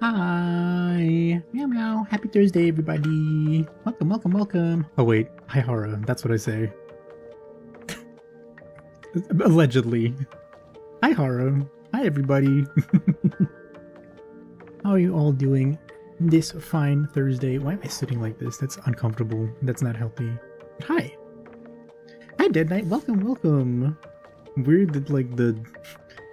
Hi! Meow meow! Happy Thursday, everybody! Welcome, welcome, welcome! Oh wait, Hihara, that's what I say. Allegedly. Aihara! Hi, everybody! How are you all doing this fine Thursday? Why am I sitting like this? That's uncomfortable. That's not healthy. Hi! Hi, Dead Knight! Welcome, welcome! Weird that, like, the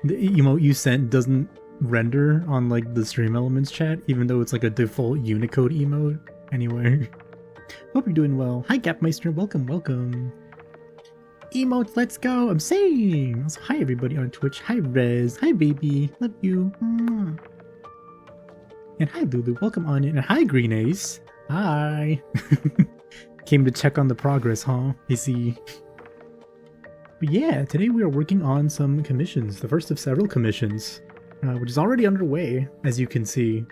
emote you sent doesn't render on like the Stream Elements chat, even though it's like a default Unicode emote. Anyway, hope you're doing well. Hi Gapmeister, welcome, welcome. Emotes, let's go. I'm saying. Also, hi everybody on Twitch. Hi Rez. Hi baby. Love you. Mwah. And hi Lulu. Welcome on in. And hi Green Ace. Hi. Came to check on the progress, huh? I see. But yeah, today we are working on some commissions. The first of several commissions. Which is already underway, as you can see.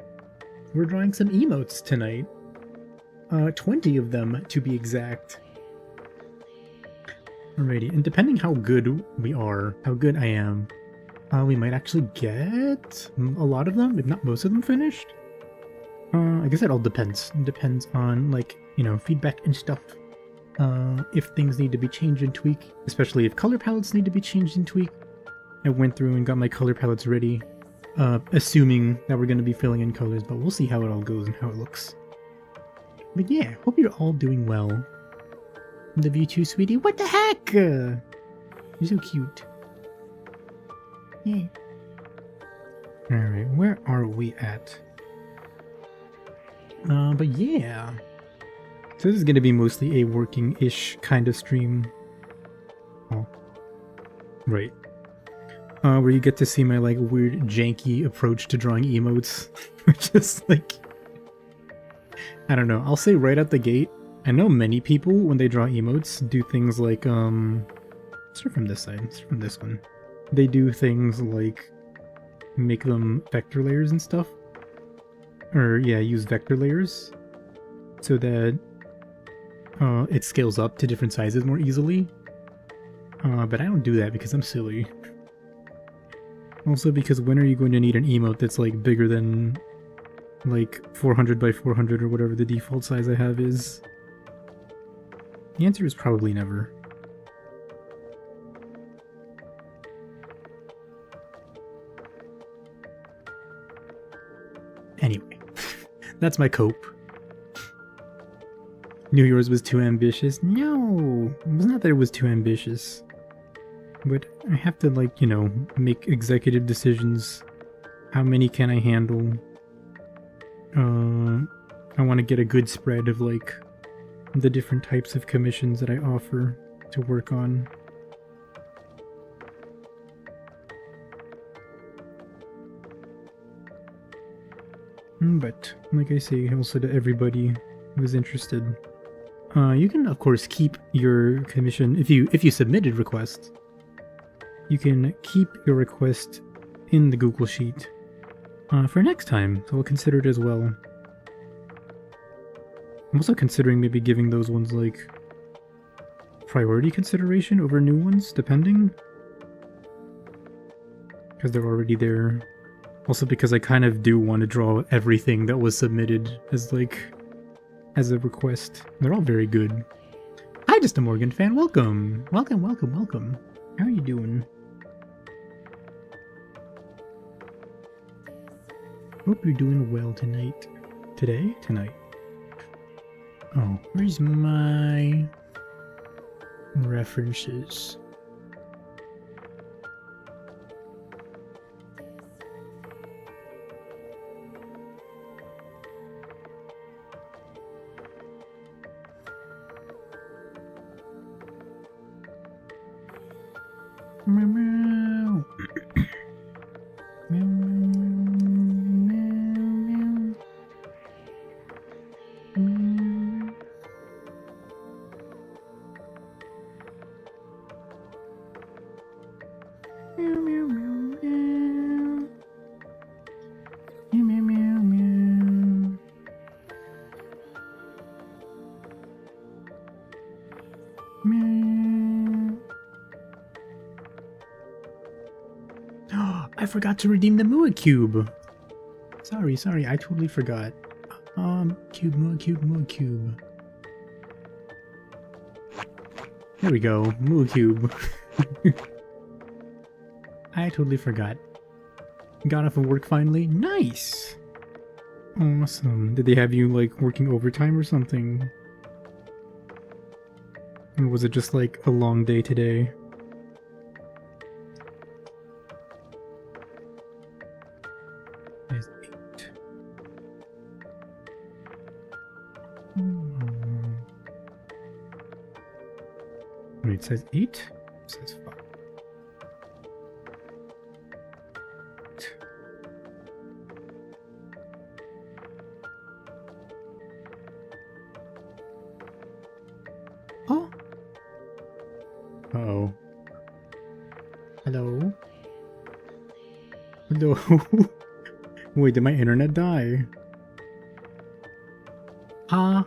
We're drawing some emotes tonight. 20 of them, to be exact. Alrighty, and depending how good we are, how good I am, we might actually get a lot of them, if not most of them, finished. I guess it all depends. It depends on, like, you know, feedback and stuff. If things need to be changed and tweaked, especially if color palettes need to be changed and tweaked. I went through and got my color palettes ready. Assuming that we're going to be filling in colors, but we'll see how it all goes and how it looks. But yeah, hope you're all doing well. Love you too, sweetie. What the heck? You're so cute. Yeah. Alright, where are we at? But yeah. So this is going to be mostly a working-ish kind of stream. Oh. Right. Where you get to see my, like, weird, janky approach to drawing emotes. Which is, like... I don't know. I'll say right out the gate, I know many people, when they draw emotes, do things like, let's start from this side. Let's start from this one. They do things like make them vector layers and stuff. Or, yeah, use vector layers so that it scales up to different sizes more easily. But I don't do that because I'm silly. Also because when are you going to need an emote that's like bigger than like 400 by 400 or whatever the default size I have is? The answer is probably never. Anyway, that's my cope. Knew yours was too ambitious. No, it was not that it was too ambitious. But I have to, like, you know, make executive decisions. How many can I handle? I want to get a good spread of, like, the different types of commissions that I offer to work on. But, like I say, also to everybody who's interested, you can, of course, keep your commission if you submitted requests. You can keep your request in the Google Sheet for next time, so we'll consider it as well. I'm also considering maybe giving those ones, like, priority consideration over new ones, depending. Because they're already there. Also because I kind of do want to draw everything that was submitted as, like, as a request. They're all very good. Hi, Just a Morgan fan. Welcome. Welcome, welcome, welcome. How are you doing? Hope you're doing well tonight. Today? Tonight. Oh, where's my references? I forgot to redeem the Mua Cube. Sorry, I totally forgot. Cube, Mua Cube. There we go, Mua Cube. I totally forgot. Got off of work finally? Nice! Awesome. Did they have you, like, working overtime or something? Or was it just, like, a long day today? There's 8. Wait, it says 8? It says 5. Oh. Uh-oh. Hello? Hello? Wait, did my internet die? Huh?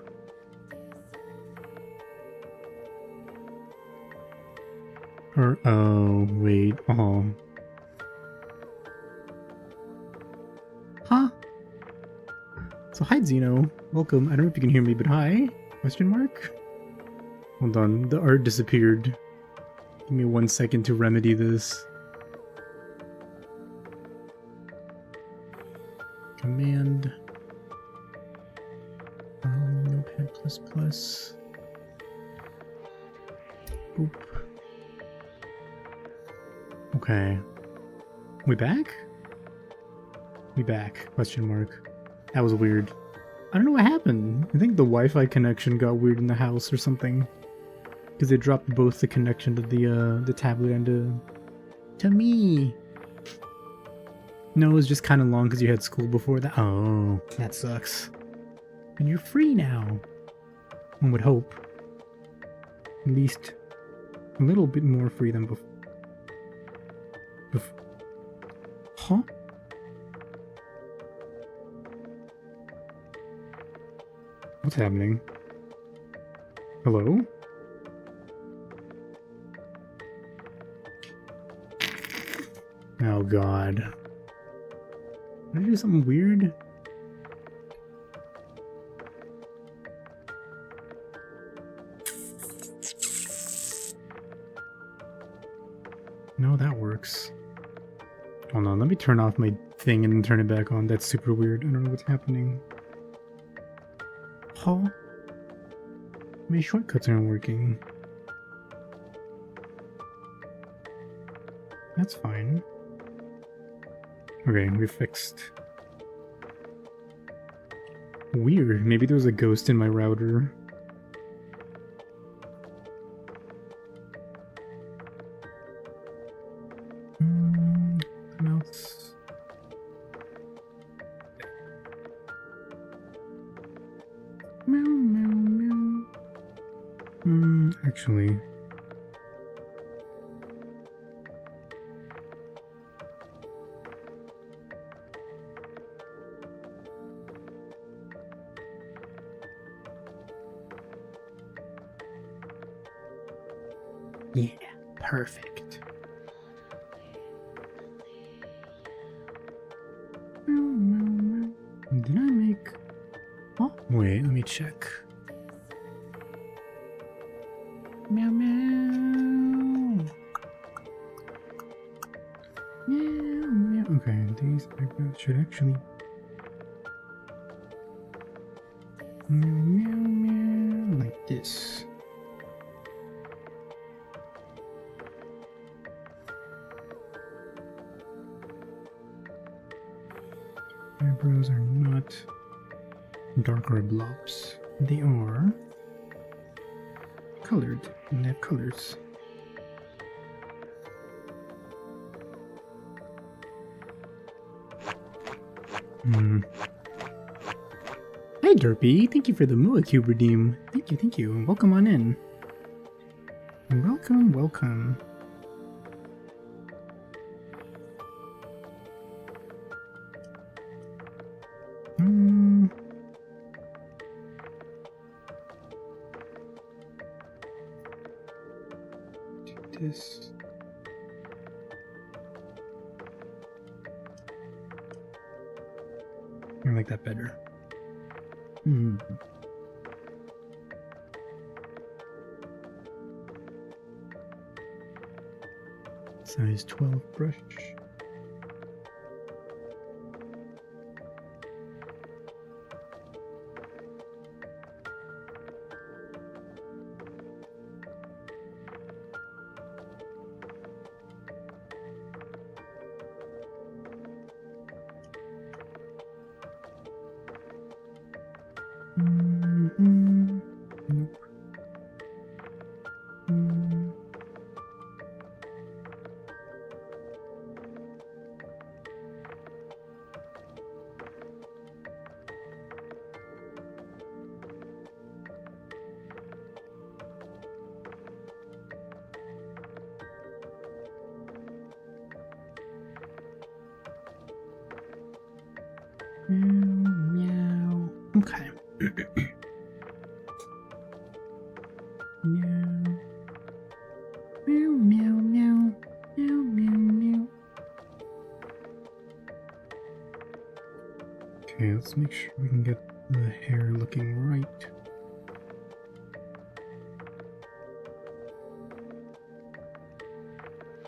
Or, oh, wait, oh. Huh? So hi, Zeno. Welcome. I don't know if you can hear me, but hi? Question mark? Hold on, the art disappeared. Give me 1 second to remedy this. Command. Notepad++. Boop. Okay. We back? We back. Question mark. That was weird. I don't know what happened. I think the Wi-Fi connection got weird in the house or something. Because it dropped both the connection to the tablet and to me. No, it was just kind of long because you had school before that. Oh, that sucks. And you're free now. One would hope. At least a little bit more free than before. Huh? What's happening? Hello? Oh god. Did I do something weird? No, that works. Hold on, let me turn off my thing and then turn it back on. That's super weird. I don't know what's happening. Huh? My shortcuts aren't working. That's fine. Okay, we fixed. Weird. Maybe there was a ghost in my router. What else? Meow, meow, meow. Actually. Yeah, perfect. Did I make... Oh, wait, let me check. Meow, meow. Meow, meow. Okay, these eyebrows should actually... Meow, meow, meow. Like this. Eyebrows are not darker blobs. They are colored, and they have colors. Hi Derpy, thank you for the Mua Cube redeem. Thank you. Welcome on in. Welcome, welcome. This. I like that better. Size 12 brush. Nope. Meow. Okay. Meow. Meow, meow, meow. Meow, meow, meow. Okay, let's make sure we can get the hair looking right.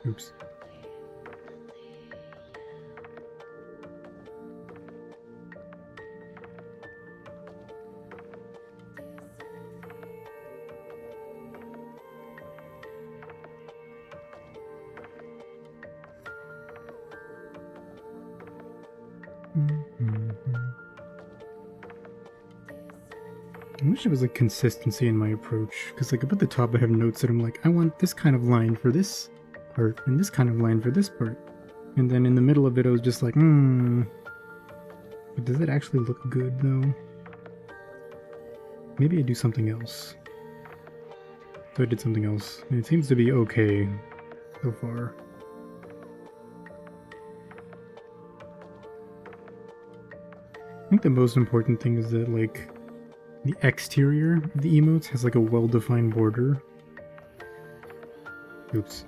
Oops. I wish there was like consistency in my approach, because like up at the top I have notes that I'm like, I want this kind of line for this part, and this kind of line for this part. And then in the middle of it I was just like, but does it actually look good though? Maybe I do something else. So I did something else, and it seems to be okay so far. I think the most important thing is that like the exterior of the emotes has like a well-defined border. Oops.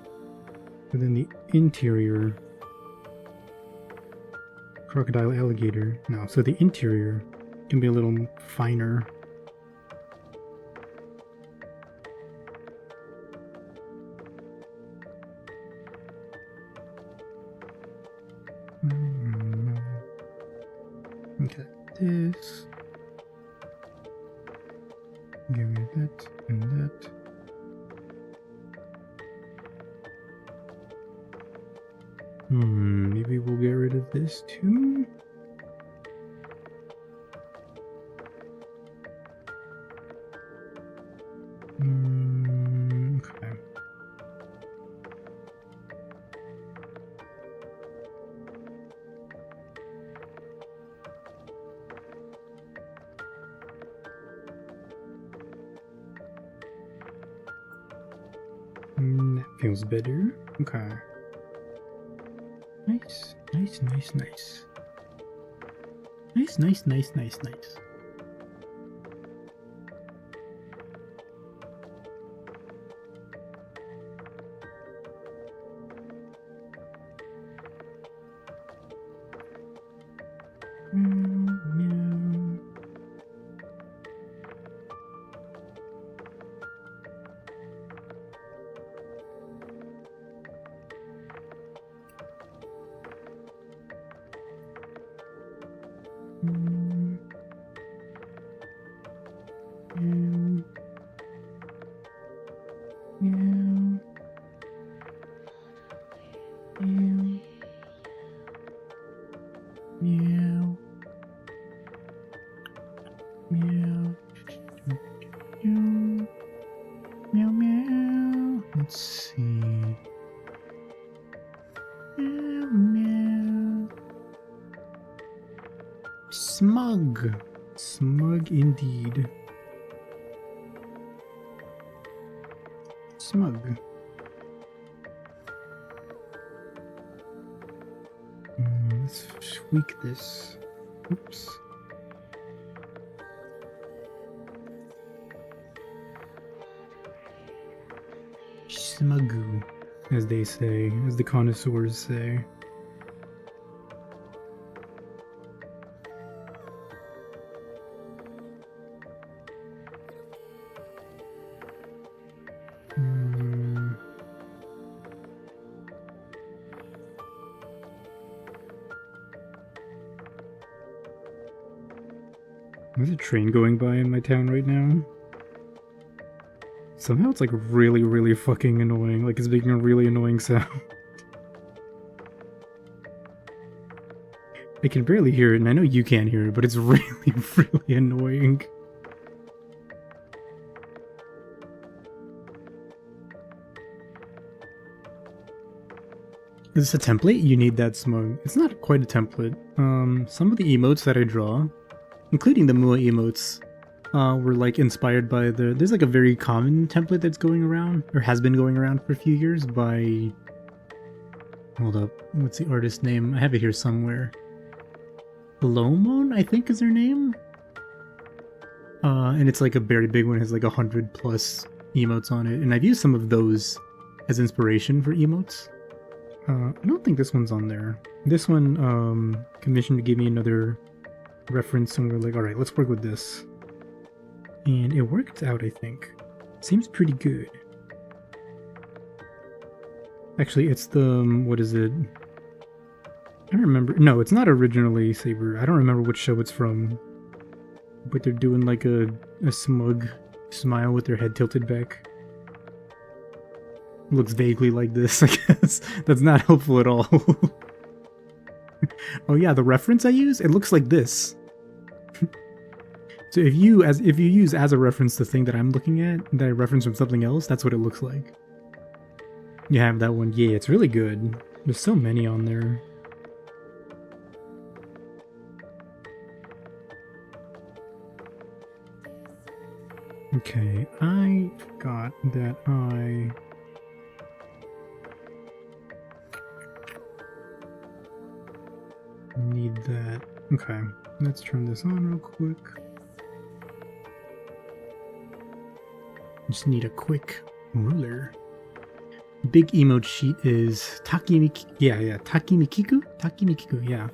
And then the interior, crocodile, alligator. No, so the interior can be a little finer. Okay, this. Give me that and that. Maybe we'll get rid of this too. Okay. That feels better. Okay. Nice, nice, nice, nice. Nice, nice, nice, nice, nice. Let's see. Smug. Smug indeed. Smug. Let's tweak this. Oops. Smugu, as they say, as the connoisseurs say. There's a train going by in my town right now. Somehow it's like really, really fucking annoying. Like it's making a really annoying sound. I can barely hear it, and I know you can't hear it, but it's really, really annoying. Is this a template? You need that smug. It's not quite a template. Some of the emotes that I draw, including the Mua emotes, were like inspired by there's like a very common template that's going around, or has been going around for a few years by, hold up, what's the artist name? I have it here somewhere. Lomon, I think is her name? And it's like a very big one, it has like 100+ emotes on it, and I've used some of those as inspiration for emotes. I don't think this one's on there. This one commissioned to give me another reference, and we're like, alright, let's work with this. And it worked out, I think. Seems pretty good. Actually, it's the, what is it? I don't remember. No, it's not originally Saber. I don't remember which show it's from. But they're doing like a smug smile with their head tilted back. Looks vaguely like this, I guess. That's not helpful at all. Oh yeah, the reference I use? It looks like this. So if you use as a reference the thing that I'm looking at, that I reference from something else, that's what it looks like. You have that one. Yeah, it's really good. There's so many on there. Okay, I forgot that I need that. Okay, let's turn this on real quick. Just need a quick ruler. Big emote sheet is Takimikiku. Yeah, Takimikiku? Takimikiku, yeah.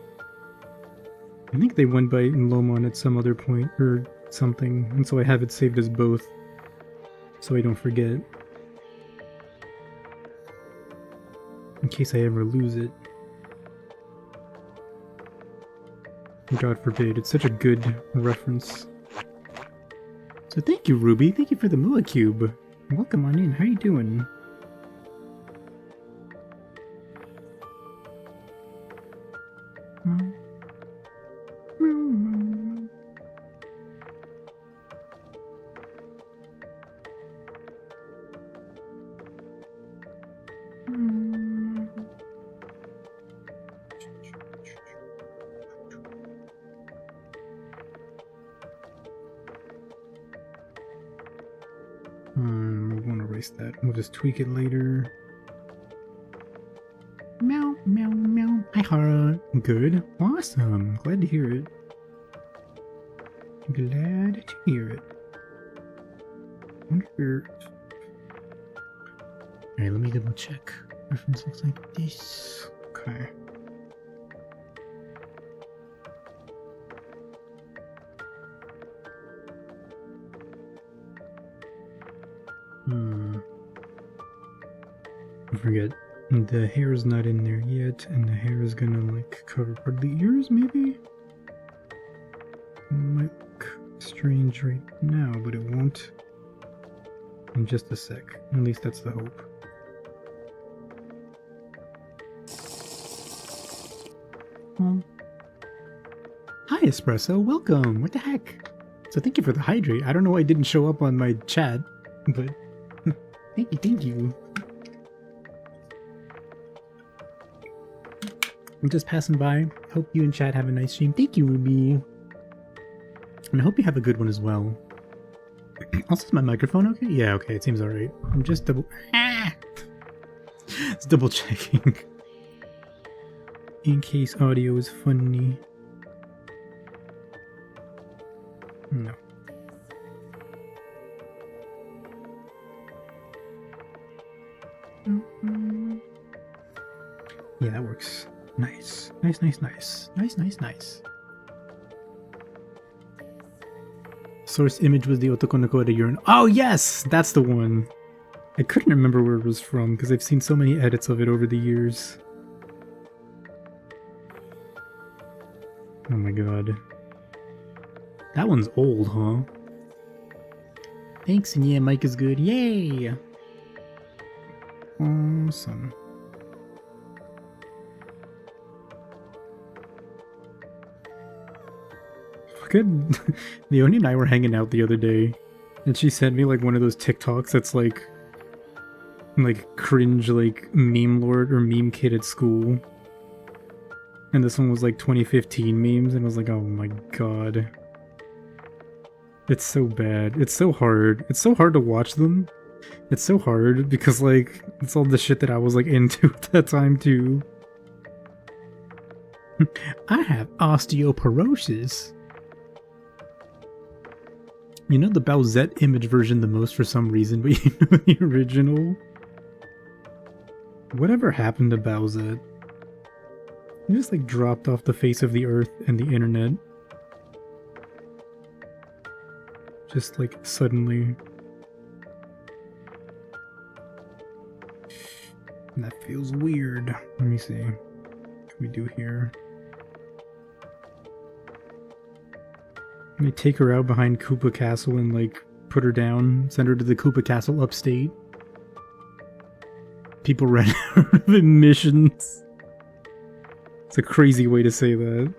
I think they went by Lomon at some other point or something, and so I have it saved as both, so I don't forget. In case I ever lose it. God forbid, it's such a good reference. So thank you, Ruby. Thank you for the Mua Cube. Welcome on in. How you doing? We won't erase that. We'll just tweak it later. Meow, meow, meow. Aihara. Good. Awesome. Glad to hear it. Glad to hear it. Wonder. Alright, let me double check. Reference looks like this. Okay. I forget. The hair is not in there yet, and the hair is gonna like cover part of the ears, maybe? It might look strange right now, but it won't in just a sec. At least that's the hope. Hi Espresso, welcome! What the heck? So thank you for the hydrate. I don't know why it didn't show up on my chat, but thank you. I'm just passing by. Hope you and chat have a nice stream. Thank you, Ruby. And I hope you have a good one as well. Also, is my microphone okay? Yeah, okay, it seems alright. I'm just it's double checking. In case audio is funny. No. Yeah, that works. Nice. Nice. Source image was the Otokonoko at a urine. Oh yes! That's the one! I couldn't remember where it was from because I've seen so many edits of it over the years. Oh my god. That one's old, huh? Thanks, and yeah, Mike is good. Yay! Awesome. Fucking Leonie and I were hanging out the other day, and she sent me like one of those TikToks that's like cringe like meme lord or meme kid at school. And this one was like 2015 memes, and I was like, oh my god. It's so bad. It's so hard. It's so hard to watch them. It's so hard because like it's all the shit that I was like into at that time too. I have osteoporosis. You know the Bowsette image version the most for some reason, but you know the original? Whatever happened to Bowsette? He just like dropped off the face of the earth and the internet. Just like suddenly. And that feels weird. Let me see. What can we do here? Let me take her out behind Koopa Castle and like put her down, send her to the Koopa Castle upstate. People ran out of admissions. It's a crazy way to say that.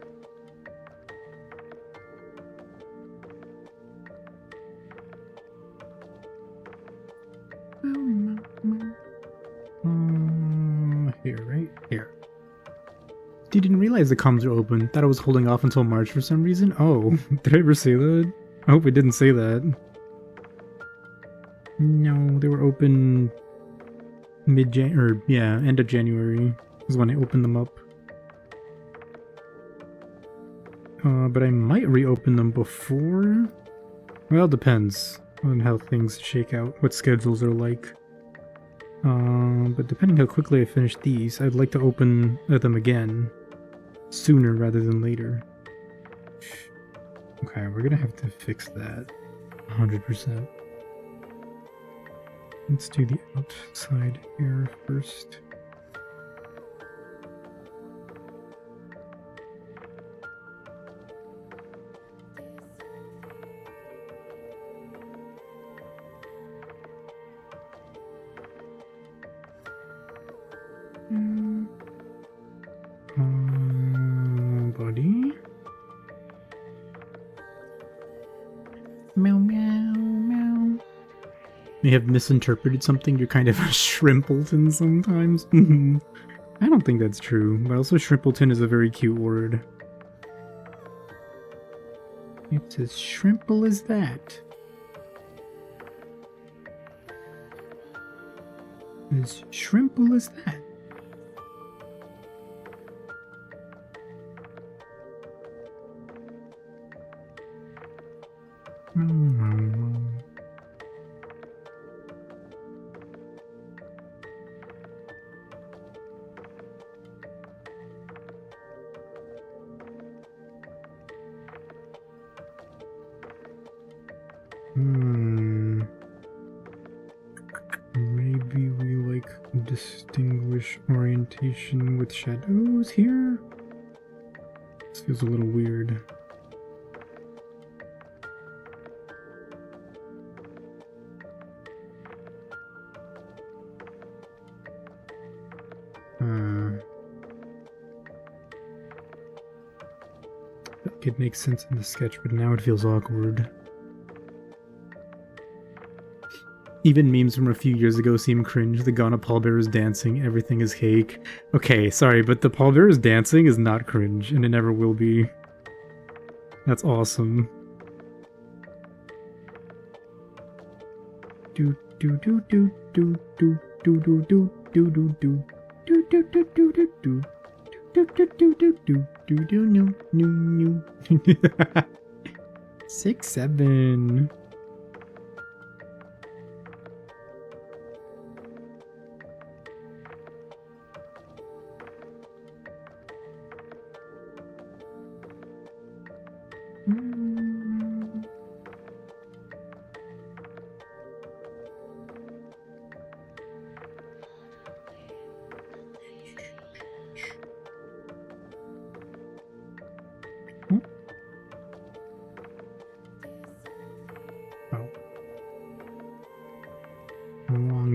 Here, right? Here. Didn't realize the comms are open. Thought I was holding off until March for some reason. Oh, did I ever say that? I hope I didn't say that. No, they were open end of January is when I opened them up. But I might reopen them before. Well, it depends on how things shake out, what schedules are like. But depending how quickly I finish these, I'd like to open them again sooner rather than later. Okay, we're gonna have to fix that 100%. Let's do the outside here first. Body. Meow, meow, meow. May have misinterpreted something. You're kind of a Shrimpleton sometimes. I don't think that's true, but also Shrimpleton is a very cute word. It's as shrimple as that. As shrimple as that. Maybe we like distinguish orientation with shadows here? This feels a little weird. It makes sense in the sketch, but now it feels awkward. Even memes from a few years ago seem cringe. The Ghana pallbearers dancing, everything is cake. Okay, sorry, but the pallbearers dancing is not cringe, and it never will be. That's awesome. Do do do do do do do do do do do do do do do do do do. No. 6, 7.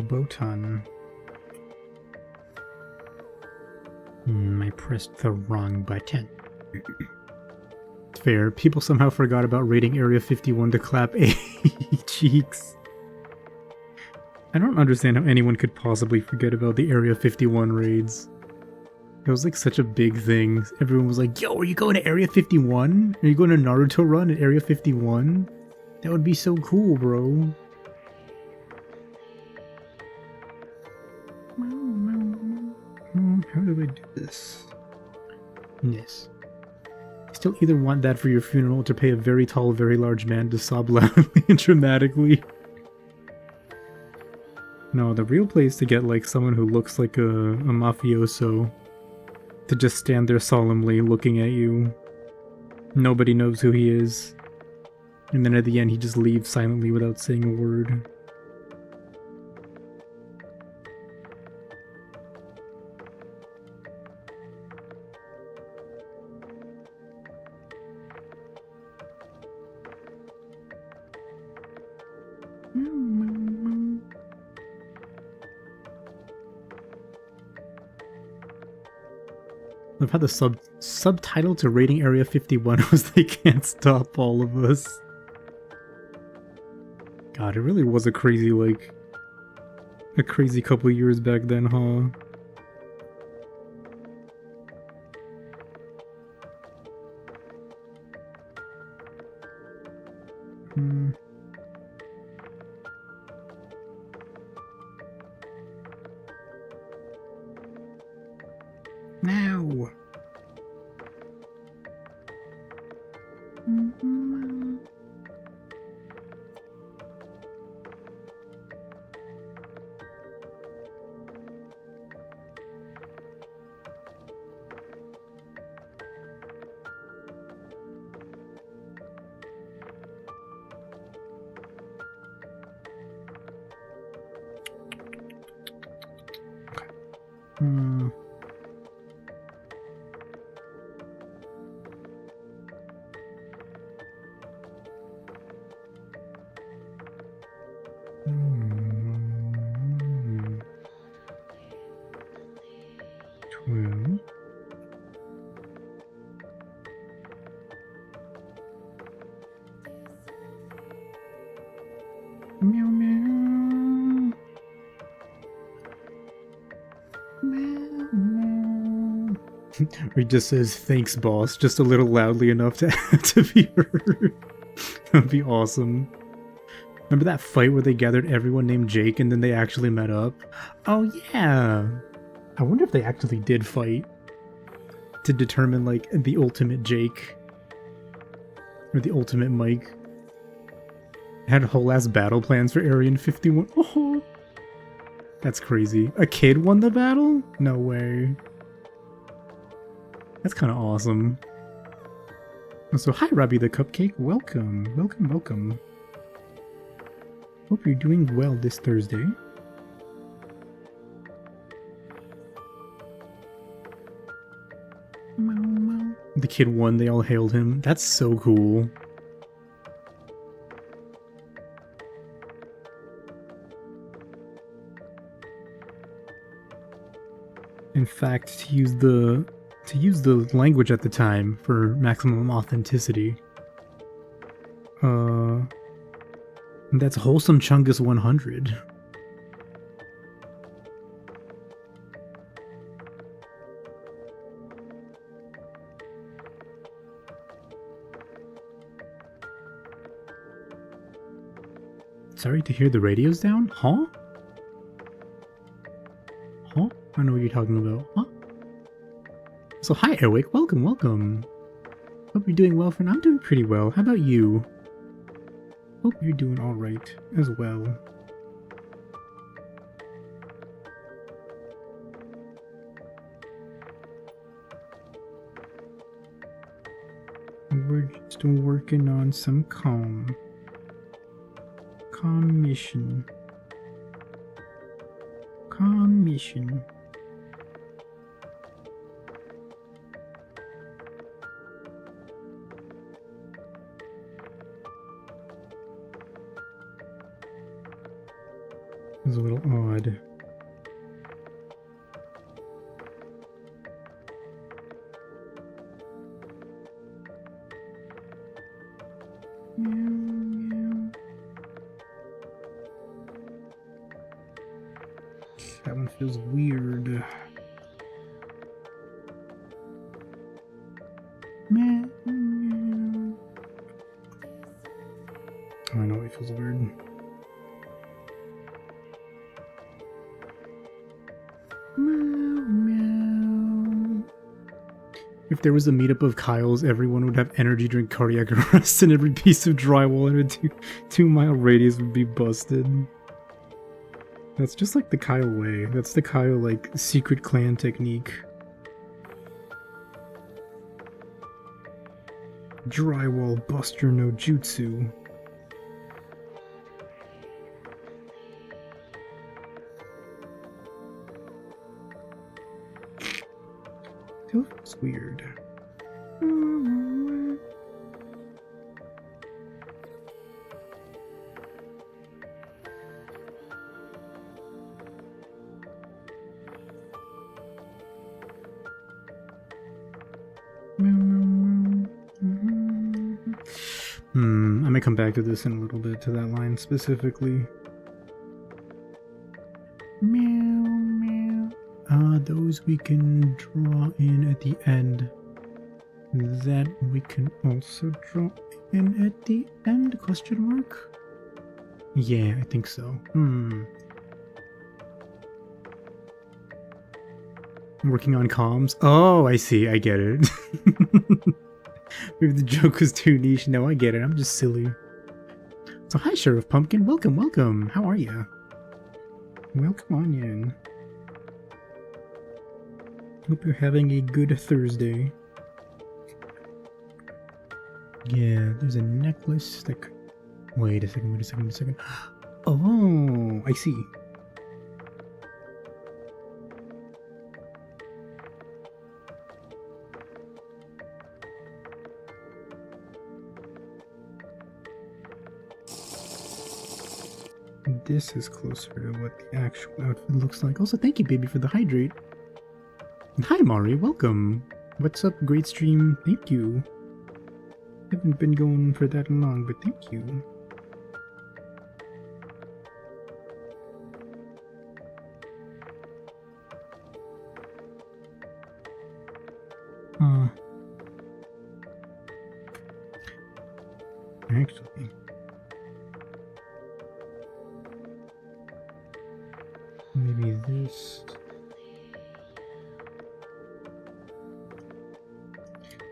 Button. I pressed the wrong button. It's fair. People somehow forgot about raiding Area 51 to clap A cheeks. I don't understand how anyone could possibly forget about the Area 51 raids. It was like such a big thing. Everyone was like, yo, are you going to Area 51? Are you going to Naruto run at Area 51? That would be so cool, bro. How do I do this? Yes. I still either want that for your funeral or to pay a very tall, very large man to sob loudly and dramatically. No, the real place to get like someone who looks like a mafioso to just stand there solemnly looking at you. Nobody knows who he is. And then at the end he just leaves silently without saying a word. I've had the subtitle to Raiding Area 51 was They Can't Stop All of Us. God, it really was a crazy, like, A crazy couple years back then, huh? Now. Meow meow. Meow meow. He just says thanks, boss, just a little loudly enough to be heard. That'd be awesome. Remember that fight where they gathered everyone named Jake and then they actually met up? Oh yeah. I wonder if they actually did fight to determine like the ultimate Jake or the ultimate Mike. Had whole ass battle plans for Area 51. Oh, that's crazy. A kid won the battle? No way. That's kind of awesome. So hi Robbie the Cupcake, welcome, welcome, welcome. Hope you're doing well this Thursday. The kid won, they all hailed him. That's so cool. In fact, to use the language at the time for maximum authenticity. That's Wholesome Chungus 100. Sorry to hear the radio's down? Huh? Huh? I don't know what you're talking about. Huh? So hi Airwick, welcome, welcome. Hope you're doing well, friend. I'm doing pretty well. How about you? Hope you're doing alright as well. We're just working on some calm mission. Calm mission. It's a little odd. That one feels weird. I know it feels weird. If there was a meetup of Kyle's, everyone would have energy drink cardiac arrest and every piece of drywall in a 2-mile radius would be busted. That's just like the Kyle way. That's the Kyle, like, secret clan technique. Drywall buster no jutsu. Feels weird. I may come back to this in a little bit, to that line specifically. Meow, meow. Those we can draw in at the end. That we can also draw in at the end? Question mark? Yeah, I think so. Working on comms? Oh, I see. I get it. Maybe the joke was too niche. No, I get it. I'm just silly. So hi, Sheriff Pumpkin. Welcome, welcome. How are you? Welcome on in. Hope you're having a good Thursday. Yeah, there's a necklace that could... Wait a second. Oh, I see. This is closer to what the actual outfit looks like. Also, thank you, baby, for the hydrate. And hi, Mari. Welcome. What's up, great stream? Thank you. Haven't been going for that long, but thank you. Actually... maybe this...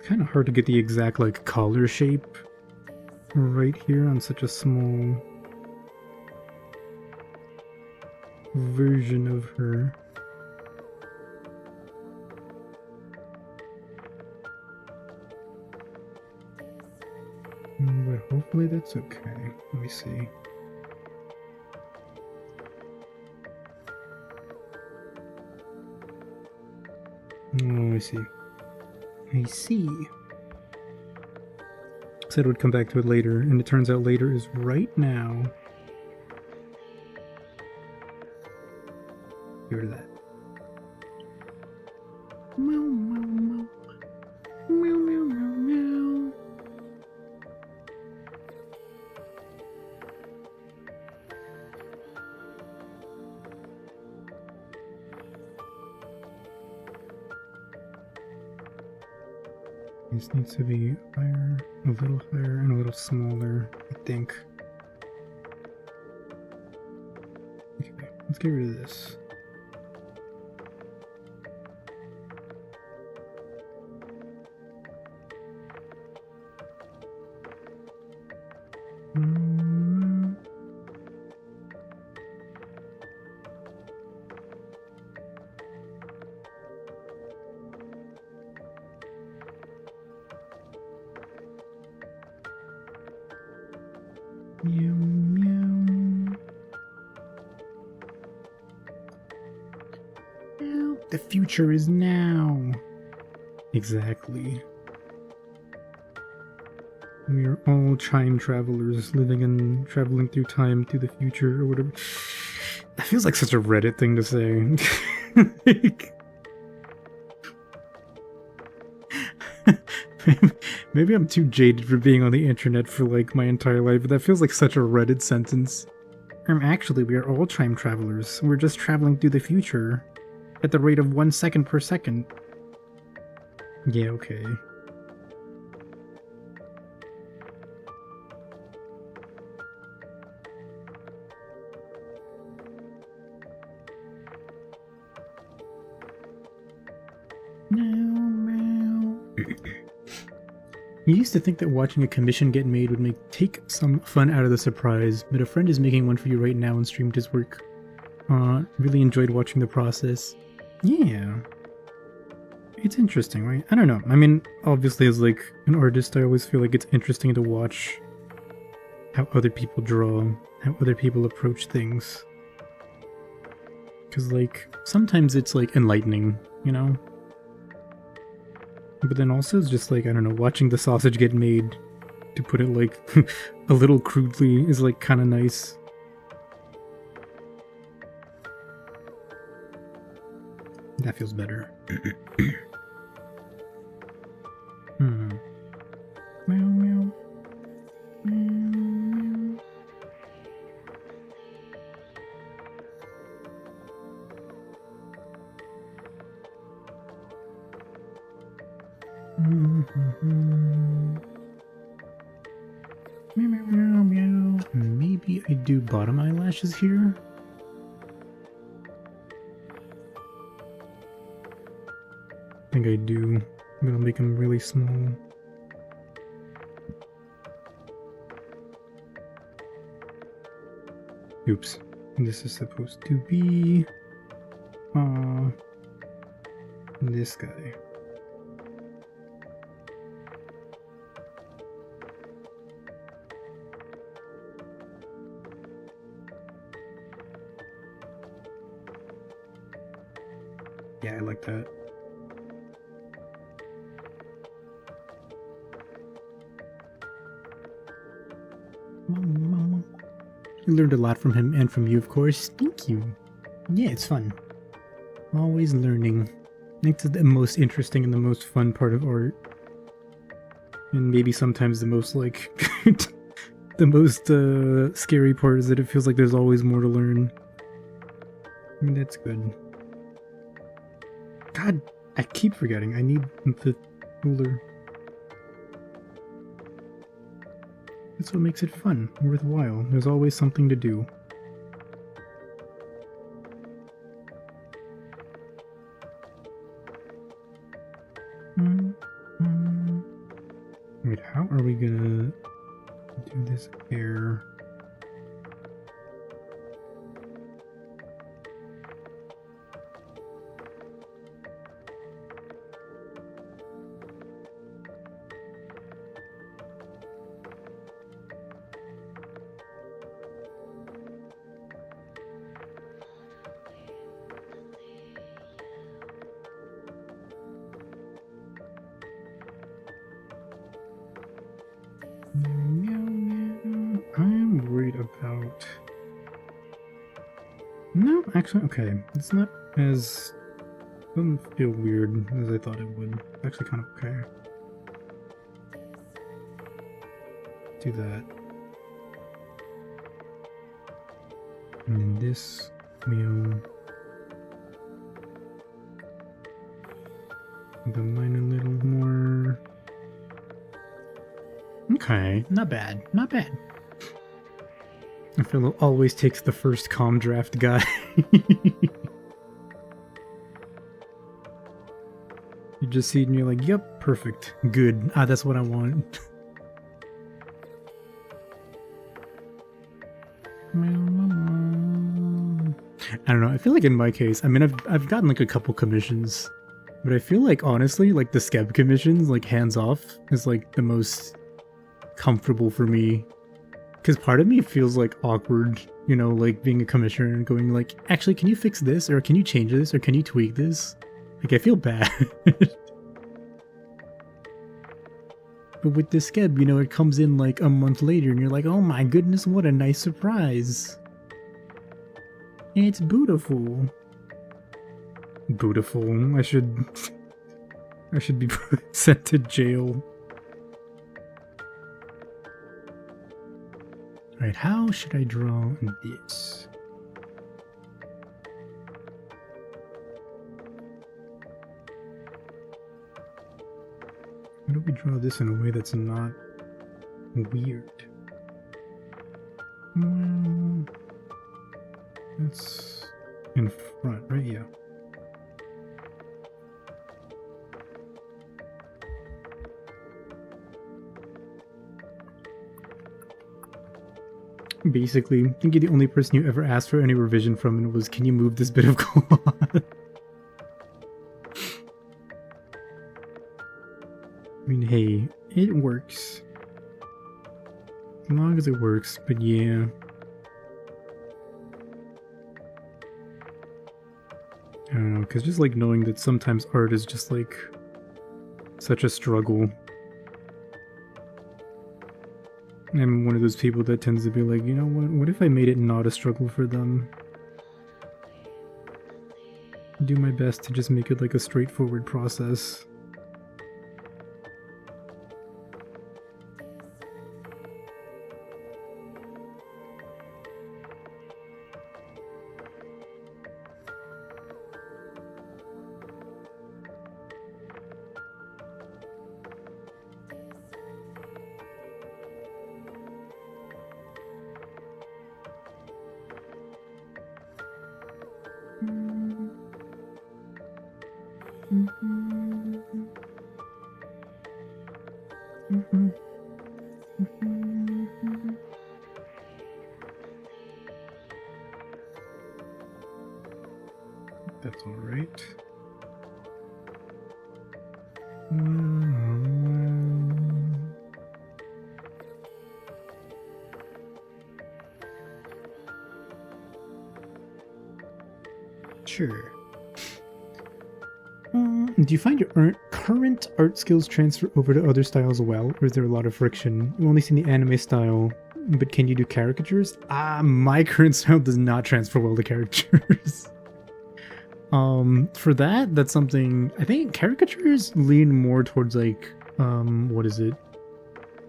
kind of hard to get the exact, like, collar shape right here on such a small version of her. But hopefully that's okay. Let me see. Oh, I see. I see. Said I would come back to it later, and it turns out later is right now. Get rid of that. Meow, meow, meow. Meow, meow, meow, meow. This needs to be higher, a little higher, and a little smaller, I think. Okay, let's get rid of this. Meow, meow. Meow. The future is now. Exactly. We are all time travelers living and traveling through time to the future or whatever. That feels like such a Reddit thing to say. Maybe I'm too jaded for being on the internet for like my entire life, but that feels like such a Reddit sentence. Actually, we are all time travelers. We're just traveling through the future at the rate of 1 second per second. Yeah, okay. You used to think that watching a commission get made would take some fun out of the surprise, but a friend is making one for you right now and streamed his work. Really enjoyed watching the process. Yeah. It's interesting, right? I don't know. I mean, obviously as like an artist, I always feel like it's interesting to watch how other people draw, how other people approach things. Because like, sometimes it's like enlightening, you know? But then also it's just like, I don't know, watching the sausage get made, to put it like a little crudely, is like kind of nice. That feels better. Meow, meow. Meow, meow. Maybe I do bottom eyelashes here. I think I do. I'm gonna make them really small. Oops. This is supposed to be this guy. Yeah, I like that. I learned a lot from him and from you, of course. Thank you. Yeah, it's fun. Always learning. I think it's the most interesting and the most fun part of art. And maybe sometimes the most, like, the most scary part is that it feels like there's always more to learn. I mean, that's good. God, I keep forgetting. I need the ruler. That's what makes it fun, worthwhile. There's always something to do. Wait, how are we gonna do this here? I'm worried about... No, actually, okay. It's not as... doesn't feel weird as I thought it would. It's actually kind of okay. Do that. And then this will... combine a little more... Okay, not bad, not bad. I feel it always takes the first comm draft guy. You just see it and you're like, yep, perfect, good. Ah, that's what I want. I don't know, I feel like in my case, I mean, I've gotten like a couple commissions, but I feel like honestly, like the Skeb commissions, like hands off, is like the most comfortable for me. Because part of me feels like awkward, you know, like being a commissioner and going like, actually, can you fix this? Or can you change this? Or can you tweak this? Like, I feel bad. But with this Skeb, you know, it comes in like a month later and you're like, oh my goodness, what a nice surprise. It's beautiful. Beautiful. I should be sent to jail. Alright, how should I draw this? How do we draw this in a way that's not weird? Well, that's in front, right? Yeah. Basically, I think you're the only person you ever asked for any revision from and was, can you move this bit of cloth? I mean, hey, it works. As long as it works, but yeah. I don't know, because just like knowing that sometimes art is just like such a struggle. I'm one of those people that tends to be like, you know what if I made it not a struggle for them? Do my best to just make it like a straightforward process. That's all right. Sure. Do you find your current art skills transfer over to other styles well, or is there a lot of friction? You only seen the anime style, but can you do caricatures? My current style does not transfer well to caricatures. For that's something, I think caricatures lean more towards like, what is it?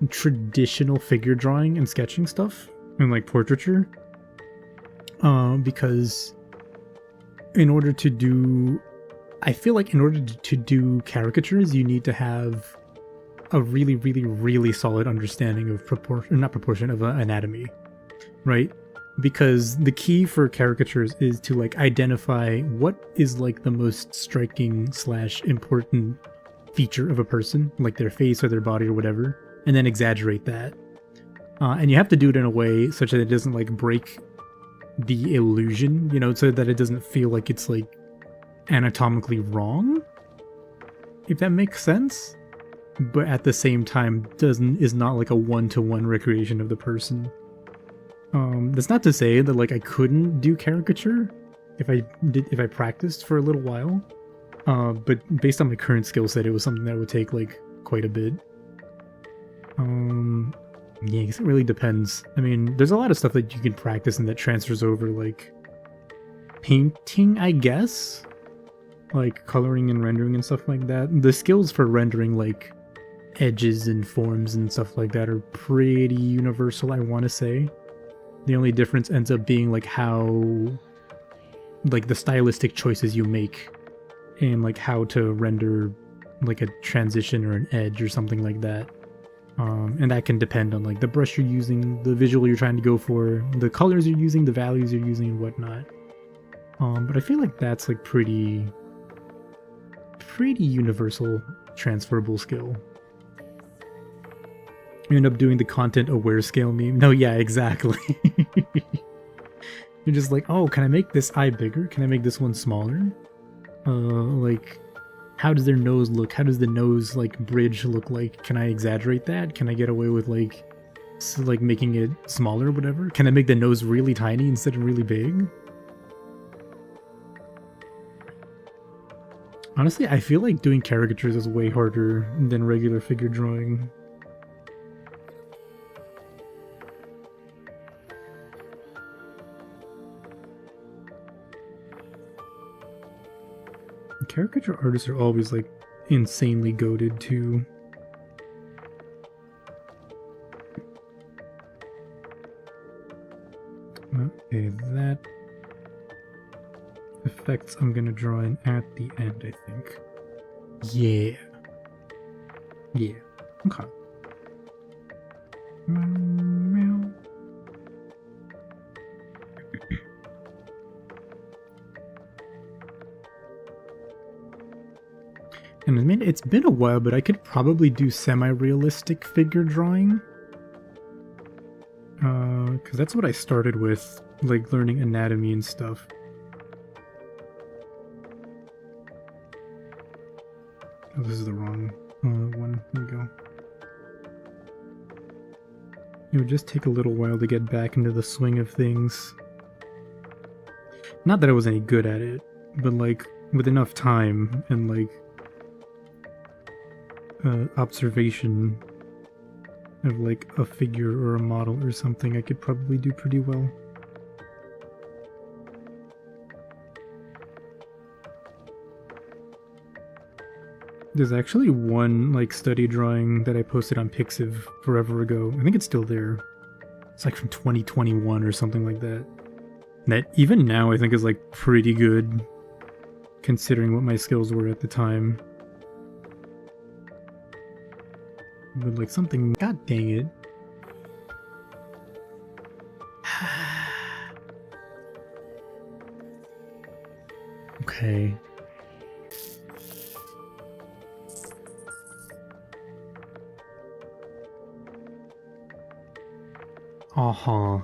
Traditional figure drawing and sketching stuff, and like portraiture. Because in order to do, I feel like in order to do caricatures, you need to have a really, really, really solid understanding of of anatomy, right? Because the key for caricatures is to like identify what is like the most striking / important feature of a person, like their face or their body or whatever, and then exaggerate that. And you have to do it in a way such that it doesn't like break the illusion, you know, so that it doesn't feel like it's like anatomically wrong, if that makes sense, but at the same time is not like a one-to-one recreation of the person. That's not to say that like I couldn't do caricature if I practiced for a little while, but based on my current skill set, it was something that would take like quite a bit. Yeah, I guess it really depends. I mean, there's a lot of stuff that you can practice and that transfers over, like painting, I guess, like coloring and rendering and stuff like that. The skills for rendering like edges and forms and stuff like that are pretty universal, I want to say. The only difference ends up being like how, like the stylistic choices you make and like how to render like a transition or an edge or something like that. And that can depend on like the brush you're using, the visual you're trying to go for, the colors you're using, the values you're using and whatnot. But I feel like that's like pretty universal transferable skill. You end up doing the content aware scale meme. No, yeah, exactly. You're just like, oh, can I make this eye bigger? Can I make this one smaller? Like, how does their nose look? How does the nose, like, bridge look like? Can I exaggerate that? Can I get away with, like making it smaller or whatever? Can I make the nose really tiny instead of really big? Honestly, I feel like doing caricatures is way harder than regular figure drawing. Caricature artists are always like insanely goated too. Okay, that effects I'm gonna draw in at the end, I think. Yeah. Yeah. Okay. And I mean, it's been a while, but I could probably do semi-realistic figure drawing. Because that's what I started with, like learning anatomy and stuff. Oh, this is the wrong one. Here we go. It would just take a little while to get back into the swing of things. Not that I was any good at it, but like with enough time and like observation of like a figure or a model or something, I could probably do pretty well. There's actually one like study drawing that I posted on Pixiv forever ago. I think it's still there. It's like from 2021 or something like that. That even now I think is like pretty good considering what my skills were at the time. But like something, god dang it. Okay. Uh-huh.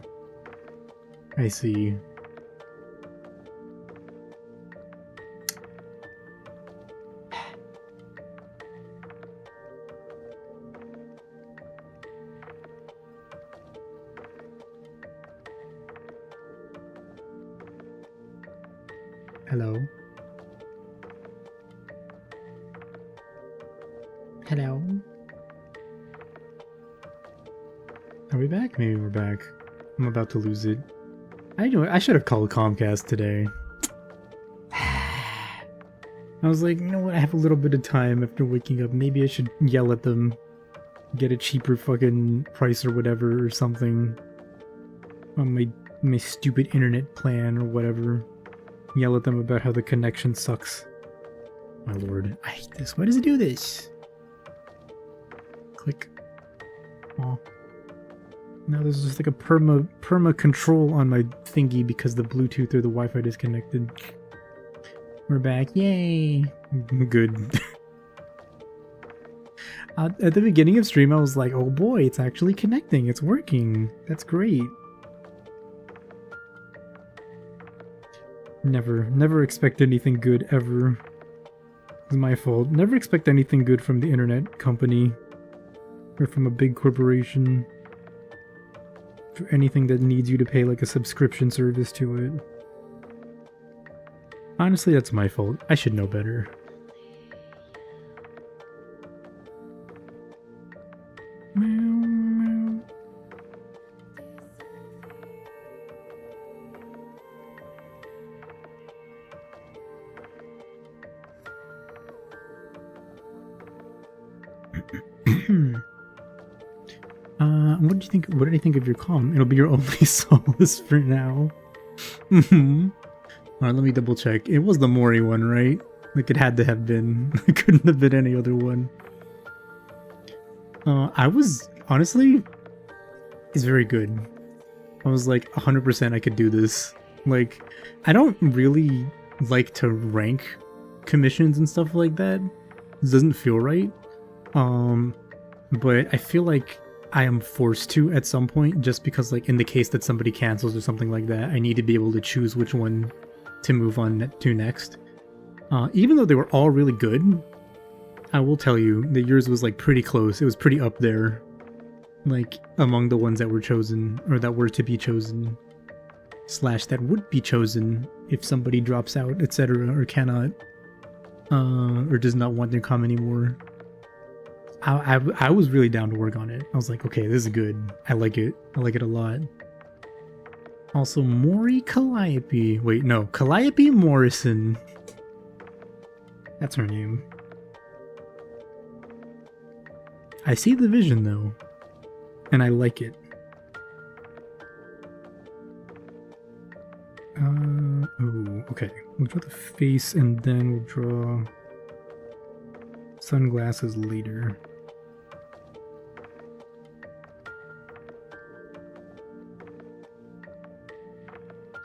I see. Hello? Hello? Are we back? Maybe we're back. I'm about to lose it. I should have called Comcast today. I was like, you know what, I have a little bit of time after waking up. Maybe I should yell at them. Get a cheaper fucking price or whatever or something. On my stupid internet plan or whatever. Yell at them about how the connection sucks. My lord, I hate this. Why does it do this? Click. Oh. Now there's just like a perma control on my thingy because the Bluetooth or the Wi-Fi disconnected. We're back. Yay! Good. At the beginning of stream, I was like, oh boy, it's actually connecting. It's working. That's great. Never expect anything good ever. It's my fault. Never expect anything good from the internet company. Or from a big corporation. For anything that needs you to pay like a subscription service to it. Honestly, that's my fault. I should know better. What did you think of your comm? It'll be your only solace for now. Alright, let me double check. It was the Mori one, right? Like it had to have been. It couldn't have been any other one. I was, honestly, it's very good. I was like, 100% I could do this. Like, I don't really like to rank commissions and stuff like that. It doesn't feel right. But I feel like I am forced to at some point, just because like in the case that somebody cancels or something like that, I need to be able to choose which one to move on to next. Even though they were all really good, I will tell you that yours was like pretty close. It was pretty up there, like among the ones that were chosen or that were to be chosen / that would be chosen if somebody drops out, etc., or cannot, or does not want their comm anymore. I was really down to work on it. I was like, okay, this is good. I like it. I like it a lot. Also, Maury Calliope. Wait, no. Calliope Morrison. That's her name. I see the vision, though. And I like it. Oh, okay. We'll draw the face and then we'll draw sunglasses later.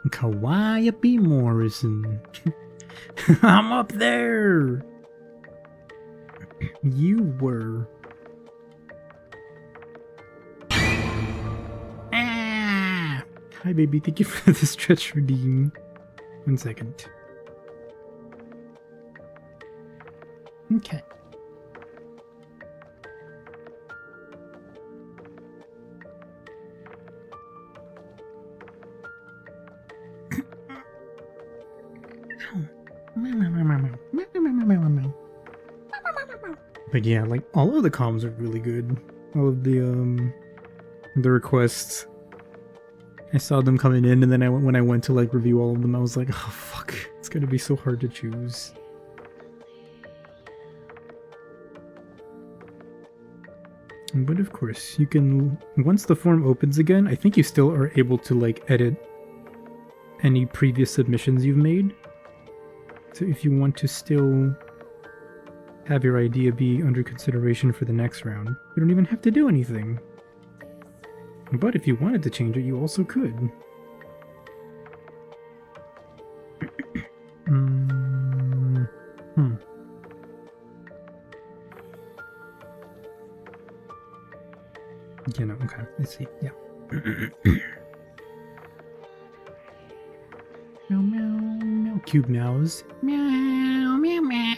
Calliope Morrison. I'm up there! You were. Ah! Hi baby, thank you for the stretch redeem. 1 second. Okay. But yeah, like all of the comms are really good. All of the requests. I saw them coming in, and then when I went to like review all of them, I was like, oh fuck, it's gonna be so hard to choose. But of course, you can, once the form opens again, I think you still are able to like edit any previous submissions you've made. So if you want to still have your idea be under consideration for the next round, you don't even have to do anything. But if you wanted to change it, you also could. You know, okay, I see, yeah. Meow, meow, meow. Cube meows. Meow, meow, meow.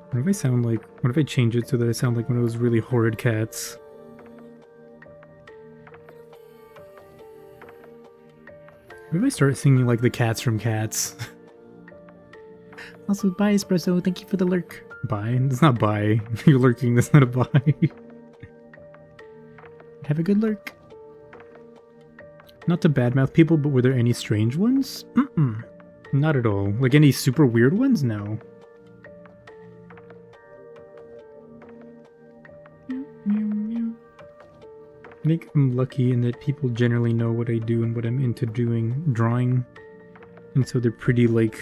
What if I sound like... What if I change it so that I sound like one of those really horrid cats? What if I start singing like the cats from Cats? Also, bye, Espresso. Thank you for the lurk. Bye? It's not bye. You're lurking. That's not a bye. Have a good lurk. Not to badmouth people, but were there any strange ones? Mm-mm. Not at all. Like any super weird ones? No. I think I'm lucky in that people generally know what I do and what I'm into doing, drawing. And so they're pretty, like,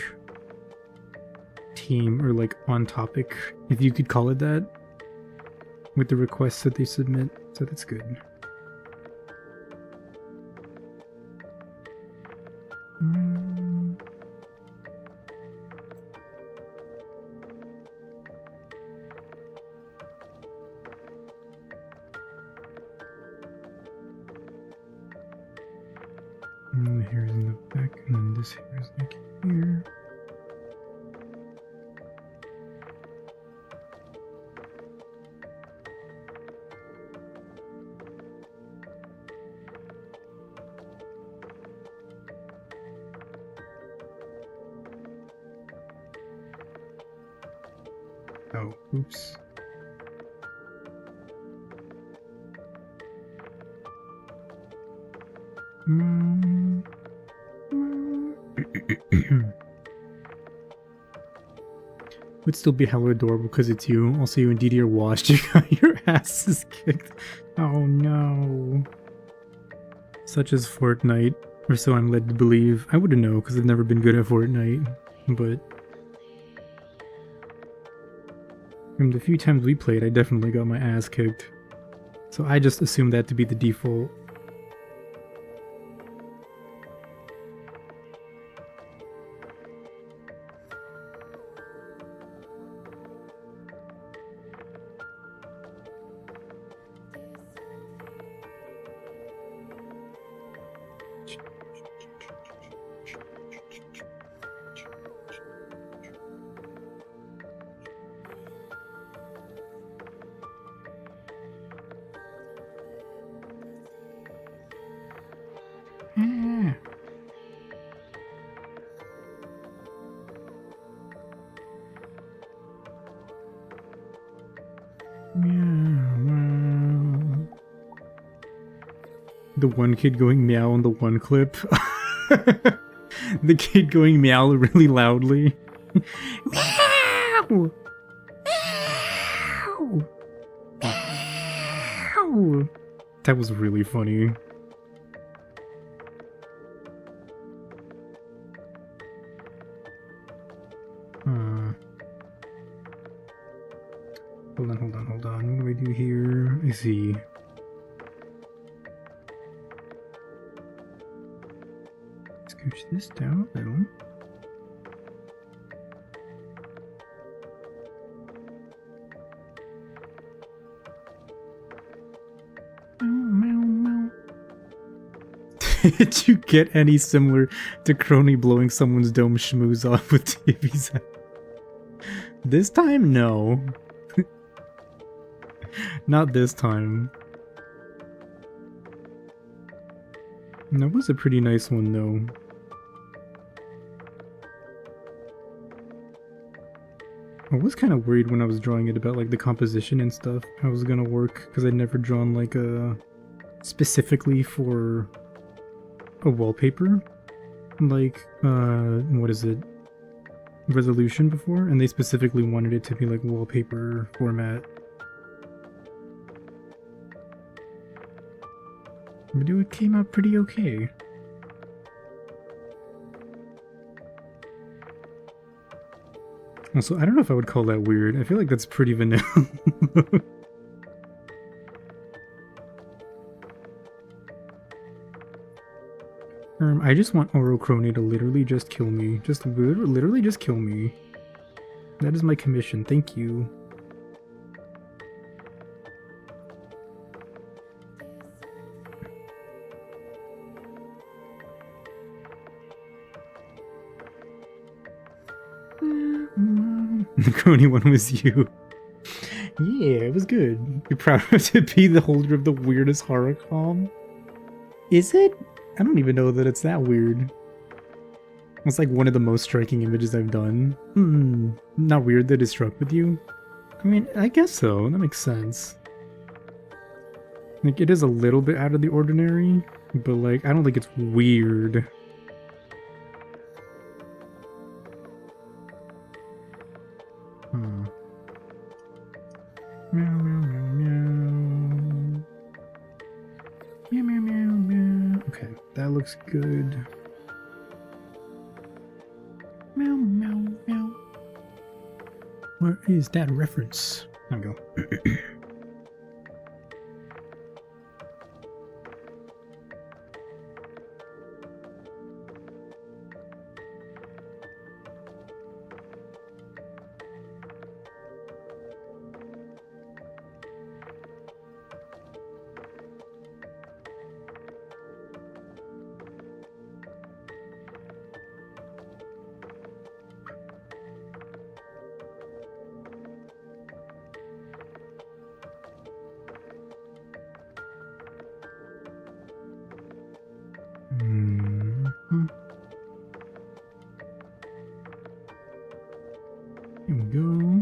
team or, like, on topic, if you could call it that, with the requests that they submit. So that's good. And the hair is in the back, and then this hair is like here. Oh, oops. Would still be hella adorable because it's you. Also, you and Didi are washed. You got your asses kicked. Oh no. Such as Fortnite, or so I'm led to believe. I wouldn't know because I've never been good at Fortnite, but from the few times we played, I definitely got my ass kicked. So I just assumed that to be the default. The one kid going meow on the one clip. The kid going meow really loudly. Meow! Meow! Meow! That was really funny. Hold on. What do I do here? I see. Scooch this down a little. Did you get any similar to Crony blowing someone's dome schmooze off with TV's head? This time, no. Not this time. That was a pretty nice one, though. I was kind of worried when I was drawing it about, like, the composition and stuff. How it was gonna work, because I'd never drawn, like, specifically for a wallpaper. Like, what is it? Resolution before, and they specifically wanted it to be, like, wallpaper format. But it came out pretty okay. Also, I don't know if I would call that weird. I feel like that's pretty vanilla. I just want Orocrony to literally just kill me. Just literally just kill me. That is my commission. Thank you. The crony one was you. Yeah, it was good. You're proud to be the holder of the weirdest horror com? Is it? I don't even know that it's that weird. It's like one of the most striking images I've done. Not weird that it struck with you? I mean, I guess so. That makes sense. Like, it is a little bit out of the ordinary, but like, I don't think it's weird. Meow, meow, meow, meow. Meow, meow, meow, meow. Okay, that looks good. Meow, meow, meow. Where is that reference? There we go. Here we go.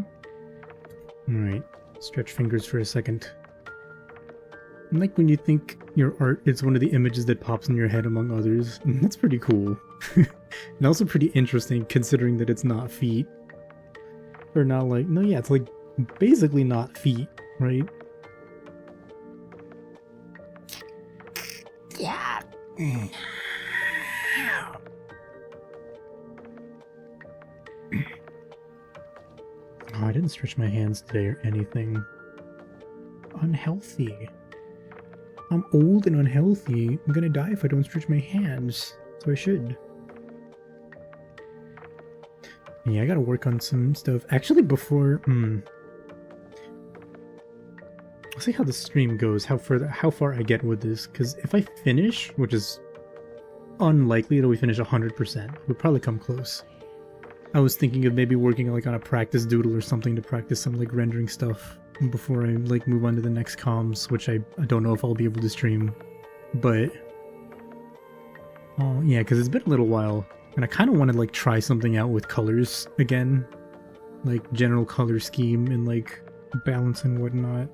Alright, stretch fingers for a second. I like when you think your art is one of the images that pops in your head among others. That's pretty cool. And also pretty interesting considering that it's not feet. Or not like, no, yeah, it's like basically not feet, right? Yeah. Oh, I didn't stretch my hands today or anything. Unhealthy. I'm old and unhealthy. I'm gonna die if I don't stretch my hands. So I should. Yeah, I gotta work on some stuff. Actually, before... I'll see how the stream goes, how far I get with this. Because if I finish, which is unlikely that we finish 100%, we'll probably come close. I was thinking of maybe working like on a practice doodle or something to practice some like rendering stuff before I like move on to the next comms, which I don't know if I'll be able to stream. But oh yeah, because it's been a little while and I kind of want to like try something out with colors again, like general color scheme and like balance and whatnot.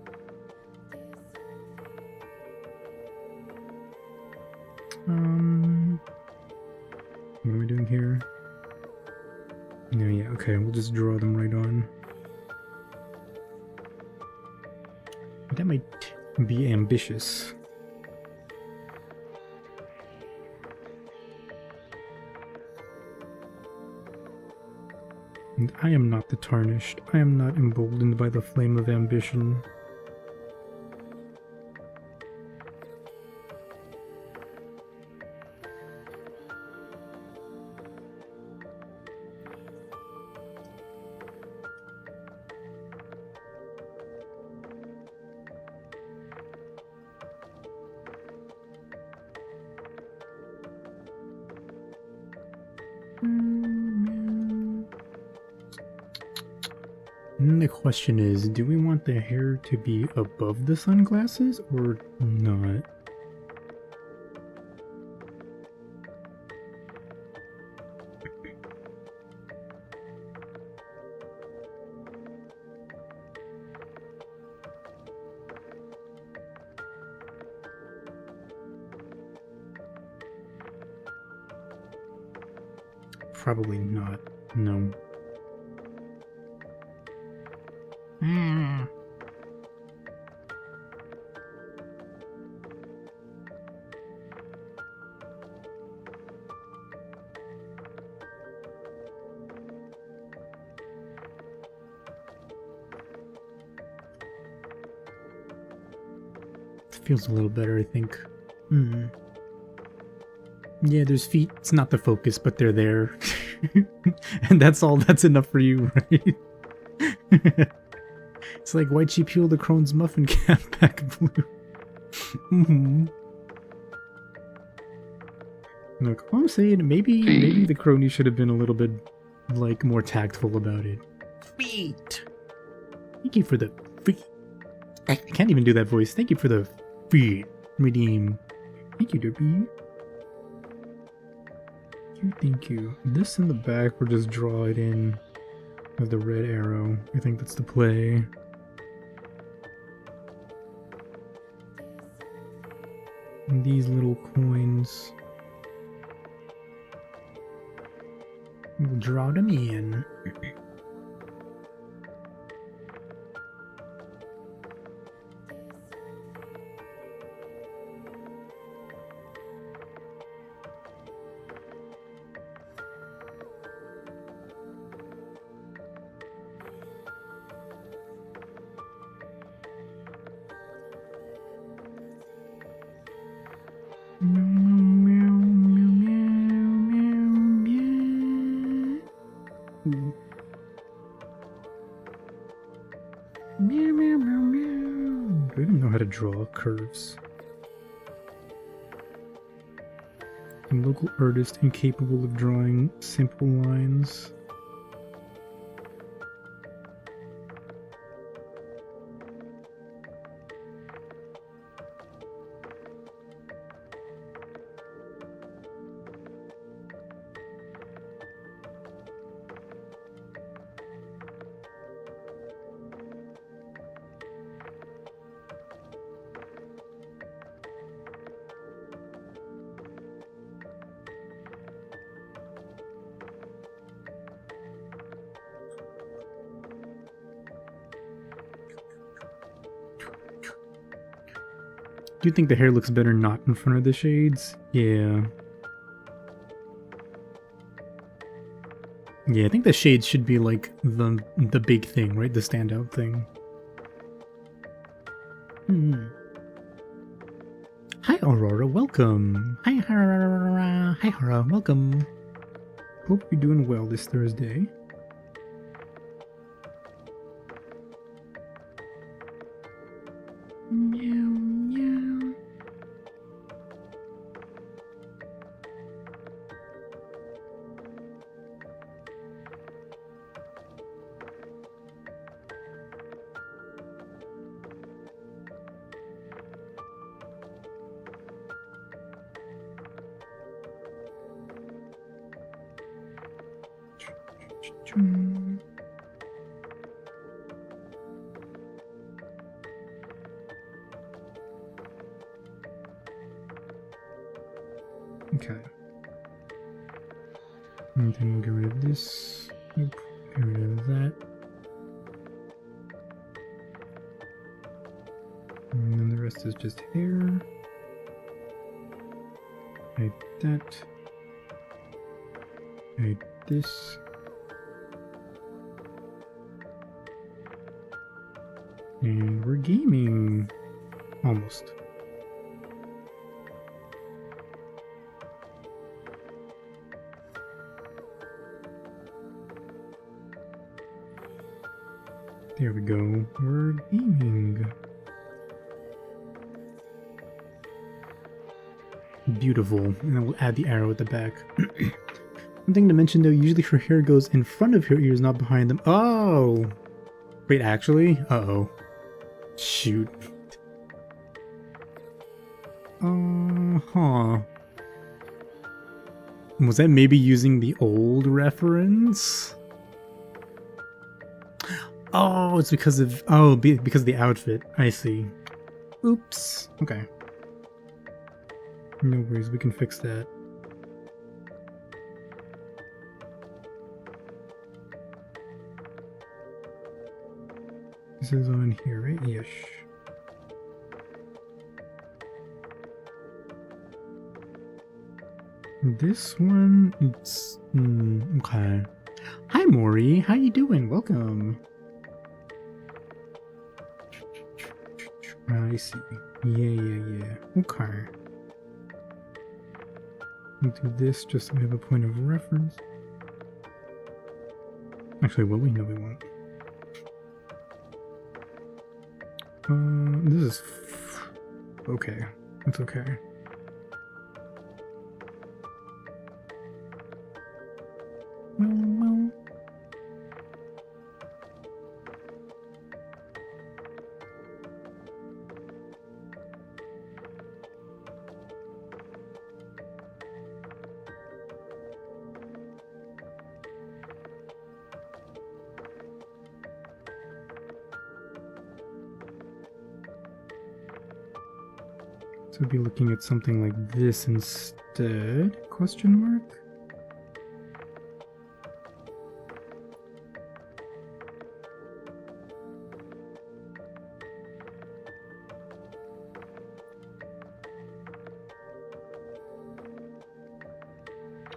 What are we doing here? No, yeah, okay, we'll just draw them right on. That might be ambitious. And I am not the tarnished. I am not emboldened by the flame of ambition. The question is, do we want the hair to be above the sunglasses or not? Probably not. No. Feels a little better, I think. Yeah, there's feet. It's not the focus, but they're there. And that's all. That's enough for you, right? It's like, why'd she peel the crone's muffin cap back blue? Look, all I'm saying, maybe the crony should have been a little bit like more tactful about it. Feet. Thank you for the feet. I can't even do that voice. Thank you for the feet. Redeem. Thank you, Derpy. Thank you. This in the back, we'll just draw it in with the red arrow. I think that's the play. And these little coins, we'll draw them in. I don't know how to draw curves. I'm a local artist incapable of drawing simple lines. Do you think the hair looks better not in front of the shades? Yeah. Yeah, I think the shades should be like the big thing, right? The standout thing. Hi Aurora, welcome. Hi Hihara. Hi Hihara, welcome. Hope you're doing well this Thursday. Okay. And then we'll get rid of this. Get rid of that. And then the rest is just hair. Like that. Like this. And we're gaming. Almost. There we go. We're gaming. Beautiful. And then we'll add the arrow at the back. One thing to mention though, usually her hair goes in front of her ears, not behind them. Oh! Wait, actually? Uh-oh. Shoot. Huh. Was that maybe using the old reference? Oh, it's because of... Oh, because of the outfit. I see. Oops. Okay. No worries, we can fix that. This is on here, right? Yes. This one, it's... okay. Hi, Maury. How you doing? Welcome. I see. Yeah. Okay. We'll do this just so we have a point of reference. Actually, well, we know we won't. This is... okay. That's okay. Well. So we'll be looking at something like this instead? Question mark?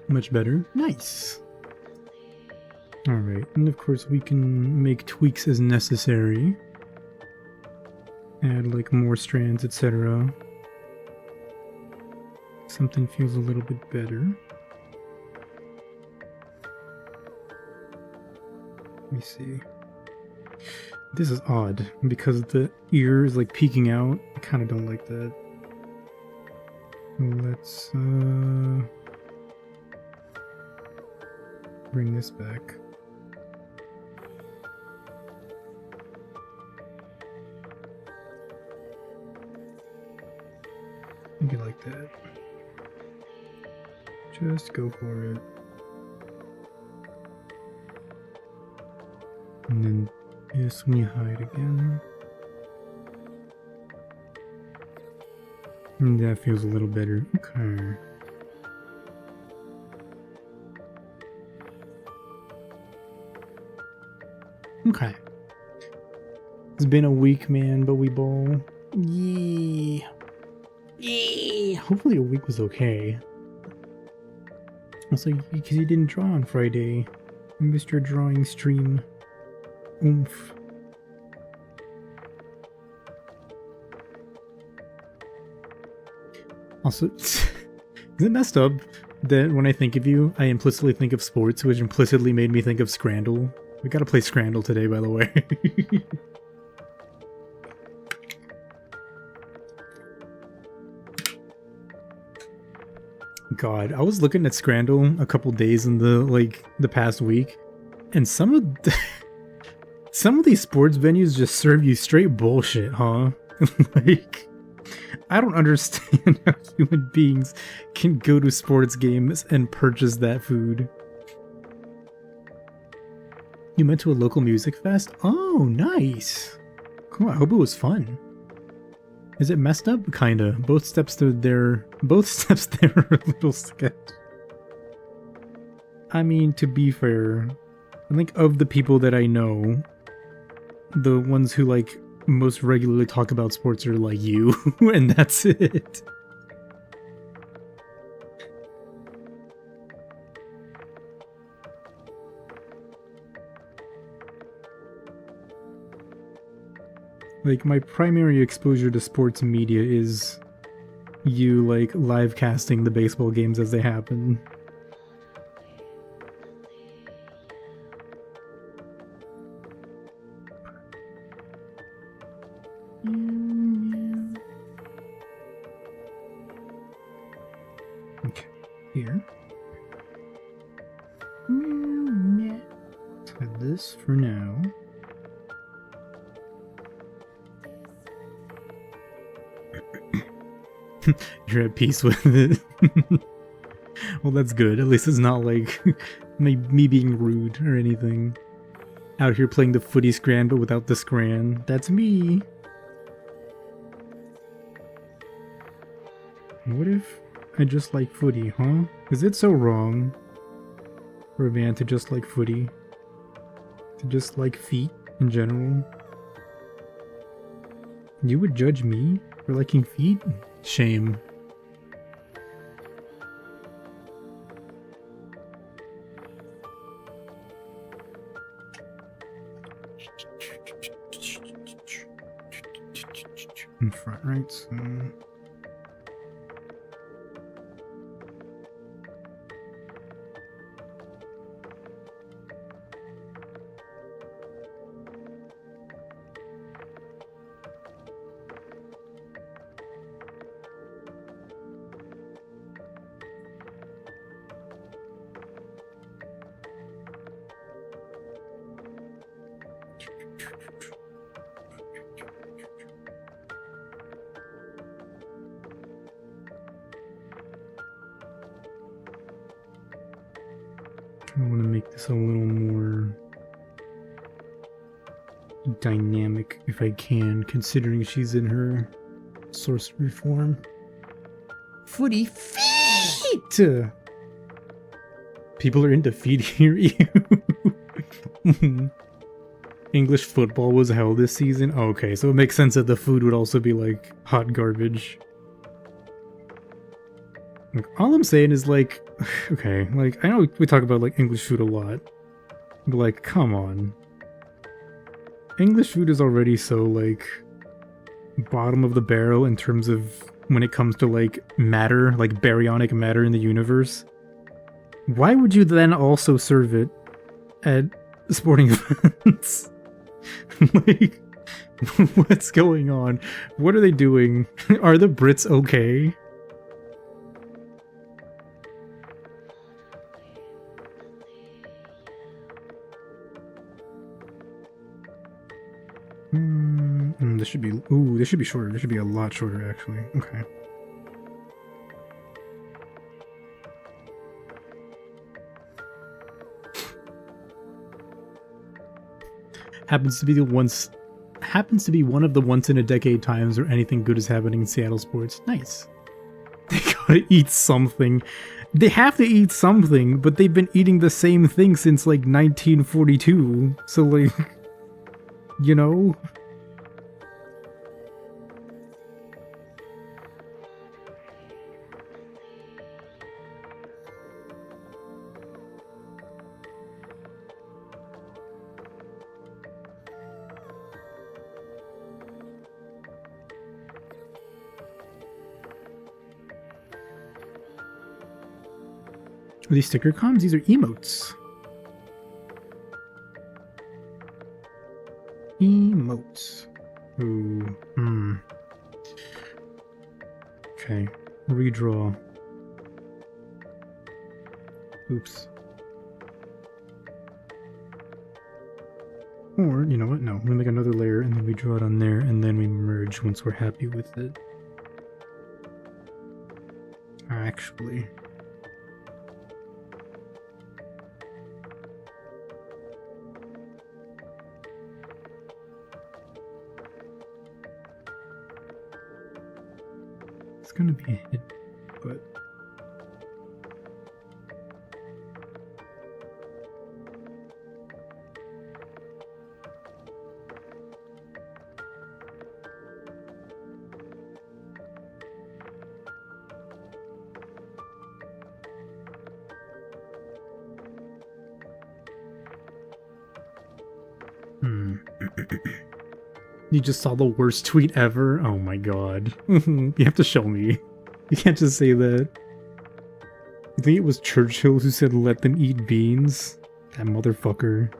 Much better. Nice. Alright, and of course we can make tweaks as necessary. Add like more strands, etc. Something feels a little bit better. Let me see. This is odd because the ear is like peeking out. I kind of don't like that. Let's bring this back. Make it like that. Just go for it. And then this when you hide again. And that feels a little better. Okay. Okay. It's been a week, man, but we ball. Yeah. Yeah. Hopefully a week was okay. Also, because you didn't draw on Friday. You missed your drawing stream. Oomph. Also, is it messed up that when I think of you, I implicitly think of sports, which implicitly made me think of Scrandle? We gotta play Scrandle today, by the way. God, I was looking at Scrandle a couple days in the past week, and some of these sports venues just serve you straight bullshit, huh? Like, I don't understand how human beings can go to sports games and purchase that food. You went to a local music fest? Oh, nice. Cool, I hope it was fun. Is it messed up? Kinda. Both steps there are a little sketch. I mean, to be fair, I think of the people that I know, the ones who like most regularly talk about sports are like you, and that's it. Like, my primary exposure to sports media is you, like, live casting the baseball games as they happen. Okay, here. Let's have this for now. You're at peace with it. Well, that's good. At least it's not like me being rude or anything. Out here playing the footy scran, but without the scran. That's me. What if I just like footy, huh? Is it so wrong for a man to just like footy? To just like feet in general? You would judge me for liking feet? Shame. In front, right? So... I want to make this a little more dynamic if I can, considering she's in her sorcery form. Footy feet! People are into feet here. English football was held this season? Okay, so it makes sense that the food would also be like hot garbage. Like, all I'm saying is like, okay, like I know we talk about like English food a lot, but like, come on. English food is already so like bottom of the barrel in terms of when it comes to like matter, like baryonic matter in the universe. Why would you then also serve it at sporting events? Like, what's going on? What are they doing? Are the Brits okay? This should be... Ooh, this should be shorter. This should be a lot shorter, actually. Okay. Happens to be one of the once in a decade times where anything good is happening in Seattle sports. Nice. They gotta eat something. They have to eat something, but they've been eating the same thing since like 1942. So like, you know? Are these sticker comms? These are emotes. Emotes. Ooh. Okay. Redraw. Oops. Or, you know what? No. We'll make another layer and then we draw it on there and then we merge once we're happy with it. Actually. It's gonna be a hit, but... You just saw the worst tweet ever? Oh my god. You have to show me. You can't just say that. You think it was Churchill who said let them eat beans? That motherfucker.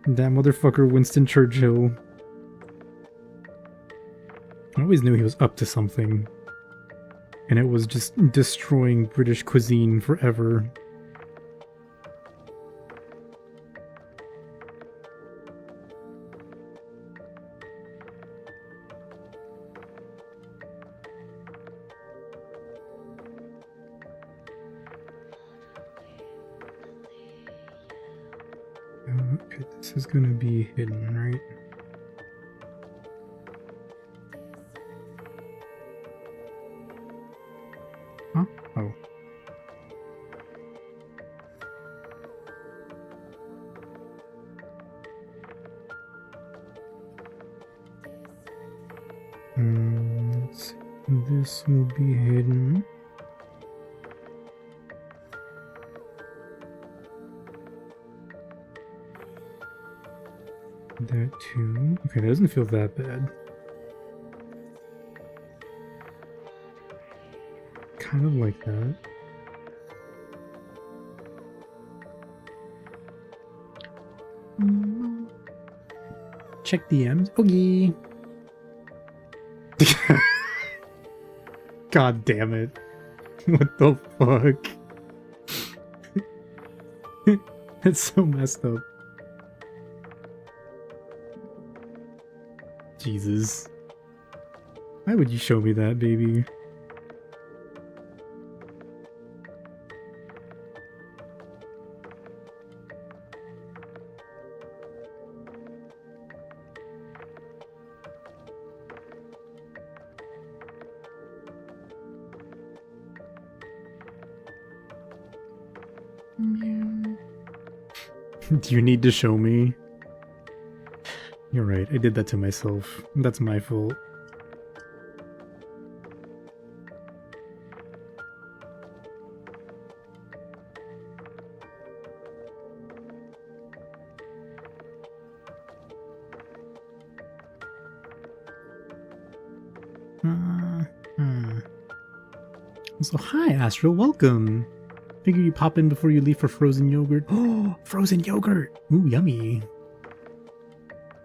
That motherfucker Winston Churchill. I always knew he was up to something. And it was just destroying British cuisine forever. Okay, this is gonna be hidden, right? Huh? Oh. This will be hidden. That too. Okay, that doesn't feel that bad. Kind of like that. Check DMs. Okay. God damn it. What the fuck? It's so messed up. Jesus. Why would you show me that, baby? Do you need to show me? You're right, I did that to myself. That's my fault. So hi Astro, welcome! Figure you pop in before you leave for frozen yogurt. Oh, frozen yogurt! Ooh, yummy.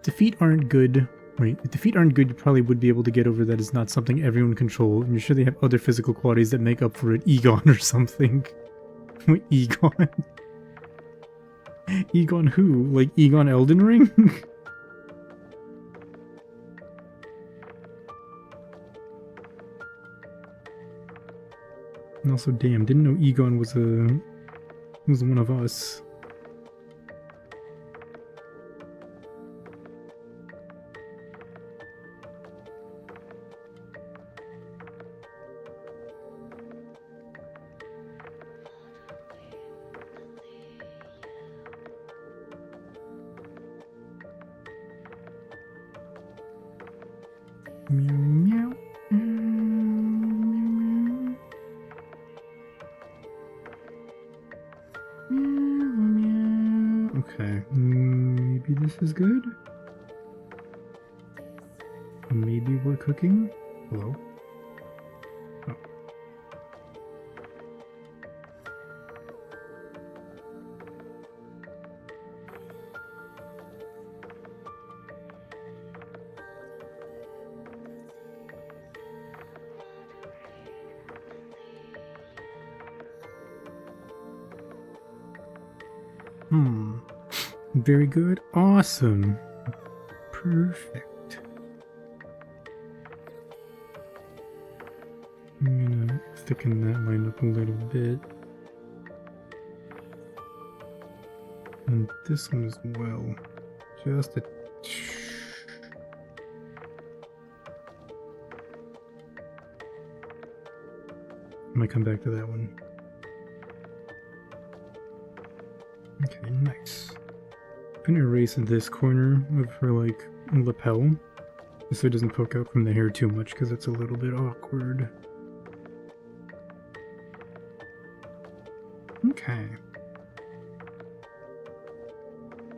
If feet aren't good, wait, if the feet aren't good, you probably would be able to get over that it's not something everyone control, and you're sure they have other physical qualities that make up for it. Egon or something. Wait, Egon? Egon who? Like Egon Elden Ring? And also, damn, didn't know Egon was one of us. Meow meow. Okay, maybe this is good? Maybe we're cooking? Hello? Oh. Very good. Awesome. Perfect. I'm gonna thicken that line up a little bit. And this one as well. Just a... I might come back to that one. Okay, nice. I'm gonna erase this corner of her, like, lapel, just so it doesn't poke out from the hair too much, because it's a little bit awkward. Okay.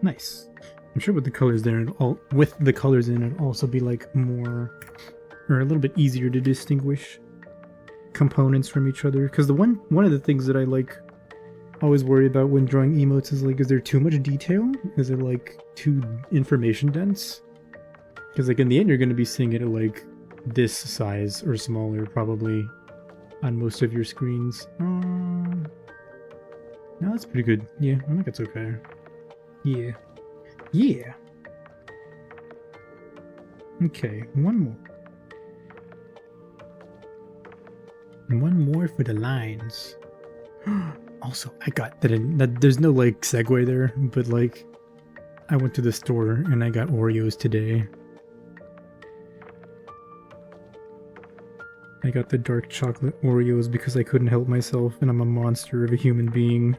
Nice. I'm sure with the colors there, with the colors in, it'll also be, like, more, or a little bit easier to distinguish components from each other, because one of the things that I, like, always worry about when drawing emotes is like, is there too much detail? Is it like too information dense? Because like in the end you're going to be seeing it at like this size or smaller probably on most of your screens. No, that's pretty good. Yeah, I think it's okay. Yeah. Yeah. Okay, one more. And one more for the lines. Also, I got that there's no like segue there, but like I went to the store and I got Oreos today. I got the dark chocolate Oreos because I couldn't help myself and I'm a monster of a human being.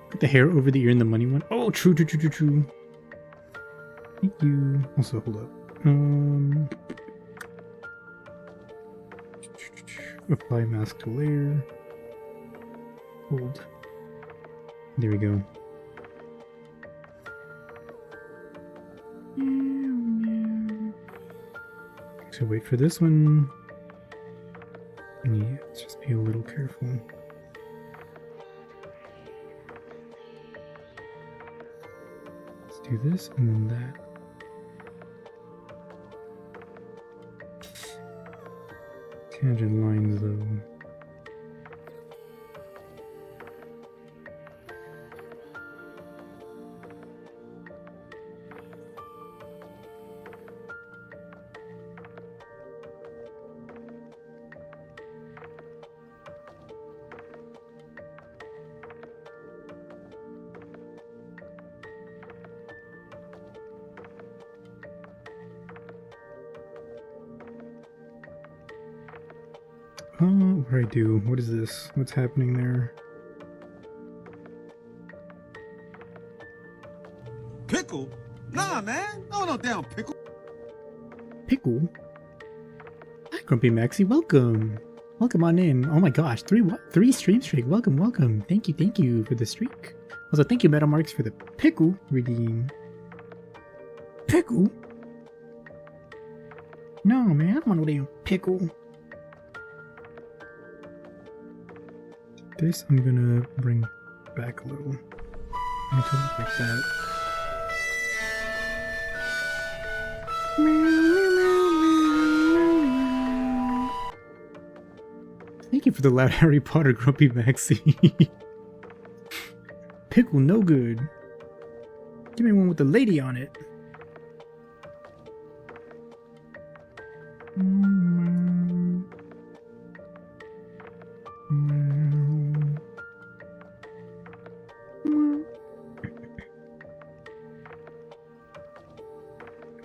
Put the hair over the ear and the money one. Oh, true. Thank you. Also, hold up. Apply mask to layer. Hold. There we go. So wait for this one. Yeah, let's just be a little careful. Let's do this and then that. Tangent lines though. What do I do? What is this? What's happening there? Pickle? Nah, man. No damn pickle. Pickle? Hi, Grumpy Maxi. Welcome. Welcome on in. Oh my gosh, three stream streak. Welcome. Thank you for the streak. Also, thank you, Metamarks, for the pickle redeem. Pickle? No, man, I don't want no damn pickle. This I'm gonna bring back a little. I'm gonna like that. Thank you for the loud Harry Potter, Grumpy Maxi. Pickle no good. Give me one with the lady on it.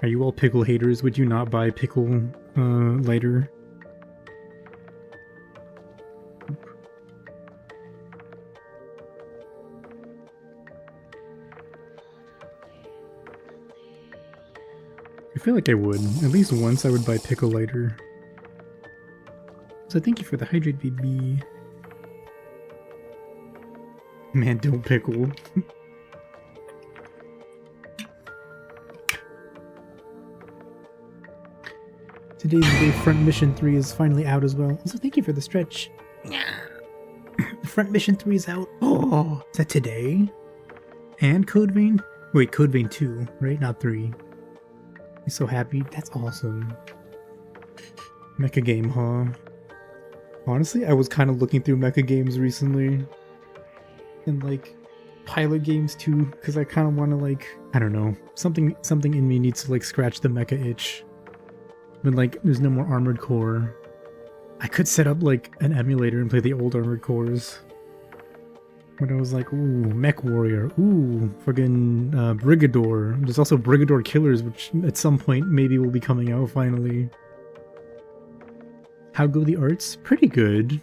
Are you all pickle haters? Would you not buy pickle lighter? I feel like I would. At least once I would buy pickle lighter. So thank you for the hydrate, BB. Man, don't pickle. Today's the day Front Mission 3 is finally out as well. Also, thank you for the stretch. Front Mission 3 is out. Oh, is that today? And Code Vein? Wait, Code Vein 2, right? Not 3. I'm so happy. That's awesome. Mecha game, huh? Honestly, I was kind of looking through mecha games recently. And like pilot games too, because I kind of want to like, I don't know, something in me needs to like scratch the mecha itch. But like, there's no more Armored Core. I could set up like an emulator and play the old Armored Cores. But I was like, ooh, Mech Warrior, ooh, friggin' Brigador. There's also Brigador Killers, which at some point maybe will be coming out finally. How go the arts? Pretty good.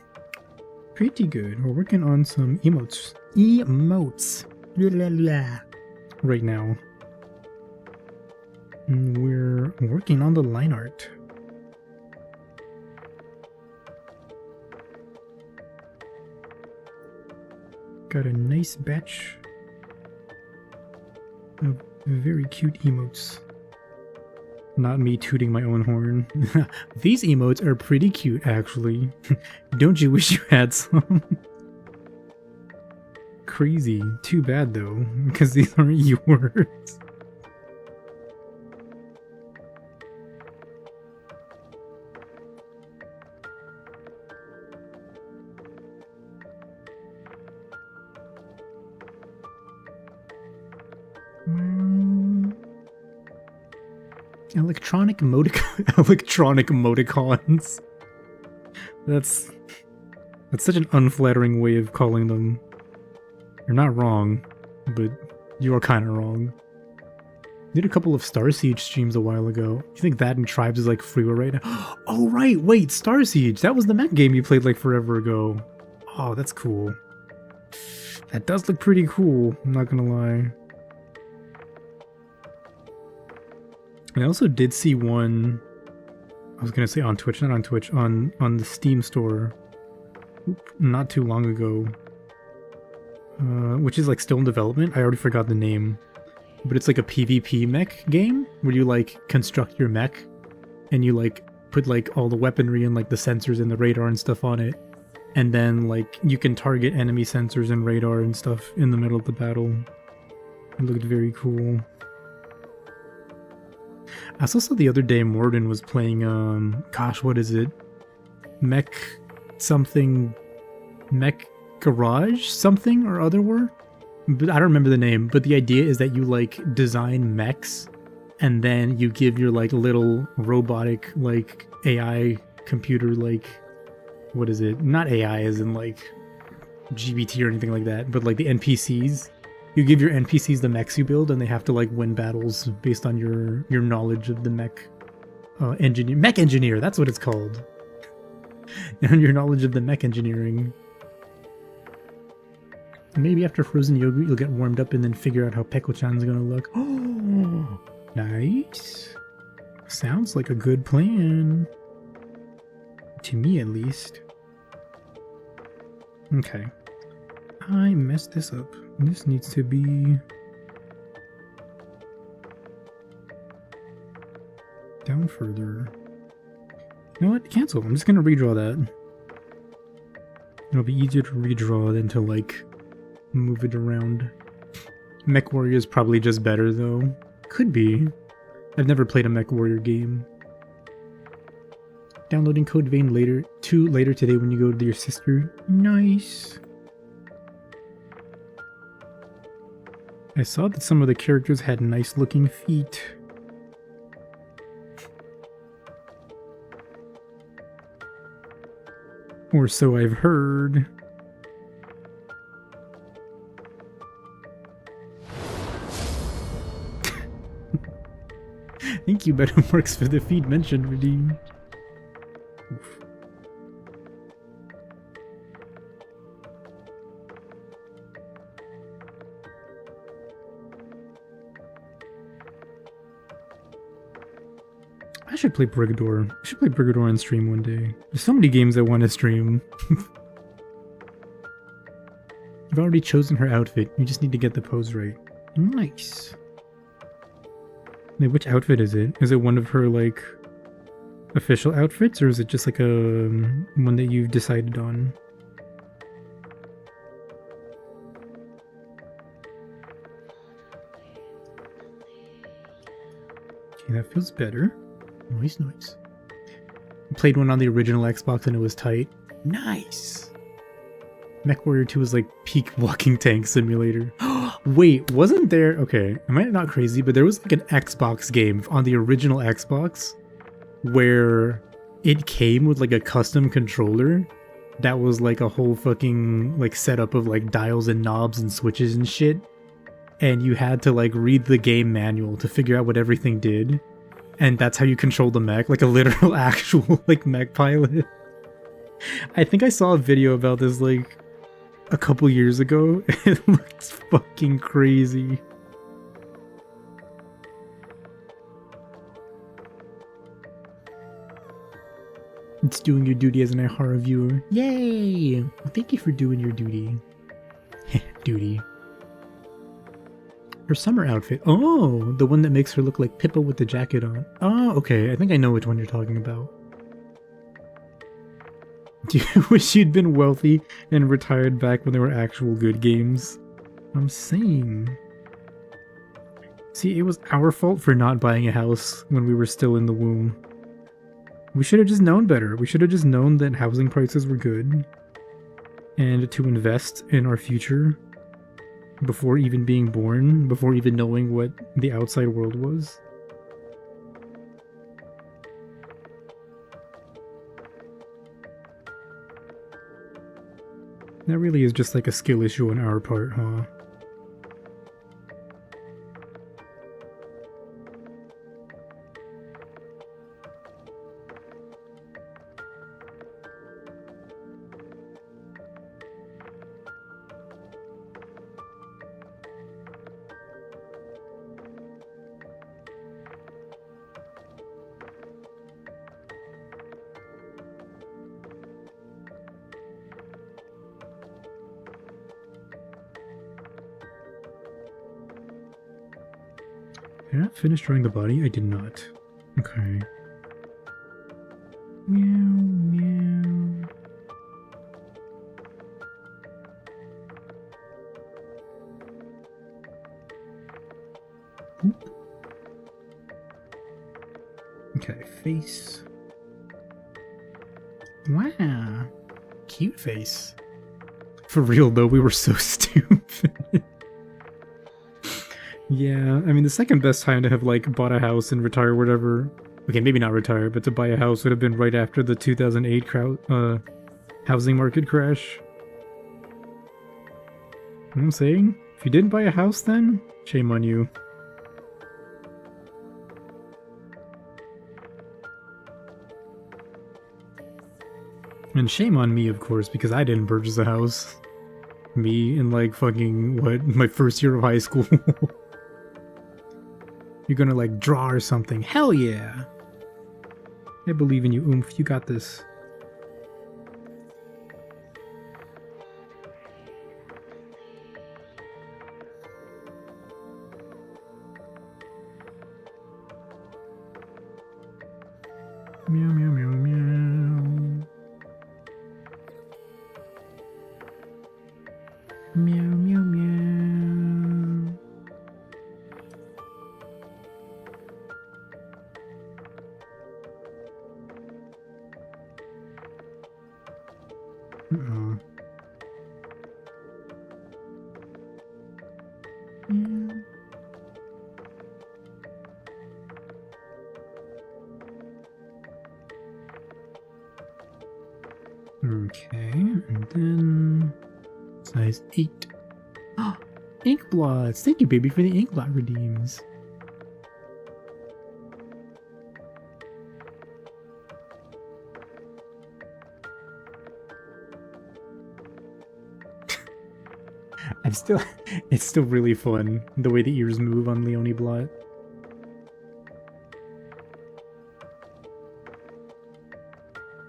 Pretty good. We're working on some emotes. Emotes. Blah, blah, blah. Right now. And we're working on the line art. Got a nice batch of very cute emotes. Not me tooting my own horn. These emotes are pretty cute, actually. Don't you wish you had some? Crazy. Too bad, though, because these aren't yours. Electronic emoticons. That's such an unflattering way of calling them. You're not wrong, but you are kind of wrong. Did a couple of Star Siege streams a while ago. You think that and Tribes is like freeware right now? Oh right, wait, Star Siege. That was the mech game you played like forever ago. Oh, that's cool. That does look pretty cool, I'm not gonna lie. I also did see one, I was gonna say on Twitch, not on Twitch, on the Steam store not too long ago, which is like still in development. I already forgot the name, but it's like a PvP mech game where you like construct your mech and you like put like all the weaponry and like the sensors and the radar and stuff on it, and then like you can target enemy sensors and radar and stuff in the middle of the battle. It looked very cool. I saw the other day Morden was playing, gosh, what is it? Mech Garage something or other were? But I don't remember the name, but the idea is that you like design mechs and then you give your like little robotic like AI computer like, what is it? Not AI as in like GBT or anything like that, but like the NPCs. You give your NPCs the mechs you build, and they have to like win battles based on your knowledge of the mech engineer. Mech engineer, that's what it's called. And your knowledge of the mech engineering. Maybe after frozen yogurt you'll get warmed up and then figure out how Peko-chan's gonna look. Oh, nice. Sounds like a good plan. To me, at least. Okay. I messed this up. This needs to be... down further. You know what? Cancel. I'm just gonna redraw that. It'll be easier to redraw than to, like, move it around. Mech Warrior is probably just better, though. Could be. I've never played a Mech Warrior game. Downloading Code Vein later today when you go to your sister. Nice. I saw that some of the characters had nice looking feet. Or so I've heard. Thank you, Better Works, for the feed mentioned, redeemed. Oof. I should play Brigador. I should play Brigador on stream one day. There's so many games I want to stream. You've already chosen her outfit. You just need to get the pose right. Nice. Wait, which outfit is it? Is it one of her, like, official outfits, or is it just like a one that you've decided on? Okay, that feels better. Nice, nice. I played one on the original Xbox and it was tight. Nice! MechWarrior 2 was like peak walking tank simulator. Wait, wasn't there... Okay, am I not crazy? But there was like an Xbox game on the original Xbox where it came with like a custom controller that was like a whole fucking like setup of like dials and knobs and switches and shit. And you had to like read the game manual to figure out what everything did. And that's how you control the mech, like a literal actual like mech pilot. I think I saw a video about this like a couple years ago. It looks fucking crazy. It's doing your duty as an Aihara viewer. Yay! Well, thank you for doing your duty. Duty. Her summer outfit. Oh, the one that makes her look like Pippa with the jacket on. Oh, okay. I think I know which one you're talking about. Do you wish you'd been wealthy and retired back when there were actual good games? I'm saying. See, it was our fault for not buying a house when we were still in the womb. We should have just known better. We should have just known that housing prices were good and to invest in our future before even being born, before even knowing what the outside world was. That really is just like a skill issue on our part, huh? Did I not finish drawing the body? I did not. Okay. Meow, meow. Oop. Okay, face. Wow. Cute face. For real though, we were so stupid. Yeah, I mean, the second best time to have, like, bought a house and retire, whatever. Okay, maybe not retire, but to buy a house would have been right after the 2008 housing market crash. You know what I'm saying? If you didn't buy a house then, shame on you. And shame on me, of course, because I didn't purchase a house. Me in like fucking, what, my first year of high school. You're gonna like draw or something. Hell yeah! I believe in you, Oomph. You got this. Meow, meow, meow, meow. Meow, meow, meow. Uh-oh. Yeah. Okay, and then size 8. Oh, Inkblots! Thank you, baby, for the Inkblot redeems. It's still really fun, the way the ears move on Leonie Blot.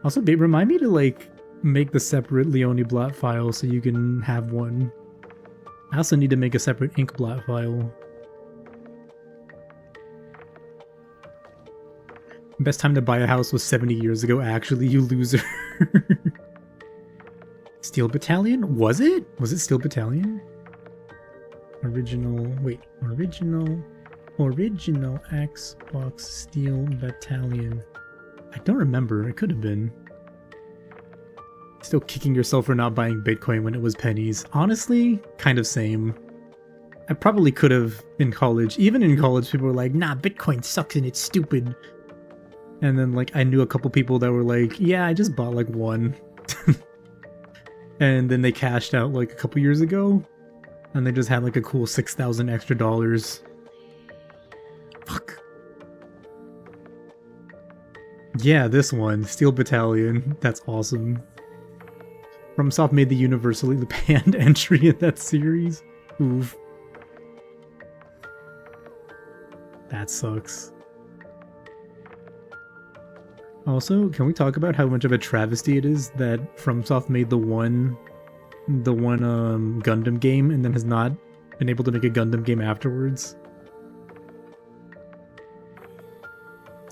Also, babe, remind me to, like, make the separate Leonie Blot file so you can have one. I also need to make a separate Inkblot file. Best time to buy a house was 70 years ago, actually, you loser. Steel Battalion? Was it? Was it Steel Battalion? Original Xbox Steel Battalion. I don't remember, it could have been. Still kicking yourself for not buying Bitcoin when it was pennies. Honestly, kind of same. I probably could have in college. Even in college, people were like, nah, Bitcoin sucks and it's stupid. And then, like, I knew a couple people that were like, yeah, I just bought, like, one. And then they cashed out, like, a couple years ago. And they just had, like, a cool 6,000 extra dollars. Fuck. Yeah, this one. Steel Battalion. That's awesome. FromSoft made the universally panned entry in that series. Oof. That sucks. Also, can we talk about how much of a travesty it is that FromSoft made the one Gundam game and then has not been able to make a Gundam game afterwards?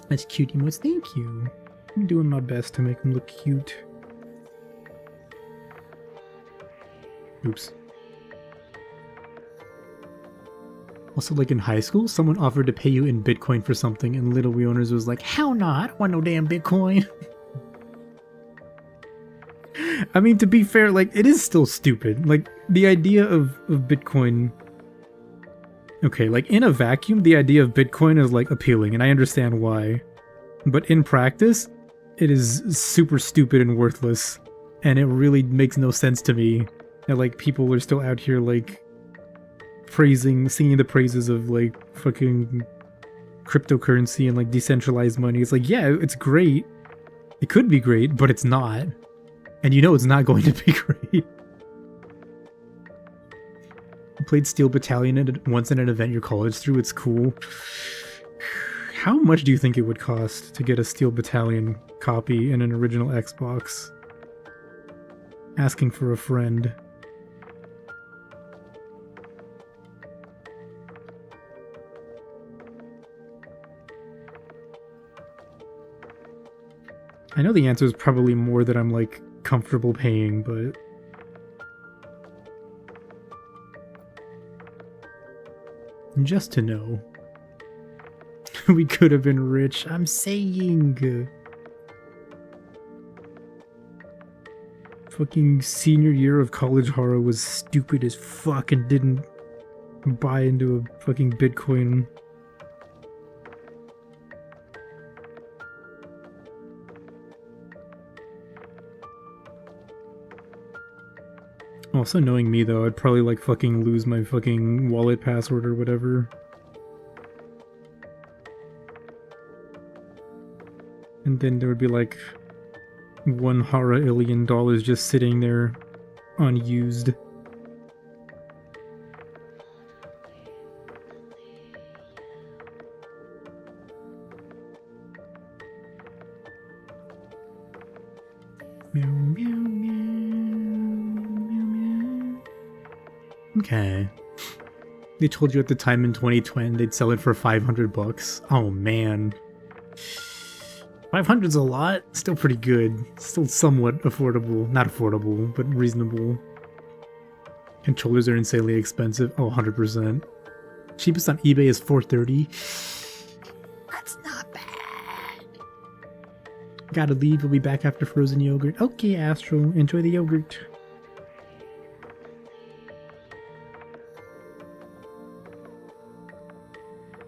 That's cute emotes, thank you. I'm doing my best to make them look cute. Oops. Also, like in high school, someone offered to pay you in Bitcoin for something, and Little Wii Owners was like, hell no, I don't want no damn Bitcoin. I mean, to be fair, like, it is still stupid. Like, the idea of Bitcoin... Okay, like, in a vacuum, the idea of Bitcoin is, like, appealing, and I understand why. But in practice, it is super stupid and worthless, and it really makes no sense to me that, like, people are still out here, like... singing the praises of, like, fucking cryptocurrency and, like, decentralized money. It's like, yeah, it's great. It could be great, but it's not. And you know it's not going to be great. I played Steel Battalion once at an event your college threw. It's cool. How much do you think it would cost to get a Steel Battalion copy in an original Xbox? Asking for a friend. I know the answer is probably more than I'm, like, comfortable paying, but... just to know. We could have been rich, I'm saying! Fucking senior year of college horror was stupid as fuck and didn't buy into a fucking Bitcoin. Also, knowing me though, I'd probably like fucking lose my fucking wallet password or whatever. And then there would be like One Hara alien doll is just sitting there unused. Meow, meow, meow, meow, meow. Okay. They told you at the time in 2020 they'd sell it for $500. Oh man. 500's a lot. Still pretty good. Still somewhat affordable. Not affordable, but reasonable. Controllers are insanely expensive. Oh, 100%. Cheapest on eBay is $430. That's not bad. Gotta leave. We'll be back after frozen yogurt. Okay, Astro. Enjoy the yogurt.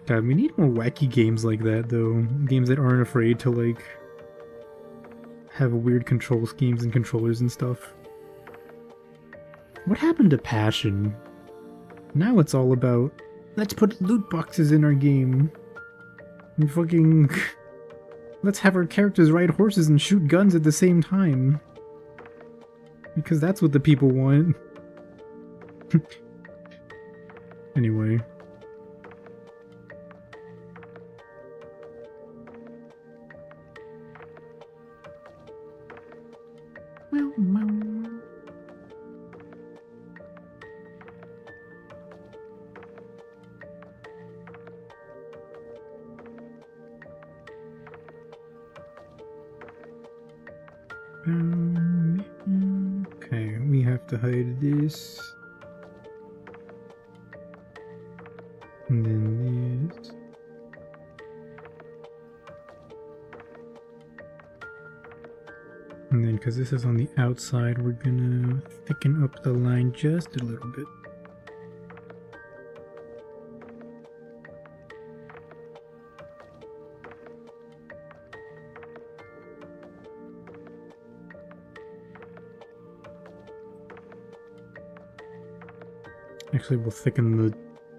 God, we need more wacky games like that, though. Games that aren't afraid to, like, have weird control schemes and controllers and stuff. What happened to passion? Now it's all about, let's put loot boxes in our game. And fucking... let's have our characters ride horses and shoot guns at the same time. Because that's what the people want. Anyway. Okay, we have to hide this. And then this. And then, because this is on the outside, we're gonna thicken up the line just a little bit. Actually, we'll thicken the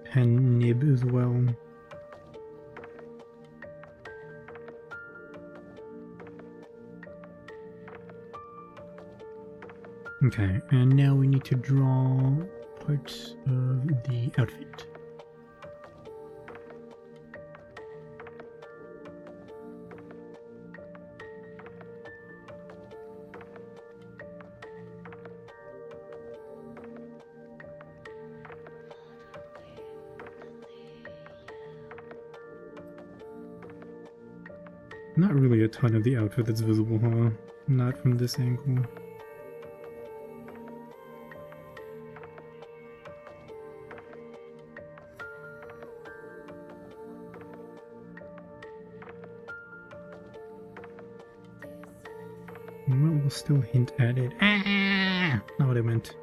pen nib as well. Okay, and now we need to draw parts of the outfit. Not really a ton of the outfit that's visible, huh? Not from this angle. Well, we'll still hint at it. Ah! Not what I meant.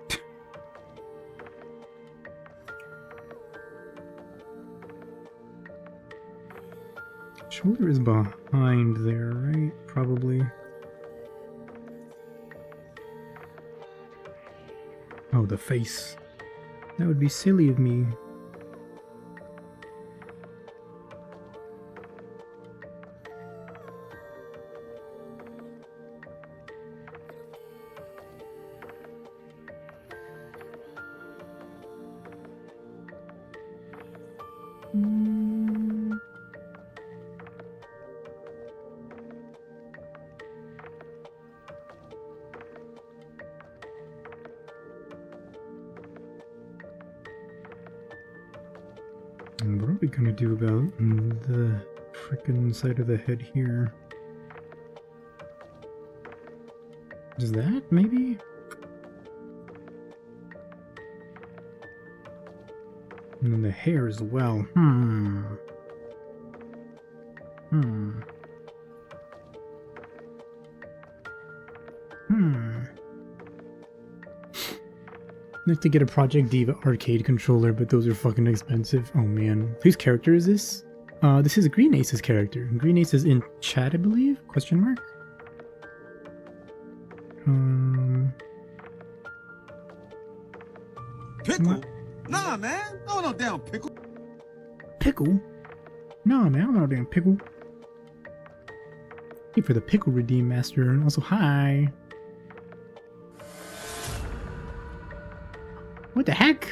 Shoulder is behind there, right? Probably. Oh, the face. That would be silly of me. And what are we gonna do about the frickin' side of the head here? Is that maybe? And then the hair as well. I'd like to get a Project Diva arcade controller, but those are fucking expensive. Oh man. Whose character is this? This is Green Ace's character. Green Ace is in chat, I believe? Question mark? Pickle? What? Nah, man. I don't know damn pickle. Pickle? Nah, man, I don't know damn pickle. Hey, for the pickle redeem master, and also hi. What the heck?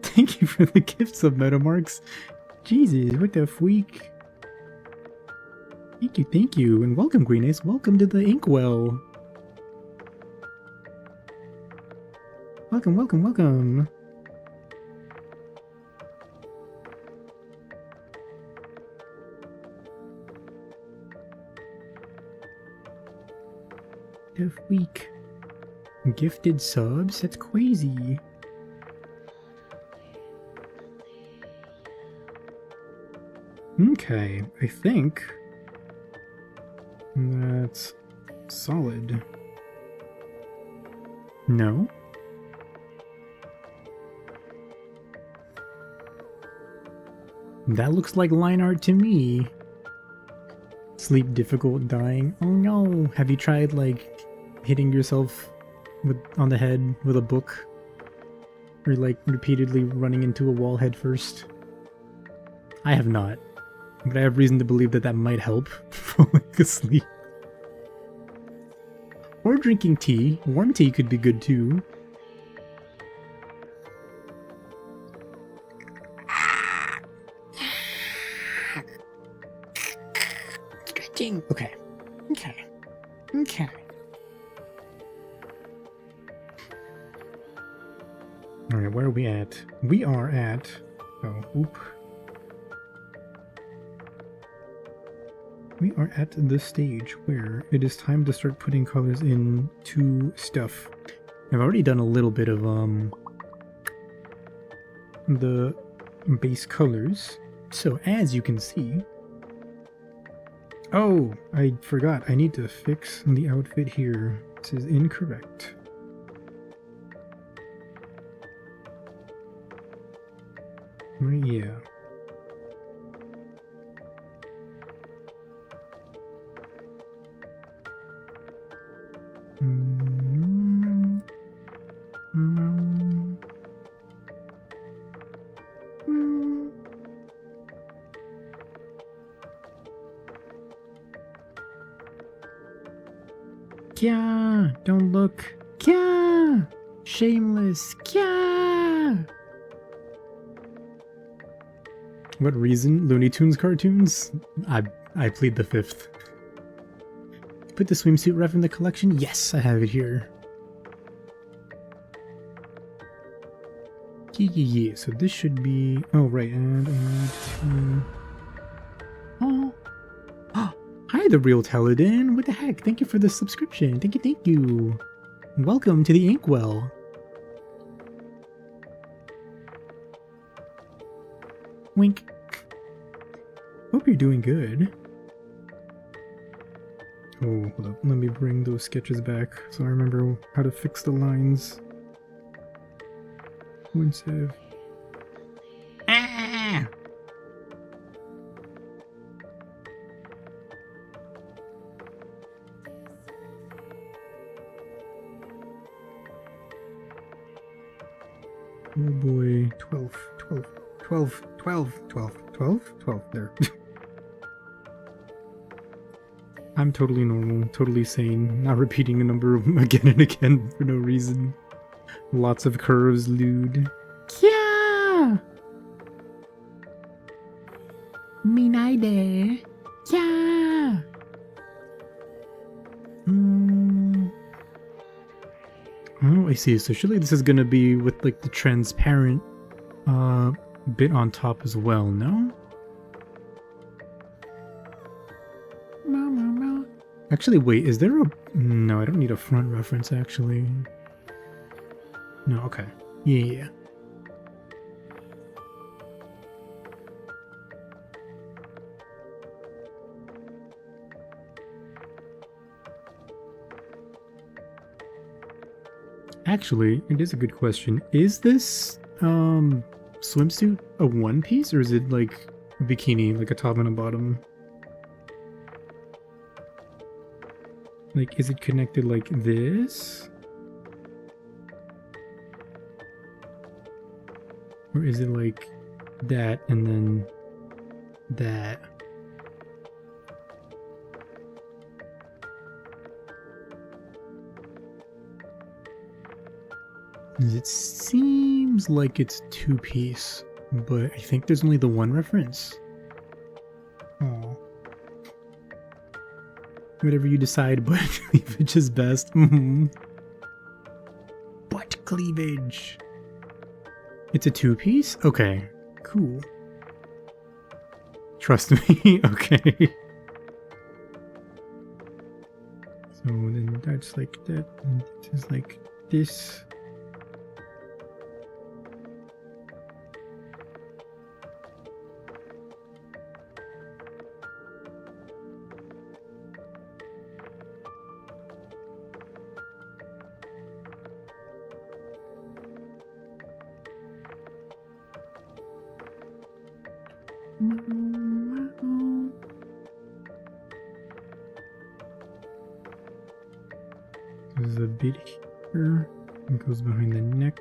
Thank you for the gifts of Metamarks. Jesus, what the freak? Thank you, and welcome, Green Ace. Welcome to the Inkwell. Welcome, welcome, welcome. The week. Gifted subs? That's crazy. Okay, I think that's solid. No? That looks like line art to me. Sleep difficult, dying. Oh no! Have you tried, like, hitting yourself on the head with a book? Or, like, repeatedly running into a wall head first? I have not. But I have reason to believe that that might help falling asleep. Or drinking tea. Warm tea could be good too. Stretching. Okay. Okay. Okay. Alright, where are we at? We are at... Oh, oop. We are at the stage where it is time to start putting colors into stuff. I've already done a little bit of the base colors. So as you can see... Oh, I forgot. I need to fix the outfit here. This is incorrect. Yeah. Kya! Don't look! Kya! Shameless! Kya! What reason? Looney Tunes cartoons? I plead the fifth. Put the swimsuit ref in the collection? Yes, I have it here. Yeah, so this should be... Oh, right, and I need to... Oh! Hi, the real Teledin! What the heck? Thank you for the subscription. Thank you, thank you. Welcome to the Inkwell. Wink. Hope you're doing good. Oh, hold up. Let me bring those sketches back so I remember how to fix the lines. One save. Ah! Oh boy. 12, 12, 12, 12, 12, 12, 12. There. I'm totally normal, totally sane, not repeating a number again and again for no reason. Lots of curves, lewd. Kya! Minaide. Kya! Oh, I see. So surely this is gonna be with like the transparent bit on top as well, no? Actually, wait, is there a... No, I don't need a front reference, actually. No, okay. Yeah. Actually, it is a good question. Is this, swimsuit a one piece, or is it like a bikini, like a top and a bottom? Like, is it connected like this? Or is it like that and then that? It seems like it's two-piece, but I think there's only the one reference. Oh. Whatever you decide, but cleavage is best. Butt cleavage. It's a two-piece? Okay, cool. Trust me, okay. So then that's like that, and this is like this. There's a bit here. It goes behind the neck.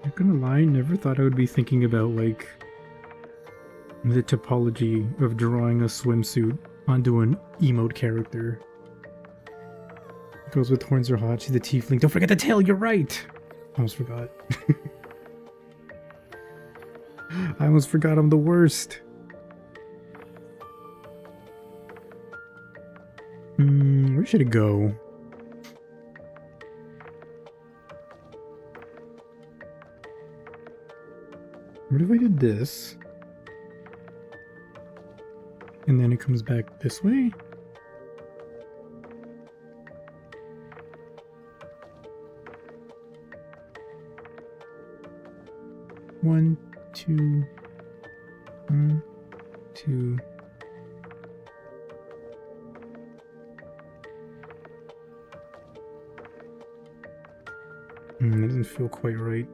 Not gonna lie, never thought I would be thinking about like the topology of drawing a swimsuit onto an emote character. Girls with horns are hot, she's a tiefling. Don't forget the tail, you're right! I almost forgot. I almost forgot I'm the worst. Where should it go? What if I did this? And then it comes back this way? One, two, one, two. That doesn't feel quite right.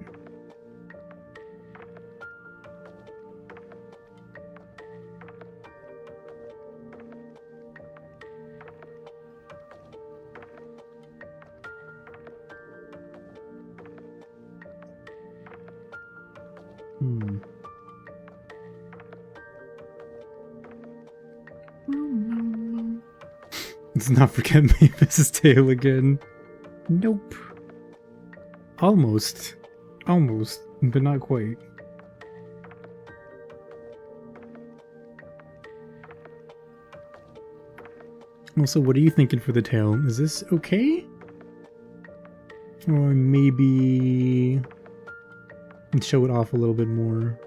Let's not forget Mavis's tail again. Nope. Almost. Almost, but not quite. Also, what are you thinking for the tail? Is this okay? Or maybe show it off a little bit more?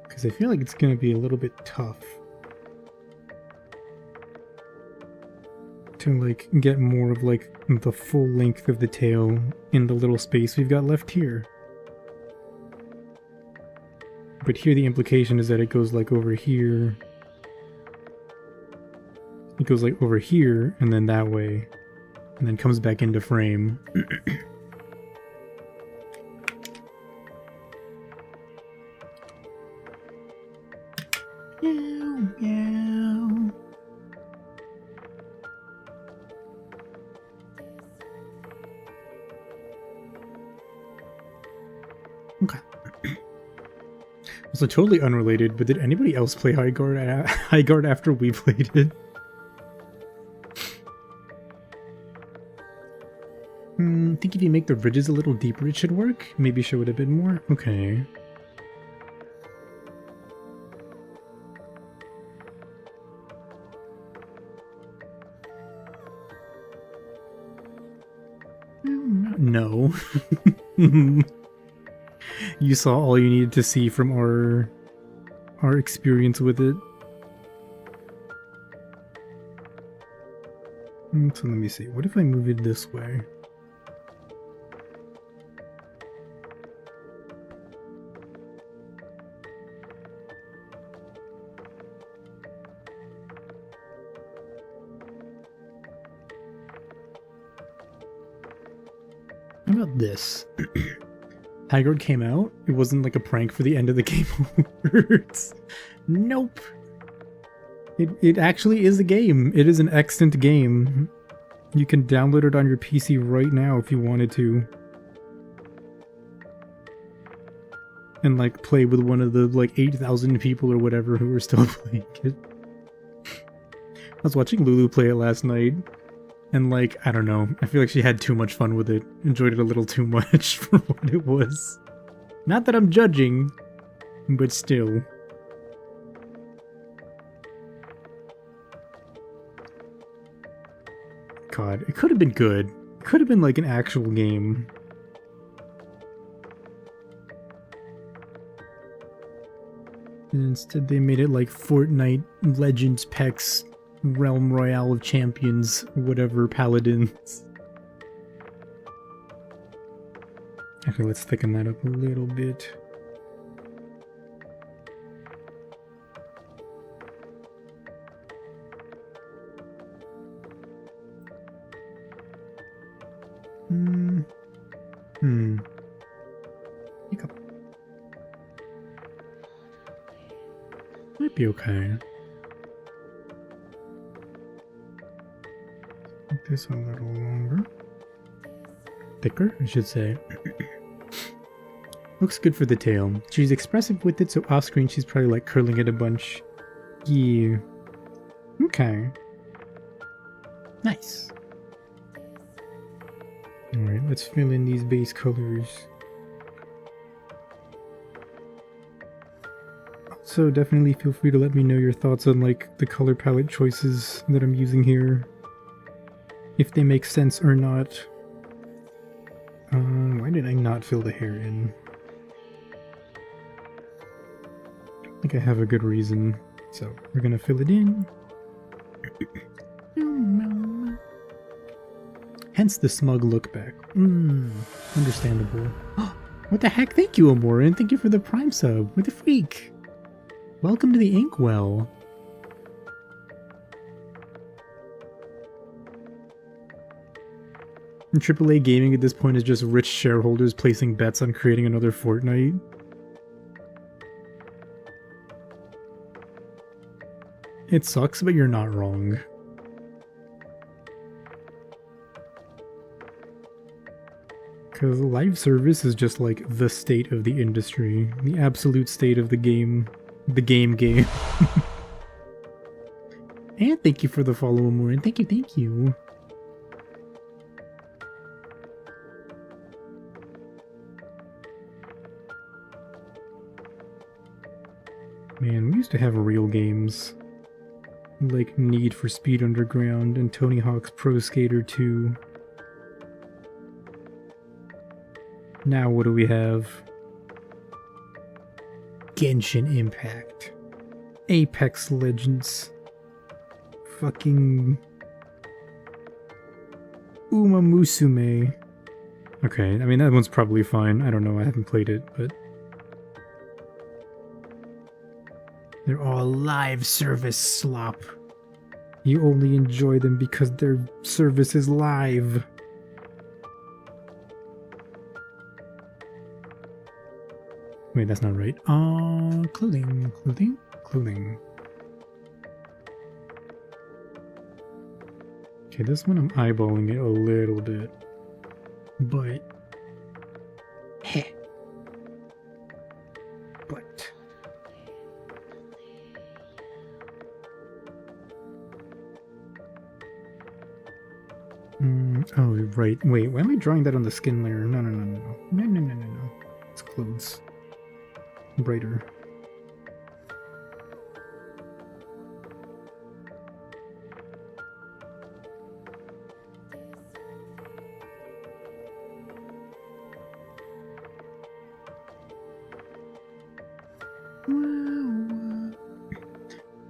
Because I feel like it's gonna be a little bit tough to like get more of like the full length of the tail in the little space we've got left here. But here the implication is that it goes like over here. It goes like over here and then that way, and then comes back into frame. Okay. Also, totally unrelated, but did anybody else play High Guard after we played it? I think if you make the ridges a little deeper, it should work. Maybe show it a bit more. Okay. No. You saw all you needed to see from our experience with it. So let me see. What if I move it this way? about this? Tigard came out. It wasn't like a prank for the end of the game alerts. Nope. It actually is a game. It is an extant game. You can download it on your PC right now if you wanted to. And like play with one of the like 8,000 people or whatever who are still playing it. I was watching Lulu play it last night. And like, I don't know. I feel like she had too much fun with it. Enjoyed it a little too much for what it was. Not that I'm judging, but still. God, it could have been good. It could have been like an actual game. And instead they made it like Fortnite Legends Pex Realm Royale of Champions, whatever, Paladins. Actually, let's thicken that up a little bit. Hiccup. Might be okay. Make this a little longer. Thicker, I should say. Looks good for the tail. She's expressive with it, so off screen she's probably like curling it a bunch. Yeah. Okay. Nice. Alright, let's fill in these base colors. Also, definitely feel free to let me know your thoughts on like the color palette choices that I'm using here. If they make sense or not. Why did I not fill the hair in? I think I have a good reason. So, we're gonna fill it in. Hence the smug look back. Understandable. What the heck? Thank you, Amora, and thank you for the Prime sub. What the freak? Welcome to the Inkwell. And AAA gaming at this point is just rich shareholders placing bets on creating another Fortnite. It sucks, but you're not wrong. Because live service is just like the state of the industry. The absolute state of the game. The game. And thank you for the follow, Amor, and thank you. Man, we used to have real games. Like Need for Speed Underground and Tony Hawk's Pro Skater 2. Now what do we have? Genshin Impact. Apex Legends. Fucking... Uma Musume. Okay, I mean that one's probably fine. I don't know, I haven't played it, but... They're all live service slop. You only enjoy them because their service is live. Wait, that's not right. Clothing. Okay, this one I'm eyeballing it a little bit. But... heh. But... oh, right. Wait, why am I drawing that on the skin layer? No. It's clothes. Brighter.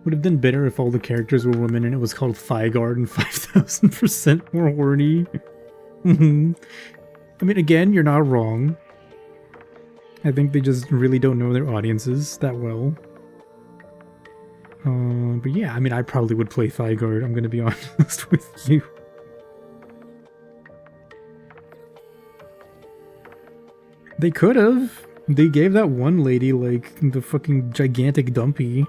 Would have been better if all the characters were women and it was called Thigard and 5,000% more horny. I mean, again, you're not wrong. I think they just really don't know their audiences that well. But yeah, I mean, I probably would play Thigard, I'm gonna be honest with you. They could have. They gave that one lady, like, the fucking gigantic dumpy.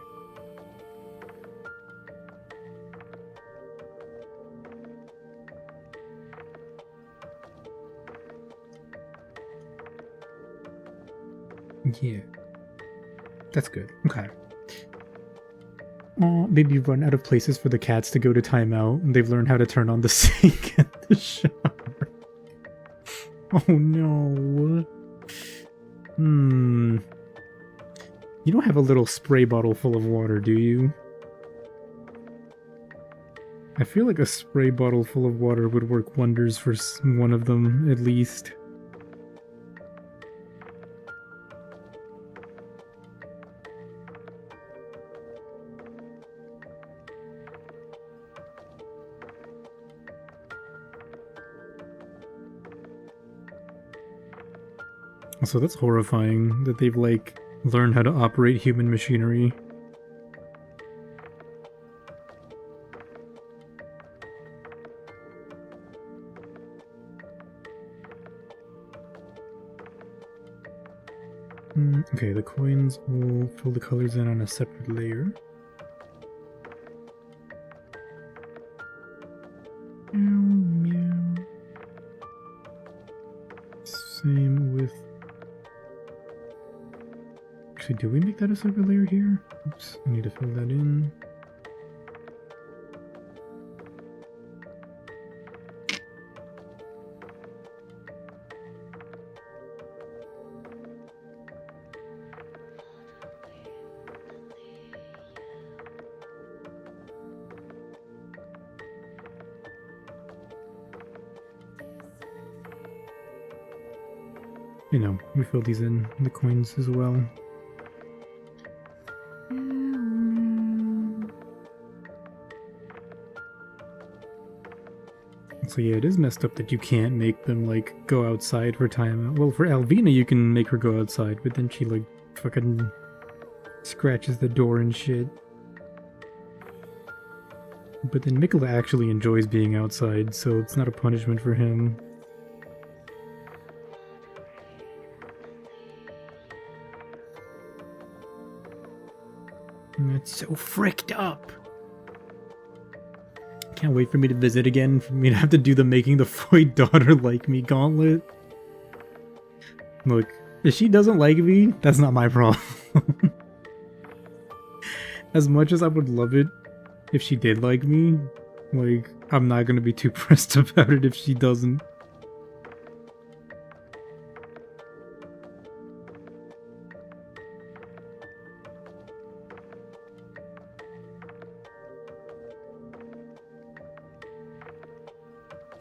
Yeah. That's good. Okay. Oh, maybe run out of places for the cats to go to timeout, and they've learned how to turn on the sink and the shower. Oh no. You don't have a little spray bottle full of water, do you? I feel like a spray bottle full of water would work wonders for one of them, at least. So that's horrifying that they've, like, learned how to operate human machinery. Okay, the coins will fill the colors in on a separate layer. Meow. Same with... Actually, do we make that a separate layer here? Oops, I need to fill that in. You know, we fill these in, the coins as well. So yeah, it is messed up that you can't make them, like, go outside for time. Well, for Alvina you can make her go outside, but then she, like, fucking scratches the door and shit. But then Mikola actually enjoys being outside, so it's not a punishment for him. It's so fricked up. Can't wait for me to visit again, for me to have to do the making the Foy daughter like me gauntlet. Look, if she doesn't like me, that's not my problem. As much as I would love it if she did like me, like, I'm not gonna be too pressed about it if she doesn't.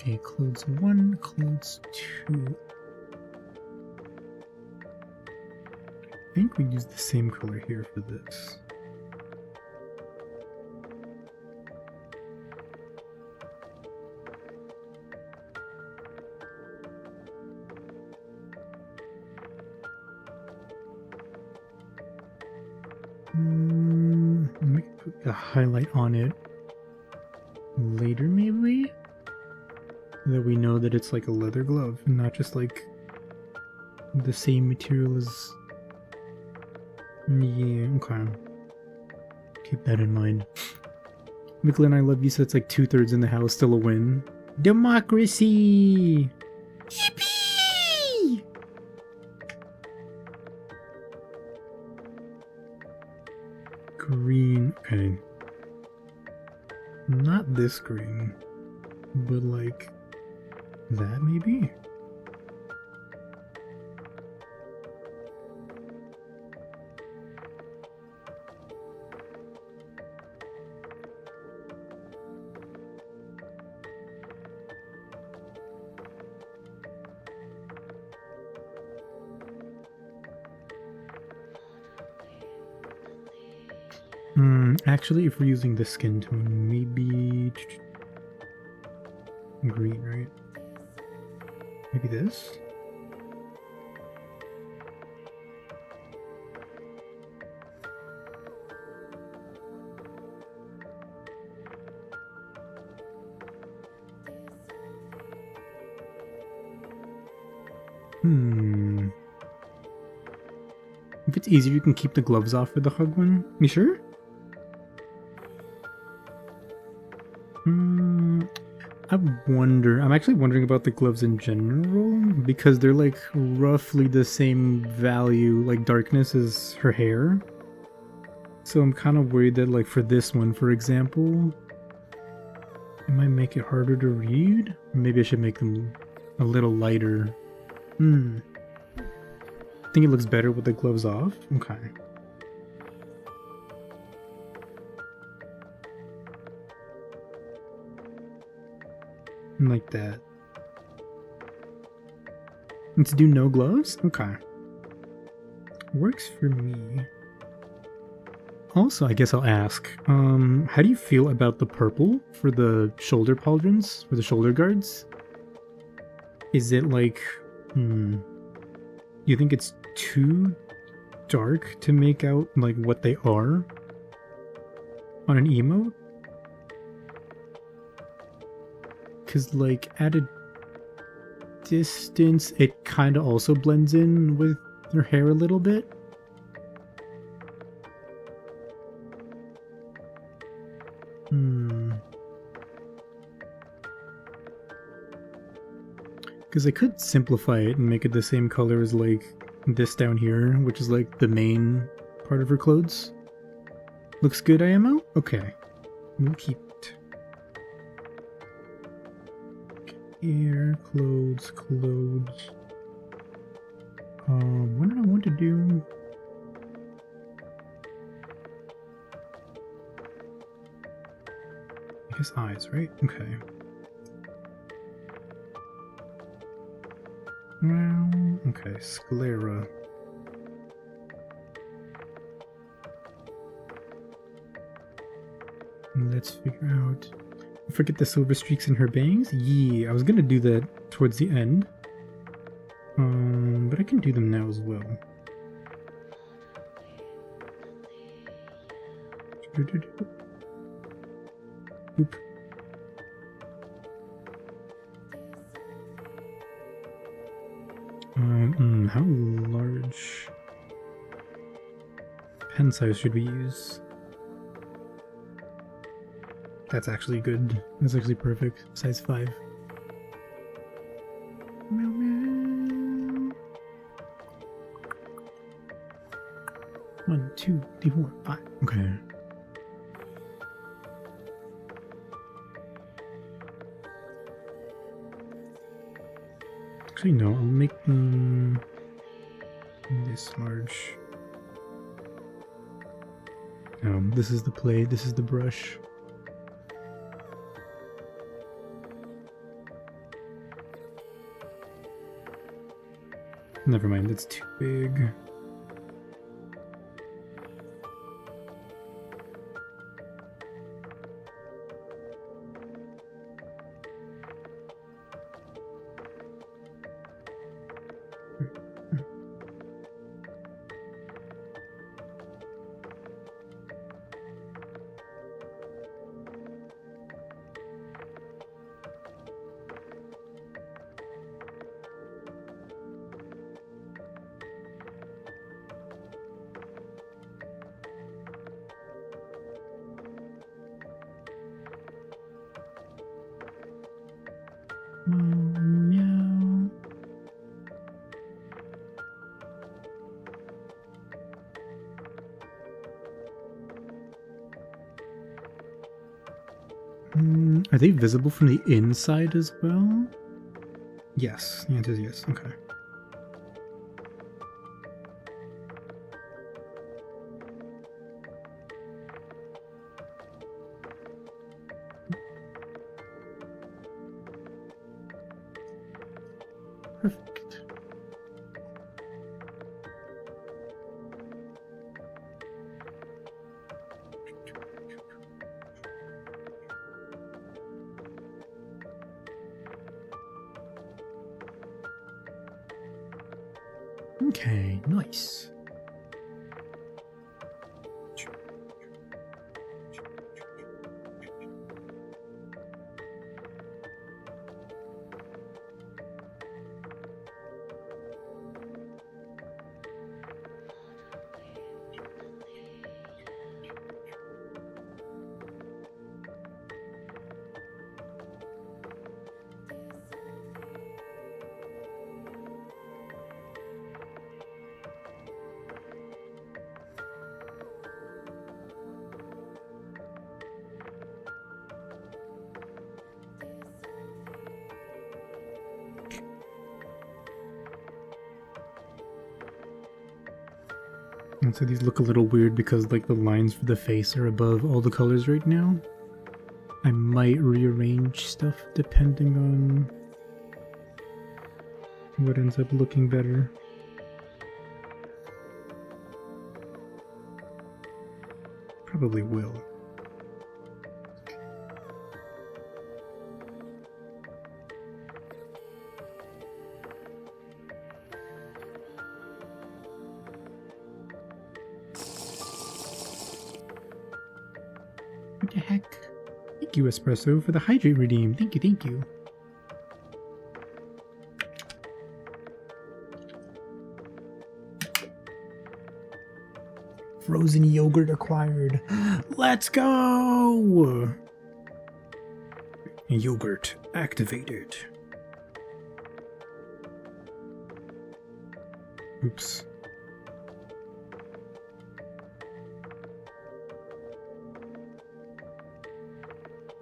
Okay, clothes 1, clothes 2. I think we use the same color here for this. Let me put a highlight on it later, maybe? That we know that it's like a leather glove and not just like the same material as... Yeah, okay. Keep that in mind. Mikola, I love you, so it's like 2/3 in the house, still a win. Democracy! Yippee! Green, okay. Not this green, but like... that maybe? Actually, if we're using the skin tone, maybe... green, right? Maybe this? If it's easier, you can keep the gloves off for the hug one. You sure? I wonder. I'm actually wondering about the gloves in general because they're like roughly the same value, like darkness, as her hair. So I'm kind of worried that, like, for this one, for example, it might make it harder to read. Maybe I should make them a little lighter. I think it looks better with the gloves off. Okay. Like that. Let's do no gloves? Okay. Works for me. Also, I guess I'll ask, how do you feel about the purple for the shoulder pauldrons, for the shoulder guards? Is it like, you think it's too dark to make out, like, what they are on an emote? Because, like, at a distance, it kind of also blends in with her hair a little bit. Because I could simplify it and make it the same color as, like, this down here, which is, like, the main part of her clothes. Looks good, IMO? Okay. We'll keep it. Hair, clothes. What did I want to do? I guess eyes, right? Okay. Well, okay, sclera. Let's figure out. Forget the silver streaks in her bangs? Yeah, I was gonna do that towards the end. But I can do them now as well. Oop. How large pen size should we use? That's actually good. That's actually perfect. Size 5. Meow, meow. 1, 2, 3, 4, 5. Okay. Actually, no. I'll make them this large. This is the plate. This is the brush. Never mind, that's too big. Meow. Are they visible from the inside as well? Yes, the answer is yes. Okay. Perfect. Okay, nice. So these look a little weird because like the lines for the face are above all the colors right now. I might rearrange stuff depending on what ends up looking better. Probably will. What the heck? Thank you, Espresso, for the hydrate redeem. Thank you, thank you. Frozen yogurt acquired. Let's go! Yogurt activated. Oops.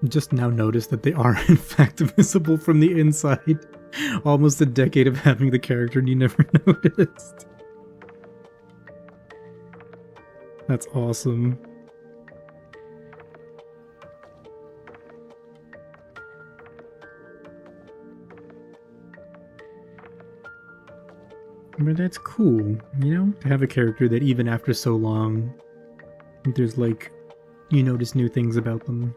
Just now noticed that they are in fact visible from the inside. Almost a decade of having the character and you never noticed. That's awesome. But that's cool, you know? To have a character that even after so long, there's like, you notice new things about them.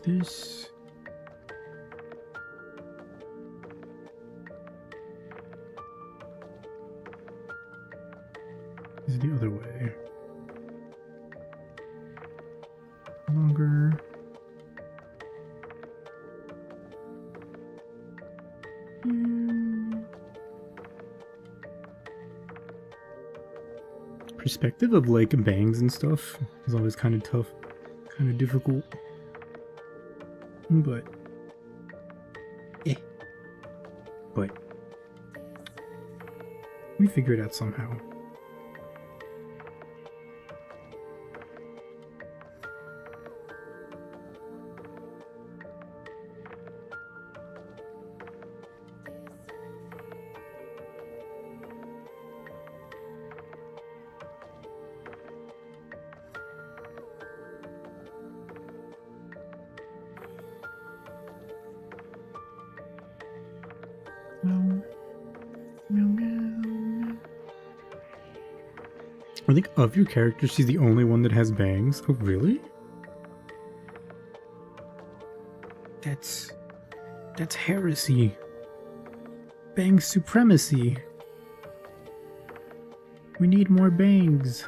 This. This is the other way. Longer. Perspective of like bangs and stuff is always kind of tough, kind of difficult. But we figure it out somehow. I think of your characters, she's the only one that has bangs. Oh, really? That's heresy. Bang supremacy. We need more bangs.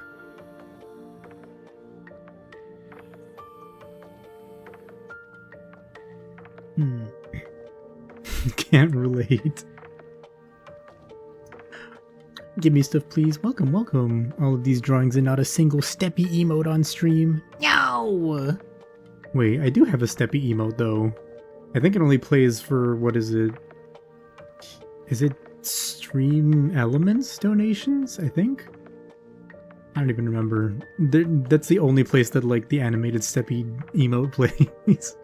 Can't relate. Give me stuff, please. Welcome, welcome. All of these drawings and not a single steppy emote on stream. No! Wait, I do have a steppy emote, though. I think it only plays for, what is it? Is it stream elements donations, I think? I don't even remember. That's the only place that, like, the animated steppy emote plays.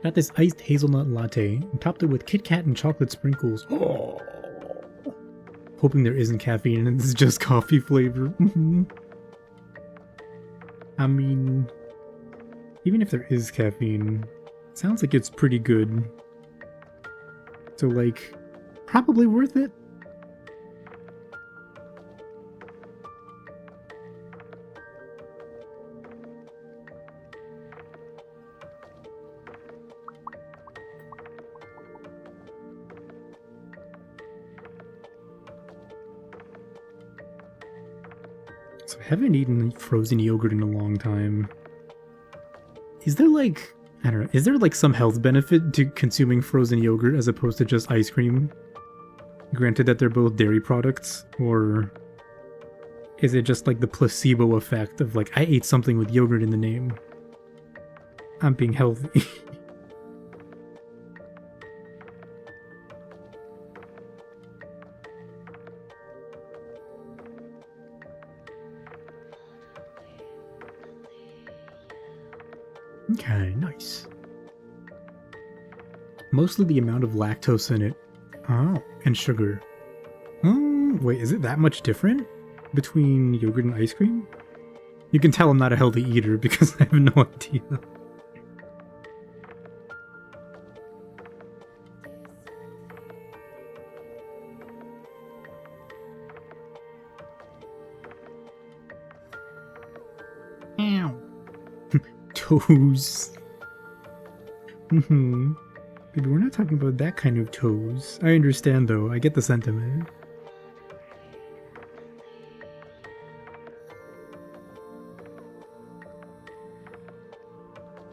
Got this iced hazelnut latte, and topped it with Kit Kat and chocolate sprinkles. Oh! Hoping there isn't caffeine and it's just coffee flavor. I mean, even if there is caffeine, it sounds like it's pretty good. So, like, probably worth it. So I haven't eaten frozen yogurt in a long time. Is there like, I don't know, is there like some health benefit to consuming frozen yogurt as opposed to just ice cream? Granted that they're both dairy products, or is it just like the placebo effect of like, I ate something with yogurt in the name, I'm being healthy? Okay, nice. Mostly the amount of lactose in it. Oh, and sugar. Wait, is it that much different between yogurt and ice cream? You can tell I'm not a healthy eater because I have no idea. Ow. Toes. Baby, we're not talking about that kind of toes. I understand though, I get the sentiment.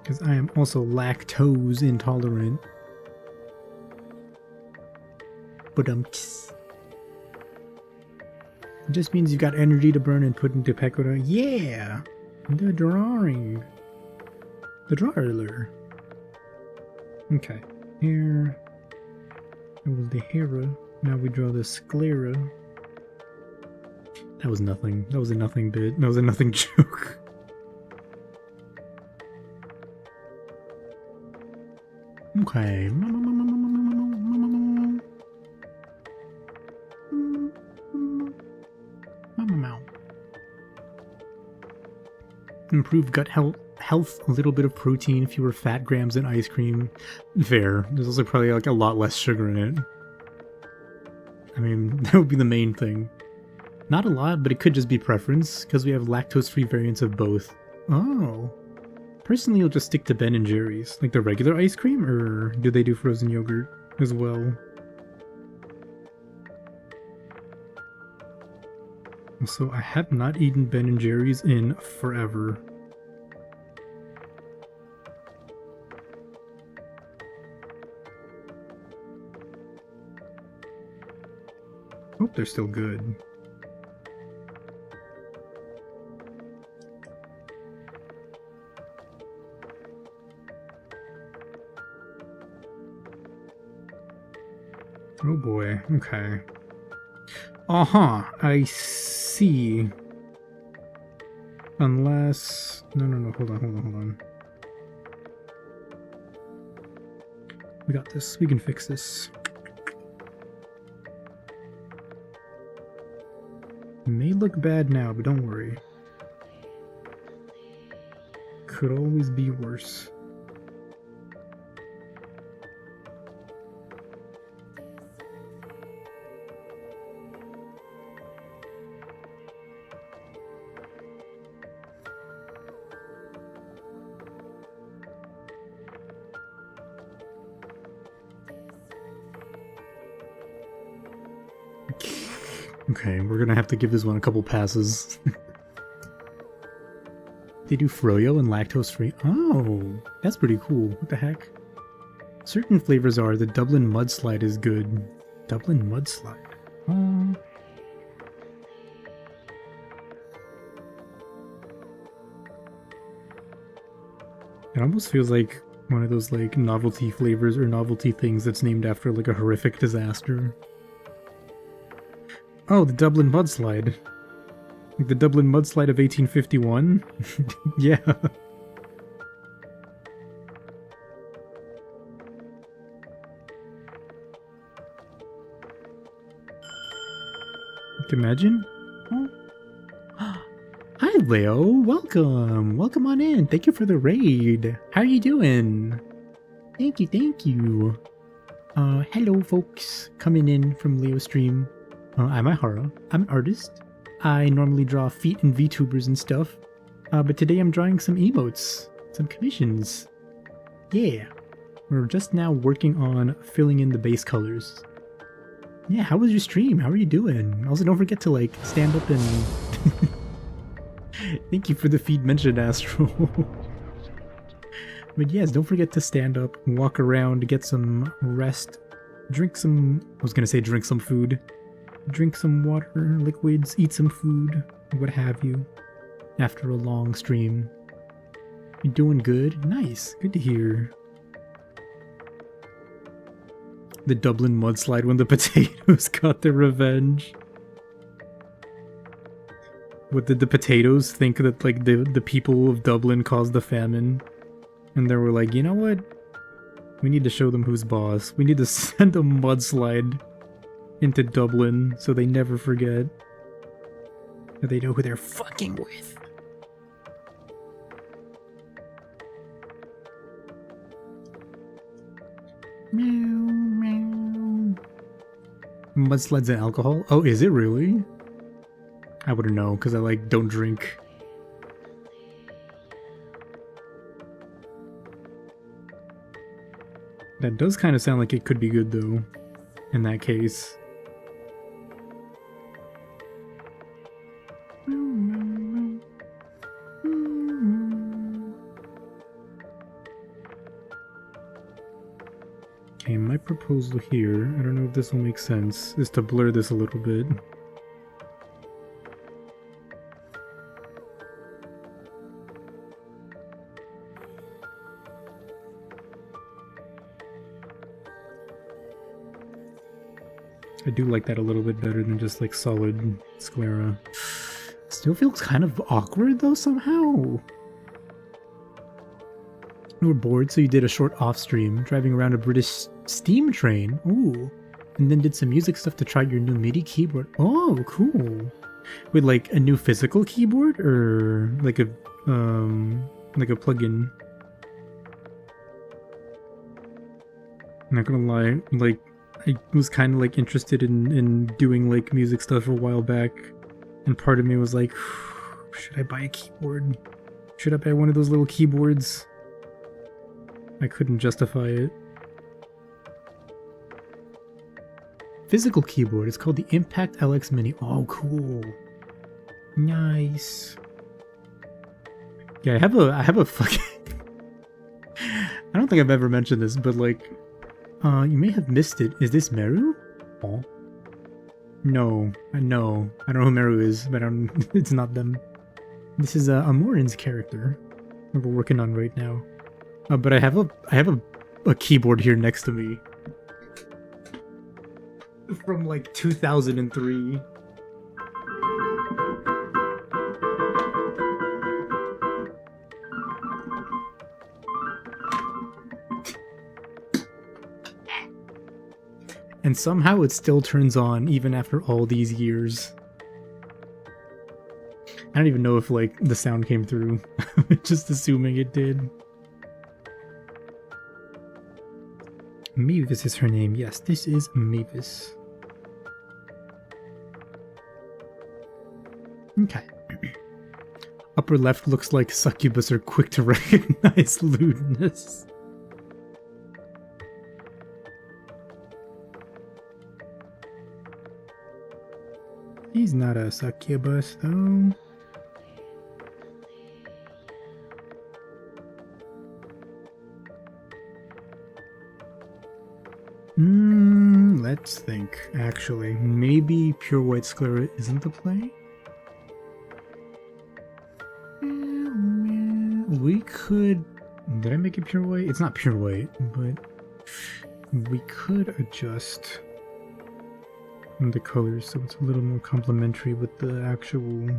Because I am also lactose intolerant. But it just means you've got energy to burn and put into pecora. Yeah! The drawing. The drawer. Okay. Here. That was the Hihara. Now we draw the sclera. That was nothing. That was a nothing bit. That was a nothing joke. Okay. Improved gut health, a little bit of protein, fewer fat grams in ice cream. Fair. There's also probably like a lot less sugar in it. I mean, that would be the main thing. Not a lot, but it could just be preference, because we have lactose-free variants of both. Oh. Personally, I'll just stick to Ben & Jerry's. Like the regular ice cream, or do they do frozen yogurt as well? Also, I have not eaten Ben & Jerry's in forever. Hope they're still good. Oh boy, okay. I see. Unless... No, hold on. We got this, we can fix this. It may look bad now, but don't worry. Could always be worse. Okay, we're gonna have to give this one a couple passes. They do froyo and lactose free. Oh, that's pretty cool. What the heck? Certain flavors are. The Dublin Mudslide is good. Dublin Mudslide. It almost feels like one of those like novelty flavors or novelty things that's named after like a horrific disaster. Oh, the Dublin Mudslide. Like the Dublin Mudslide of 1851? Yeah. Imagine? Oh. Hi, Leo. Welcome. Welcome on in. Thank you for the raid. How are you doing? Thank you. Hello, folks. Coming in from Leo stream. I'm Aihara. I'm an artist. I normally draw feet and VTubers and stuff. But today I'm drawing some emotes. Some commissions. Yeah. We're just now working on filling in the base colors. Yeah, how was your stream? How are you doing? Also, don't forget to, like, stand up and... Thank you for the feed mentioned, Astro. But yes, don't forget to stand up, walk around, get some rest, drink some... I was gonna say drink some food. Drink some water, liquids, eat some food, what have you, after a long stream. You doing good? Nice, good to hear. The Dublin Mudslide when the potatoes got their revenge. What, did the potatoes think that like the people of Dublin caused the famine? And then we're like, you know what? We need to show them who's boss. We need to send a mudslide into Dublin so they never forget. That they know who they're fucking with. Meow, meow. Mudslides and alcohol? Oh, is it really? I wouldn't know, because I don't drink. That does kind of sound like it could be good, though, in that case. Okay, my proposal here, I don't know if this will make sense, is to blur this a little bit. I do like that a little bit better than just solid sclera. Still feels kind of awkward though somehow. You were bored, so you did a short off-stream, driving around a British steam train. Ooh. And then did some music stuff to try your new MIDI keyboard. Oh, cool. With a new physical keyboard or like a plugin? I'm not gonna lie, I was kind of interested in doing music stuff a while back, and part of me was like, should I buy a keyboard? Should I buy one of those little keyboards? I couldn't justify it. Physical keyboard. It's called the Impact LX Mini. Oh, cool. Nice. Yeah, I have a fucking. I don't think I've ever mentioned this, but you may have missed it. Is this Meru? Oh. No. I don't know who Meru is, but it's not them. This is Amorin's character that we're working on right now. But I have a keyboard here next to me. From 2003. And somehow it still turns on even after all these years. I don't even know if the sound came through. Just assuming it did. Mavis is her name. Yes, this is Mavis. Okay. Upper left looks like succubus are quick to recognize lewdness. He's not a succubus, though. Let's think, actually. Maybe pure white sclera isn't the play? We could... Did I make it pure white? It's not pure white, but we could adjust the colors so it's a little more complementary with the actual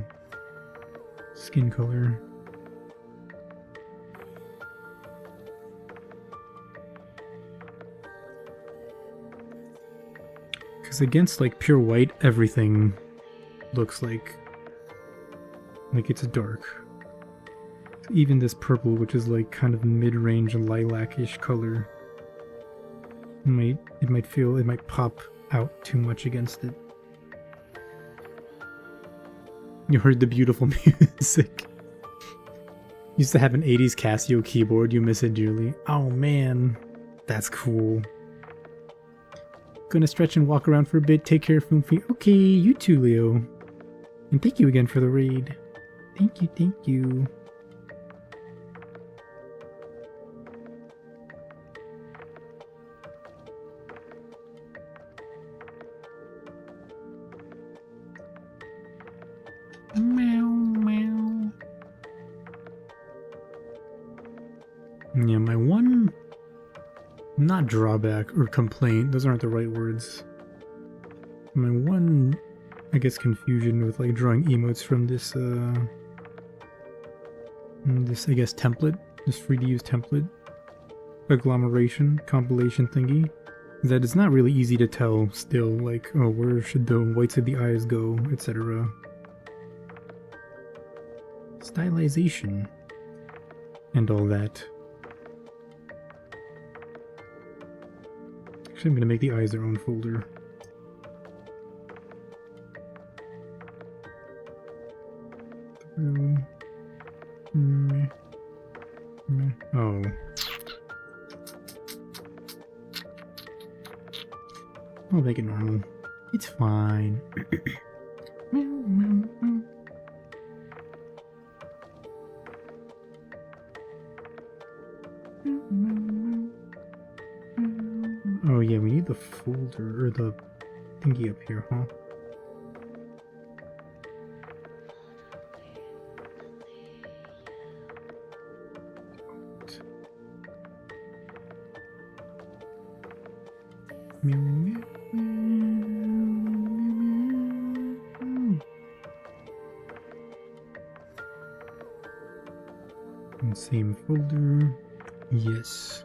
skin color. Because against pure white, everything looks like it's dark. Even this purple, which is kind of mid-range lilac-ish color, it might pop out too much against it. You heard the beautiful music. Used to have an 80s Casio keyboard, you miss it dearly. Oh man, that's cool. Gonna stretch and walk around for a bit, take care of Foomfy. Okay, you too, Leo. And thank you again for the raid. Thank you, thank you. Meow, meow. Yeah, my one... not drawback or complaint, those aren't the right words. My one, I guess, confusion with drawing emotes from this, I guess, template this free to use template agglomeration compilation thingy, is that it's not really easy to tell still, like, oh, where should the whites of the eyes go, etc. Stylization and all that. Actually, I'm gonna make the eyes their own folder. Oh. I'll make it normal. It's fine. Oh yeah, we need the folder, or the thingy up here, huh? Same folder. Yes.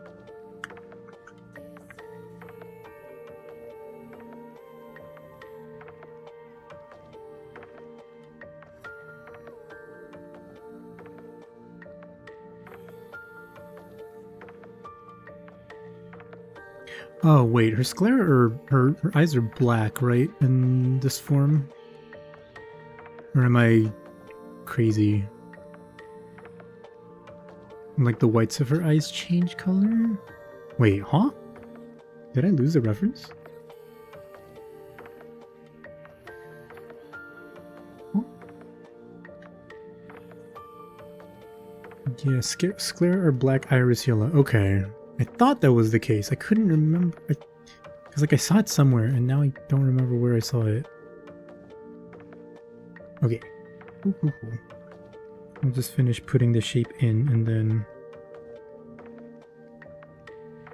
Oh wait, her sclera or her eyes are black, right? In this form? Or am I crazy? Like the whites of her eyes change color? Wait, huh? Did I lose a reference? Huh? Yeah, sclera or black, iris yellow. Okay. I thought that was the case. I couldn't remember. Because like I saw it somewhere and now I don't remember where I saw it. Okay. I'll just finish putting the shape in and then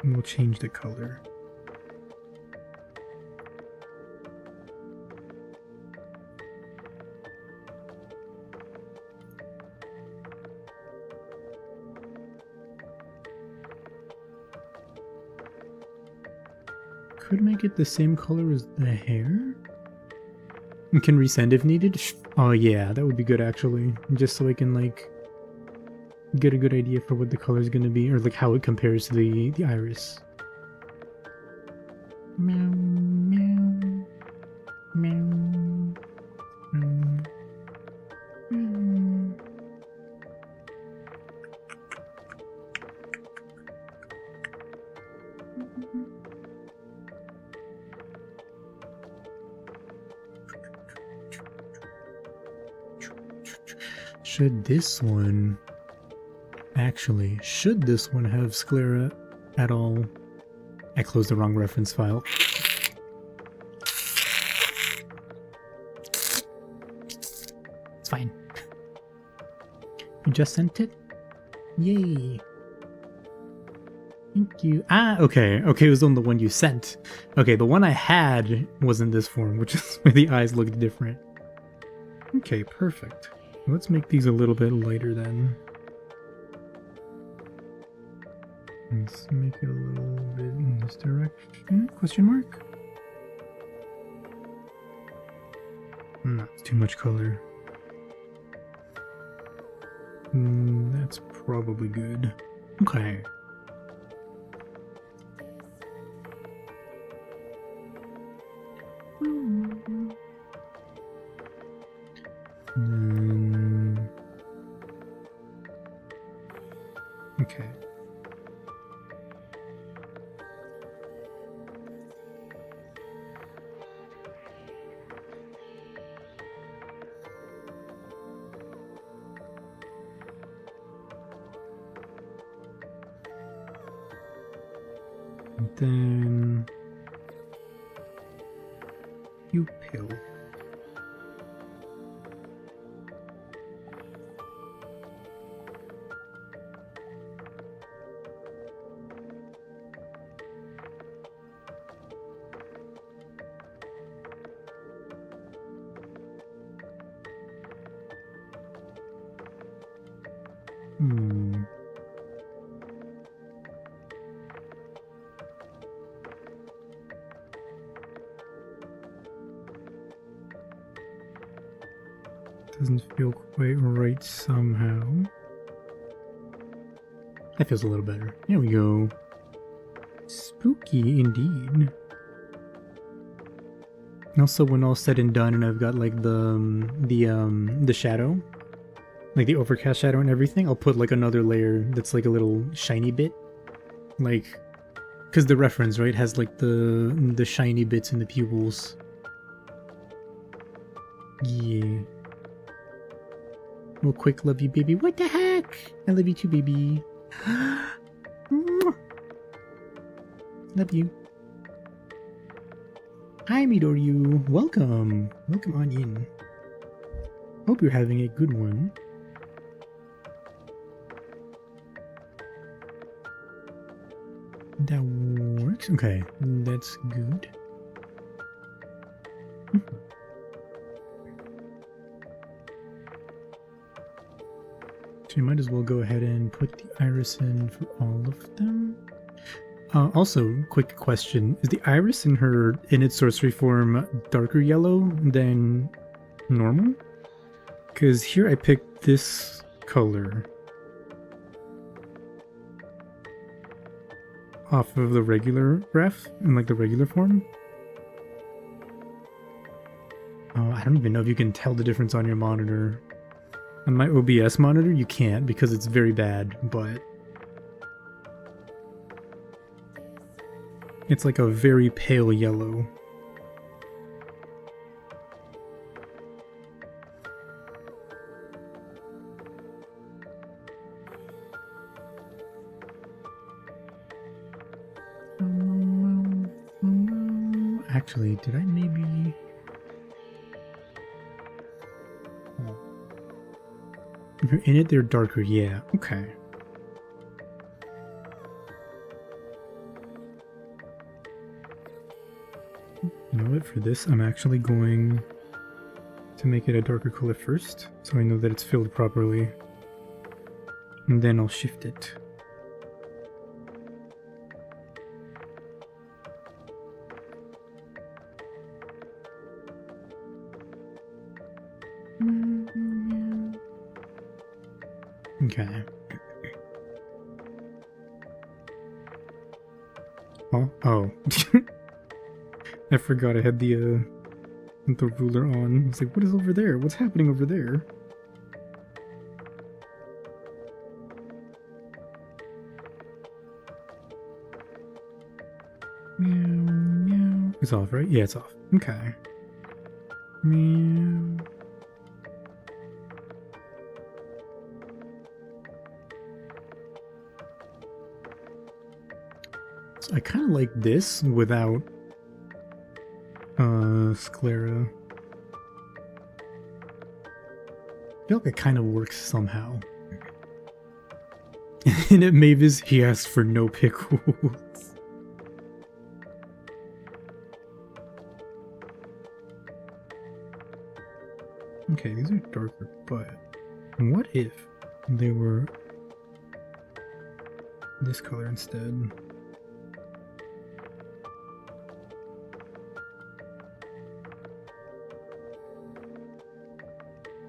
we'll change the color. Could make it the same color as the hair? And can resend if needed? Oh yeah, that would be good actually. Just so I can like get a good idea for what the color is going to be, or like how it compares to the iris. Meow, meow, meow, meow, meow. Should this one have sclera at all? I closed the wrong reference file. It's fine. You just sent it? Yay. Thank you. Ah, okay. Okay, it was on the one you sent. Okay, the one I had was in this form, which is where the eyes looked different. Okay, perfect. Let's make these a little bit lighter then. Let's make it a little bit in this direction. Question mark? That's too much color. That's probably good. Okay. Okay. And then pupil. Doesn't feel quite right somehow. That feels a little better. There we go. Spooky indeed. Also, when all said and done, and I've got like the shadow, like the overcast shadow and everything, I'll put like another layer that's like a little shiny bit, like, because the reference, right, has like the shiny bits in the pupils. Yeah. Real quick, love you, baby. What the heck? I love you too, baby. Love you. Hi, Midoryu. Welcome. Welcome on in. Hope you're having a good one. That works. Okay, that's good. So you might as well go ahead and put the iris in for all of them. Also, quick question. Is the iris in its sorcery form darker yellow than normal? Because here I picked this color off of the regular ref, in like the regular form. Oh, I don't even know if you can tell the difference on your monitor. On my OBS monitor, you can't because it's very bad, but it's like a very pale yellow. Actually, did I maybe... Oh. If you're in it, they're darker. Yeah, okay. You know what? For this, I'm actually going to make it a darker color first, so I know that it's filled properly. And then I'll shift it. Okay. Oh. I forgot I had the ruler on. I was like, what is over there? What's happening over there? Meow, meow. It's off, right? Yeah, it's off. Okay. Meow. So I kind of like this without sclera. I feel like it kind of works somehow. And at Mavis, he asked for no pickles. Okay, these are darker, but what if they were this color instead?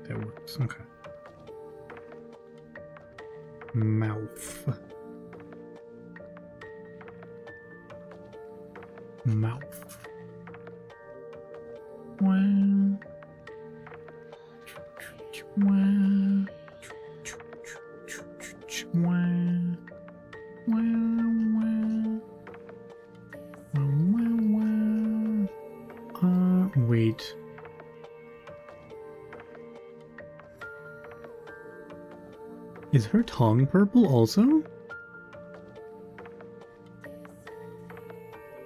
That works, okay. Mouth. Mouth. Wow. Wow. Wow. Wow. Wait. Is her tongue purple also?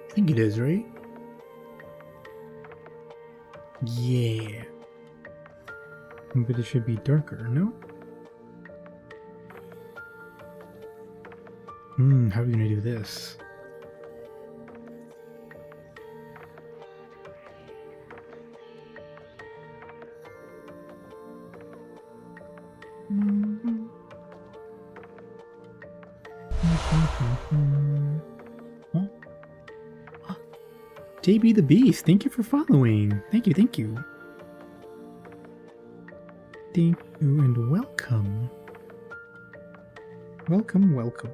I think it is, right? Yeah. But it should be darker, no? How are we gonna do this? JB the Beast, thank you for following. Thank you, thank you. Thank you and welcome. Welcome, welcome.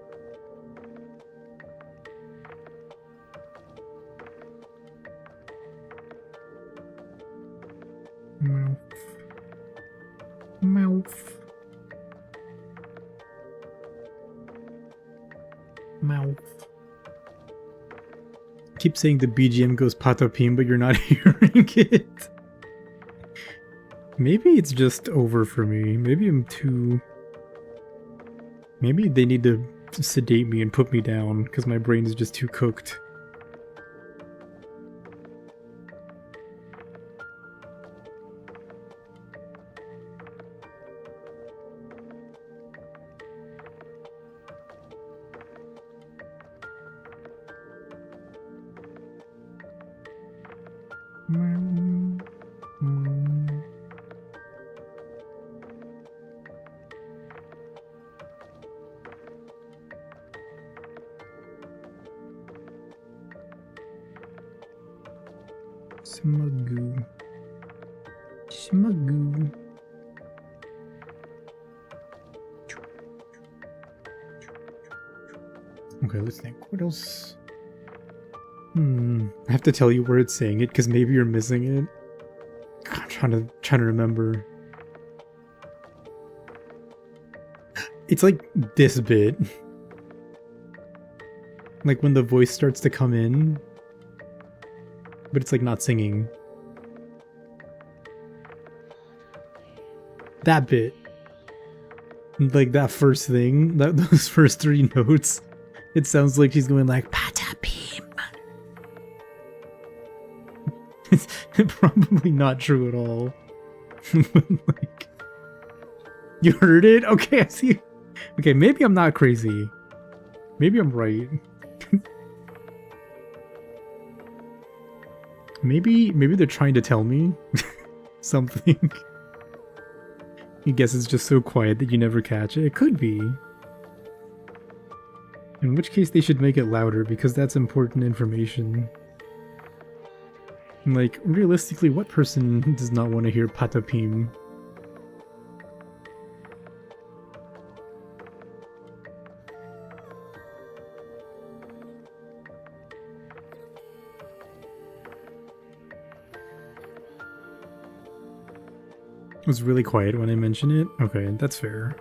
Mouth. Mouth. Mouth. Keep saying the BGM goes patapim, but you're not hearing it. Maybe it's just over for me. Maybe I'm too... Maybe they need to sedate me and put me down, because my brain is just too cooked. Smugoo. Smugoo. Okay, let's think. What else? I have to tell you where it's saying it because maybe you're missing it. God, I'm trying to remember. It's like this bit. Like when the voice starts to come in. But it's like not singing. That bit. Like that first thing, those first three notes. It sounds like she's going like patapim. It's probably not true at all. But like, you heard it? Okay, I see. Okay, maybe I'm not crazy. Maybe I'm right. Maybe they're trying to tell me something. I guess it's just so quiet that you never catch it. It could be. In which case they should make it louder because that's important information. Like, realistically, what person does not want to hear patapim? It was really quiet when I mentioned it? Okay, that's fair.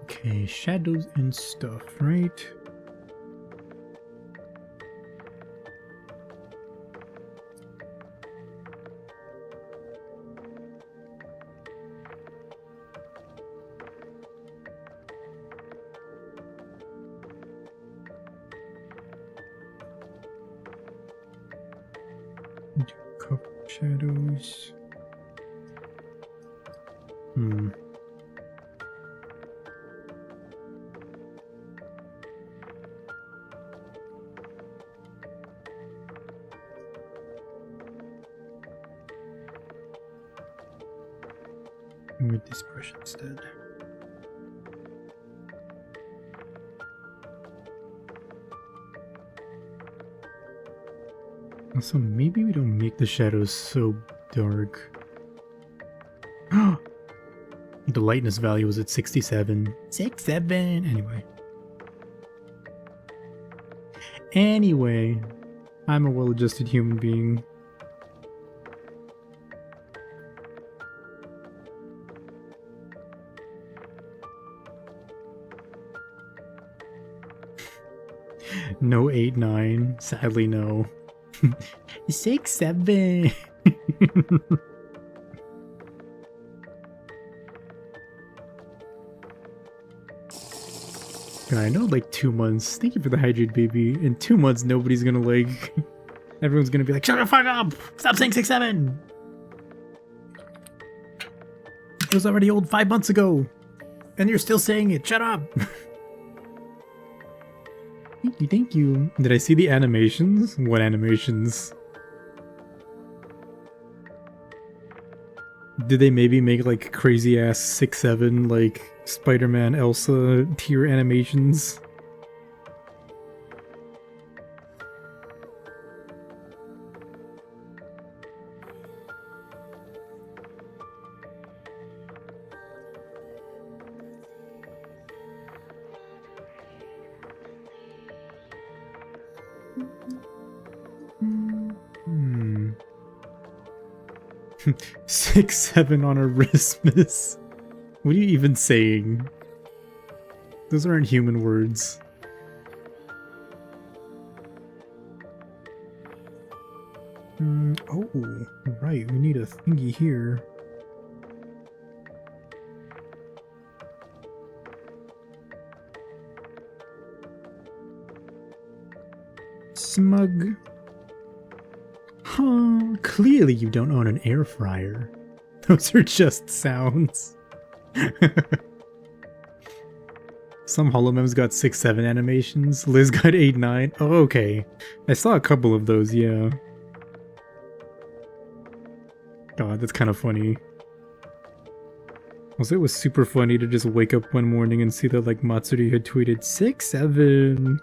Okay, shadows and stuff, right? Cover shadows. With this brush instead. Also, maybe we don't make the shadows so dark. The lightness value was at 67. 67! Anyway, I'm a well-adjusted human being. No 8-9. Sadly, no. 6-7. I know, like 2 months. Thank you for the hydrate, baby. In 2 months, nobody's gonna like. Everyone's gonna be like, "Shut the fuck up! Stop saying 6-7." It was already old 5 months ago, and you're still saying it. Shut up. Thank you. Did I see the animations? What animations? Did they maybe make like crazy ass 6-7 like Spider-Man Elsa tier animations? Hmm. 6-7 on a Christmas. What are you even saying? Those aren't human words. Oh, right. We need a thingy here. Smug. Huh. Clearly you don't own an air fryer. Those are just sounds. Some holomems got 6-7 animations. Liz got 8-9. Oh, okay. I saw a couple of those, yeah. God, that's kind of funny. Also, it was super funny to just wake up one morning and see that, like, Matsuri had tweeted 6-7.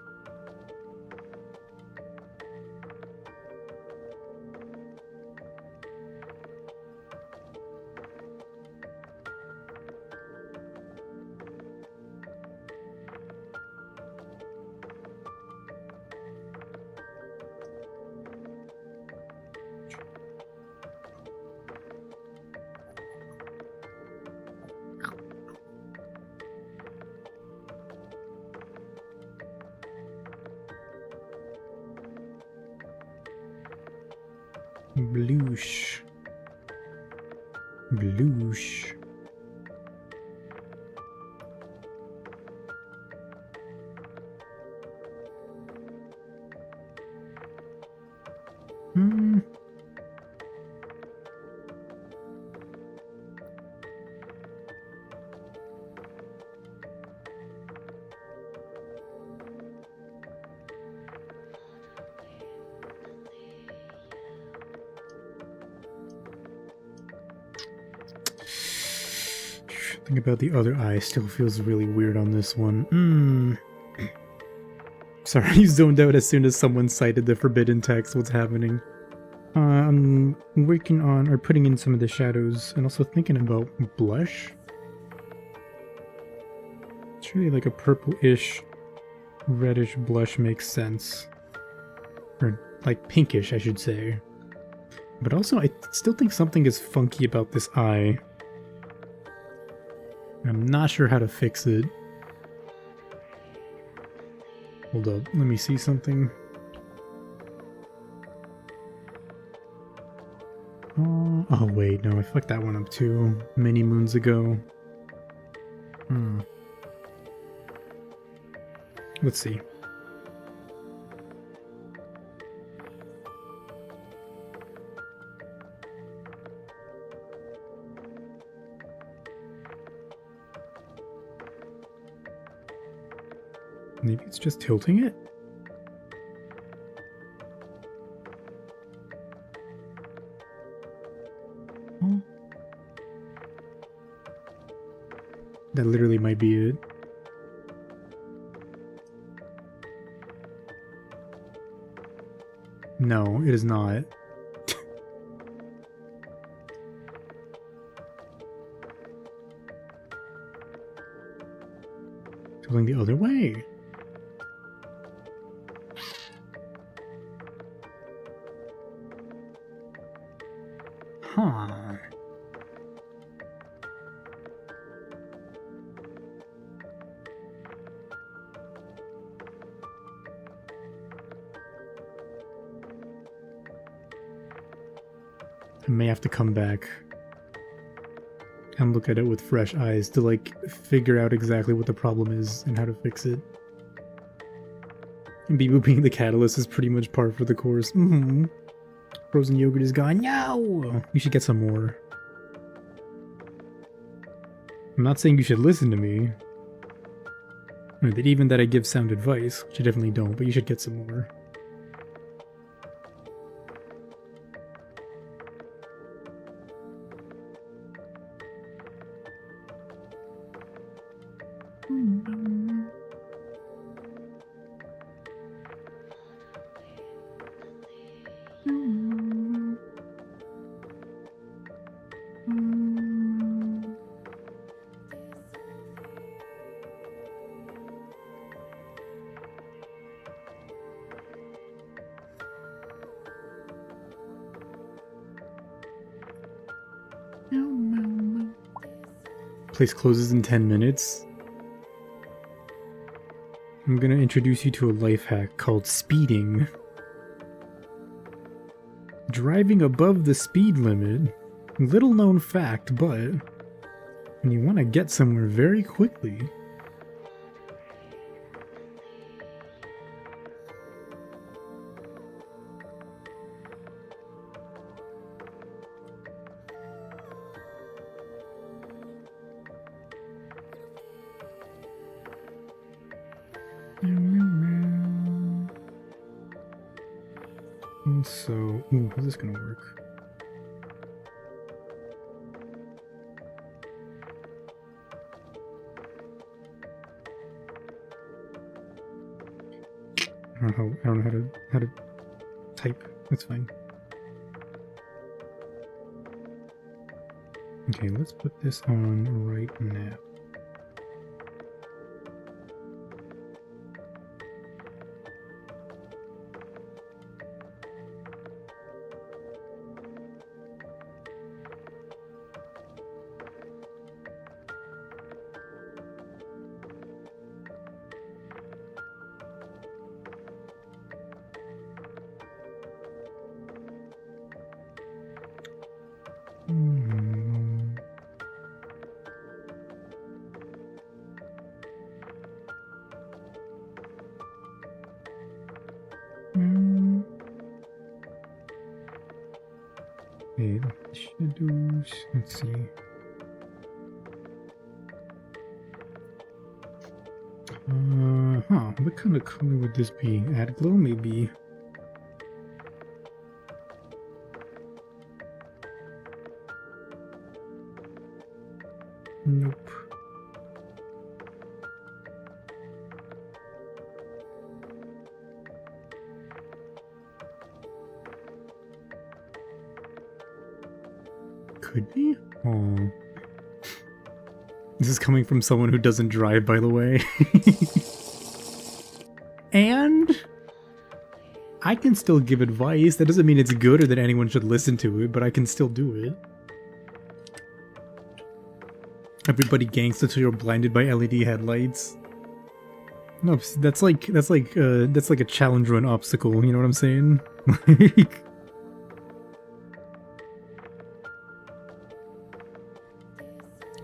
Bloosh. Bloosh. Think about the other eye still feels really weird on this one. Sorry, I zoned out as soon as someone cited the forbidden text. What's happening? I'm working on, or putting in some of the shadows, and also thinking about blush. It's really like a purple-ish, reddish blush makes sense. Or, like, pinkish, I should say. But also, I still think something is funky about this eye. I'm not sure how to fix it. Hold up, let me see something. Oh wait, no, I fucked that one up too, many moons ago. Let's see. Maybe it's just tilting it? Oh. That literally might be it. No, it is not. Tilting the other way. Huh. I may have to come back and look at it with fresh eyes to, like, figure out exactly what the problem is and how to fix it. And Bibu being the catalyst is pretty much par for the course. Frozen yogurt is gone. No! You should get some more. I'm not saying you should listen to me. Or that even that I give sound advice, which I definitely don't, but you should get some more. Place closes in 10 minutes. I'm gonna introduce you to a life hack called speeding. Driving above the speed limit. Little known fact, but when you want to get somewhere very quickly, so, ooh, how's this gonna work? I don't know how to type. That's fine. Okay, let's put this on right now. Okay, shadows, let's see. What kind of color would this be? Add glow, maybe? Nope. Could be? Oh. This is coming from someone who doesn't drive, by the way. And I can still give advice. That doesn't mean it's good or that anyone should listen to it, but I can still do it. Everybody gangsta till you're blinded by LED headlights. No, that's like a challenge run obstacle, you know what I'm saying? Like,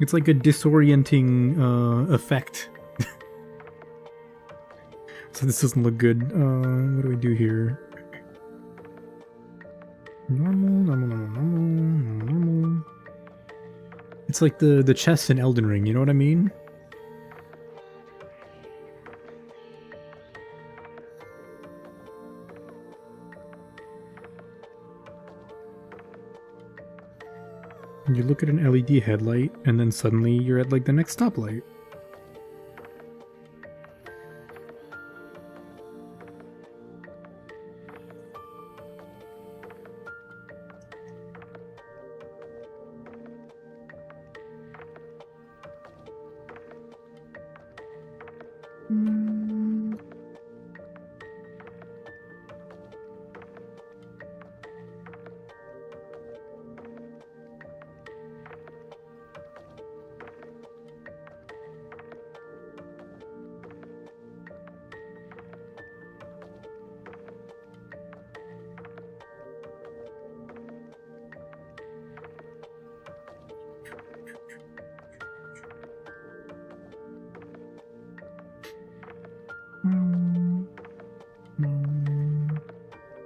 it's like a disorienting effect. So this doesn't look good. What do we do here? Normal. It's like the chest in Elden Ring, you know what I mean? You look at an LED headlight, and then suddenly you're at like the next stoplight.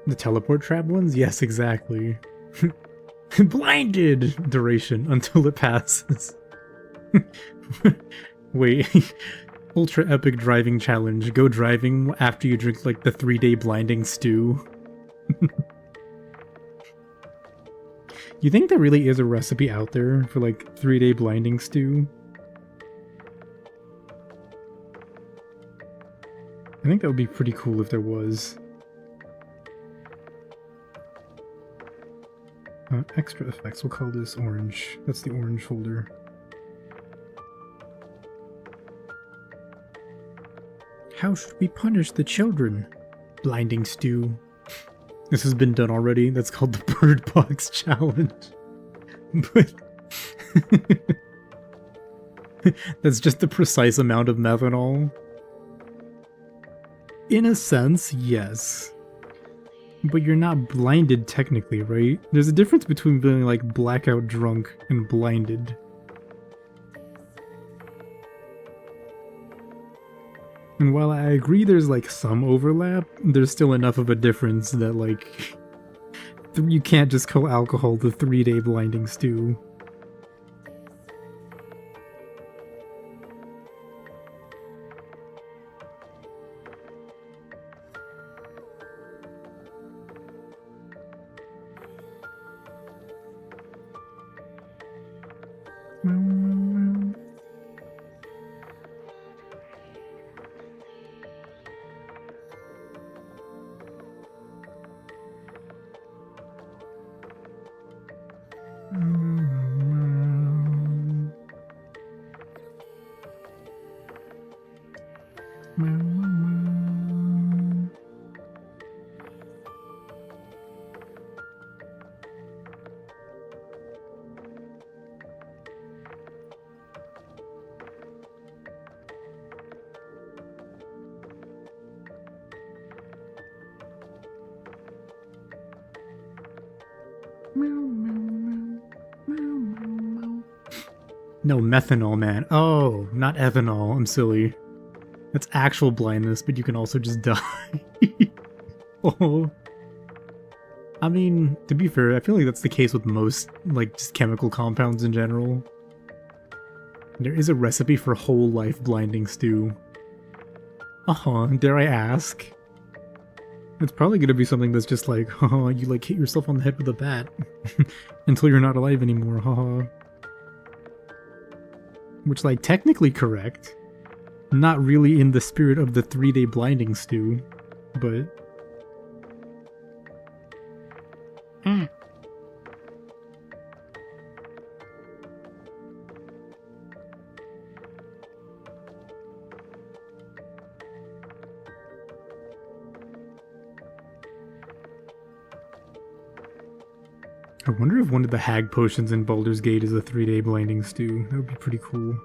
The teleport trap ones? Yes, exactly. Blinded! Duration until it passes. Wait. Ultra epic driving challenge. Go driving after you drink like the 3-day blinding stew. You think there really is a recipe out there for like 3-day blinding stew? I think that would be pretty cool if there was. Extra effects, we'll call this orange. That's the orange folder. How should we punish the children? Blinding stew. This has been done already. That's called the Bird Box Challenge. But That's just the precise amount of methanol. In a sense, yes. But you're not blinded technically, right? There's a difference between being like blackout drunk and blinded. And while I agree there's like some overlap, there's still enough of a difference that like you can't just call alcohol the 3-day blinding stew. No, methanol, man. Oh, not ethanol. I'm silly. That's actual blindness, but you can also just die. Oh. I mean, to be fair, I feel like that's the case with most, like, just chemical compounds in general. There is a recipe for whole life blinding stew. Dare I ask? It's probably gonna be something that's just like, you like hit yourself on the head with a bat. Until you're not alive anymore, Which, like, technically correct. Not really in the spirit of the 3-day blinding stew, but... I wonder if one of the hag potions in Baldur's Gate is a 3-day blinding stew. That would be pretty cool.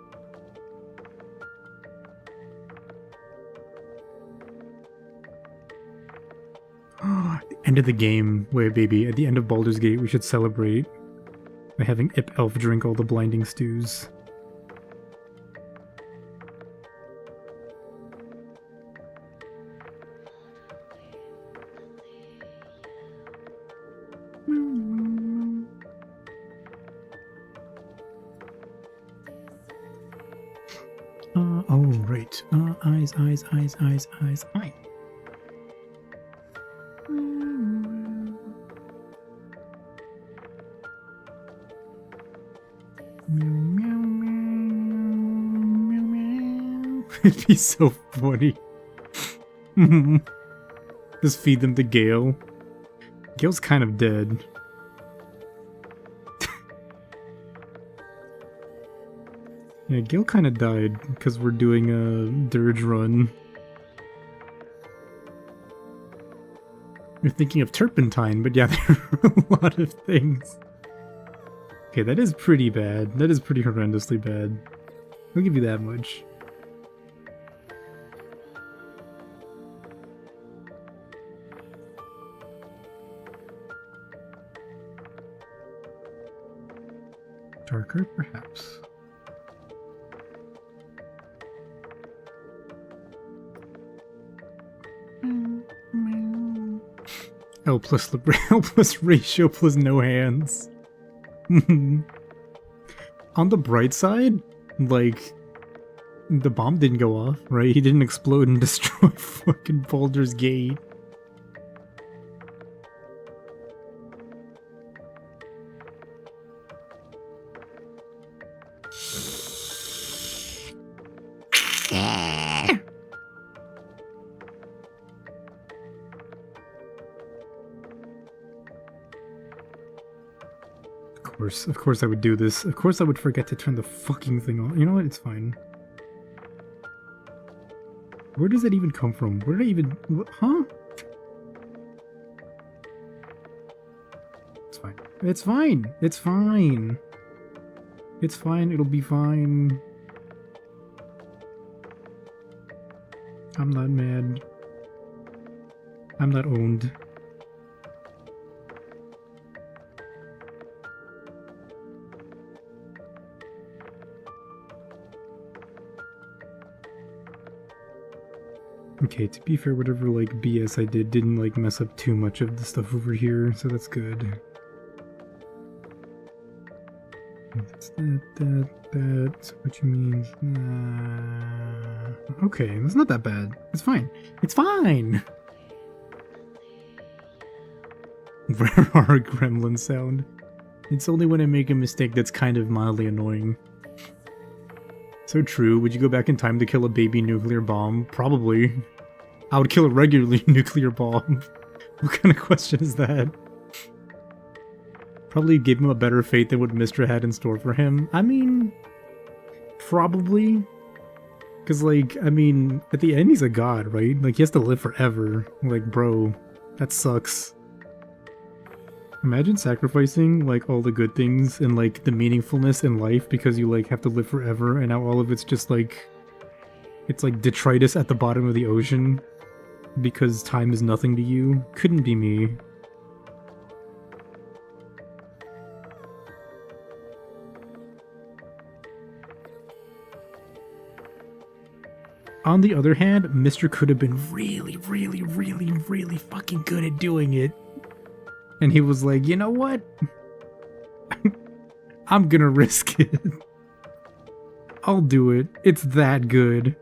The end of the game. Wait, baby. At the end of Baldur's Gate, we should celebrate by having Elf drink all the blinding stews. Oh, right. Eyes. Eye. It'd be so funny. Just feed them to Gale. Gale's kind of dead. Yeah, Gale kind of died because we're doing a dirge run. You're thinking of turpentine, but yeah, there are a lot of things. Okay, that is pretty bad. That is pretty horrendously bad. I'll give you that much. Darker, perhaps. L plus ratio plus no hands. On the bright side, like, the bomb didn't go off, right? He didn't explode and destroy fucking Baldur's Gate. Of course I would do this. Of course I would forget to turn the fucking thing on. You know what? It's fine. Where does that even come from? Where did I even... Huh? It's fine. It's fine. It's fine. It's fine, it'll be fine. I'm not mad. I'm not owned. Okay, to be fair, whatever like BS I did didn't like mess up too much of the stuff over here, so that's good. That's that's what you mean. Okay, that's not that bad. It's fine. It's fine! Where are gremlin sound? It's only when I make a mistake that's kind of mildly annoying. So true. Would you go back in time to kill a baby nuclear bomb? Probably. I would kill a regular nuclear bomb. What kind of question is that? Probably gave him a better fate than what Mistra had in store for him. I mean, probably. Because, like, I mean, at the end he's a god, right? Like, he has to live forever. Like, bro, that sucks. Imagine sacrificing, like, all the good things and, like, the meaningfulness in life because you, like, have to live forever, and now all of it's just, like, it's like detritus at the bottom of the ocean because time is nothing to you. Couldn't be me. On the other hand, Mr. could have been really, really, really, really fucking good at doing it. And he was like, you know what? I'm gonna risk it. I'll do it. It's that good.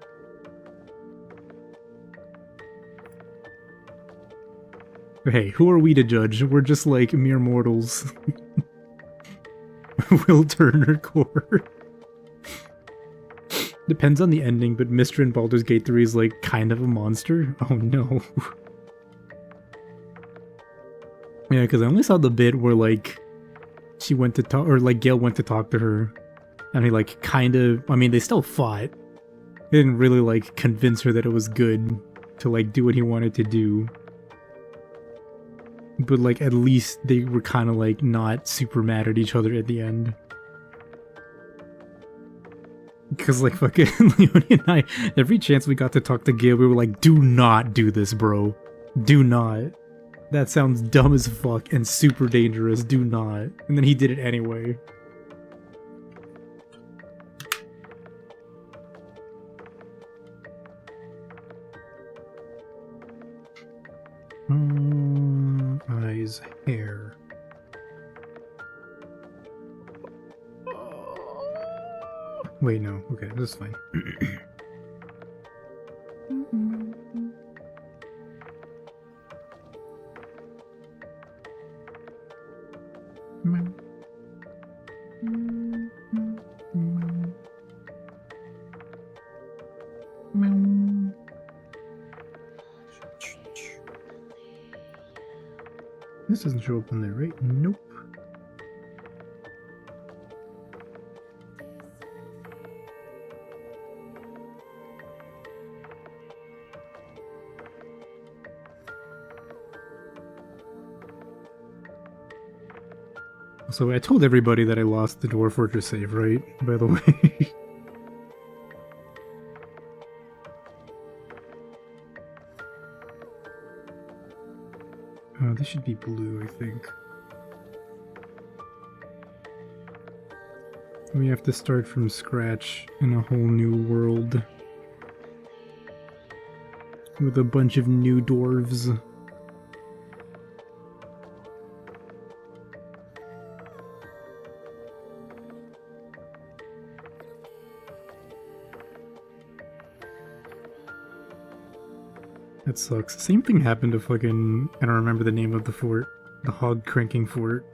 Hey, who are we to judge? We're just like mere mortals. Will Turner core. Depends on the ending, but Mr. in Baldur's Gate 3 is like kind of a monster. Oh no. Yeah, because I only saw the bit where like she went to talk, or like Gale went to talk to her, and he like kind of, I mean, they still fought. He didn't really like convince her that it was good to like do what he wanted to do. But like at least they were kind of like not super mad at each other at the end. Because like fucking Leonie and I, every chance we got to talk to Gale, we were like, do not do this, bro. Do not. That sounds dumb as fuck and super dangerous. Do not. And then he did it anyway. Eyes, hair. Wait, no. Okay, this is fine. This doesn't show up on there, right? Nope. So I told everybody that I lost the Dwarf Fortress save, right? By the way. This should be blue, I think. We have to start from scratch in a whole new world. With a bunch of new dwarves. That sucks. Same thing happened to fucking... I don't remember the name of the fort. The hog cranking fort.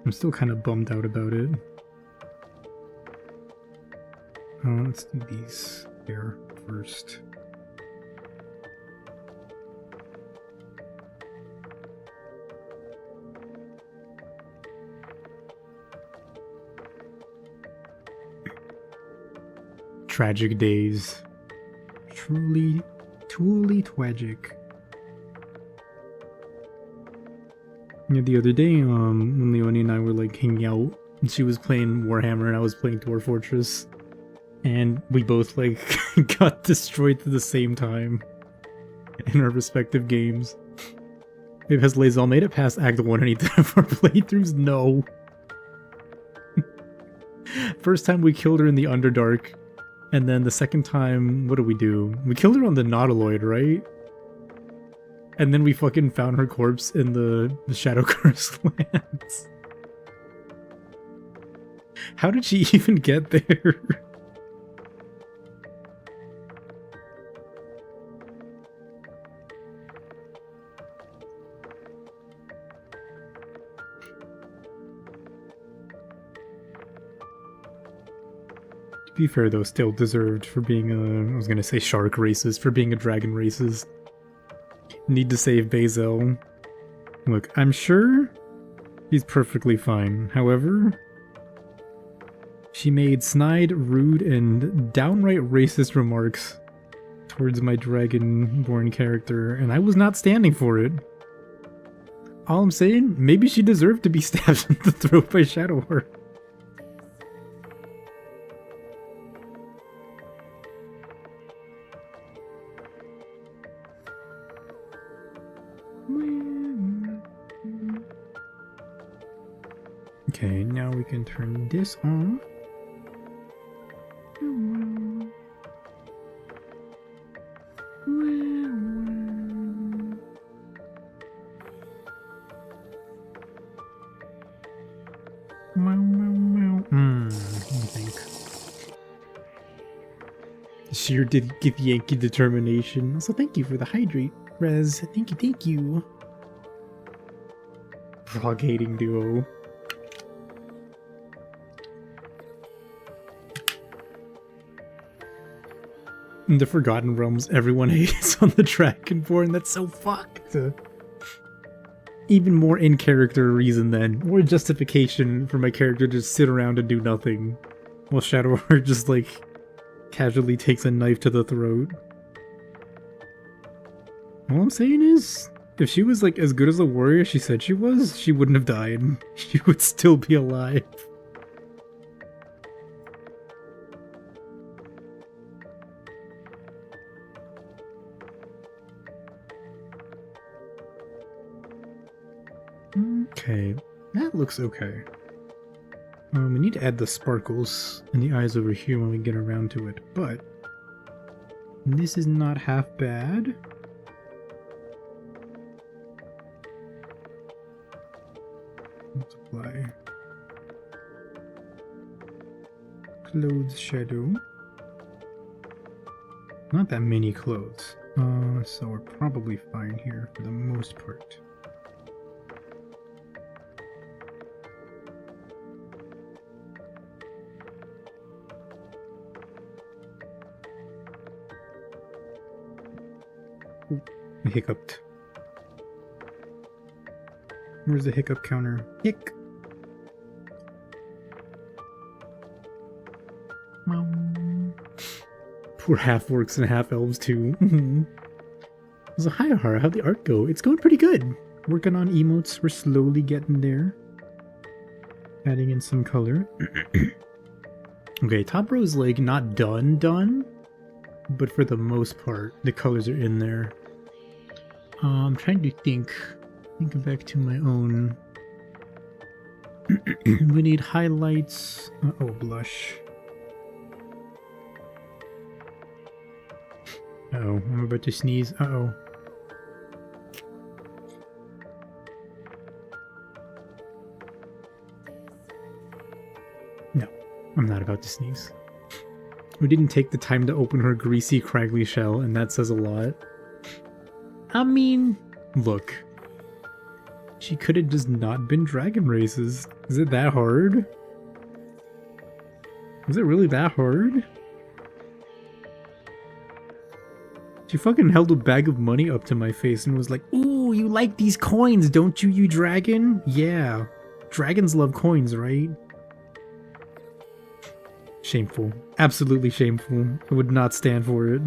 I'm still kind of bummed out about it. Let's do these here first. Tragic days. Truly tragic. Yeah, the other day, when Leonie and I were like hanging out And she was playing Warhammer and I was playing Dwarf Fortress. And we both, like, got destroyed at the same time in our respective games. Maybe has Lazel made it past Act 1 any of our playthroughs? No. First time we killed her in the Underdark. And then the second time, what did we do? We killed her on the Nautiloid, right? And then we fucking found her corpse in the Shadow Curse lands. How did she even get there? To be fair though, still deserved for being a, I was gonna say shark racist, for being a dragon racist. Need to save Bazel. Look, I'm sure he's perfectly fine. However, she made snide, rude, and downright racist remarks towards my dragonborn character, and I was not standing for it. All I'm saying, maybe she deserved to be stabbed in the throat by Shadowheart. Okay, now we can turn this on. Let me think. Sheer did get Yankee determination. So thank you for the hydrate, Rez. Thank you. Frog hating duo. In the Forgotten Realms, everyone hates on the Dragonborn. That's so fucked. Even more in character reason then, or justification for my character to just sit around and do nothing, while Shadowheart just like casually takes a knife to the throat. All I'm saying is, if she was like as good as a warrior she said she was, she wouldn't have died. She would still be alive. Okay, that looks okay. We need to add the sparkles in the eyes over here when we get around to it, but this is not half bad. Multiply. Clothes shadow. Not that many clothes. So we're probably fine here for the most part. Ooh, I hiccuped. Where's the hiccup counter? Hick! Poor half-orcs and half-elves too. So hi Aihara, how'd the art go? It's going pretty good. Working on emotes, we're slowly getting there. Adding in some color. Okay, top row is like not done, but for the most part, the colors are in there. I'm trying to think back to my own. We need highlights. Oh, blush. Uh-oh, I'm about to sneeze. Uh-oh. No, I'm not about to sneeze. We didn't take the time to open her greasy, craggly shell, and that says a lot. I mean, look. She could have just not been dragon races. Is it that hard? Is it really that hard? She fucking held a bag of money up to my face and was like, "Ooh, you like these coins, don't you, you dragon? Yeah. Dragons love coins, right?" Shameful. Absolutely shameful. I would not stand for it.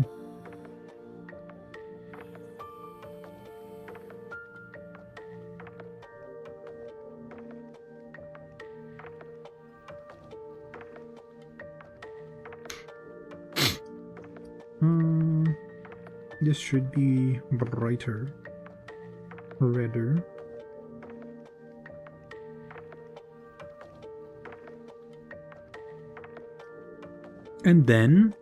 This should be brighter, redder. And then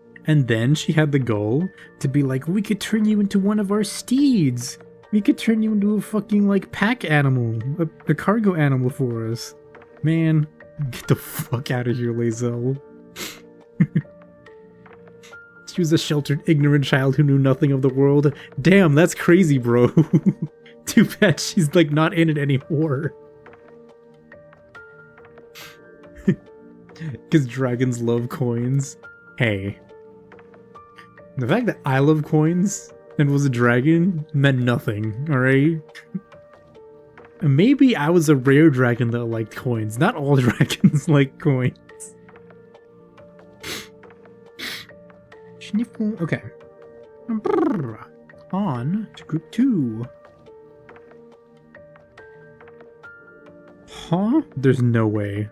she had the goal to be like, we could turn you into one of our steeds. We could turn you into a fucking, like, pack animal. A cargo animal for us. Man, get the fuck out of here, Lae'zel. She was a sheltered, ignorant child who knew nothing of the world. Damn, that's crazy, bro. Too bad she's, like, not in it anymore. Because dragons love coins. Hey. The fact that I love coins and was a dragon meant nothing, alright? Maybe I was a rare dragon that liked coins. Not all dragons like coins. Sniffle. Okay. On to group 2. Huh? There's no way.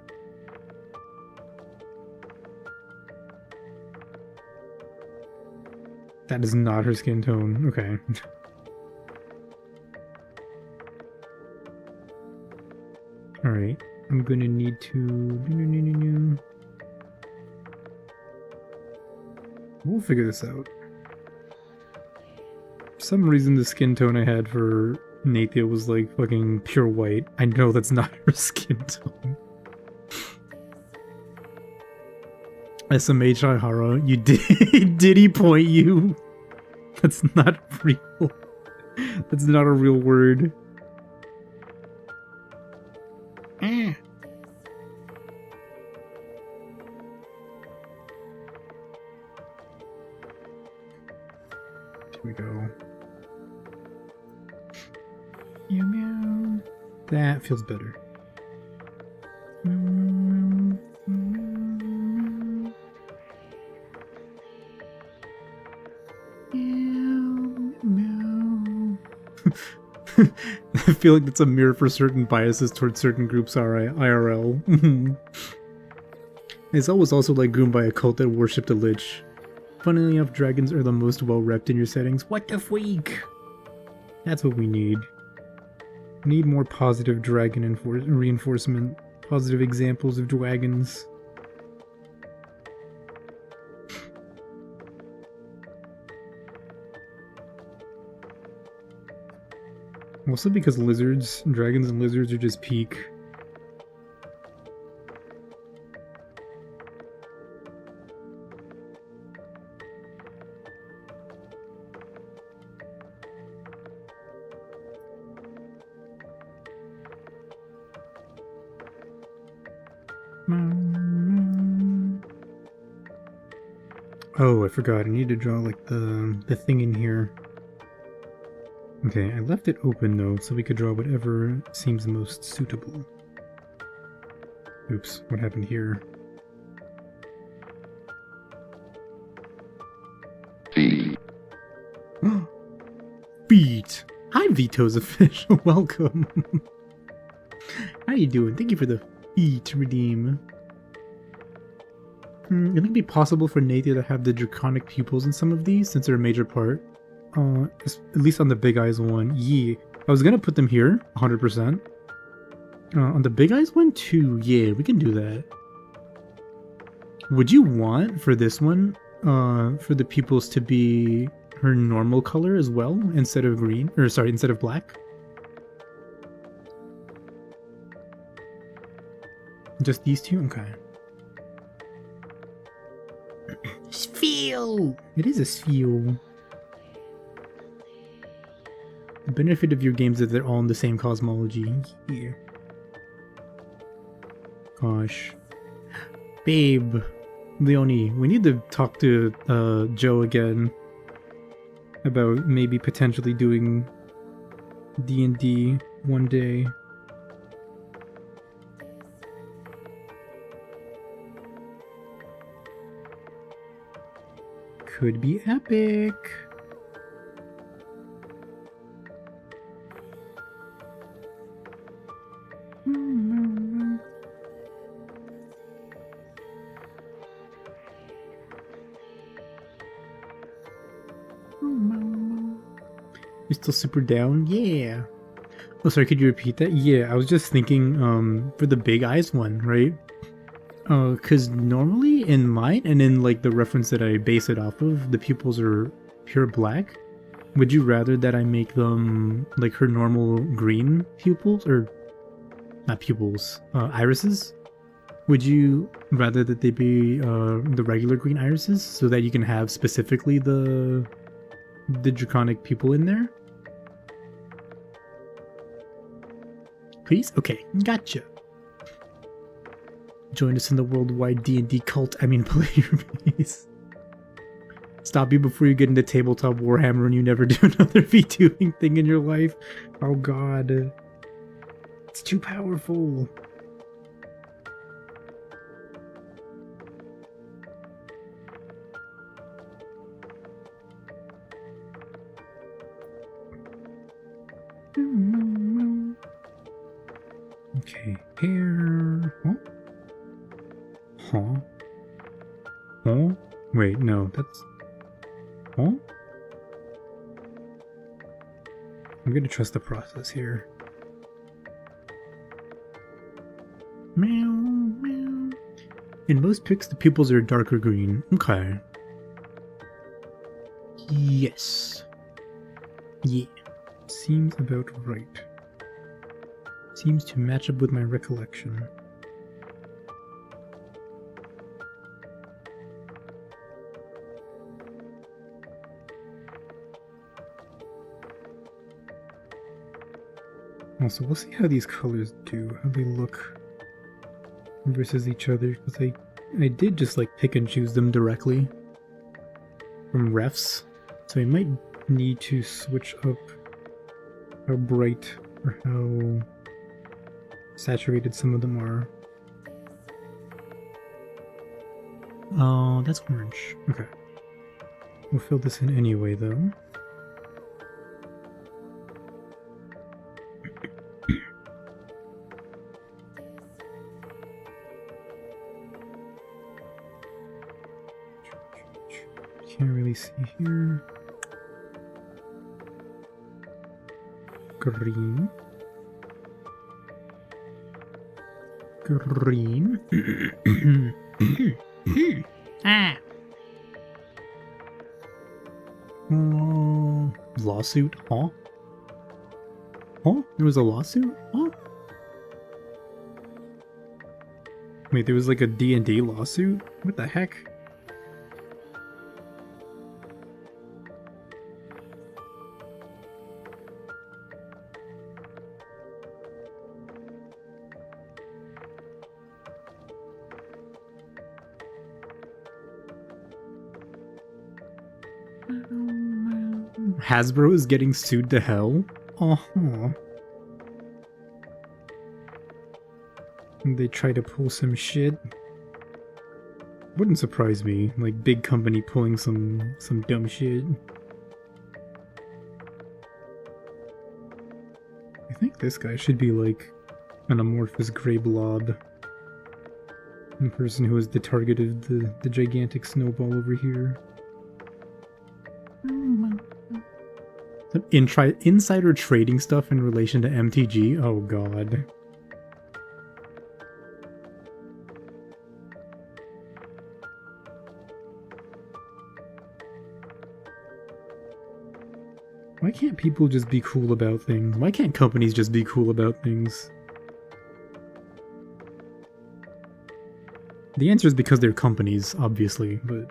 That is not her skin tone. Okay. Alright. I'm gonna need to... We'll figure this out. For some reason the skin tone I had for Nathia was like fucking pure white. I know that's not her skin tone. SMH Aihara, you did he point you? That's not real. That's not a real word. Here we go. Meow meow. That feels better. I feel like that's a mirror for certain biases towards certain groups IRL. Aizawa was also like groomed by a cult that worshipped a lich. Funnily enough, dragons are the most well-repped in your settings. What the freak? That's what we need. We need more positive dragon reinforcement. Positive examples of dragons. Mostly because dragons and lizards are just peak. Oh, I forgot. I need to draw like the thing in here. Okay, I left it open though, so we could draw whatever seems most suitable. Oops, what happened here? Feet. Feet! Hi, Vito's official. Welcome. How you doing? Thank you for the feet redeem. I think it'd be possible for Nathia to have the draconic pupils in some of these, since they're a major part. At least on the Big Eyes one. Yeah. I was gonna put them here, 100%. On the Big Eyes one too, yeah, we can do that. Would you want, for this one, for the pupils to be her normal color as well, instead of green? Or sorry, instead of black? Just these two? Okay. Spheal! It is a spheal. The benefit of your games is they're all in the same cosmology. Yeah. Gosh. Babe. Leonie, we need to talk to Joe again about maybe potentially doing D&D one day. Could be epic. You're still super down? Yeah. Oh, sorry, could you repeat that? Yeah, I was just thinking, for the big eyes one, right? Because normally in mine, and in like the reference that I base it off of, the pupils are pure black. Would you rather that I make them like her normal green pupils, or not pupils, irises? Would you rather that they be the regular green irises so that you can have specifically the draconic pupil in there? Please? Okay, gotcha. Join us in the worldwide D&D cult, player base. Stop you before you get into tabletop Warhammer and you never do another VTubing thing in your life. Oh god. It's too powerful. Okay, hair. Huh? Huh? Huh? Wait, no, that's... Huh? I'm gonna trust the process here. Meow, meow. In most pics, the pupils are darker green. Okay. Yes. Yeah. Seems about right. Seems to match up with my recollection. Also, we'll see how these colors do, how they look versus each other, because I did just like pick and choose them directly from refs, so I might need to switch up how bright or how saturated some of them are. Oh, that's orange. Okay. We'll fill this in anyway, though. Can't really see here. Green. Green. Ah. Lawsuit? Huh? Huh? There was a lawsuit? Huh? Wait, there was like a D&D lawsuit? What the heck? Hasbro is getting sued to hell? Uh-huh. They try to pull some shit. Wouldn't surprise me, like big company pulling some dumb shit. I think this guy should be like an amorphous gray blob. The person who is the target of the gigantic snowball over here. Insider trading stuff in relation to MTG? Oh god. Why can't people just be cool about things? Why can't companies just be cool about things? The answer is because they're companies, obviously, but...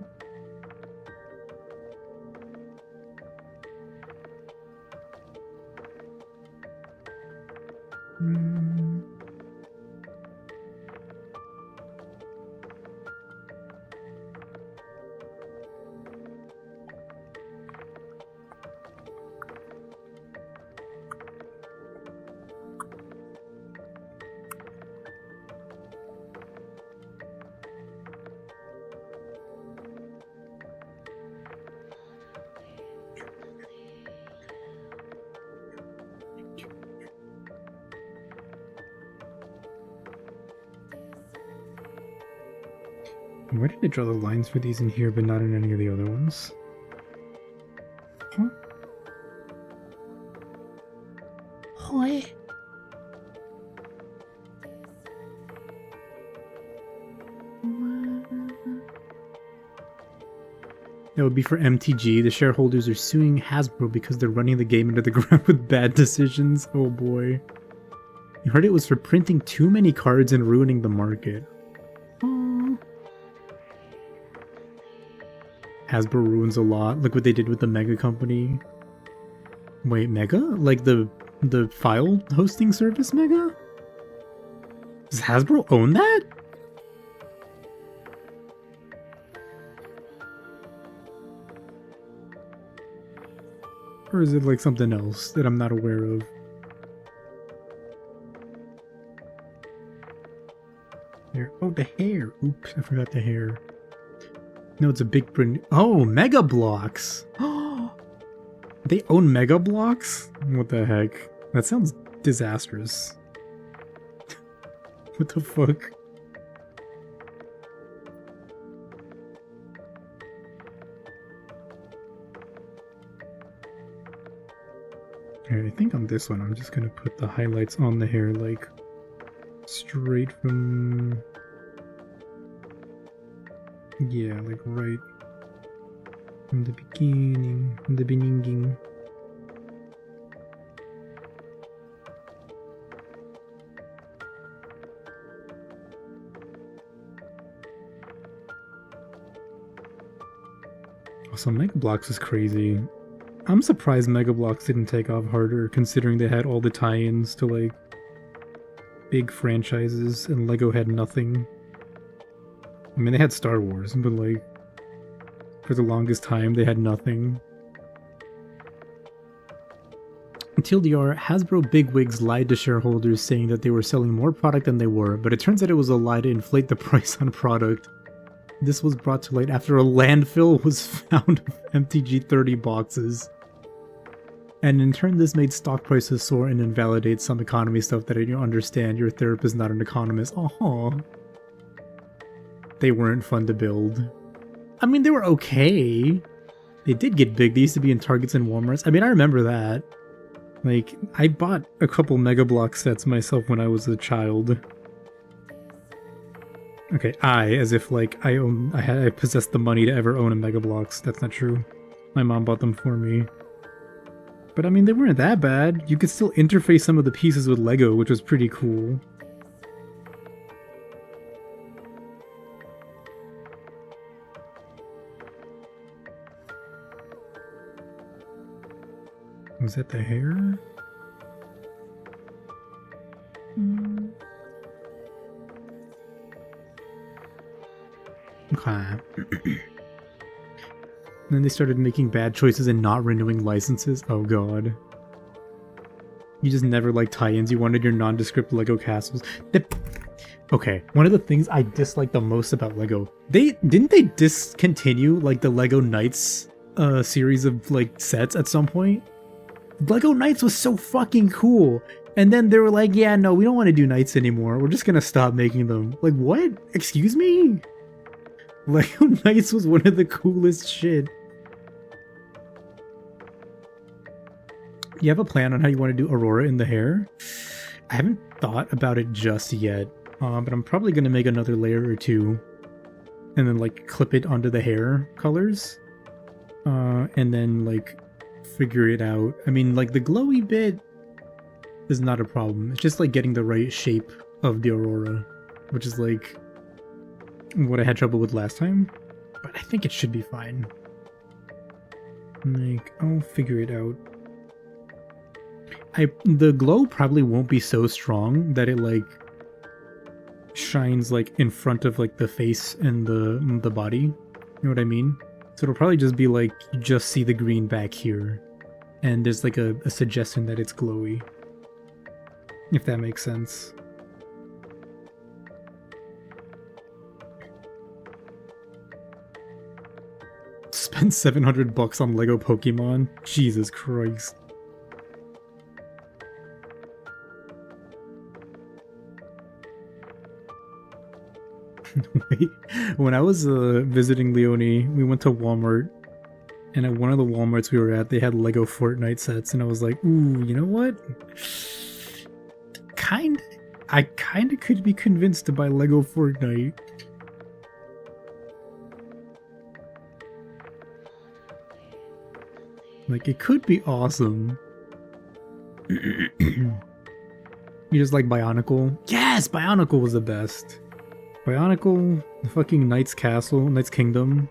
Why did I draw the lines for these in here but not in any of the other ones? Huh? That would be for MTG. The shareholders are suing Hasbro because they're running the game into the ground with bad decisions. Oh boy. You heard it was for printing too many cards and ruining the market. Aww. Hasbro ruins a lot. Look what they did with the Mega company. Wait, Mega? Like the file hosting service Mega? Does Hasbro own that? Or is it like something else that I'm not aware of? There. Oh, the hair. Oops, I forgot the hair. No, it's a big print. Oh, Mega Blocks. They own Mega Blocks? What the heck? That sounds disastrous. What the fuck? Alright, I think on this one I'm just gonna put the highlights on the hair like straight from... Yeah, like right from the beginning, from the beginning. Also, Mega Bloks is crazy. I'm surprised Mega Bloks didn't take off harder, considering they had all the tie-ins to, like, big franchises, and LEGO had nothing. I mean, they had Star Wars, but, like, for the longest time, they had nothing. TLDR, Hasbro bigwigs lied to shareholders saying that they were selling more product than they were, but it turns out it was a lie to inflate the price on product. This was brought to light after a landfill was found of MTG 30 boxes. And in turn, this made stock prices soar and invalidate some economy stuff that I don't understand. Your therapist is not an economist. Oh, they weren't fun to build. I mean, they were okay. They did get big. They used to be in Targets and Walmarts. I mean, I remember that. Like, I bought a couple Mega Block sets myself when I was a child. Okay, as if like I possessed the money to ever own a Mega Bloks. That's not true. My mom bought them for me. But I mean, they weren't that bad. You could still interface some of the pieces with Lego, which was pretty cool. Was that the hair? Okay. Then they started making bad choices and not renewing licenses. Oh god. You just never liked tie-ins. You wanted your nondescript Lego castles. Okay, one of the things I dislike the most about Lego, didn't they discontinue like the Lego Knights series of like sets at some point? Lego Knights was so fucking cool. And then they were like, yeah, no, we don't want to do Knights anymore. We're just gonna stop making them. Like, what? Excuse me? Lego Knights was one of the coolest shit. You have a plan on how you want to do Aurora in the hair? I haven't thought about it just yet, but I'm probably going to make another layer or two and then like clip it onto the hair colors and then like figure it out. I mean, like the glowy bit is not a problem. It's just like getting the right shape of the Aurora, which is like what I had trouble with last time, but I think it should be fine. Like, I'll figure it out. The glow probably won't be so strong that it like shines like in front of like the face and the body. You know what I mean? So it'll probably just be like you just see the green back here, and there's like a suggestion that it's glowy. If that makes sense. Spend $700 on Lego Pokemon? Jesus Christ. Wait, when I was visiting Leonie, we went to Walmart, and at one of the Walmarts we were at, they had Lego Fortnite sets, and I was like, ooh, you know what? I kinda could be convinced to buy Lego Fortnite. Like, it could be awesome. You just like Bionicle? Yes! Bionicle was the best. Bionicle, the fucking Knight's Castle, Knight's Kingdom.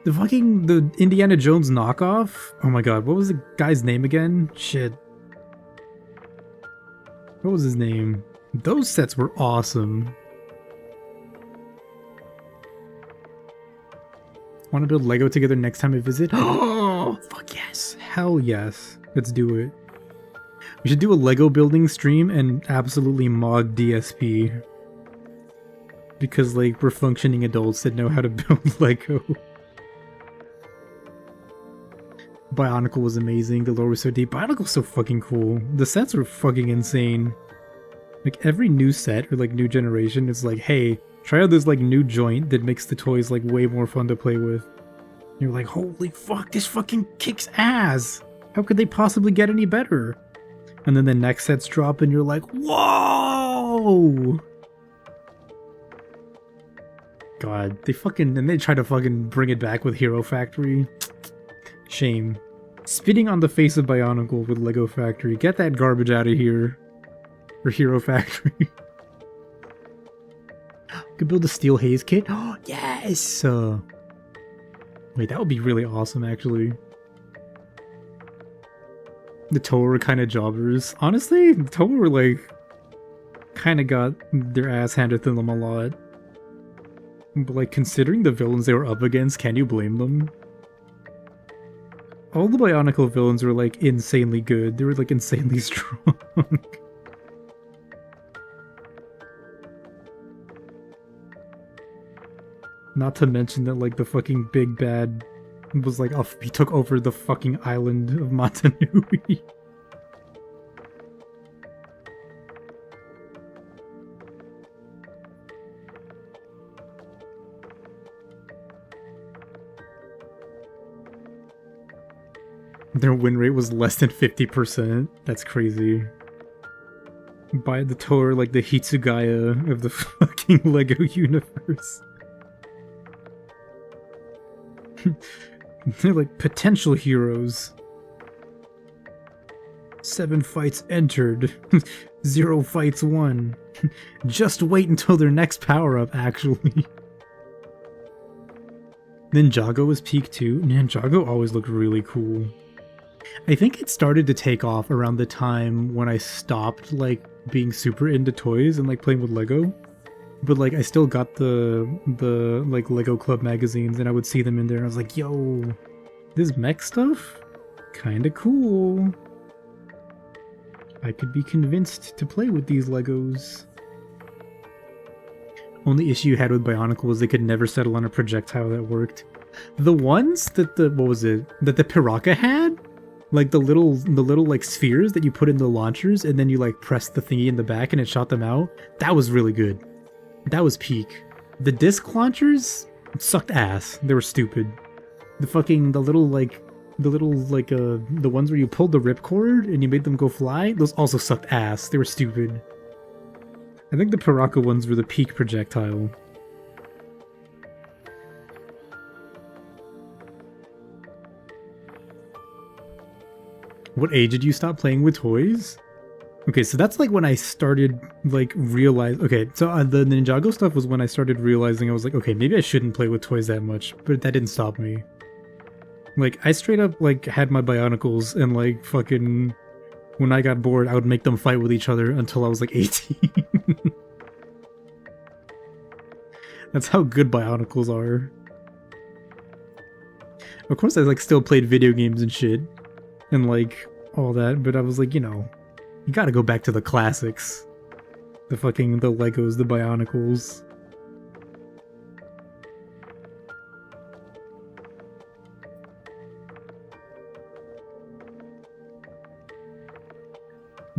The Indiana Jones knockoff? Oh my god, what was the guy's name again? Shit. What was his name? Those sets were awesome. Want to build Lego together next time I visit? Oh, fuck yes. Hell yes. Let's do it. We should do a Lego building stream and absolutely mod DSP. Because, like, we're functioning adults that know how to build Lego. Bionicle was amazing. The lore was so deep. Bionicle's so fucking cool. The sets were fucking insane. Like, every new set or, like, new generation is like, hey, try out this, like, new joint that makes the toys, like, way more fun to play with. And you're like, holy fuck, this fucking kicks ass! How could they possibly get any better? And then the next sets drop and you're like, whoa! God, and they try to fucking bring it back with Hero Factory. Shame. Spitting on the face of Bionicle with Lego Factory. Get that garbage out of here. Or Hero Factory. Could build a Steel Haze kit. Oh, yes! Wait, that would be really awesome, actually. The Toa were kind of jobbers. Honestly, the Toa were, like, kind of got their ass handed to them a lot. But, like, considering the villains they were up against, can you blame them? All the Bionicle villains were, like, insanely good. They were, like, insanely strong. Not to mention that, like, the fucking big bad was, like, he took over the fucking island of Matanui. Their win rate was less than 50%. That's crazy. By the Toa, like the Hitsugaya of the fucking Lego universe. They're like potential heroes. 7 fights entered. 0 fights won. Just wait until their next power-up, actually. Ninjago was peak too. Ninjago always looked really cool. I think it started to take off around the time when I stopped, like, being super into toys and, like, playing with Lego. But, like, I still got the like, Lego Club magazines, and I would see them in there, and I was like, yo, this mech stuff? Kinda cool. I could be convinced to play with these Legos. Only issue you had with Bionicle was they could never settle on a projectile that worked. The ones that that the Piraka had? Like the little like spheres that you put in the launchers and then you like press the thingy in the back and it shot them out. That was really good. That was peak. The disc launchers sucked ass. They were stupid. The little the ones where you pulled the ripcord and you made them go fly, those also sucked ass. They were stupid. I think the Piraka ones were the peak projectile. What age did you stop playing with toys? Okay, so that's like when I started, like, okay, so the Ninjago stuff was when I started realizing I was like, okay, maybe I shouldn't play with toys that much, but that didn't stop me. Like, I straight up, like, had my Bionicles, and, like, fucking, when I got bored, I would make them fight with each other until I was, like, 18. That's how good Bionicles are. Of course I, like, still played video games and shit, and, like, all that, but I was like, you know, you gotta go back to the classics. The Legos, the Bionicles.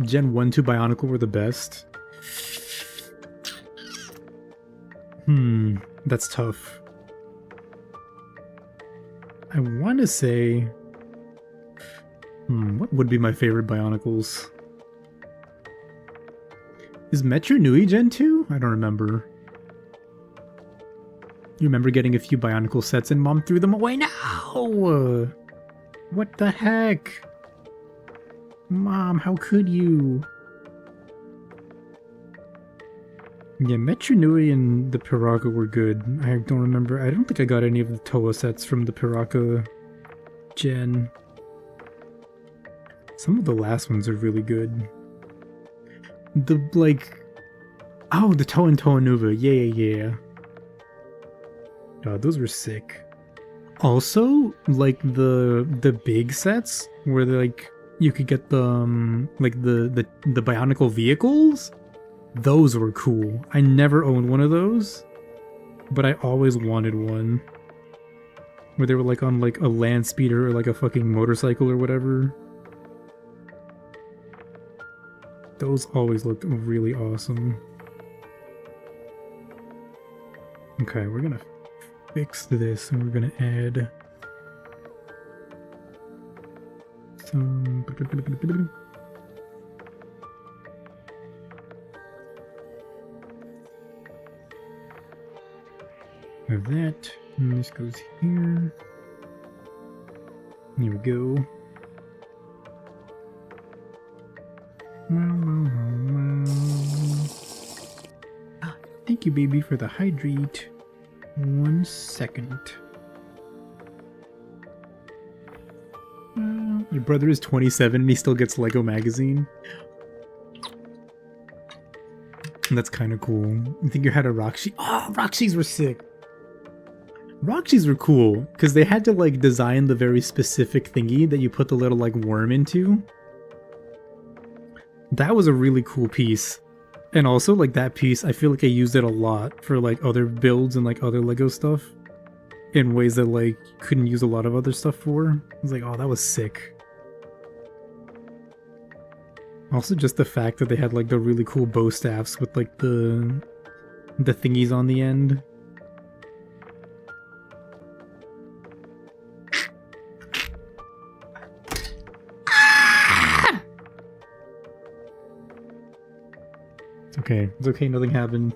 Gen 1, 2 Bionicle were the best. That's tough. I want to say... what would be my favorite Bionicles? Is Metro Nui Gen 2? I don't remember. You remember getting a few Bionicle sets and Mom threw them away? No! What the heck? Mom, how could you? Yeah, Metronui and the Piraka were good. I don't remember. I don't think I got any of the Toa sets from the Piraka gen. Some of the last ones are really good. The, like... Oh, the Toa and Toa Nuva. Yeah. God, those were sick. Also, like, the big sets, where, like, you could get the, like, the Bionicle vehicles? Those were cool. I never owned one of those, but I always wanted one. Where they were, like, on, like, a land speeder or, like, a fucking motorcycle or whatever. Those always looked really awesome. Okay, we're gonna fix this and we're gonna add some... of that, and this goes here. Here we go. Thank you, baby, for the hydrate. 1 second. Your brother is 27 and he still gets Lego magazine. That's kind of cool. I think you had a Roxy. Oh, Roxys were sick. Roxys were cool because they had to like design the very specific thingy that you put the little like worm into. That was a really cool piece. And also like that piece, I feel like I used it a lot for like other builds and like other Lego stuff in ways that like you couldn't use a lot of other stuff for. I was like, oh, that was sick. Also just the fact that they had like the really cool bow staffs with like the thingies on the end. Okay, it's okay, nothing happened.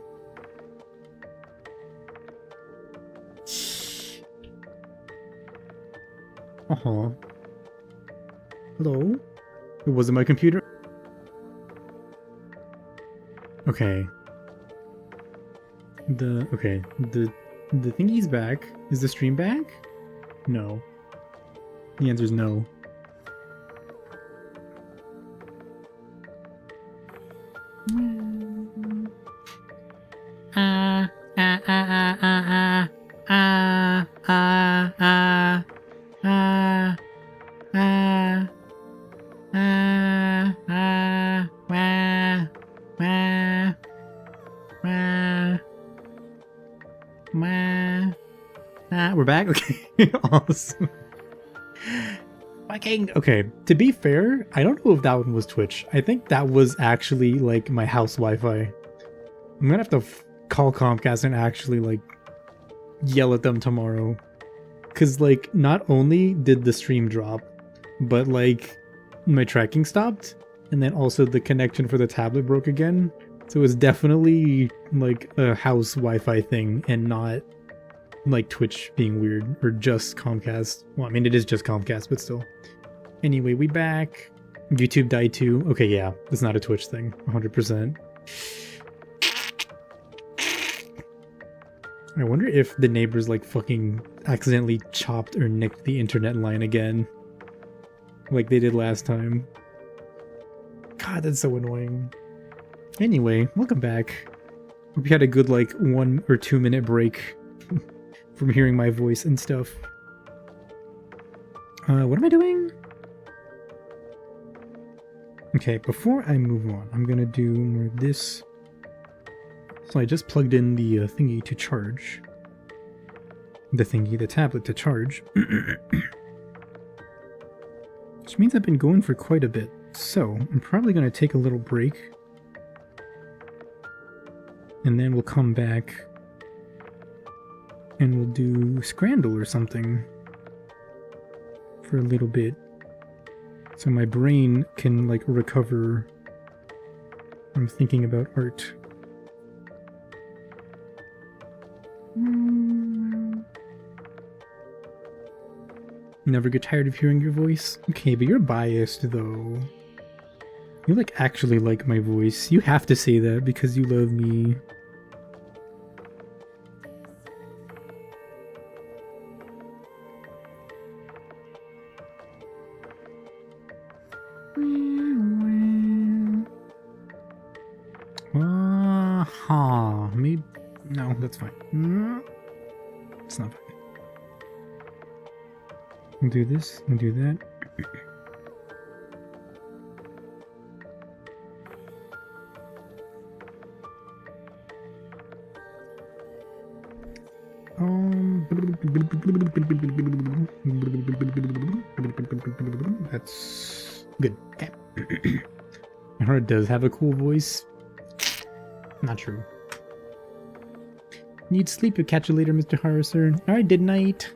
Uh-huh. Hello? It wasn't my computer? Okay. The thingy's back. Is the stream back? No. The answer's no. We're back? Okay. Awesome. Fucking okay, to be fair, I don't know if that one was Twitch. I think that was actually like my house Wi-Fi. I'm gonna have to call Comcast and actually like yell at them tomorrow. Cause like not only did the stream drop, but like my tracking stopped, and then also the connection for the tablet broke again. So it's definitely like a house Wi-Fi thing and not like Twitch being weird or just Comcast. Well, I mean it is just Comcast, but still. Anyway, we back. YouTube died too. Okay, yeah, it's not a Twitch thing, 100%. I wonder if the neighbors like fucking accidentally chopped or nicked the internet line again. Like they did last time. God, that's so annoying. Anyway, welcome back. Hope you had a good like 1 or 2 minute break from hearing my voice and stuff. What am I doing? Okay, before I move on, I'm gonna do more of this. So I just plugged in the thingy to charge. The tablet to charge. Which means I've been going for quite a bit. So, I'm probably gonna take a little break. And then we'll come back and we'll do Scrandle or something for a little bit. So my brain can like recover from thinking about art. Never get tired of hearing your voice? Okay, but you're biased though. You like actually like my voice. You have to say that because you love me. Maybe no, that's fine. It's not fine. We'll do this, we'll do that. That's good. Okay. Aihara does have a cool voice. Not true. Need sleep. You'll catch you later, Mr. Hara, sir. Alright, good night.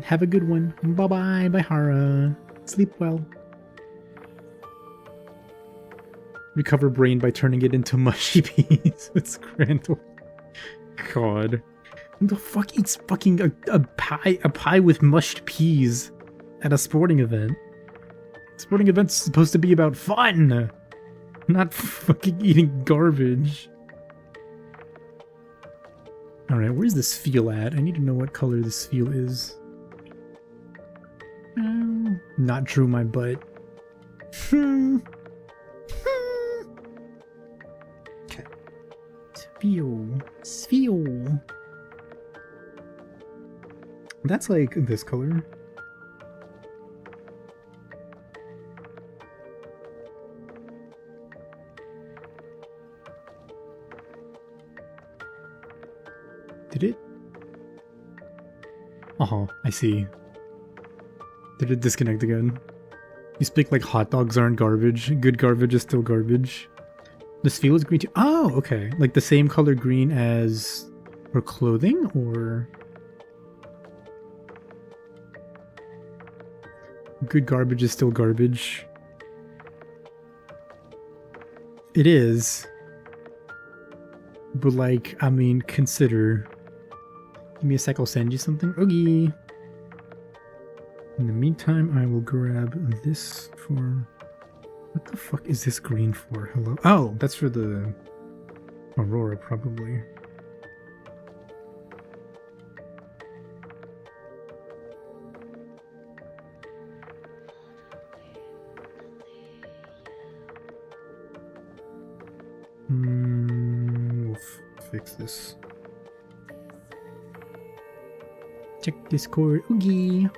Have a good one. Bye-bye, bye Hara. Sleep well. Recover brain by turning it into mushy peas. It's Crandall. God. Who the fuck eats fucking a pie with mushed peas at a sporting event? Sporting event's supposed to be about fun, not fucking eating garbage. Alright, where's this feel at? I need to know what color this feel is. Not true, my butt. Okay. Feel. That's like this color. Did it? Oh, I see. Did it disconnect again? You speak like hot dogs aren't garbage. Good garbage is still garbage. This feel is green too. Oh, okay. Like the same color green as her clothing, or good garbage is still garbage. It is. But like, I mean, consider. Give me a sec, I'll send you something. Okay. In the meantime, I will grab this for... What the fuck is this green for? Hello? Oh, that's for the Aurora, probably. We'll fix this. Check Discord. Oogie.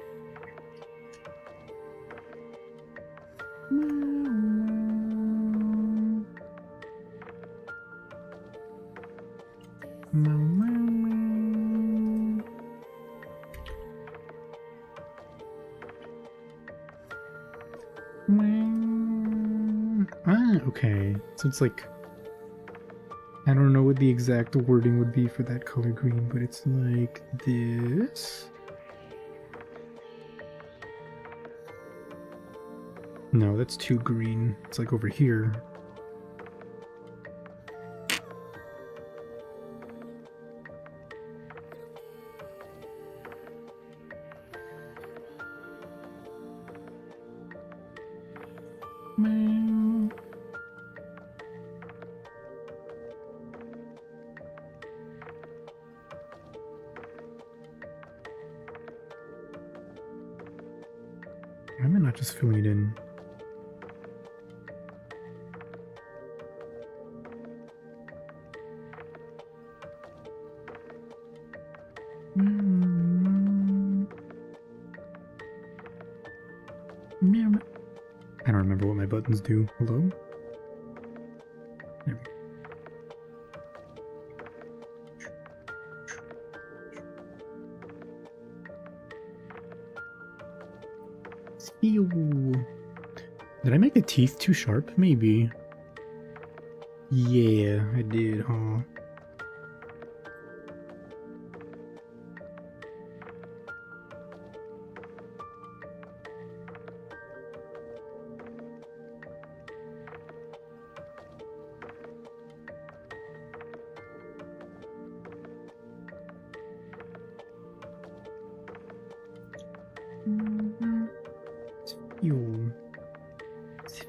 Okay. So it's like, I don't know what the exact wording would be for that color green, but it's like this. No, that's too green. It's like over here. Why am I not just filling it in? I don't remember what my buttons do. Hello? There we go. Ew. Did I make the teeth too sharp? Maybe. Yeah, I did, huh? Ew.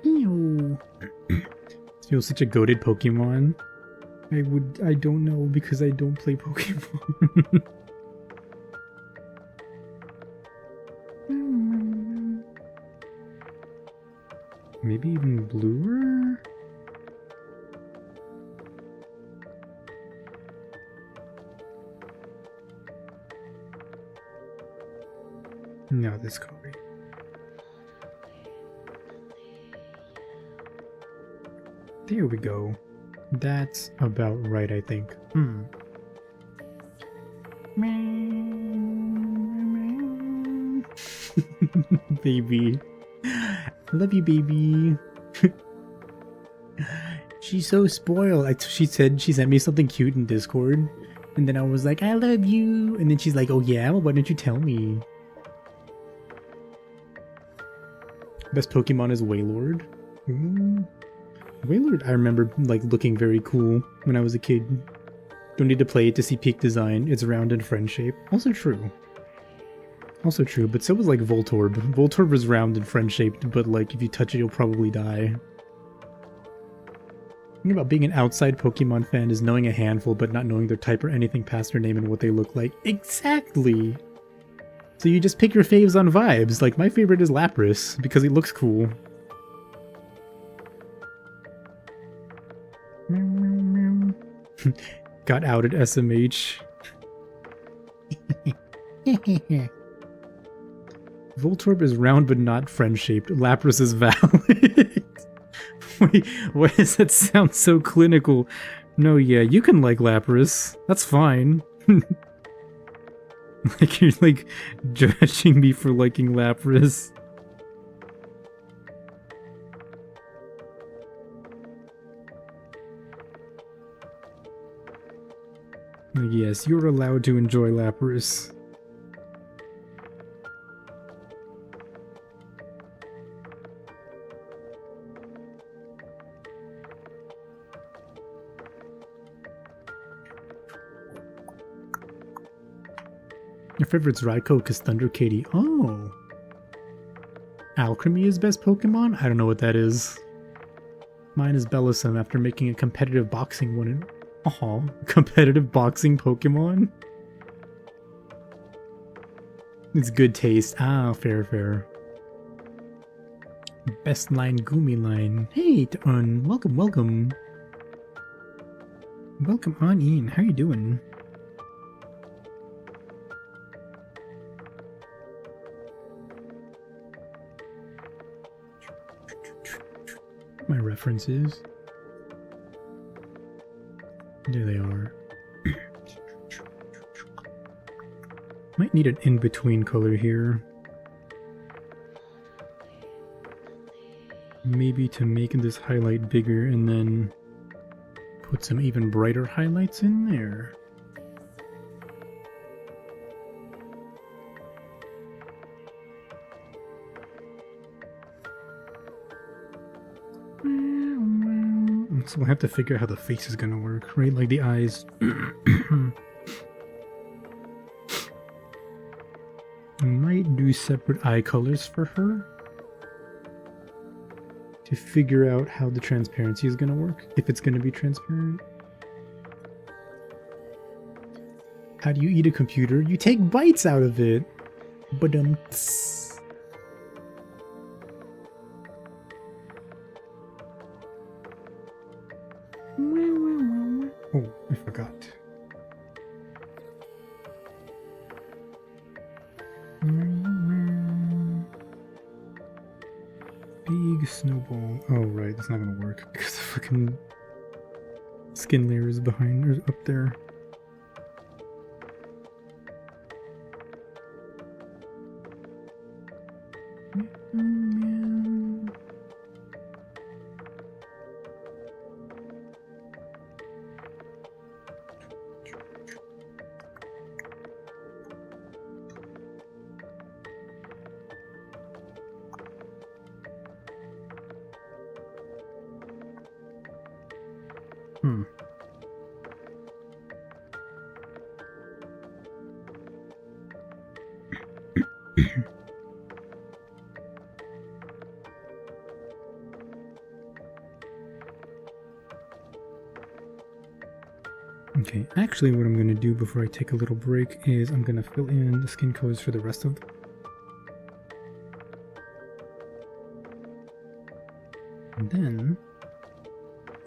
Ew. Feels such a goated Pokemon. I don't know because I don't play Pokemon. Maybe even bluer? No, this color. There we go. That's about right, I think. Baby. I love you, baby. She's so spoiled. She said she sent me something cute in Discord. And then I was like, I love you. And then she's like, oh yeah? Well, why didn't you tell me? Best Pokemon is Wailord. Wailord, I remember like looking very cool when I was a kid. Don't need to play it to see peak design. It's round and friend shape. Also true. Also true, but so was like Voltorb. Voltorb was round and friend shaped, but like if you touch it, you'll probably die. The thing about being an outside Pokemon fan is knowing a handful, but not knowing their type or anything past their name and what they look like. Exactly! So you just pick your faves on vibes. Like, my favorite is Lapras, because he looks cool. Got out at SMH. Voltorb is round but not friend-shaped. Lapras is valid. Wait, why does that sound so clinical? No, yeah, you can like Lapras. That's fine. Like, you're like judging me for liking Lapras. Yes, you're allowed to enjoy Lapras. Your favorite's Raikou because Thunder Katie. Oh! Alchemy is best Pokemon? I don't know what that is. Mine is Bellisum after making a competitive boxing one. Competitive boxing Pokemon? It's good taste. Ah, fair, fair. Best line, Gumi line. Hey, welcome, welcome. Welcome on in. How you doing? My references. There they are. Might need an in-between color here. Maybe to make this highlight bigger and then put some even brighter highlights in there. So we'll have to figure out how the face is gonna work, right? Like the eyes. I might do separate eye colors for her to figure out how the transparency is gonna work, if it's gonna be transparent. How do you eat a computer? You take bites out of it. Ba-dum-ts. Oh, I forgot. Big snowball. Oh, right, that's not gonna work because the fucking skin layer is behind or up there. Okay, actually what I'm going to do before I take a little break is I'm going to fill in the skin colors for the rest of them. And then...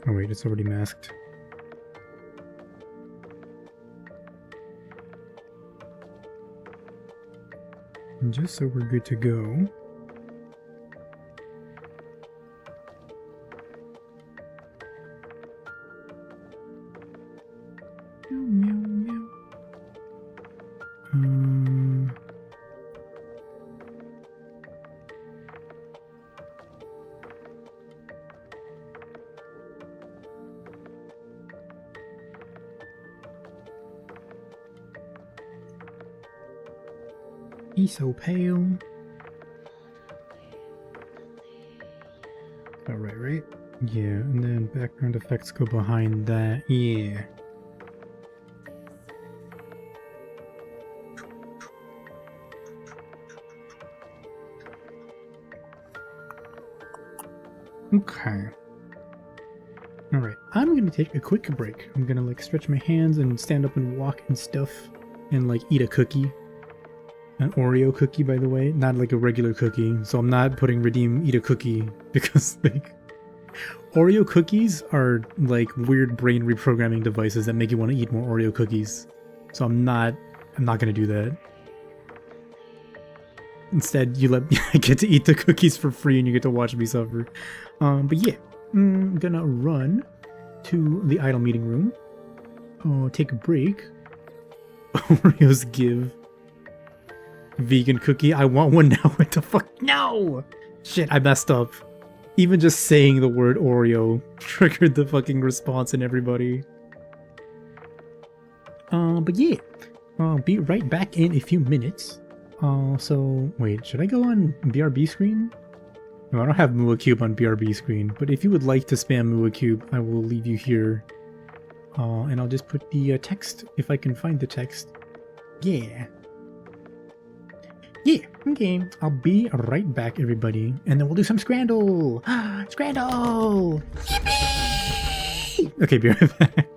oh wait, it's already masked. And just so we're good to go... meow, meow, meow. He's so pale. Alright, right? Yeah, and then background effects go behind that. Yeah. Okay. Alright, I'm gonna take a quick break. I'm gonna like stretch my hands and stand up and walk and stuff and like eat a cookie. An Oreo cookie, by the way, not like a regular cookie. So I'm not putting redeem eat a cookie because like Oreo cookies are like weird brain reprogramming devices that make you want to eat more Oreo cookies. So I'm not gonna do that. Instead, you let me I get to eat the cookies for free and you get to watch me suffer. But yeah, I'm gonna run to the idle meeting room. Take a break. Oreos give. Vegan cookie. I want one now. What the fuck? No! Shit, I messed up. Even just saying the word Oreo triggered the fucking response in everybody. But yeah. I'll be right back in a few minutes. So, wait, should I go on BRB screen? No, I don't have MuaCube on BRB screen, but if you would like to spam MuaCube, I will leave you here. And I'll just put the text, if I can find the text. Yeah. Yeah, okay. I'll be right back, everybody. And then we'll do some Scrandle! Scrandle! Yippee! Okay, be right back.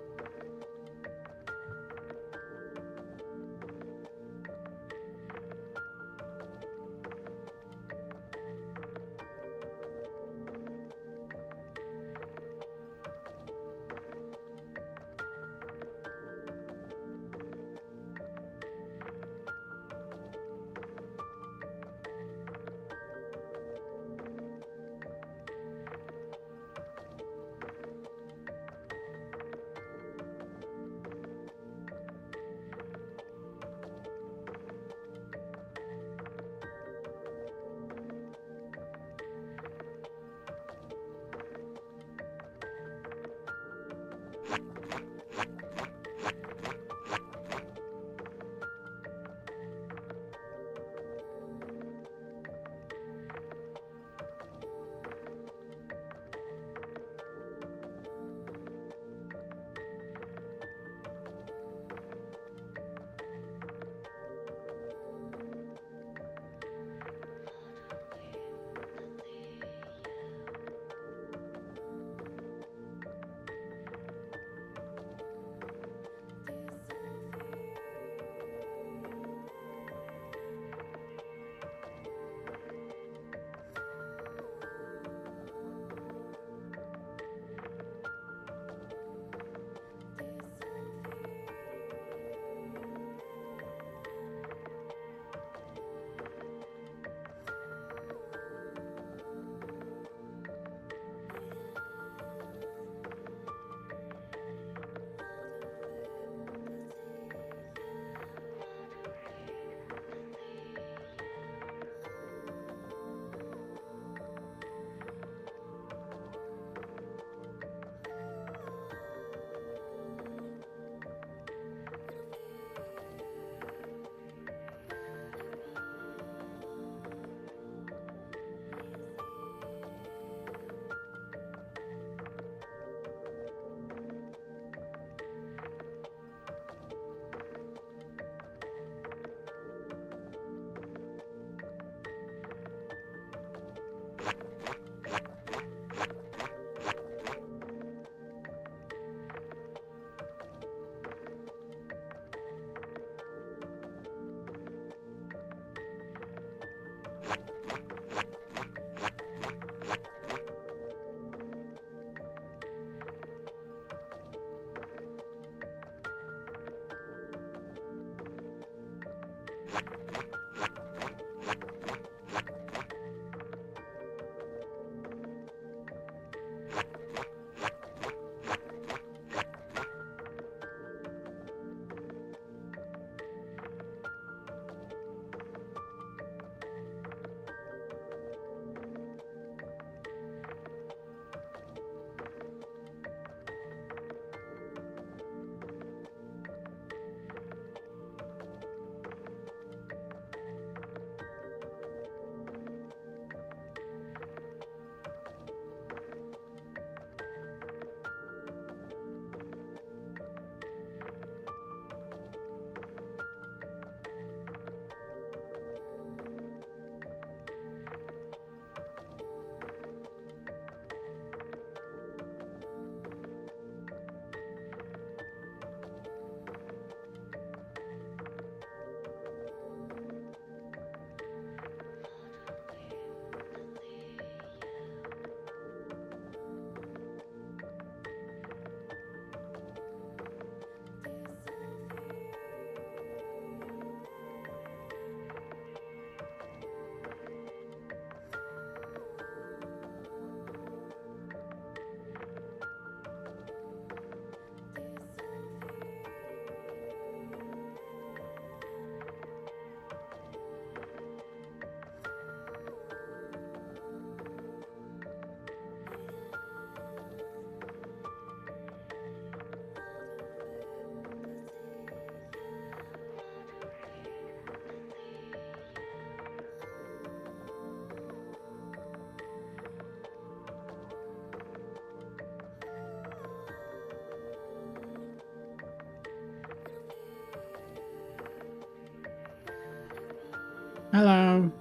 Hello.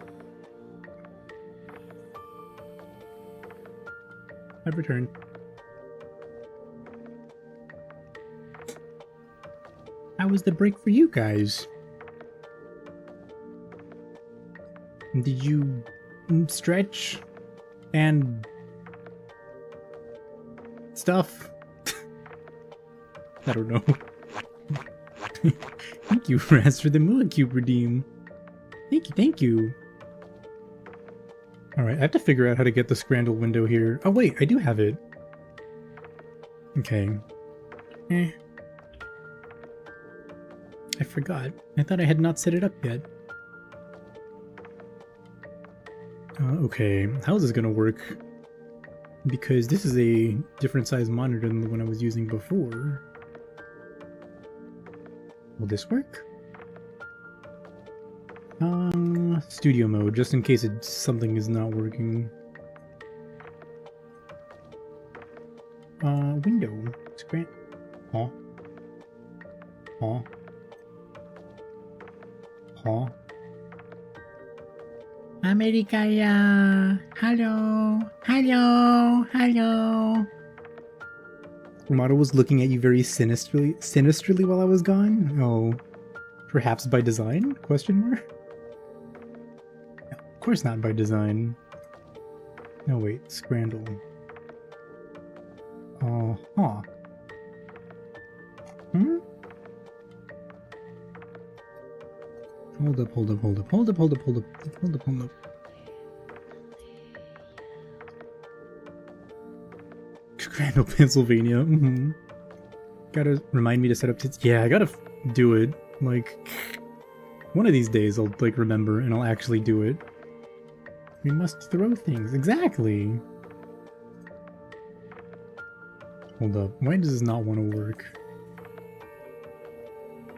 I've returned. How was the break for you guys? Did you stretch and stuff? I don't know. Thank you, Raz, for the Moolah Cube redeem. Thank you, thank you. Alright, I have to figure out how to get the Scrandle window here. Oh wait, I do have it. Okay. I forgot. I thought I had not set it up yet. Okay, how is this gonna work? Because this is a different size monitor than the one I was using before. Will this work? Studio mode, just in case something is not working. Window. Screen. Huh? Huh? Huh? America! Hello! Hello! Hello! Romano was looking at you very sinisterly while I was gone? Oh. Perhaps by design? Question mark? No, of course not by design. No, wait. Scrandle. Huh. Hmm? Hold up. Scrandle, Pennsylvania. Mm-hmm. Gotta remind me to set up yeah, I gotta do it. Like, one of these days I'll, like, remember and I'll actually do it. We must throw things. Exactly! Hold up. Why does this not want to work?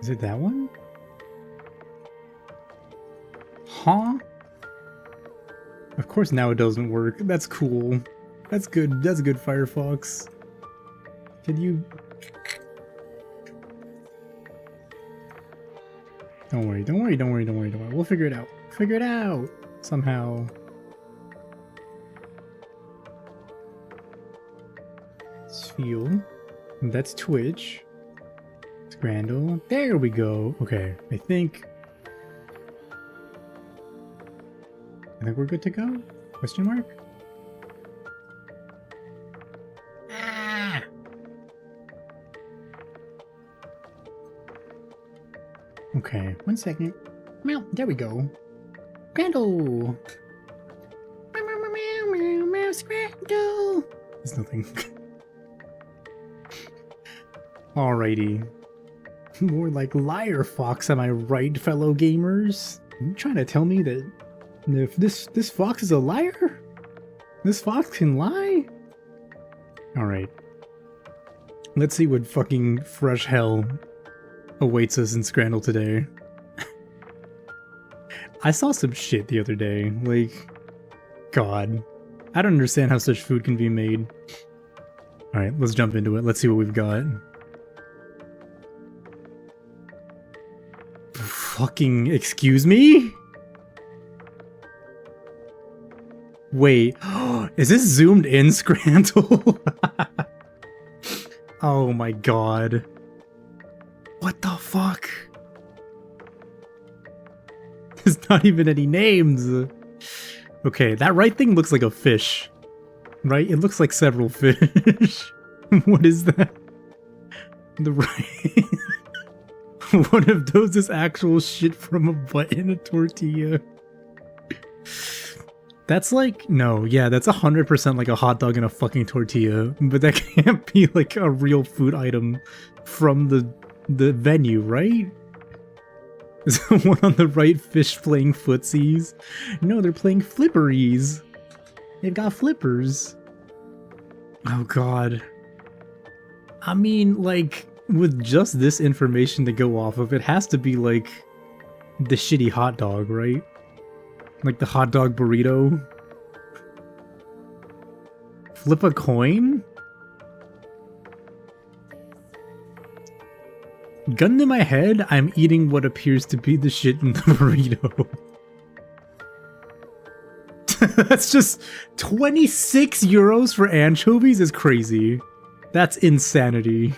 Is it that one? Huh? Of course now it doesn't work. That's cool. That's good. That's good, Firefox. Can you... Don't worry. We'll figure it out. Figure it out! Somehow. Sphere. That's Twitch. Scrandle. There we go. Okay, I think we're good to go? Question mark? Ah! Okay, 1 second. Well, there we go. Scrandle! Scrandle! There's nothing. Alrighty. More like liar fox, am I right, fellow gamers? Are you trying to tell me that if this fox is a liar? This fox can lie? Alright. Let's see what fucking fresh hell awaits us in Scrandle today. I saw some shit the other day. Like, God. I don't understand how such food can be made. Alright, let's jump into it. Let's see what we've got. Fucking excuse me? Wait, is this zoomed in Scrandle? Oh my god. What the fuck? There's not even any names. Okay, that right thing looks like a fish. Right? It looks like several fish. What is that? The right... One of those is actual shit from a butt in a tortilla. That's like, no, yeah, that's 100% like a hot dog in a fucking tortilla. But that can't be like a real food item from the venue, right? Is the one on the right fish playing footsies? No, they're playing flipperies. They've got flippers. Oh god. I mean, like, with just this information to go off of, it has to be like the shitty hot dog, right? Like the hot dog burrito. Flip a coin? Gun to my head, I'm eating what appears to be the shit in the burrito. That's just 26 euros for anchovies is crazy. That's insanity.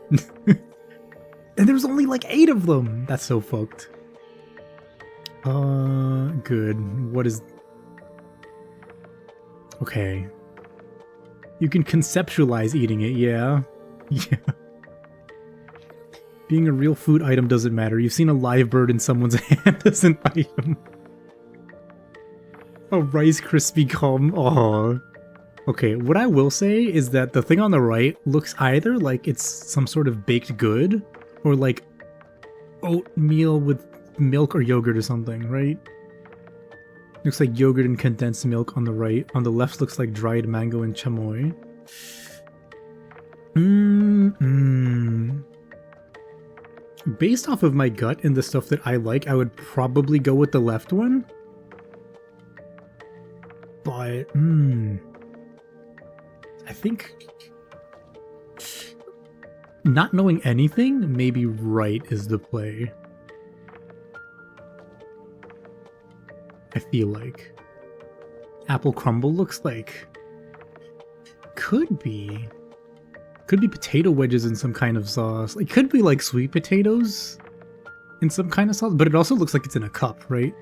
And there's only like 8 of them. That's so fucked. Good. What is... Okay. You can conceptualize eating it, yeah. Yeah. Being a real food item doesn't matter. You've seen a live bird in someone's hand as an item. A Rice Krispie crumb. Aww. Okay, what I will say is that the thing on the right looks either like it's some sort of baked good or like oatmeal with milk or yogurt or something, right? Looks like yogurt and condensed milk on the right. On the left looks like dried mango and chamoy. Based off of my gut and the stuff that I like, I would probably go with the left one. But, I think not knowing anything, maybe right is the play. I feel like. Apple crumble looks like. Could be potato wedges in some kind of sauce. It could be like sweet potatoes in some kind of sauce, but it also looks like it's in a cup, right?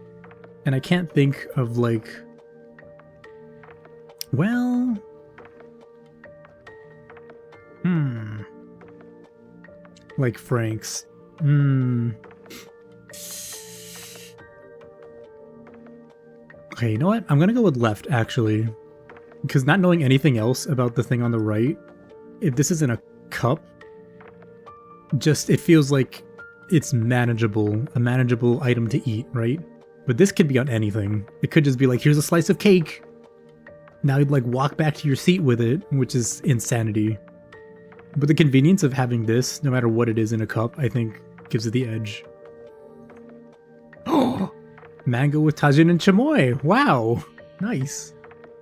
And I can't think of like... Well... Like Frank's. Okay, you know what? I'm gonna go with left, actually. Because not knowing anything else about the thing on the right, if this is in a cup, just, it feels like it's manageable, a manageable item to eat, right? But this could be on anything. It could just be like, here's a slice of cake. Now you'd like walk back to your seat with it, which is insanity. But the convenience of having this, no matter what it is in a cup, I think gives it the edge. Oh! Mango with tajin and chamoy! Wow! Nice.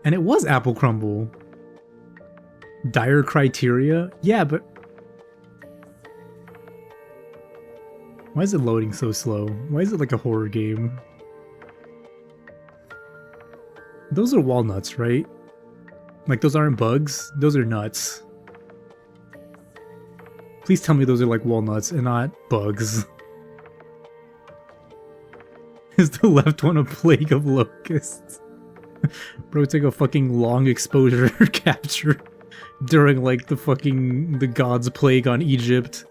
And it was apple crumble. Dire criteria? Yeah, but... Why is it loading so slow? Why is it like a horror game? Those are walnuts, right? Like, those aren't bugs? Those are nuts. Please tell me those are like walnuts and not bugs. Is the left one a plague of locusts? Bro, it's like a fucking long exposure capture during like the god's plague on Egypt.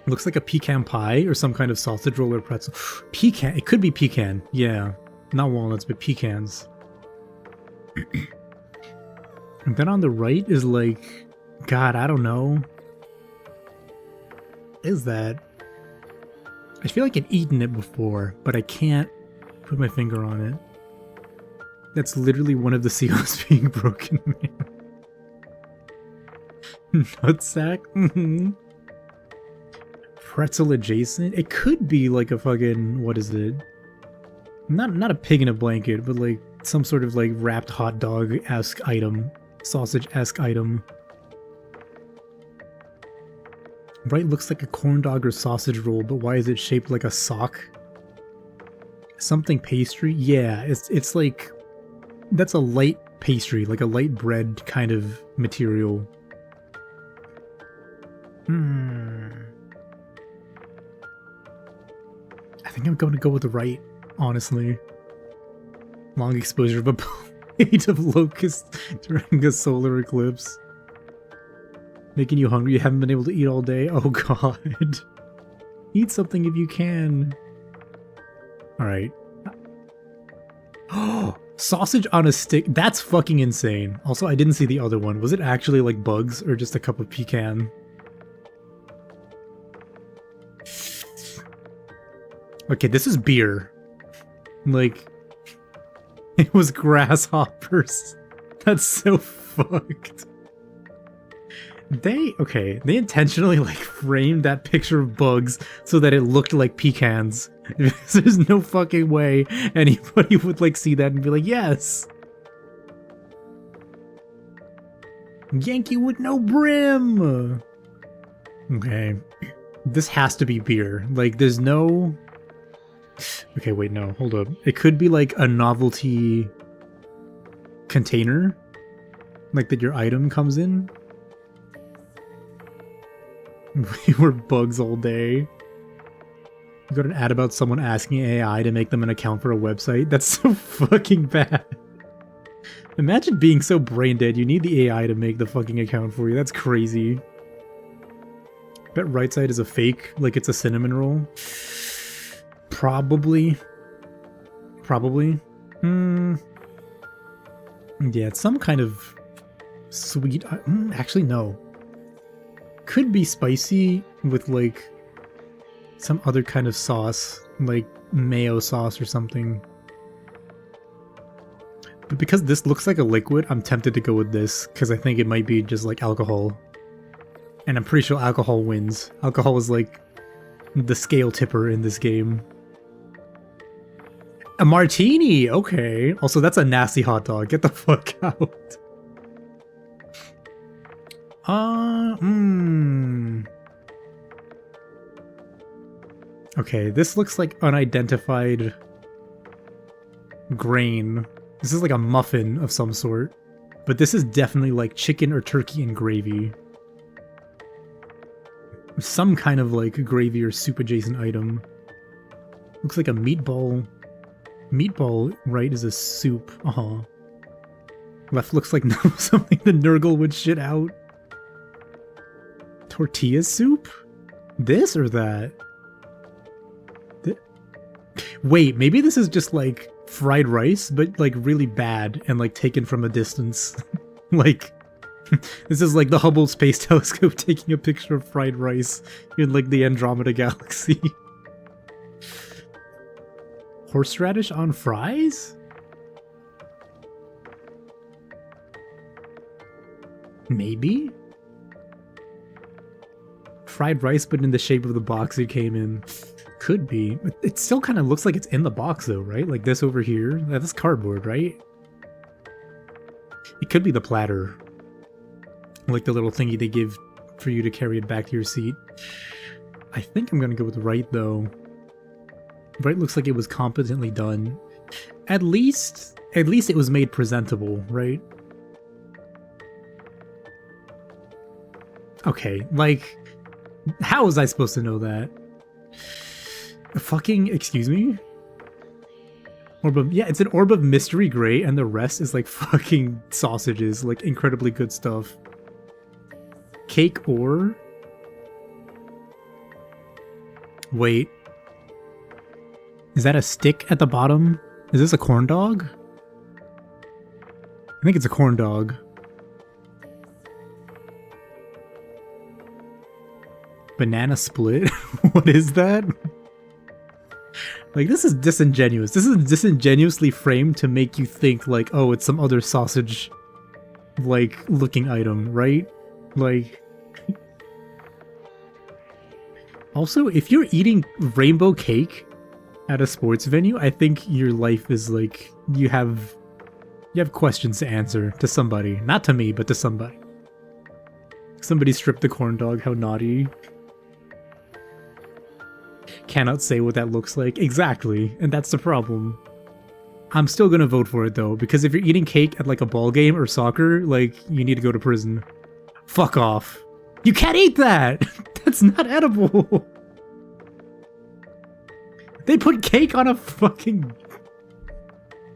Looks like a pecan pie or some kind of sausage roll or pretzel. Pecan, it could be pecan, yeah. Not walnuts, but pecans. And then on the right is like... God, I don't know. What is that? I feel like I've eaten it before, but I can't put my finger on it. That's literally one of the seals being broken, man. Nutsack? Pretzel adjacent? It could be like a fucking... What is it? Not a pig in a blanket, but like some sort of like wrapped hot dog-esque item. Sausage-esque item. Right, looks like a corn dog or sausage roll, but why is it shaped like a sock? Something pastry? Yeah, it's like... That's a light pastry, like a light bread kind of material. I think I'm going to go with the right, honestly. Long exposure of a plate of locusts during a solar eclipse. Making you hungry, you haven't been able to eat all day. Oh god. Eat something if you can. Alright. Oh, sausage on a stick. That's fucking insane. Also, I didn't see the other one. Was it actually like bugs or just a cup of pecan? Okay, this is beer. Like, it was grasshoppers. That's so fucked. They intentionally like framed that picture of bugs so that it looked like pecans. There's no fucking way anybody would like see that and be like, yes! Yankee with no brim! Okay. This has to be beer. Like, there's no... Okay, wait, no, hold up. It could be like a novelty container, like that your item comes in. We were bugs all day. You got an ad about someone asking AI to make them an account for a website. That's so fucking bad. Imagine being so brain dead you need the AI to make the fucking account for you. That's crazy. Bet right side is a fake, like it's a cinnamon roll. Probably. Probably. Yeah, it's some kind of sweet. Actually, no. Could be spicy with like some other kind of sauce, like mayo sauce or something. But because this looks like a liquid, I'm tempted to go with this because I think it might be just like alcohol. And I'm pretty sure alcohol wins. Alcohol is like the scale tipper in this game. A martini! Okay. Also, that's a nasty hot dog. Get the fuck out. Okay, this looks like unidentified grain. This is like a muffin of some sort. But this is definitely like chicken or turkey and gravy. Some kind of like gravy or soup adjacent item. Looks like a meatball. Meatball, right, is a soup. Left looks like something the Nurgle would shit out. Tortilla soup? This or that? Wait, maybe this is just like fried rice, but like really bad and like taken from a distance. Like, this is like the Hubble Space Telescope taking a picture of fried rice in like the Andromeda Galaxy. Horseradish on fries? Maybe? Fried rice, but in the shape of the box it came in. Could be. It still kind of looks like it's in the box though, right? Like this over here. That's cardboard, right? It could be the platter. Like the little thingy they give for you to carry it back to your seat. I think I'm gonna go with right though. Right looks like it was competently done. At least it was made presentable, right? Okay, like, how was I supposed to know that? Fucking, excuse me? Yeah, it's an orb of mystery gray, and the rest is like fucking sausages, like incredibly good stuff. Cake or... Wait. Is that a stick at the bottom? Is this a corn dog? I think it's a corn dog. Banana split? What is that? Like, this is disingenuous. This is disingenuously framed to make you think, like, oh, it's some other sausage, like, looking item, right? Like... Also, if you're eating rainbow cake at a sports venue, I think your life is, like, you have questions to answer to somebody. Not to me, but to somebody. Somebody stripped the corn dog, how naughty. Cannot say what that looks like. Exactly, and that's the problem. I'm still gonna vote for it though, because if you're eating cake at like a ball game or soccer, like, you need to go to prison. Fuck off. You can't eat that! That's not edible! They put cake on a fucking...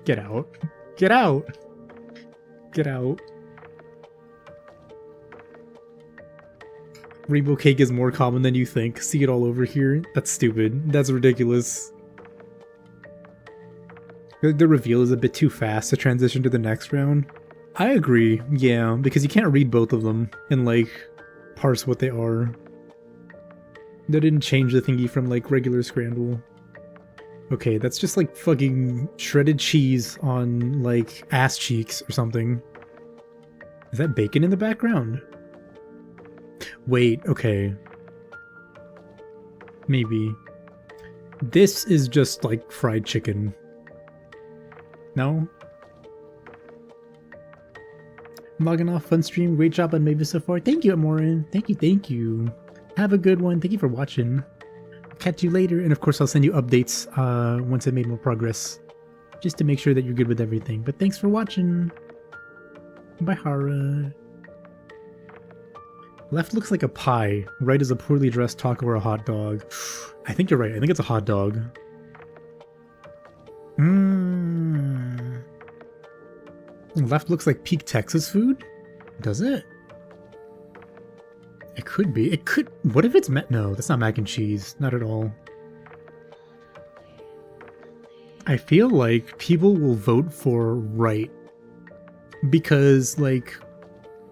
Get out. Get out. Get out. Rainbow cake is more common than you think. See it all over here? That's stupid. That's ridiculous. The reveal is a bit too fast to transition to the next round. I agree, yeah, because you can't read both of them and, like, parse what they are. They didn't change the thingy from, like, regular scramble. Okay, that's just, like, fucking shredded cheese on, like, ass cheeks or something. Is that bacon in the background? Wait, okay. Maybe. This is just like fried chicken. No? I'm logging off. Fun stream. Great job on maybe so far. Thank you, Amorin. Thank you, thank you. Have a good one. Thank you for watching. catch you later. And of course, I'll send you updates once I made more progress, just to make sure that you're good with everything. But thanks for watching. Bye, Hara. Left looks like a pie. Right is a poorly dressed taco or a hot dog. I think you're right. I think it's a hot dog. Left looks like peak Texas food? Does it? It could be. It could. What if it's no, that's not mac and cheese. Not at all. I feel like people will vote for right. Because, like,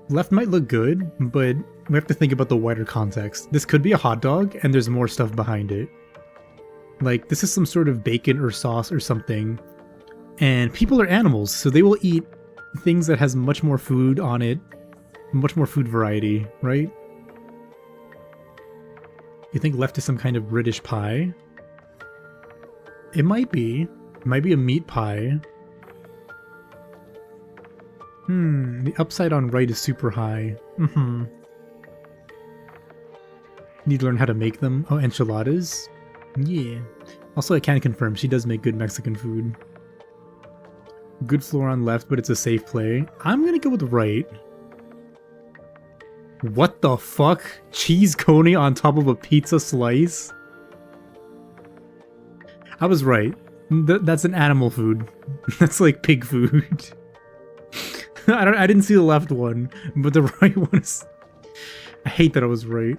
left might look good, but we have to think about the wider context. This could be a hot dog, and there's more stuff behind it. Like, this is some sort of bacon or sauce or something. And people are animals, so they will eat things that has much more food on it. Much more food variety, right? You think left is some kind of British pie? It might be. It might be a meat pie. The upside on right is super high. Need to learn how to make them. Oh, enchiladas? Yeah. Also, I can confirm, she does make good Mexican food. Good floor on left, but it's a safe play. I'm gonna go with right. What the fuck? Cheese coney on top of a pizza slice? I was right. That's an animal food. That's like pig food. I didn't see the left one, but the right one is... I hate that I was right.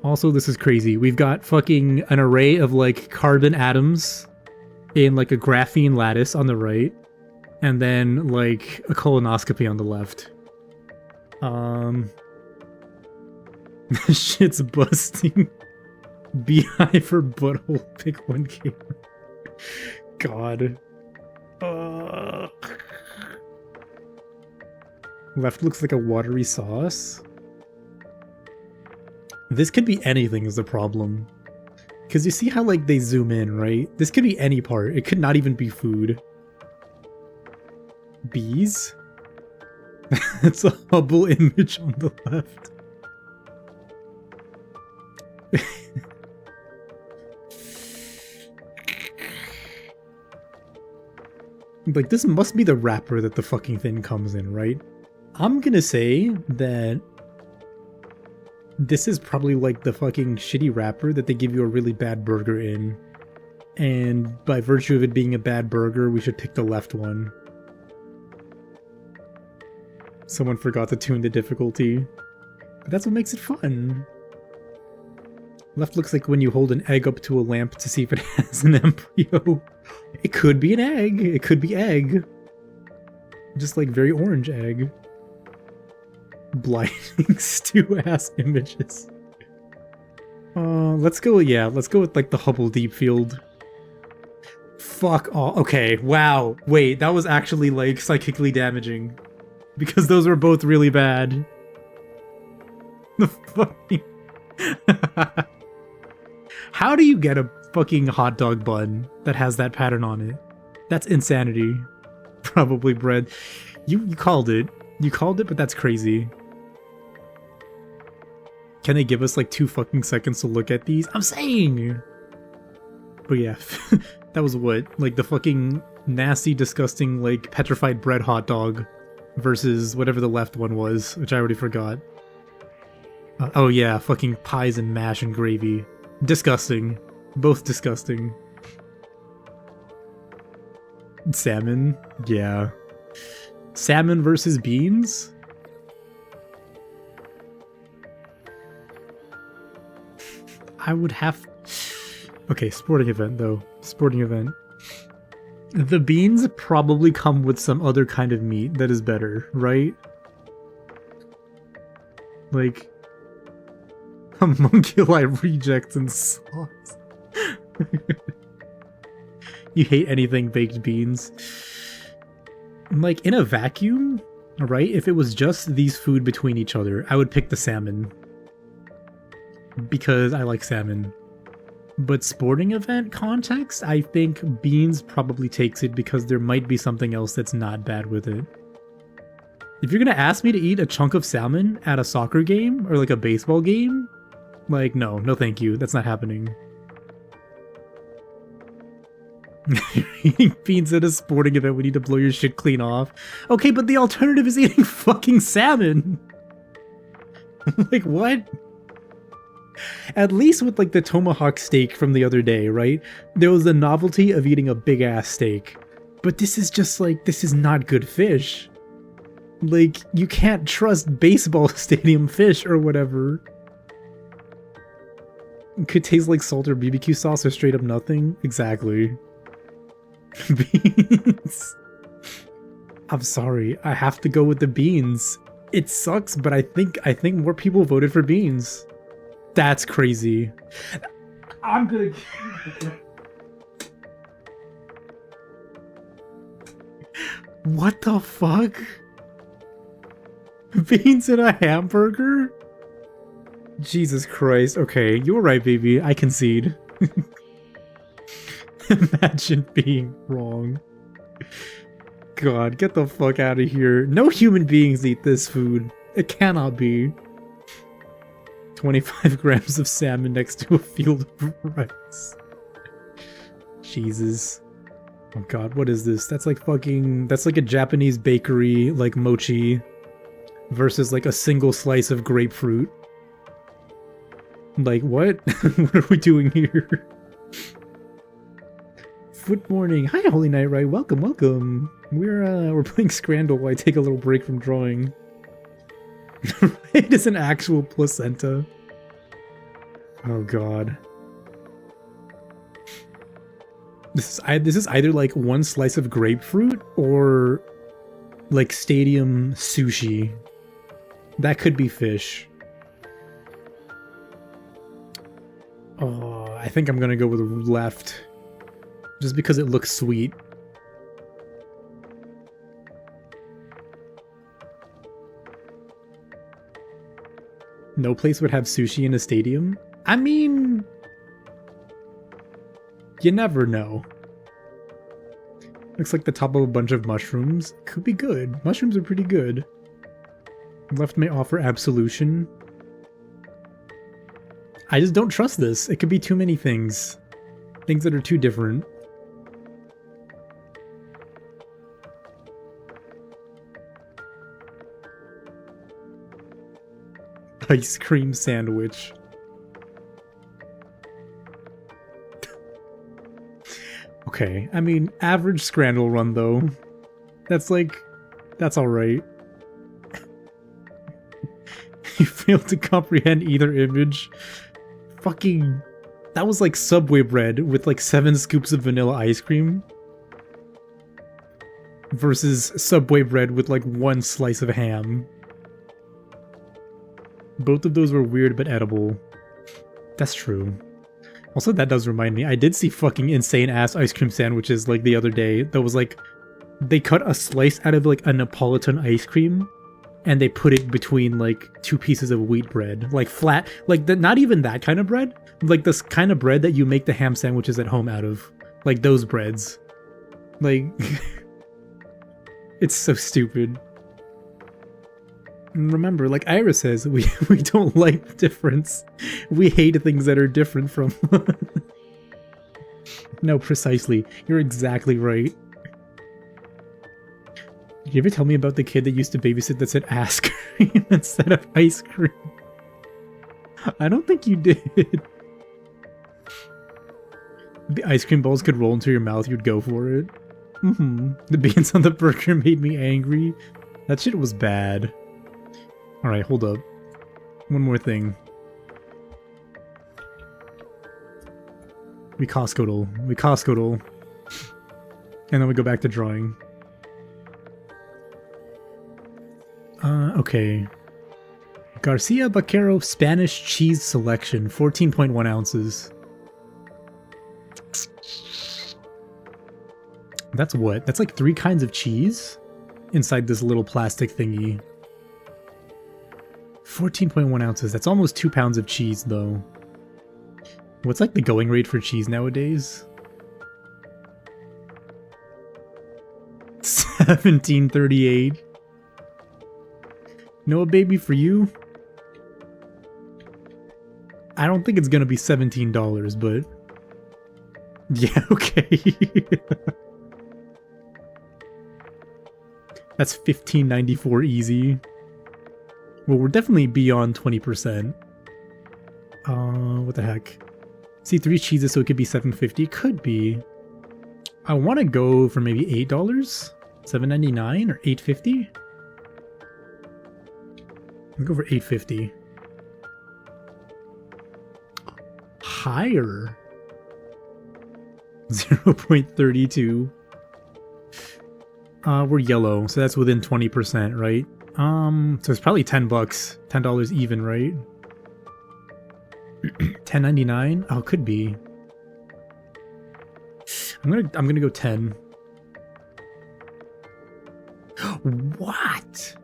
Also, this is crazy. We've got fucking an array of like carbon atoms in like a graphene lattice on the right, and then like a colonoscopy on the left. Shit's busting. Beehive for butthole. Pick one game. God. Left looks like a watery sauce. This could be anything is the problem. Because you see how like they zoom in, right? This could be any part. It could not even be food. Bees? It's a Hubble image on the left. Like, this must be the wrapper that the fucking thing comes in, right? I'm gonna say that this is probably like the fucking shitty wrapper that they give you a really bad burger in. And by virtue of it being a bad burger, we should pick the left one. Someone forgot to tune the difficulty. But that's what makes it fun. Left looks like when you hold an egg up to a lamp to see if it has an embryo. It could be an egg. It could be egg. Just like very orange egg. Blinding stew-ass images. Let's go, yeah, let's go with like the Hubble deep field. Fuck off. Okay, wow. Wait, that was actually like psychically damaging. Because those were both really bad. The fucking... How do you get a fucking hot dog bun that has that pattern on it? That's insanity. Probably bread. You called it. You called it, but that's crazy. Can they give us like 2 fucking seconds to look at these? I'm saying! But yeah, that was what? Like the fucking nasty, disgusting, like petrified bread hot dog versus whatever the left one was, which I already forgot. Oh yeah, fucking pies and mash and gravy. Disgusting. Both disgusting. Salmon? Yeah. Salmon versus beans? I would have... Okay, sporting event though. Sporting event. The beans probably come with some other kind of meat that is better, right? Like... homunculi rejects and sauce. You hate anything baked beans. Like, in a vacuum, right? If it was just these food between each other, I would pick the salmon. Because I like salmon. But sporting event context, I think beans probably takes it because there might be something else that's not bad with it. If you're gonna ask me to eat a chunk of salmon at a soccer game or like a baseball game, Like, no, no thank you. That's not happening. Eating beans at a sporting event, we need to blow your shit clean off. Okay, but the alternative is eating fucking salmon. Like, what? At least with, like, the tomahawk steak from the other day, right? There was the novelty of eating a big-ass steak. But this is just, like, this is not good fish. Like, you can't trust baseball stadium fish or whatever. It could taste like salt or BBQ sauce or straight up nothing. Exactly. Beans. I'm sorry, I have to go with the beans. It sucks, but I think more people voted for beans. That's crazy. I'm gonna... What the fuck? Beans in a hamburger? Jesus Christ. Okay, you were right, baby. I concede. Imagine being wrong. God, get the fuck out of here. No human beings eat this food. It cannot be. 25 grams of salmon next to a field of rice. Jesus. Oh god, what is this? That's like fucking... That's like a Japanese bakery, like mochi, versus like a single slice of grapefruit. Like, what? What are we doing here? Foot morning. Hi, Holy Night Ride. Welcome, welcome. We're playing Scrandle while I take a little break from drawing. It is an actual placenta. Oh god. This is either like one slice of grapefruit or like stadium sushi. That could be fish. Oh, I think I'm gonna go with left. Just because it looks sweet. No place would have sushi in a stadium? I mean... You never know. Looks like the top of a bunch of mushrooms. Could be good. Mushrooms are pretty good. Left may offer absolution. I just don't trust this. It could be too many things. Things that are too different. Ice cream sandwich. Okay, I mean, average Scrandle run though. That's like... That's alright. You failed to comprehend either image. Fucking... That was like Subway bread with like 7 scoops of vanilla ice cream. Versus Subway bread with like 1 slice of ham. Both of those were weird but edible. That's true. Also, that does remind me, I did see fucking insane ass ice cream sandwiches like the other day. That was like, they cut a slice out of like a Neapolitan ice cream and they put it between like 2 pieces of wheat bread. Like flat, like not even that kind of bread. Like this kind of bread that you make the ham sandwiches at home out of. Like those breads. Like, it's so stupid. Remember, like Aihara says, we don't like the difference. We hate things that are different from... No, precisely. You're exactly right. Did you ever tell me about the kid that used to babysit that said ass cream instead of ice cream? I don't think you did. The ice cream balls could roll into your mouth, you'd go for it. The beans on the burger made me angry. That shit was bad. Alright, hold up. One more thing. We Costco-dle. And then we go back to drawing. Okay. Garcia Vaquero Spanish Cheese Selection, 14.1 ounces. That's what? That's like 3 kinds of cheese? Inside this little plastic thingy. 14.1 ounces. That's almost 2 pounds of cheese, though. What's like the going rate for cheese nowadays? 1738. No, baby, for you? I don't think it's gonna be $17, but yeah, okay. That's $15.94 easy. Well, we're definitely beyond 20%. What the heck? See, 3 cheeses, so it could be $7.50. Could be. I want to go for maybe $8, $7.99 or $8.50. I'll go for $8.50. Higher. 0.32. We're yellow, so that's within 20%, right? So it's probably $10. $10 even, right? $10.99? Oh, could be. I'm gonna go 10. What?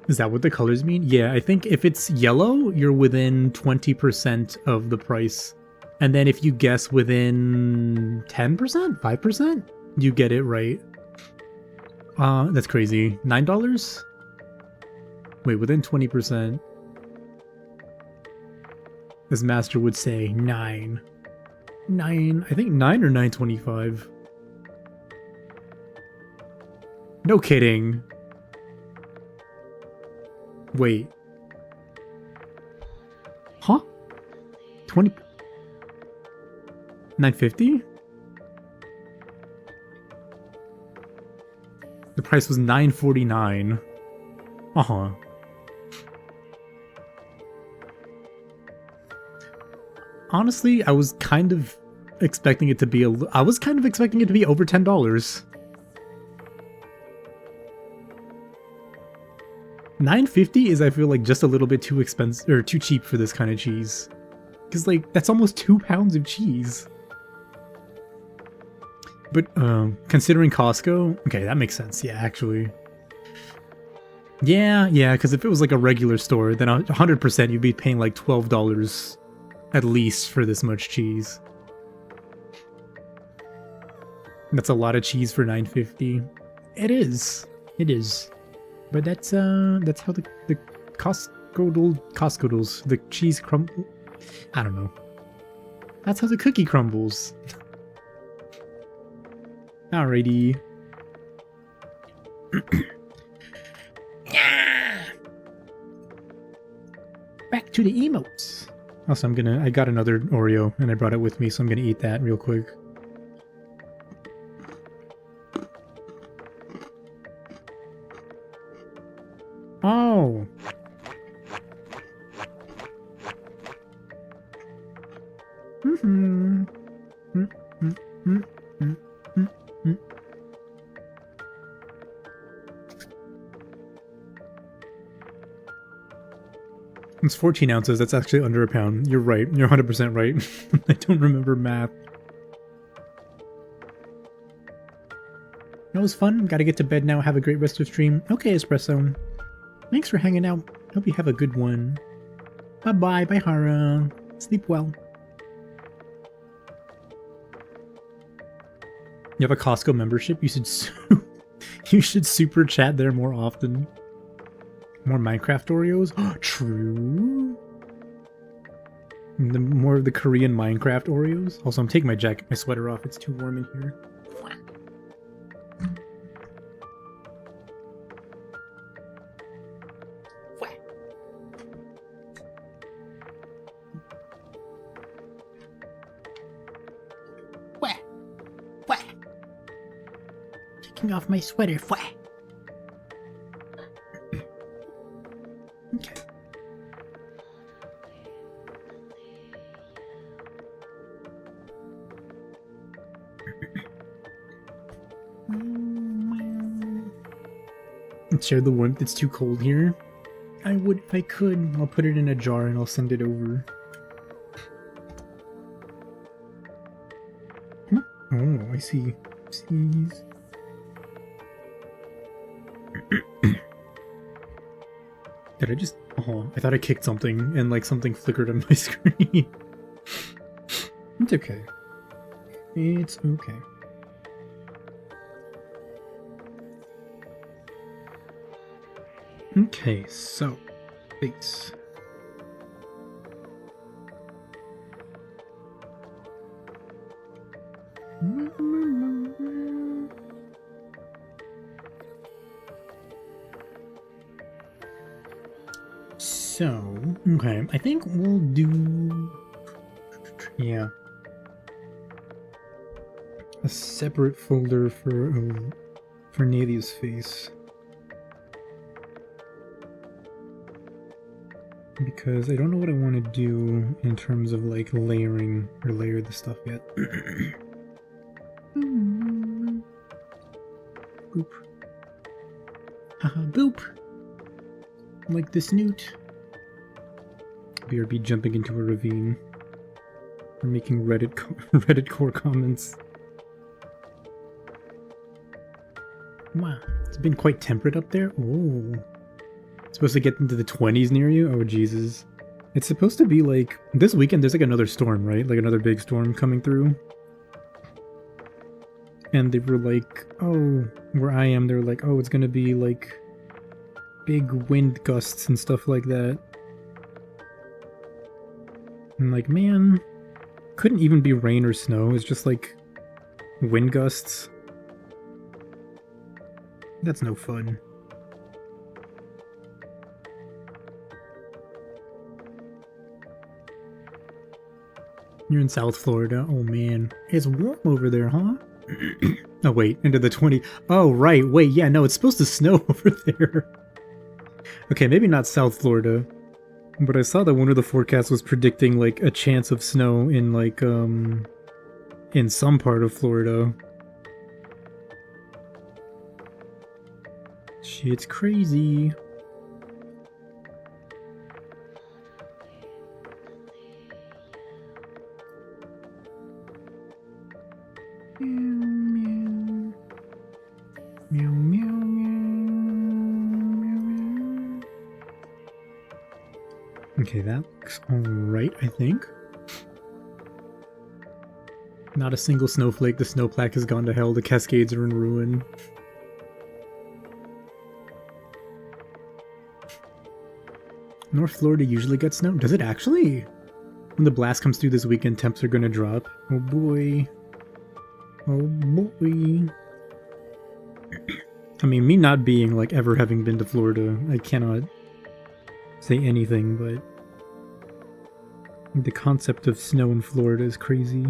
Is that what the colors mean? Yeah, I think if it's yellow, you're within 20% of the price. And then if you guess within 10%, 5%, you get it right. That's crazy. $9? Wait, within 20%. As Master would say, 9. 9, I think 9 or 9.25. No kidding. Wait. Huh? 20... 9.50? The price was $9.49. Uh-huh. Honestly, I was kind of expecting it to be over $10. $9.50 is, I feel like, just a little bit too expensive or too cheap for this kind of cheese. Because, like, that's almost 2 pounds of cheese. But considering Costco, okay, that makes sense. Yeah, actually. Yeah, because if it was like a regular store, then 100% you'd be paying like $12 at least for this much cheese. That's a lot of cheese for $9.50. It is. But that's how the Costco, the cheese crumble. I don't know. That's how the cookie crumbles. Alrighty. Back to the emotes. Also, I got another Oreo and I brought it with me, so I'm gonna eat that real quick. Oh. It's 14 ounces. That's actually under a pound. You're right. You're 100% right. I don't remember math. That was fun. Gotta get to bed now. Have a great rest of stream. Okay, Espresso. Thanks for hanging out. Hope you have a good one. Bye-bye. Bye, Hara. Sleep well. You have a Costco membership? You should super chat there more often. More Minecraft Oreos? True. More of the Korean Minecraft Oreos. Also, I'm taking my sweater off. It's too warm in here. Taking off my sweater. Okay. Share the warmth. It's too cold here. I would if I could. I'll put it in a jar and I'll send it over. Oh, I see. Jeez. Did I just... Oh, I thought I kicked something and like something flickered on my screen. It's okay. It's okay. Okay, so... Base. So, okay, I think we'll do, yeah, a separate folder for Nathia's face. Because I don't know what I want to do in terms of like layering or layer the stuff yet. Boop. Haha, boop! Like the snoot. BRB jumping into a ravine. Or making Reddit core comments. Wow, it's been quite temperate up there. Oh. It's supposed to get into the 20s near you? Oh, Jesus. It's supposed to be like... This weekend there's like another storm, right? Like another big storm coming through. And they were like, oh, where I am, they were like, oh, it's gonna be like big wind gusts and stuff like that. I'm like, man, couldn't even be rain or snow. It's just like wind gusts. That's no fun. You're in South Florida. Oh man, it's warm over there, huh? Oh wait, into the 20. Oh right, wait, yeah, no, it's supposed to snow over there. Okay, maybe not South Florida, but I saw that one of the forecasts was predicting like a chance of snow in like in some part of Florida. Shit's crazy. Meow, meow, meow. Okay, that looks alright, I think. Not a single snowflake. The snowpack has gone to hell. The cascades are in ruin. North Florida usually gets snow? Does it actually? When the blast comes through this weekend, temps are gonna drop. Oh boy. Oh boy. I mean, me not being, like, ever having been to Florida, I cannot say anything, but the concept of snow in Florida is crazy.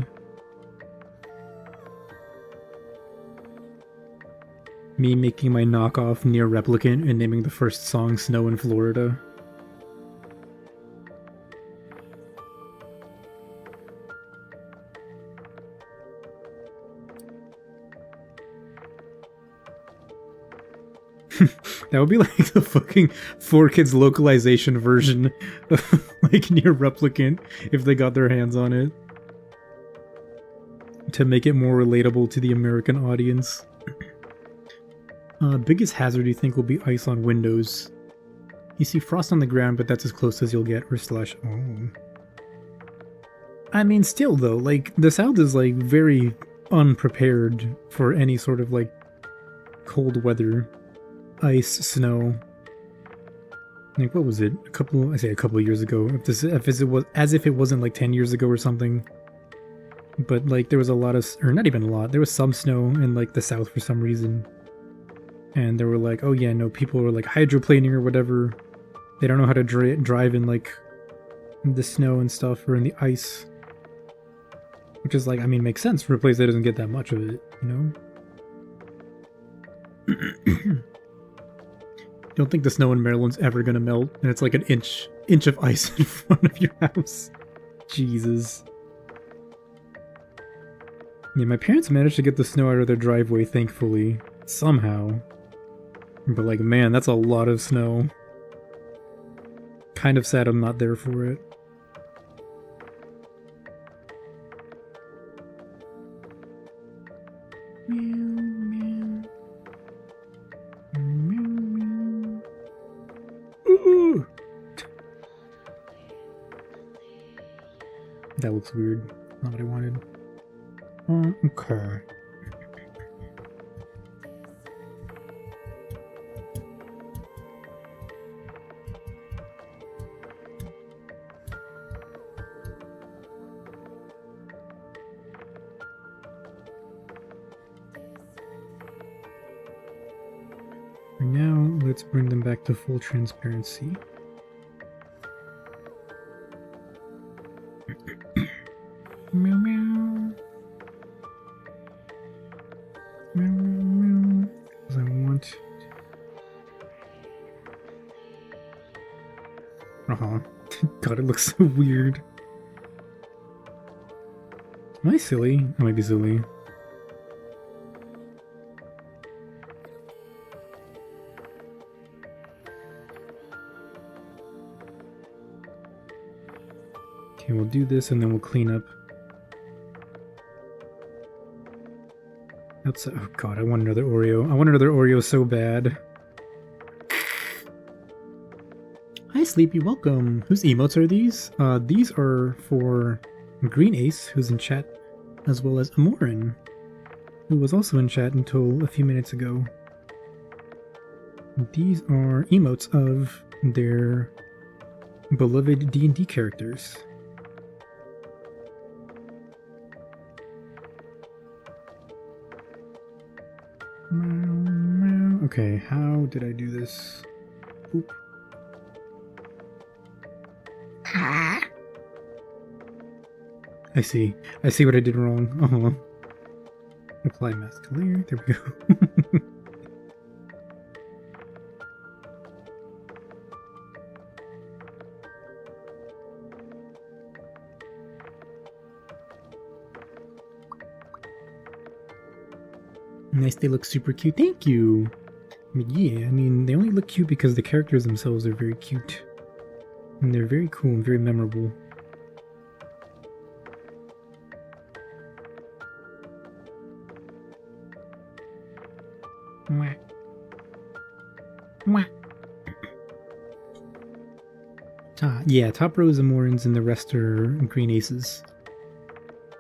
Me making my knockoff Near Replicant and naming the first song Snow in Florida. That would be like the fucking 4Kids localization version of like Near Replicant if they got their hands on it. To make it more relatable to the American audience. Biggest hazard you think will be ice on windows. You see frost on the ground, but that's as close as you'll get, or slush. Oh. I mean, still though, like, the South is like very unprepared for any sort of like cold weather. Ice, snow. Like, what was it? A couple of years ago. If it was as if it wasn't like 10 years ago or something. But like, there was a lot of, or not even a lot. There was some snow in like the South for some reason, and they were like, "Oh yeah, no, people were like hydroplaning or whatever. They don't know how to drive in like the snow and stuff or in the ice." Which is like, I mean, makes sense for a place that doesn't get that much of it, you know. Don't think the snow in Maryland's ever gonna melt, and it's like an inch of ice in front of your house. Jesus. Yeah, my parents managed to get the snow out of their driveway, thankfully. Somehow. But like, man, that's a lot of snow. Kind of sad I'm not there for it. That looks weird. Not what I wanted. Okay. For now, let's bring them back to full transparency. Meow meow. Meow meow meow. 'Cause I want. God, it looks so weird. Am I silly? I might be silly. Okay, we'll do this and then we'll clean up. That's, oh god, I want another Oreo. I want another Oreo so bad. Hi Sleepy, welcome. Whose emotes are these? These are for Green Ace, who's in chat, as well as Amorin, who was also in chat until a few minutes ago. These are emotes of their beloved D&D characters. Okay, how did I do this? Oop. I see what I did wrong. Apply mask layer. There we go. Nice, they look super cute. Thank you. Yeah, I mean, they only look cute because the characters themselves are very cute. And they're very cool and very memorable. Mwah. Mwah. Yeah, top row is Amorans and the rest are Green Aces.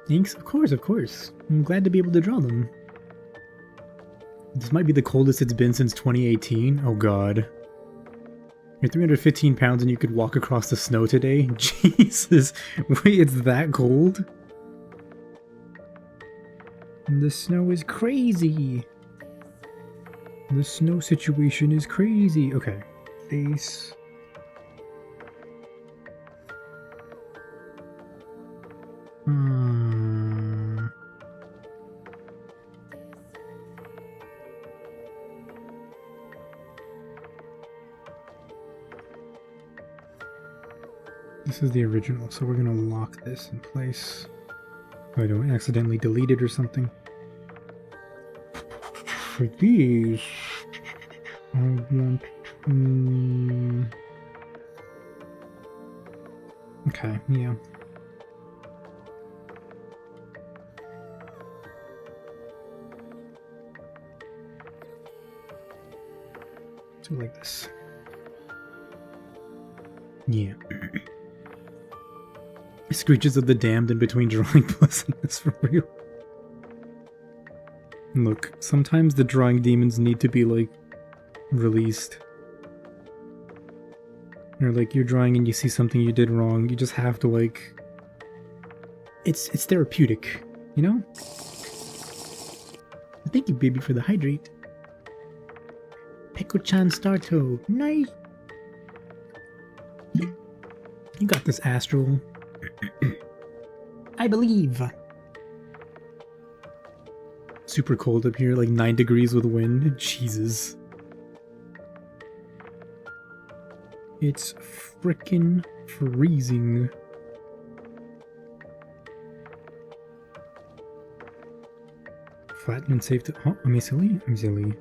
Thanks? Of course. I'm glad to be able to draw them. This might be the coldest it's been since 2018. Oh god. You're 315 pounds and you could walk across the snow today? Jesus. Wait, it's that cold? The snow is crazy. The snow situation is crazy. Okay. Face. This is the original, so we're gonna lock this in place. So I don't accidentally delete it or something. For these, I want... Okay, yeah. So like this. Yeah. Screeches of the damned in between drawing blessings for real. Look, sometimes the drawing demons need to be, like, released. Or, like, you're drawing and you see something you did wrong, you just have to, like... It's therapeutic, you know? Thank you, baby, for the hydrate. Peko-chan Starto. Nice! You got this, Astral. I believe. Super cold up here, like 9 degrees with wind. Jesus. It's frickin' freezing. Flatten and save to... Oh, am I silly? I'm silly.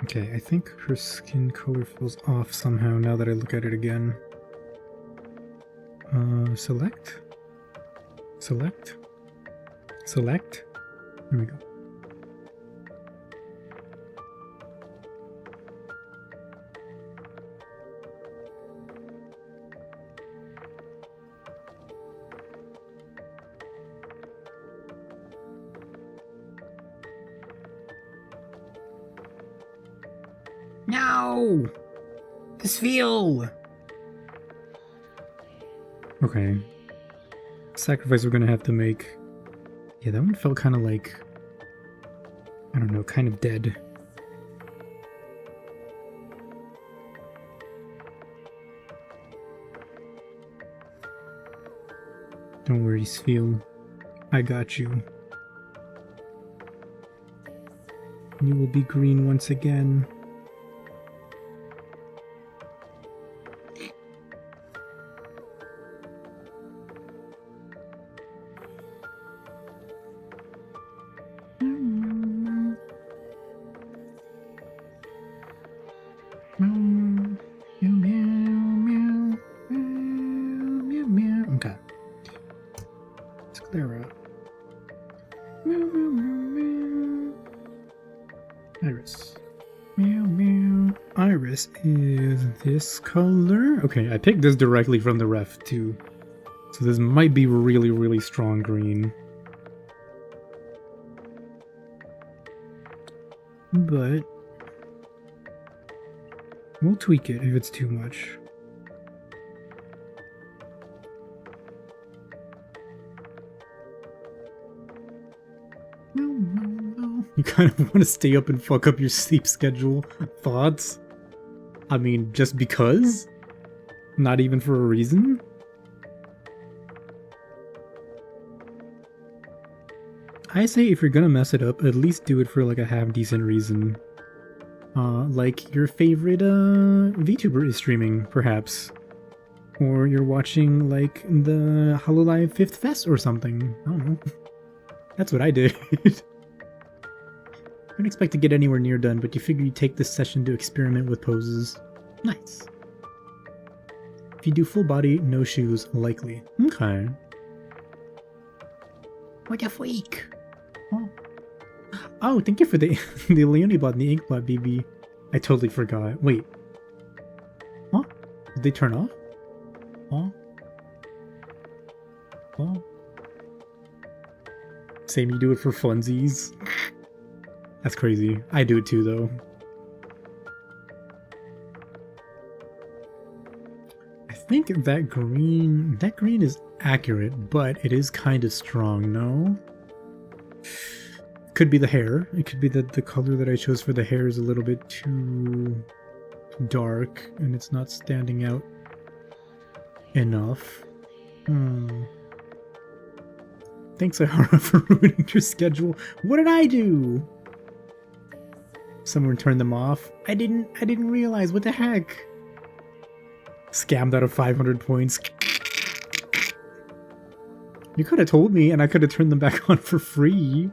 Okay, I think her skin color feels off somehow now that I look at it again. Select? Select? Select? There we go. No! This feel! Okay. sacrifice we're gonna have to make. Yeah, that one felt kind of like, I don't know, kind of dead. Don't worry, Spheel. I got you. You will be green once again. Okay. Let's clear up. Iris. Meow meow. Iris is this color. Okay, I picked this directly from the ref too. So this might be really, really strong green. But we'll tweak it if it's too much. You kind of want to stay up and fuck up your sleep schedule. Thoughts? I mean, just because? Not even for a reason? I say if you're gonna mess it up, at least do it for like a half-decent reason. Like your favorite VTuber is streaming, perhaps. Or you're watching like the HoloLive 5th Fest or something. I don't know. That's what I did. Don't expect to get anywhere near done, but you figure you take this session to experiment with poses. Nice. If you do full body, no shoes, likely. Okay. What a freak. Oh, thank you for the the Leonibot and the Inkblot, BB. I totally forgot. Wait. Huh? Did they turn off? Huh? Huh? Same, you do it for funsies. That's crazy. I do it too, though. I think that green is accurate, but it is kind of strong, no? Could be the hair. It could be that the color that I chose for the hair is a little bit too dark, and it's not standing out enough. Thanks, Aihara, for ruining your schedule. What did I do? Someone turned them off. I didn't realize. What the heck? Scammed out of 500 points. You could have told me and I could have turned them back on for free.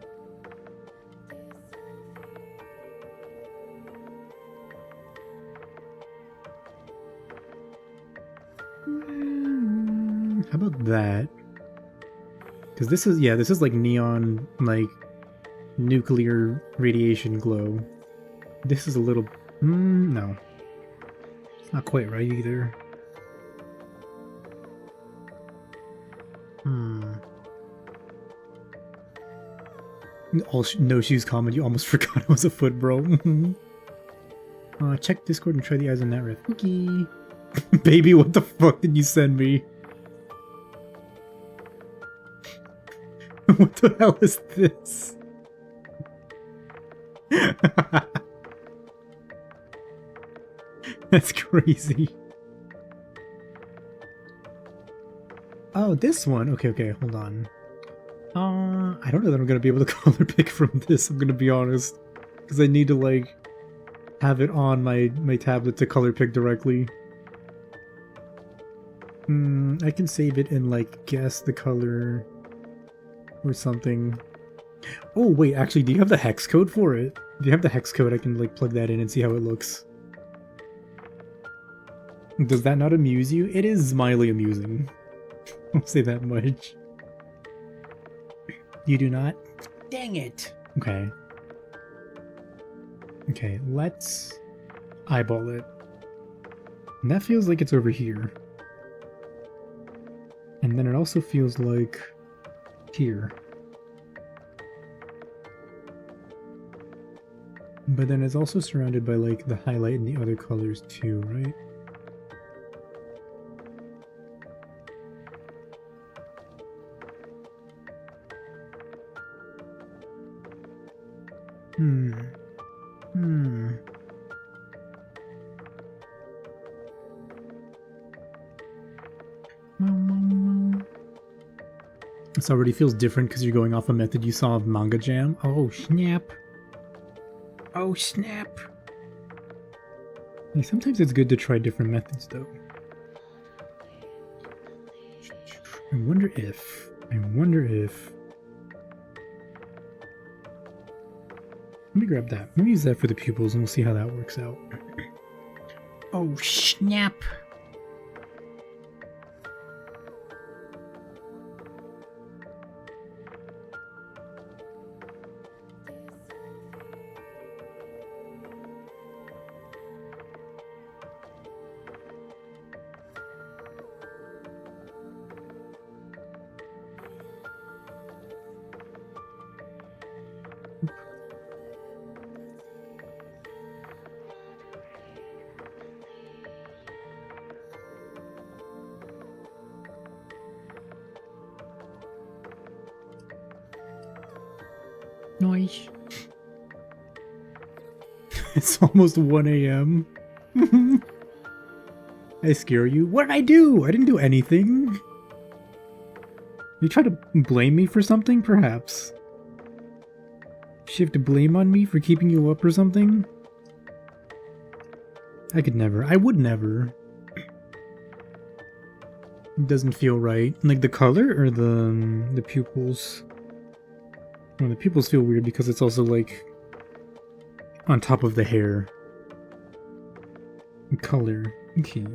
How about that? Because this is like neon, like nuclear radiation glow. This is a little... no. It's not quite right either. No shoes comment. You almost forgot it was a foot, bro. Check Discord and try the eyes on that riff. Okay. Baby, what the fuck did you send me? What the hell is this? That's crazy. Oh, this one. Okay, hold on. I don't know that I'm gonna be able to color pick from this, I'm gonna be honest. Because I need to, like, have it on my tablet to color pick directly. I can save it and, like, guess the color or something. Oh, wait, actually, do you have the hex code for it? Do you have the hex code? I can, like, plug that in and see how it looks. Does that not amuse you? It is mildly amusing. I'll say that much. You do not? Dang it! Okay. Okay, let's eyeball it. And that feels like it's over here. And then it also feels like here. But then it's also surrounded by, like, the highlight and the other colors too, right? Hmm. Hmm. This already feels different because you're going off a method you saw of Manga Jam. Oh, snap. Oh, snap. Yeah, sometimes it's good to try different methods, though. I wonder if... Let me grab that. Let me use that for the pupils and we'll see how that works out. Oh, snap. Nice. It's almost 1 a.m. I scare you? What did I do? I didn't do anything. You try to blame me for something, perhaps? Shift blame on me for keeping you up or something? I could never. I would never. It doesn't feel right. Like the color or the pupils? Well, the pupils feel weird because it's also like on top of the hair. The color. Okay.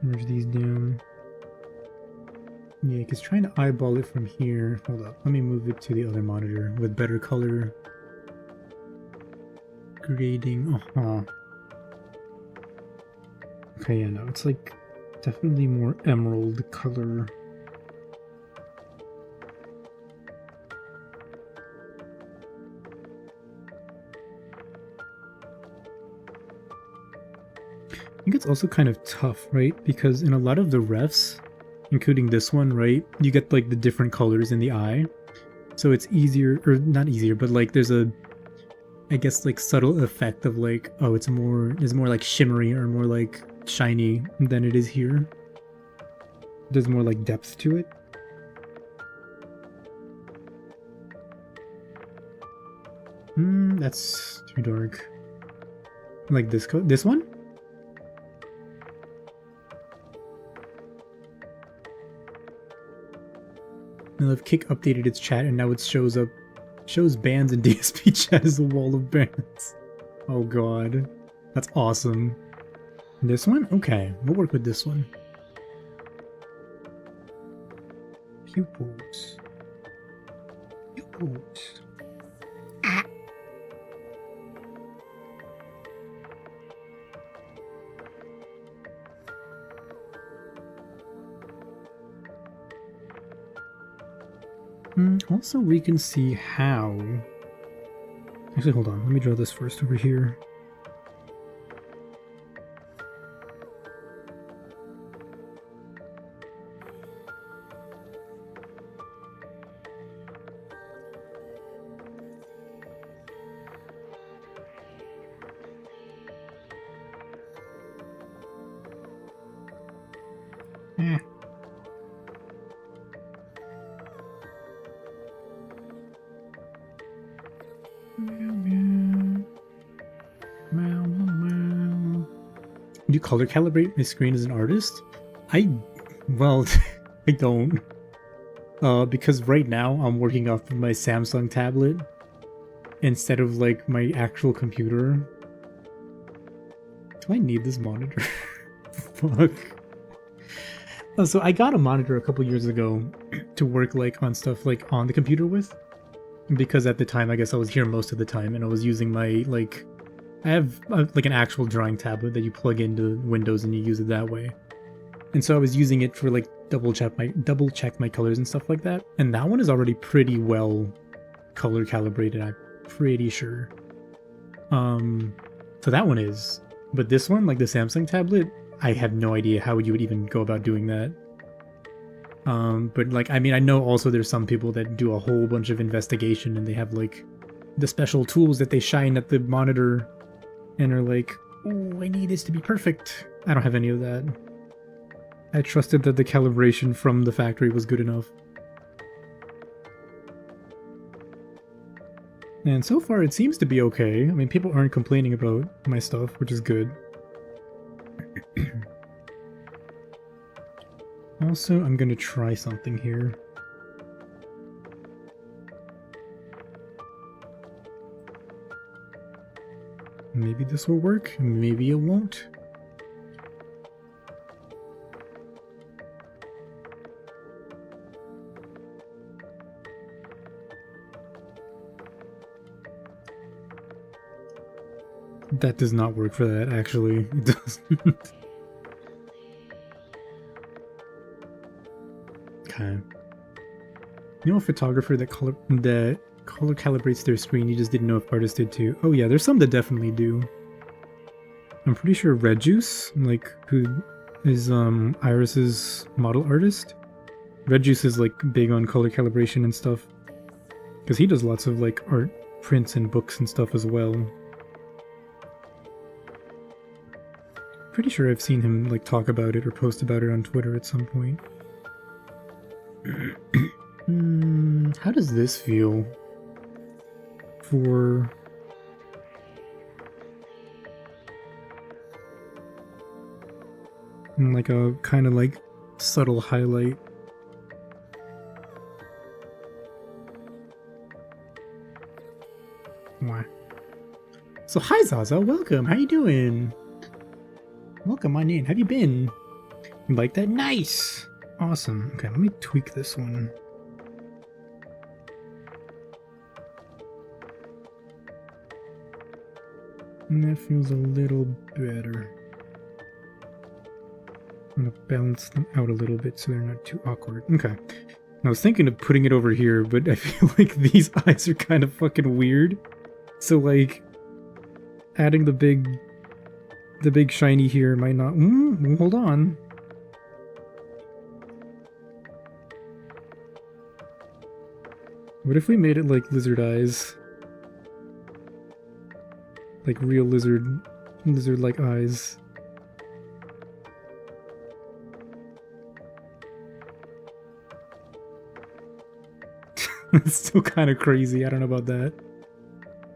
Merge these down. Yeah, because trying to eyeball it from here. Hold up. Let me move it to the other monitor with better color grading. Okay, yeah, no, it's like definitely more emerald color. I think it's also kind of tough, right? Because in a lot of the refs, including this one, right, you get like the different colors in the eye. So it's easier, or not easier, but like there's a, I guess, like subtle effect of like, oh, it's more like shimmery or more like shiny than it is here. There's more like depth to it. That's too dark. Like this one? I love Kick updated its chat and now it shows bands in DSP chat as a wall of bands. Oh god. That's awesome. This one? Okay, we'll work with this one. Pupils. Pupils. Ah. Also, we can see how... Actually, hold on. Let me draw this first over here. Do you color calibrate my screen as an artist? Well, I don't. Because right now I'm working off of my Samsung tablet instead of like my actual computer. Do I need this monitor? Fuck. So I got a monitor a couple years ago to work like on stuff like on the computer with, because at the time I guess I was here most of the time and I was using my like, I have like an actual drawing tablet that you plug into Windows and you use it that way. And so I was using it for like double check my colors and stuff like that. And that one is already pretty well color calibrated, I'm pretty sure. So that one is. But this one, like the Samsung tablet, I have no idea how you would even go about doing that. But like, I mean, I know also there's some people that do a whole bunch of investigation and they have like the special tools that they shine at the monitor and are like, oh, I need this to be perfect. I don't have any of that. I trusted that the calibration from the factory was good enough. And so far it seems to be okay. I mean, people aren't complaining about my stuff, which is good. Also, I'm gonna try something here. Maybe this will work, maybe it won't. That does not work for that, actually. It doesn't. Okay. You know a photographer that color calibrates their screen, you just didn't know if artists did too. Oh yeah, there's some that definitely do. I'm pretty sure Red Juice, like, who is Iris's model artist. Red Juice is like big on color calibration and stuff. Because he does lots of like art prints and books and stuff as well. Pretty sure I've seen him like talk about it or post about it on Twitter at some point. How does this feel for like a kind of like subtle highlight? Why? So hi Zaza, welcome. How you doing? Welcome on in. How have you been? You like that? Nice. Awesome. Okay, let me tweak this one. And that feels a little better. I'm gonna balance them out a little bit so they're not too awkward. Okay. I was thinking of putting it over here, but I feel like these eyes are kind of fucking weird. So like, adding the big shiny here might not... hold on. What if we made it like lizard eyes? Like real lizard-like eyes. It's still kind of crazy, I don't know about that.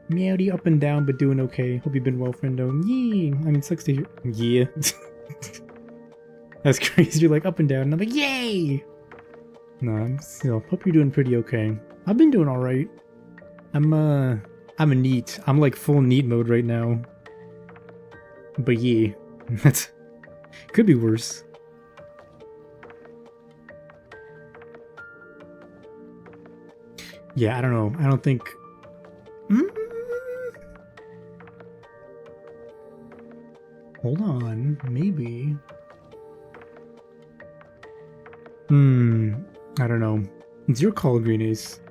Meowdy up and down, but doing okay. Hope you've been well, friendo. Yee! I mean, sucks to hear. Yeah. That's crazy, you're like up and down, and I'm like, yay! No, I'm still, hope you're doing pretty okay. I've been doing alright. I'm a neat. I'm like full neat mode right now. But yeah, that's could be worse. Yeah, I don't know. I don't think. Hold on, maybe. I don't know. It's your call, Green Ace.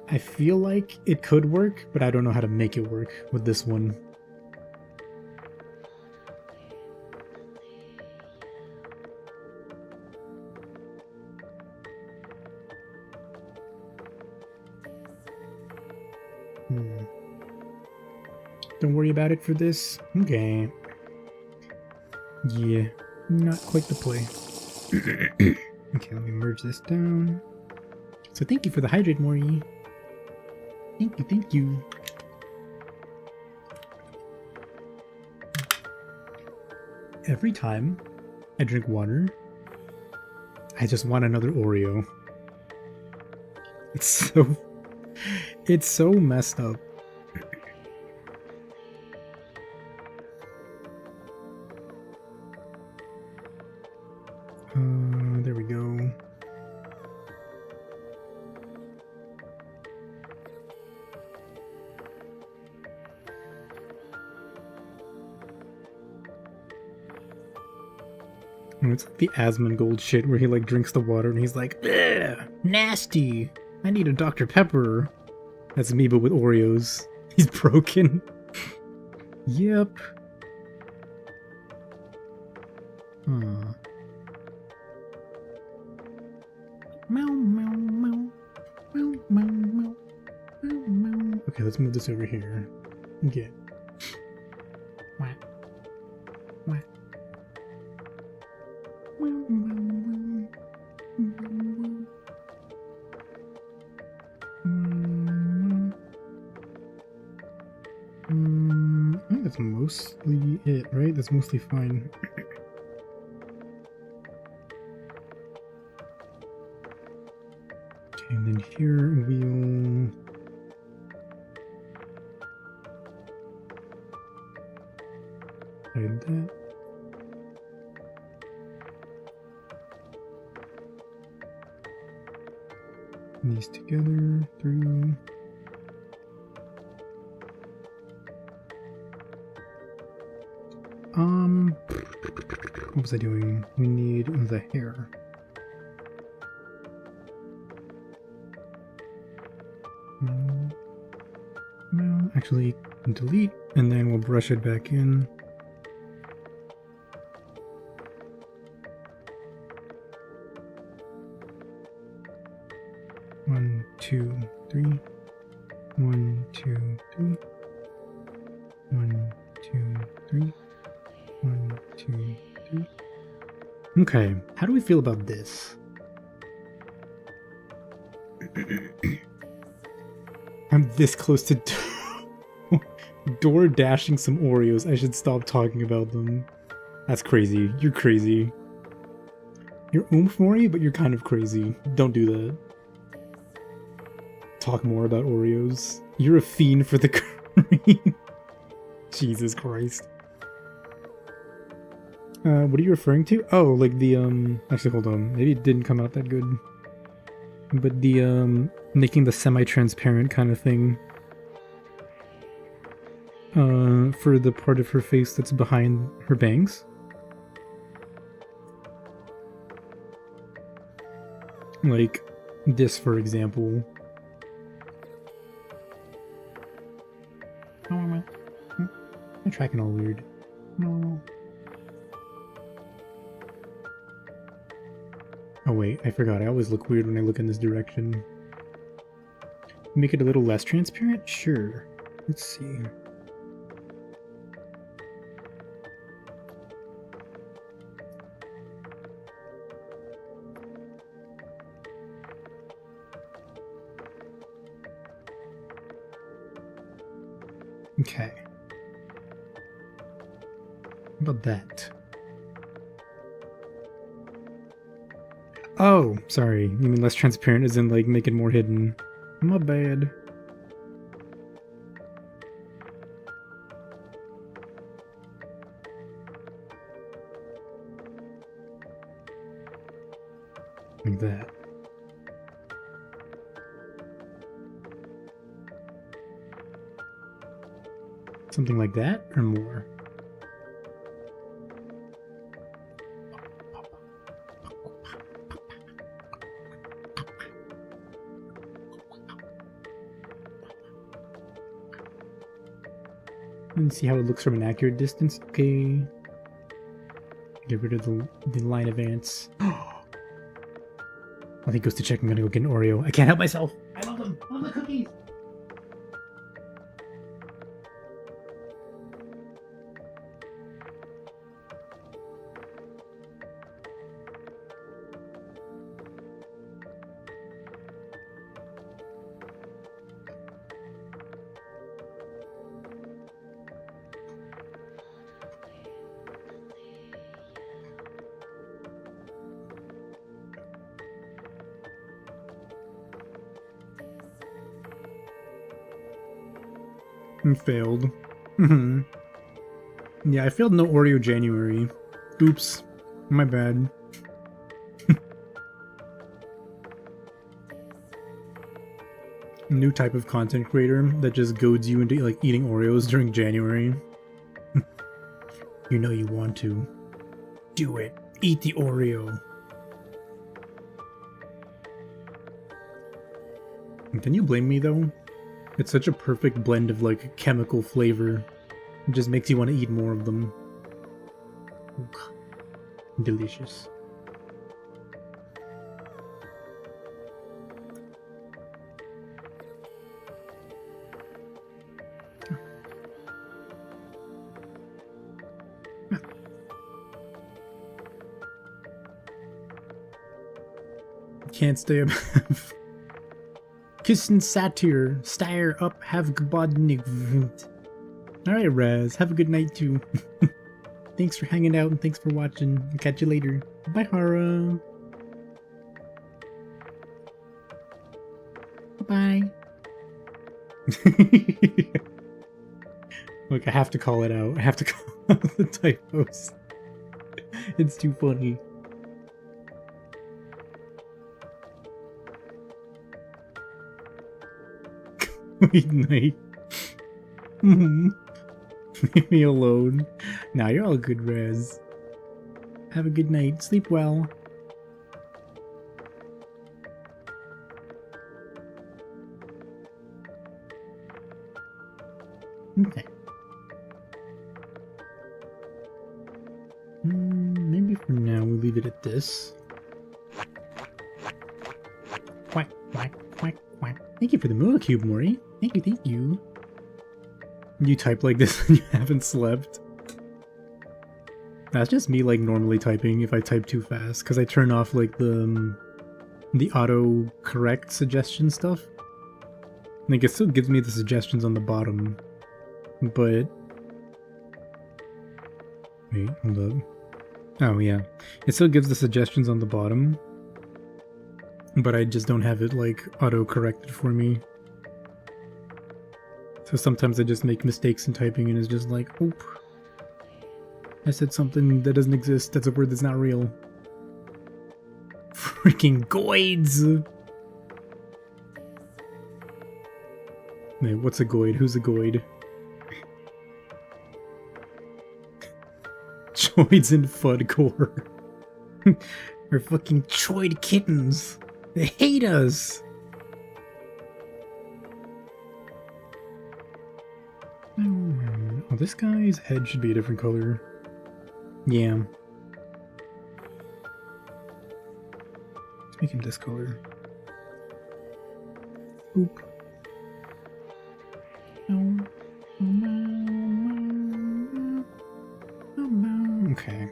I feel like it could work, but I don't know how to make it work with this one. Don't worry about it for this. Okay. Yeah, not quite the play. Okay, let me merge this down. So thank you for the hydrate, Mori. Thank you, thank you. Every time I drink water, I just want another Oreo. It's so messed up. There we go. It's like the Asmongold shit where he like drinks the water and he's like, ugh, nasty. I need a Dr. Pepper. That's me, but with Oreos. He's broken. Yep. let's move this over here. Okay. What? What? I think that's mostly it, right? That's mostly fine. Okay, and then here we'll hide that. These together through. What was I doing? We need the hair. Well, actually, delete, and then we'll brush it back in. One, two, three. 1, 2, 3. 1, 2, 3. 1, 2, 3. Okay, how do we feel about this? I'm this close to door dashing some Oreos. I should stop talking about them. That's crazy. You're crazy. You're oomph Mori, but you're kind of crazy. Don't do that. Talk more about Oreos. You're a fiend for the cream. Jesus Christ. What are you referring to? Oh, like the, actually, hold on. Maybe it didn't come out that good. But the, making the semi-transparent kind of thing. For the part of her face that's behind her bangs. Like, this, for example. Oh, am I tracking all weird? No. Oh wait, I forgot. I always look weird when I look in this direction. Make it a little less transparent? Sure. Let's see. Okay. How about that? Oh, sorry. You mean less transparent as in, like, make it more hidden. My bad. Like that. Something like that, or more? And see how it looks from an accurate distance. Okay. Get rid of the line of ants. I think goes to check. I'm gonna go get an Oreo. I can't help myself. I love them. I love the cookies. Failed. Yeah, I failed no Oreo January. Oops. My bad. New type of content creator that just goads you into like eating Oreos during January. You know you want to. Do it. Eat the Oreo. Can you blame me though? It's such a perfect blend of like chemical flavor. It just makes you want to eat more of them. Delicious. Can't stay up. Kissen satyr, stire up, have gbodnig. Alright, Raz, have a good night too. Thanks for hanging out and thanks for watching. I'll catch you later. Bye, Hara. Bye. Look, I have to call it out. I have to call out the typos. It's too funny. Good night. Leave me alone. Nah, you're all good, Rez. Have a good night. Sleep well. Okay. Maybe for now we'll leave it at this. Quack, quack, quack, quack. Thank you for the Moa Cube, Mori. Thank you, thank you. You type like this and you haven't slept. That's just me like normally typing if I type too fast, because I turn off like the auto correct suggestion stuff. Like it still gives me the suggestions on the bottom, but wait, hold up. Oh yeah, it still gives the suggestions on the bottom, but I just don't have it like auto corrected for me. So sometimes I just make mistakes in typing and it's just like, oop, I said something that doesn't exist. That's a word that's not real. Freaking goids! Wait, what's a goid? Who's a goid? Choids and Fudcore. We're fucking choid kittens. They hate us! Oh, this guy's head should be a different color. Yeah. Let's make him this color. Oop. Okay.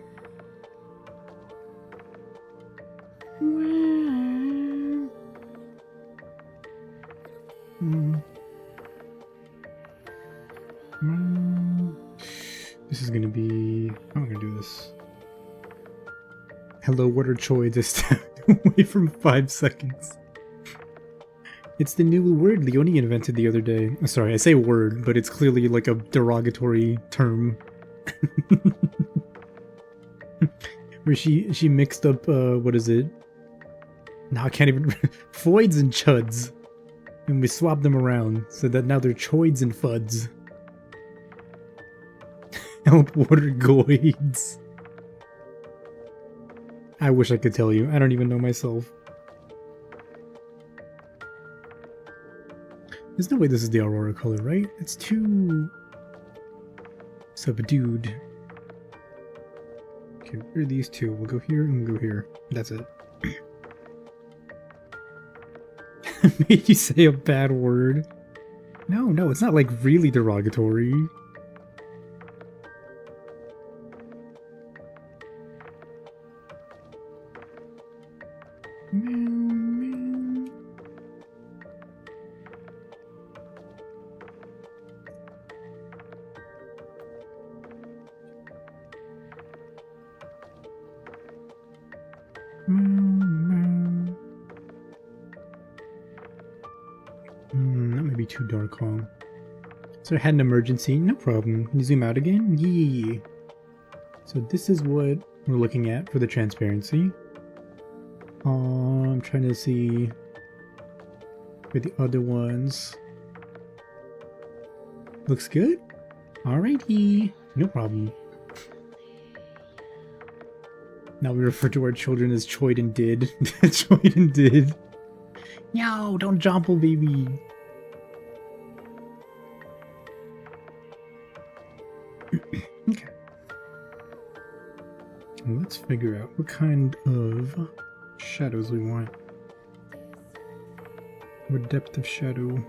This is gonna be... I'm gonna do this. Hello, what are choids? I stepped away from 5 seconds. It's the new word Leonie invented the other day. Sorry, I say word, but it's clearly like a derogatory term. Where she mixed up, what is it? Now I can't even... Foids and chuds. And we swapped them around, so that now they're choids and fuds. Help, what are goids? I wish I could tell you. I don't even know myself. There's no way this is the Aurora color, right? It's too... subdued. Okay, where are these two? We'll go here and we'll go here. That's it. Made you say a bad word. No, it's not like really derogatory. That might be too dark, huh? So I had an emergency. No problem. Can you zoom out again? Yeah. So this is what we're looking at for the transparency. I'm trying to see for the other ones. Looks good? Alrighty. No problem. Now we refer to our children as Choid and Did. Choid and Did. No, don't jumple, baby. Okay. Let's figure out what kind of shadows we want. What depth of shadow.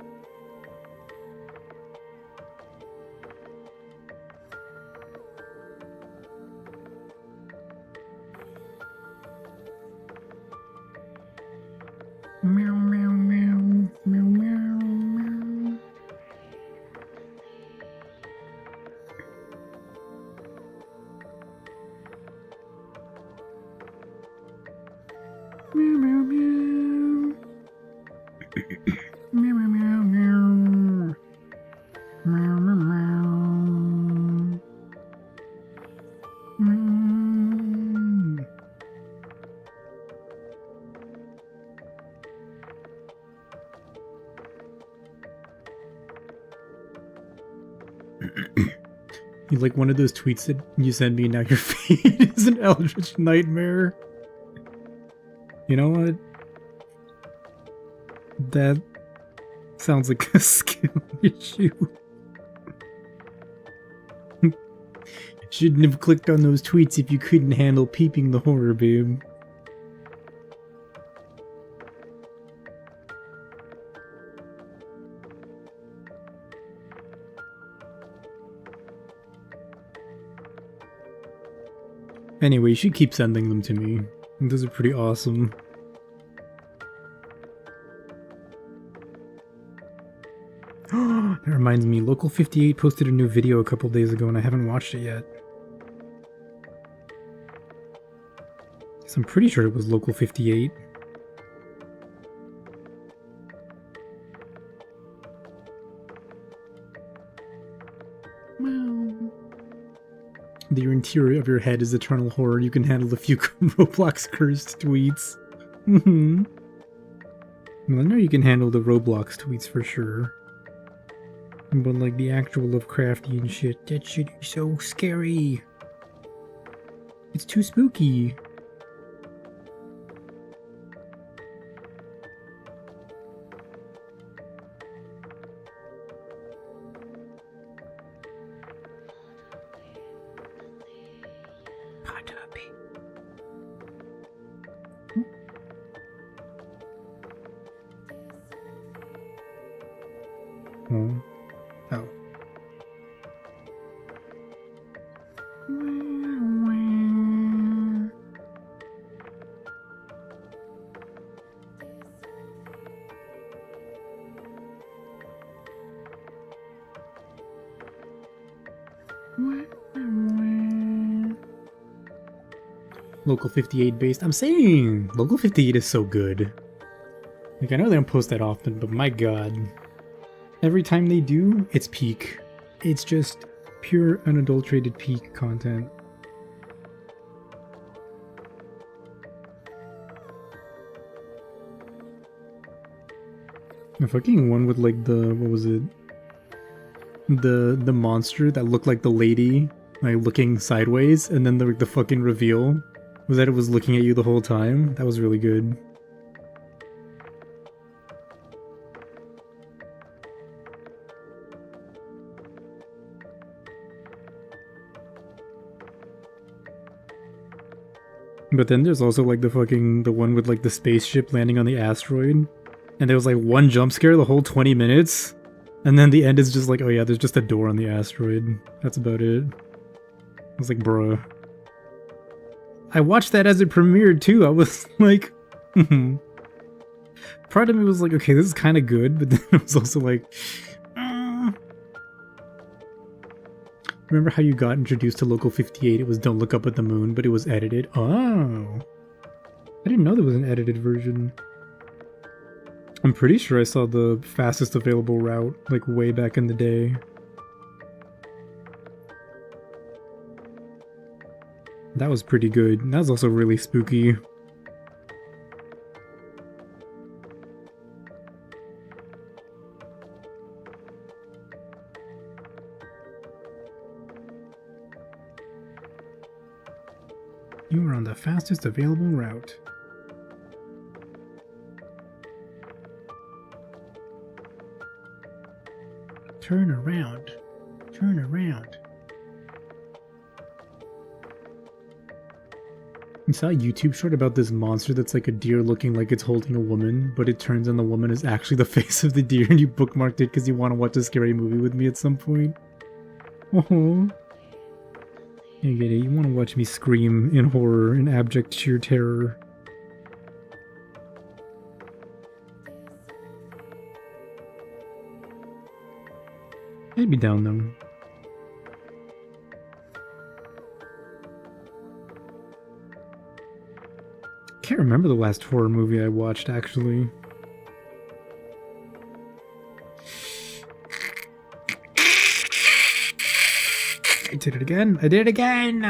Meow meow meow. Meow meow meow meow. Meow meow meow. Mm. You like one of those tweets that you send me, now your feed is an eldritch nightmare. You know what? That sounds like a skill issue. Shouldn't have clicked on those tweets if you couldn't handle peeping the horror, babe. Anyway, you should keep sending them to me. Those are pretty awesome. That reminds me, Local 58 posted a new video a couple days ago and I haven't watched it yet. So I'm pretty sure it was Local 58. The interior of your head is eternal horror. You can handle a few Roblox cursed tweets. Well, I know you can handle the Roblox tweets for sure. But like the actual Lovecraftian shit, that shit is so scary. It's too spooky. Oh. Oh. Local 58 based. I'm saying Local 58 is so good. Like, I know they don't post that often, but my god. Every time they do, it's peak. It's just pure, unadulterated peak content. The fucking one with like the, what was it? The monster that looked like the lady, like looking sideways, and then the fucking reveal was that it was looking at you the whole time. That was really good. But then there's also like the one with like the spaceship landing on the asteroid. And there was like one jump scare the whole 20 minutes. And then the end is just like, oh yeah, there's just a door on the asteroid. That's about it. I was like, bruh. I watched that as it premiered too. I was like, Part of me was like, okay, this is kind of good. But then I was also like, Remember how you got introduced to Local 58? It was Don't Look Up at the Moon, but it was edited. Oh. I didn't know there was an edited version. I'm pretty sure I saw the fastest available route, like, way back in the day. That was pretty good. That was also really spooky. You are on the fastest available route. Turn around. Turn around. I saw a YouTube short about this monster that's like a deer looking like it's holding a woman, but it turns and the woman is actually the face of the deer, and you bookmarked it because you want to watch a scary movie with me at some point. Oh. I get it. You want to watch me scream in horror, in abject sheer terror. I'd be down though. Can't remember the last horror movie I watched, actually. I did it again! I did it again!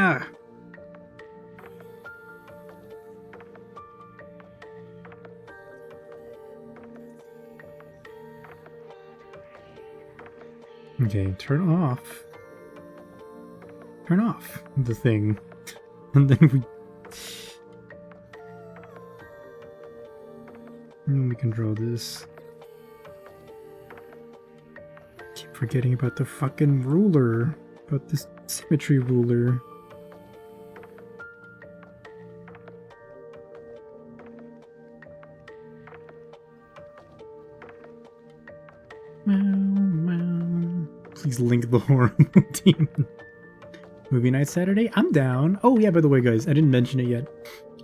Okay, turn off. Turn off the thing. And then we can draw this. Keep forgetting about the fucking ruler. About this symmetry ruler. Please link the horror demon. Movie night Saturday? I'm down. Oh yeah, by the way guys, I didn't mention it yet.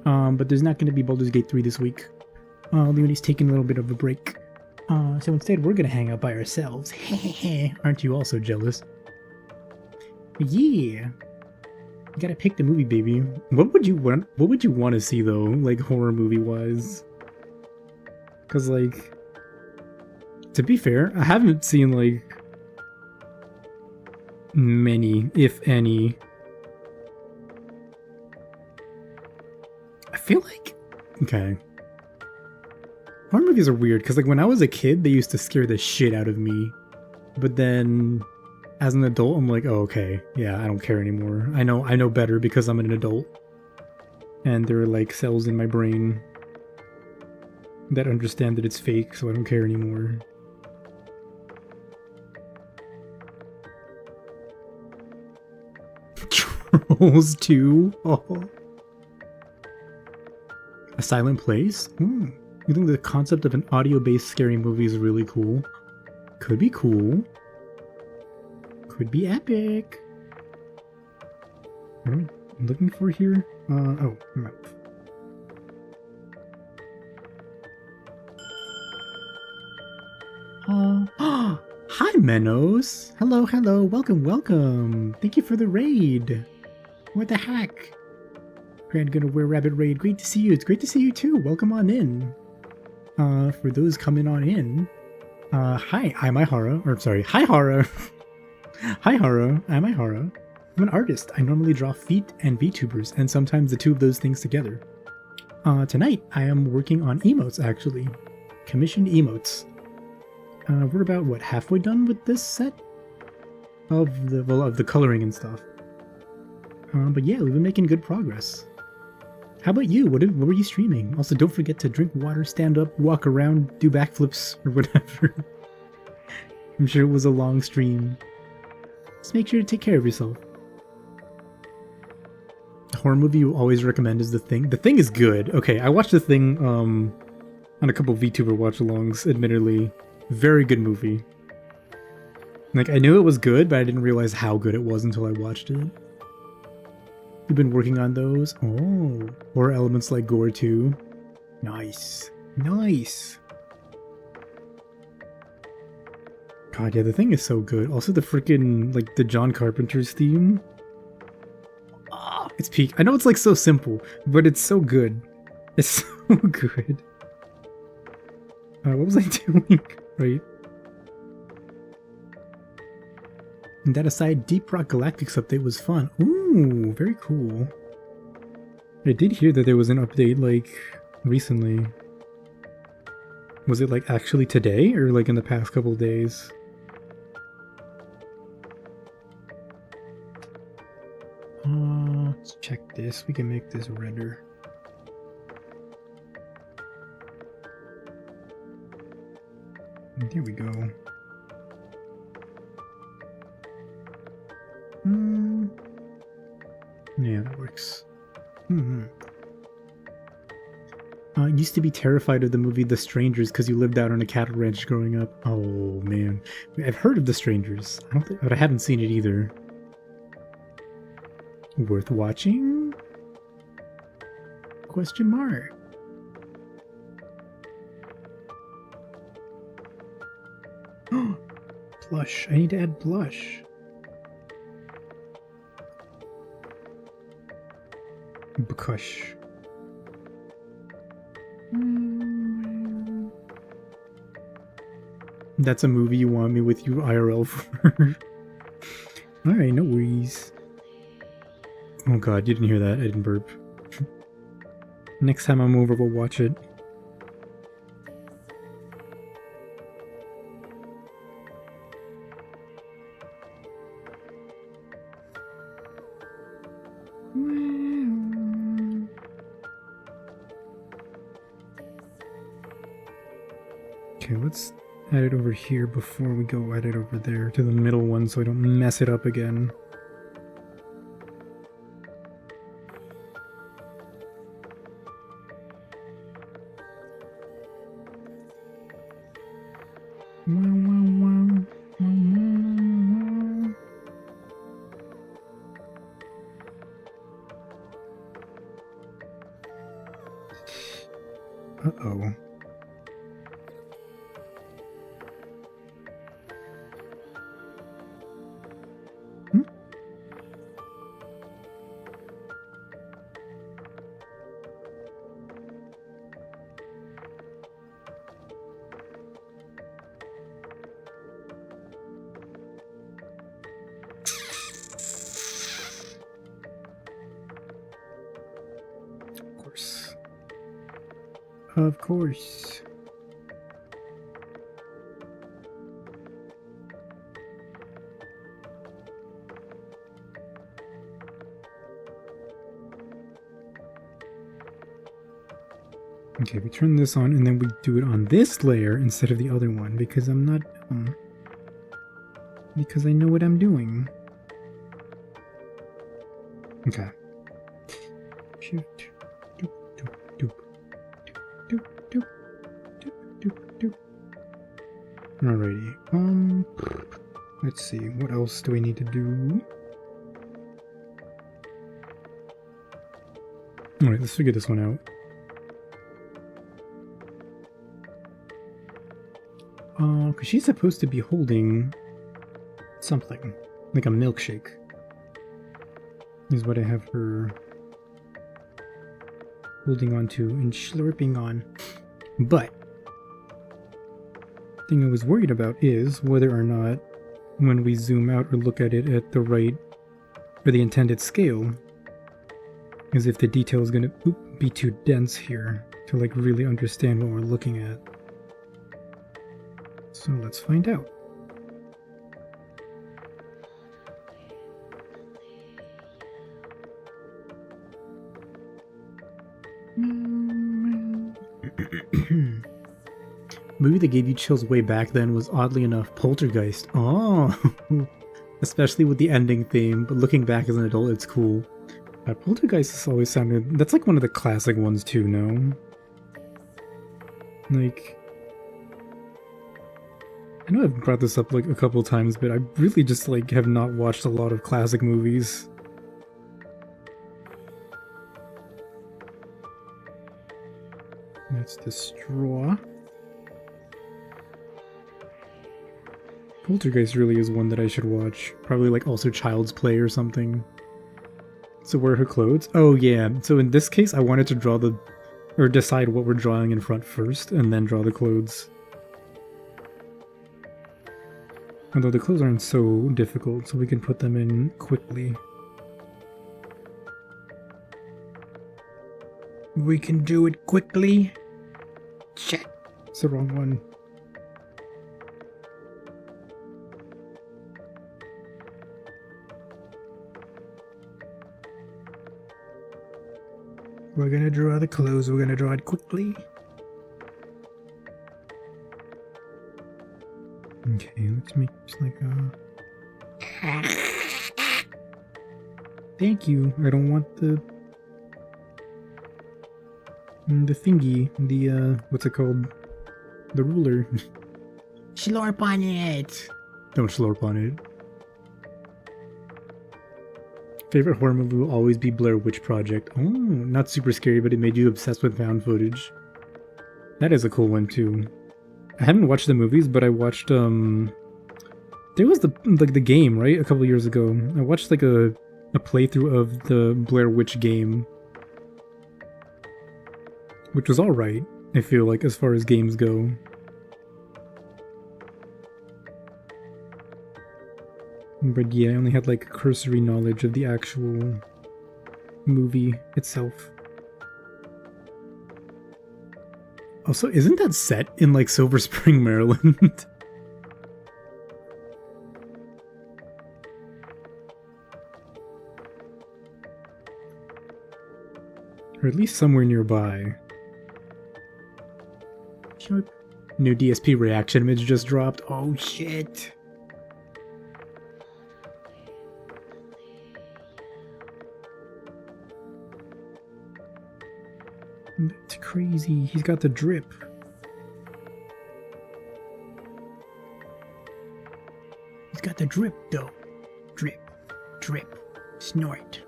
But there's not going to be Baldur's Gate 3 this week. Leonie's taking a little bit of a break. So instead we're going to hang out by ourselves. Aren't you also jealous? Yeah. You gotta pick the movie, baby. What would you want to see though, like horror movie wise? Cause like, to be fair, I haven't seen like many, if any. I feel like, okay. Horror movies are weird because like when I was a kid, they used to scare the shit out of me. But then as an adult, I'm like, oh, okay, yeah, I don't care anymore. I know better because I'm an adult. And there are like cells in my brain that understand that it's fake, so I don't care anymore. Trolls 2? Oh. A Silent Place? You think the concept of an audio-based scary movie is really cool? Could be cool. Could be epic. What am I looking for here? Oh, mouth. Hi, Menos. Hello, hello. Welcome, welcome. Thank you for the raid. What the heck? Grand Gonna Wear Rabbit raid. Great to see you. It's great to see you too. Welcome on in. For those coming on in, hi, I'm Aihara. Or sorry, hi, Hara. Hi, Hara. I'm Aihara. I'm an artist. I normally draw feet and VTubers, and sometimes the two of those things together. Tonight, I am working on emotes, actually. Commissioned emotes. We're about, what, halfway done with this set? Of the coloring and stuff. But yeah, we've been making good progress. How about you? What were you streaming? Also, don't forget to drink water, stand up, walk around, do backflips, or whatever. I'm sure it was a long stream. Just make sure to take care of yourself. The horror movie you always recommend is The Thing. The Thing is good. Okay, I watched The Thing on a couple VTuber watch-alongs, admittedly. Very good movie. Like, I knew it was good, but I didn't realize how good it was until I watched it. You've been working on those? Oh, horror elements like gore too. Nice. Nice. God, yeah, The Thing is so good. Also the freaking, like, the John Carpenter's theme. Ah, it's peak. I know it's like so simple, but it's so good. It's so good. What was I doing? Right. And that aside, Deep Rock Galactic's update was fun. Ooh, very cool. I did hear that there was an update, like, recently. Was it, like, actually today, or, like, in the past couple days? Let's check this. We can make this redder. There we go. Yeah, that works. Used to be terrified of the movie The Strangers because you lived out on a cattle ranch growing up. Oh man, I've heard of The Strangers, but I haven't seen it either. Worth watching? Question mark. Blush. I need to add blush. Bukush. That's a movie you want me with you IRL for. Alright, no worries. Oh god, you didn't hear that. I didn't burp. Next time I'm over, we'll watch it. Okay, let's add it over here before we go add it over there to the middle one so I don't mess it up again. Uh-oh. Of course. Okay, we turn this on and then we do it on this layer instead of the other one because I'm not because I know what I'm doing. Okay. Shoot. Alrighty. Let's see. What else do we need to do? Alright, let's figure this one out. Because she's supposed to be holding something. Like a milkshake. Is what I have her holding on to and slurping on. But the thing I was worried about is whether or not when we zoom out or look at it at the right or the intended scale is if the detail is going to be too dense here to like really understand what we're looking at. So let's find out. Movie that gave you chills way back then was oddly enough Poltergeist. Oh, especially with the ending theme, but looking back as an adult, it's cool. Poltergeist has always sounded... That's like one of the classic ones too, no? Like... I know I've brought this up like a couple times, but I really just like have not watched a lot of classic movies. That's the straw. Poltergeist really is one that I should watch. Probably like also Child's Play or something. So where are her clothes? Oh yeah, so in this case I wanted to draw the... or decide what we're drawing in front first, and then draw the clothes. Although the clothes aren't so difficult, so we can put them in quickly. We can do it quickly. Shit, it's the wrong one. We're gonna draw the clothes, we're gonna draw it quickly. Okay, let's make just like a... Thank you, I don't want the thingy, the what's it called? The ruler. Slurp on it! Don't slurp on it. Favorite horror movie will always be Blair Witch Project. Oh, not super scary, but it made you obsessed with found footage. That is a cool one too. I haven't watched the movies, but I watched there was the game, right? A couple years ago. I watched like a playthrough of the Blair Witch game. Which was alright, I feel like, as far as games go. But yeah, I only had like cursory knowledge of the actual movie itself. Also, isn't that set in like Silver Spring, Maryland? Or at least somewhere nearby. New DSP reaction image just dropped. Oh shit. That's crazy. He's got the drip. He's got the drip though. Drip. Drip. Snort.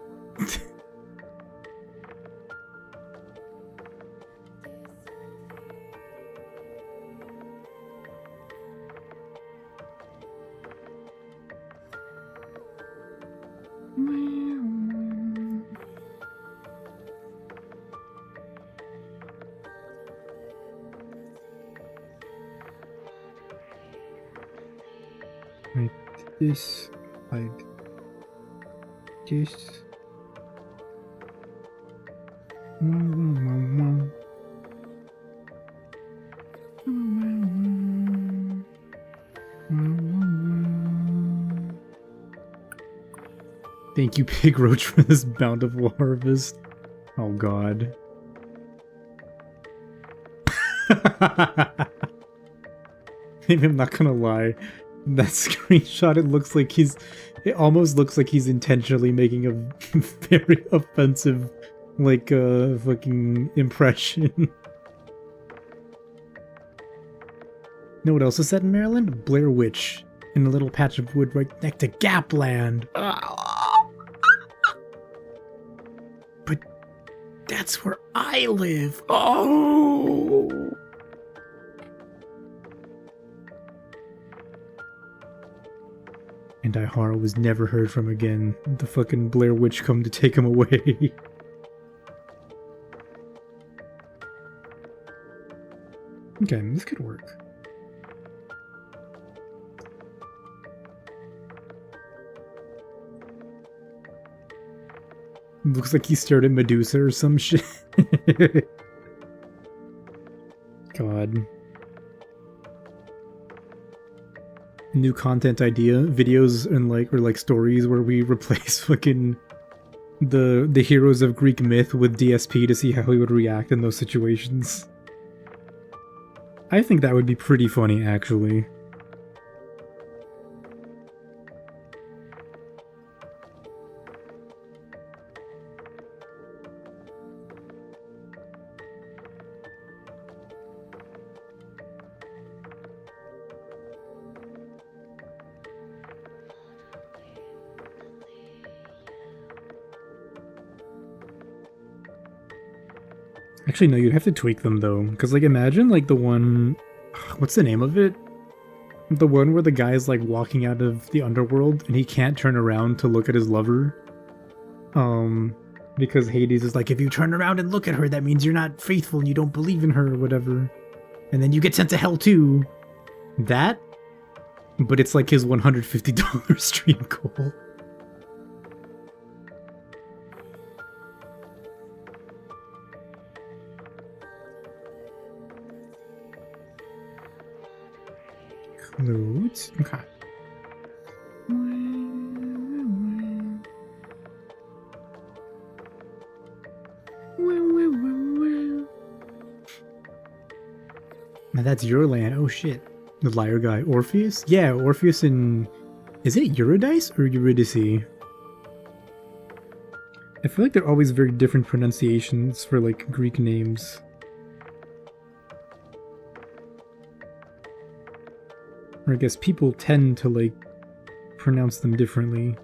This, like this. Thank you, Pig Roach, for this bountiful harvest. Oh god. Maybe I'm not gonna lie. That screenshot, it almost looks like he's intentionally making a very offensive, like, fucking impression. You know what else is set in Maryland? Blair Witch, in a little patch of wood right next to Gapland. But that's where I live. Oh! And Aihara was never heard from again. The fucking Blair Witch come to take him away. Okay, this could work. Looks like he stared at Medusa or some shit. God. New content idea, videos and like stories where we replace fucking the heroes of Greek myth with DSP to see how he would react in those situations. I think that would be pretty funny, actually. Actually, no, you'd have to tweak them, though. Because, like, imagine, like, the one... What's the name of it? The one where the guy's, like, walking out of the underworld, and he can't turn around to look at his lover. Because Hades is like, if you turn around and look at her, that means you're not faithful and you don't believe in her or whatever. And then you get sent to hell, too. That? But it's, like, his $150 stream goal. Includes. Okay. Now that's your land. Oh shit. The liar guy. Orpheus? Yeah, Orpheus in... Is it Eurydice or Eurydice? I feel like they're always very different pronunciations for like Greek names. Or I guess people tend to, like, pronounce them differently.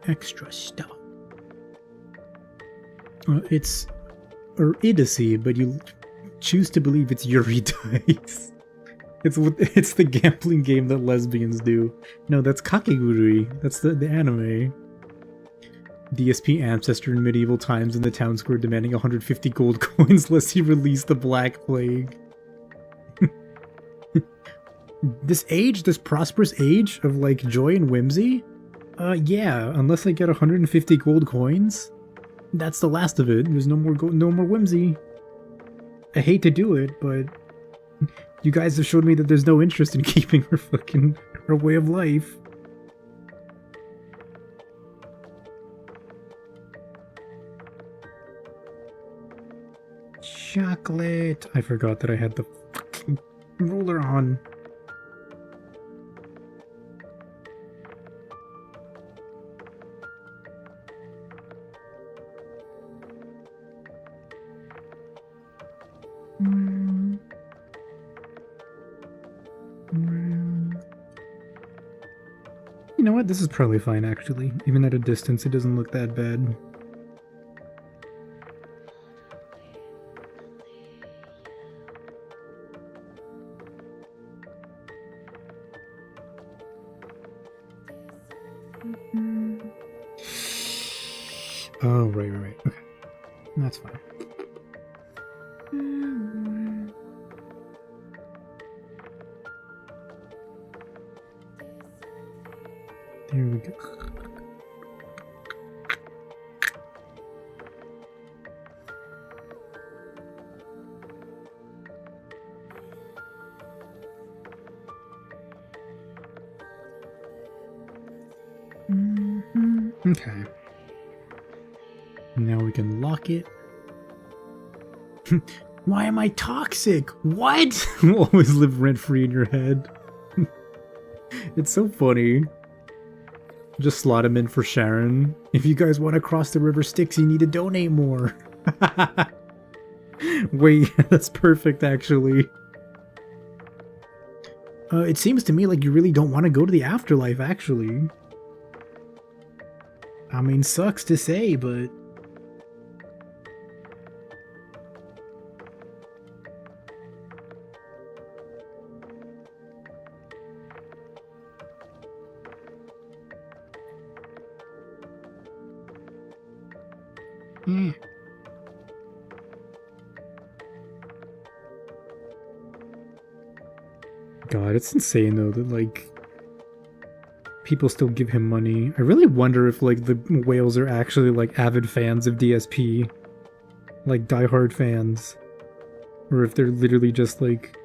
Extra stuff. It's Eurydice, but you choose to believe it's Eurydice. It's the gambling game that lesbians do. No, that's Kakegurui. That's the anime. DSP ancestor in medieval times in the town square demanding 150 gold coins lest he release the Black Plague. This prosperous age of like joy and whimsy? Yeah, unless I get 150 gold coins, that's the last of it. There's no more whimsy. I hate to do it, but you guys have showed me that there's no interest in keeping our way of life. Chocolate. I forgot that I had the fucking ruler on. You know what? This is probably fine, actually. Even at a distance, it doesn't look that bad. Oh, right. Okay. That's fine. There we go. Okay. Now we can lock it. Why am I toxic? What? Will always live rent-free in your head. It's so funny. Just slot him in for Sharon. If you guys want to cross the river Styx, you need to donate more. Wait, that's perfect, actually. It seems to me like you really don't want to go to the afterlife, actually. I mean, sucks to say, but... God, it's insane though that like people still give him money. I really wonder if like the whales are actually like avid fans of DSP, like diehard fans, or if they're literally just like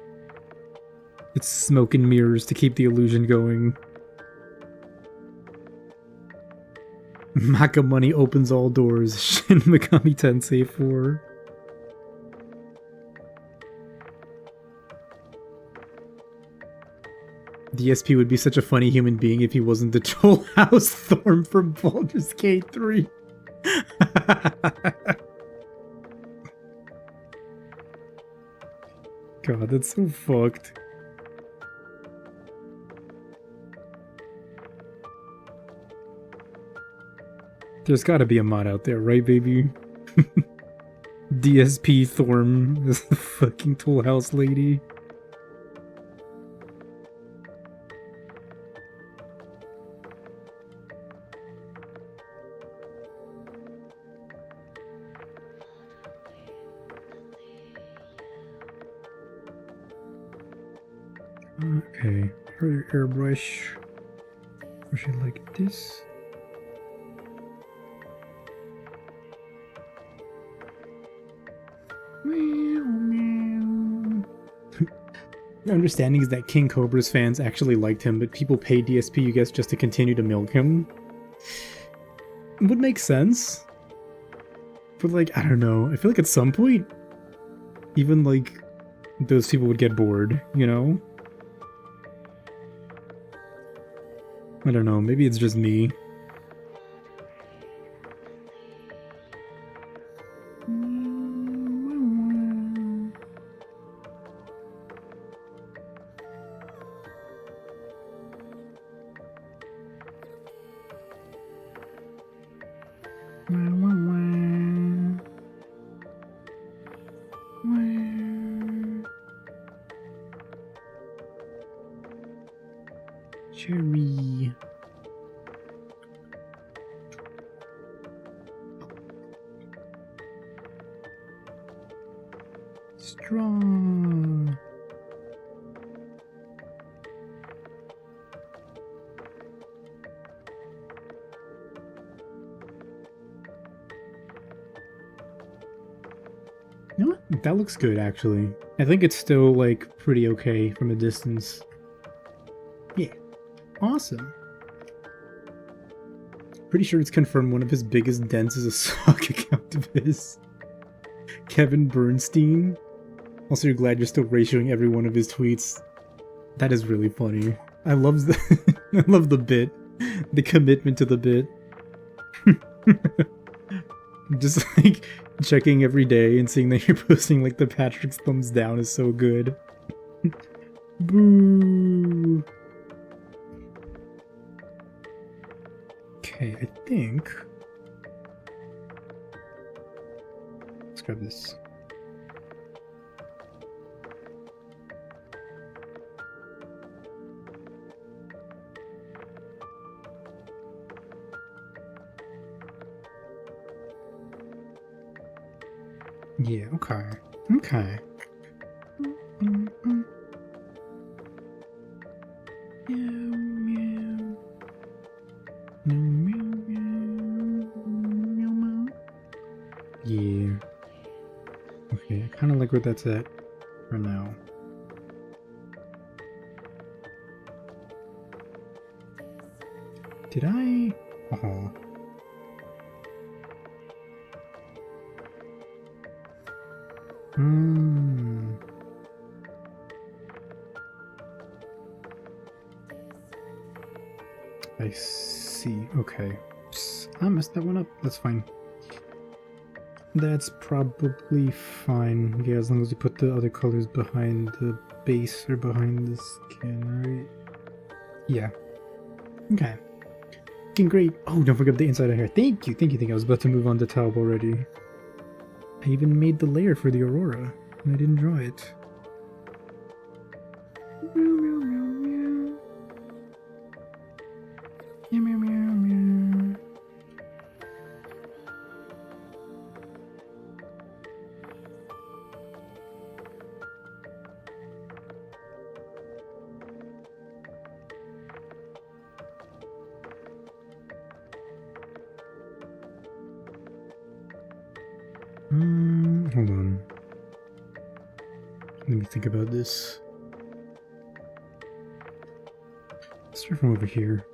it's smoke and mirrors to keep the illusion going. Maka money opens all doors. Shin Megami Tensei 4. DSP would be such a funny human being if he wasn't the Toll House Thorn from Baldur's Gate 3. God, that's so fucked. There's gotta be a mod out there, right, baby? DSP Thorm is the fucking Toll House lady. Okay, her airbrush. Brush it like this. My understanding is that King Cobra's fans actually liked him, but people pay DSP, you guess, just to continue to milk him. It would make sense. But like, I don't know. I feel like at some point, even like, those people would get bored, you know? I don't know, maybe it's just me. Cherry. Straw. You know what? That looks good, actually. I think it's still, like, pretty okay from a distance. Yeah. Awesome. Pretty sure it's confirmed one of his biggest dents is a sock account of his. Kevin Bernstein. Also, you're glad you're still ratioing every one of his tweets. That is really funny. I love the I love the bit. The commitment to the bit. Just like checking every day and seeing that you're posting like the Patrick's thumbs down is so good. Boo. Okay, I think. Let's grab this. Yeah, okay. Okay. Yeah. Okay, I kind of like where that's at for now. Did I? Oh. I see. Okay. Oops. I messed that one up. That's fine. That's probably fine. Yeah, as long as you put the other colors behind the base or behind the skin, right? Yeah. Okay. Looking great. Oh, don't forget the inside of hair. Thank you. Thank you. I was about to move on to Taub already. I even made the layer for the Aurora, and I didn't draw it. Meow, meow, meow, meow. Meow, meow, meow, meow. Hold on. Let me think about this. Let's start from over here.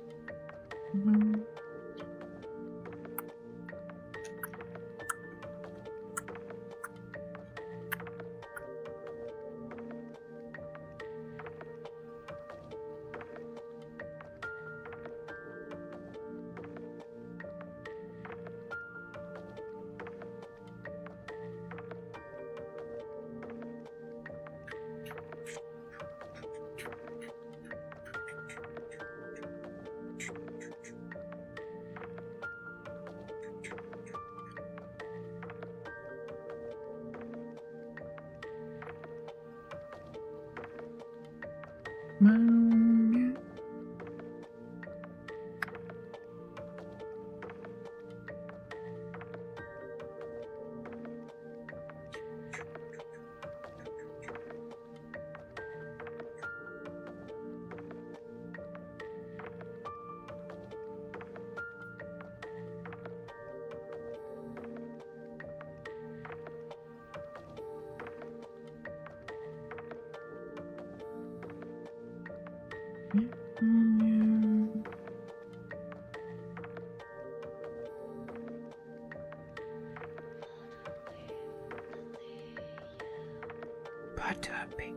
Butterpink.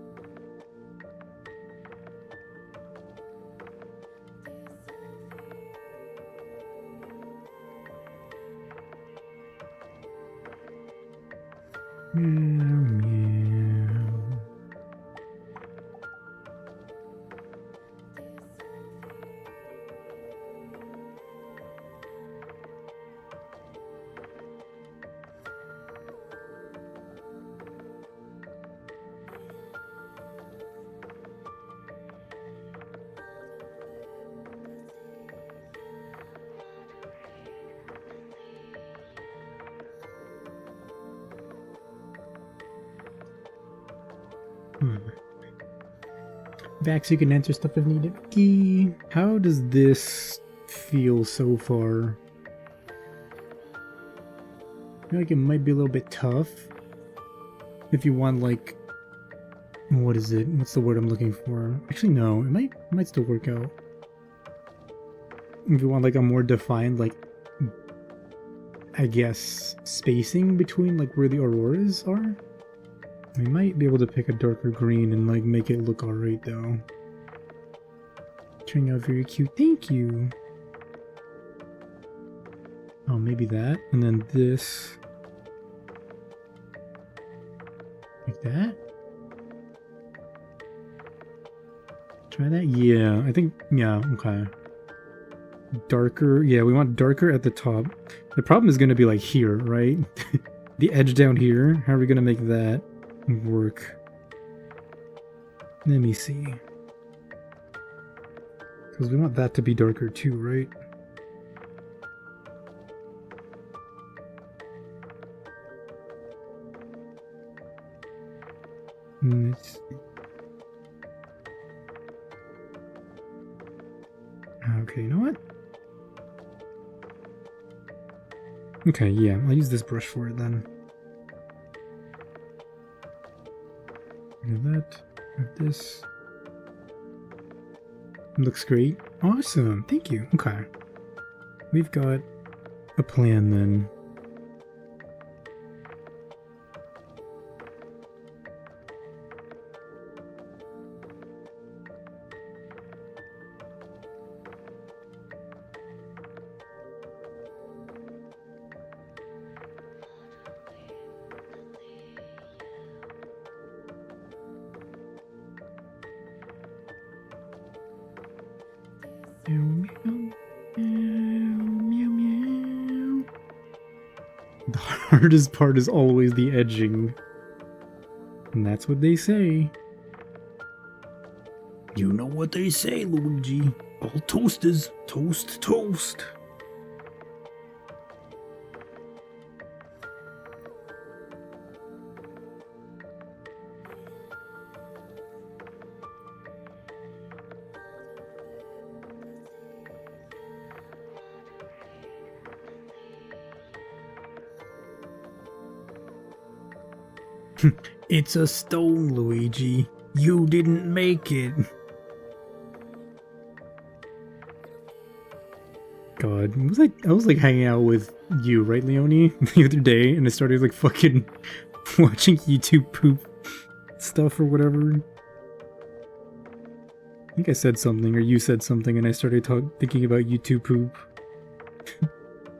Meow, meow. feedback so you can answer stuff if needed. Okay. How does this feel so far? I feel like it might be a little bit tough. If you want, like, what is it? What's the word I'm looking for? Actually, no, it might still work out. If you want, like, a more defined, like, I guess, spacing between, like, where the auroras are. We might be able to pick a darker green and, like, make it look alright, though. Turning out very cute. Thank you! Oh, maybe that. And then this. Like that? Try that? Yeah, I think, yeah, okay. Darker, yeah, we want darker at the top. The problem is going to be like here, right? The edge down here, how are we going to make that work? Let me see. Because we want that to be darker too, right? Let's see. Okay, you know what? Okay, yeah, I'll use this brush for it then. Look at that. Have this. Looks great. Awesome, thank you. Okay. We've got a plan then. The hardest part is always the edging. And that's what they say. You know what they say, Luigi. All toasters, toast, toast. It's a stone, Luigi. You didn't make it. God, I was like hanging out with you, right, Leonie, the other day, and I started like fucking watching YouTube poop stuff or whatever. I think I said something, or you said something, and I started thinking about YouTube poop.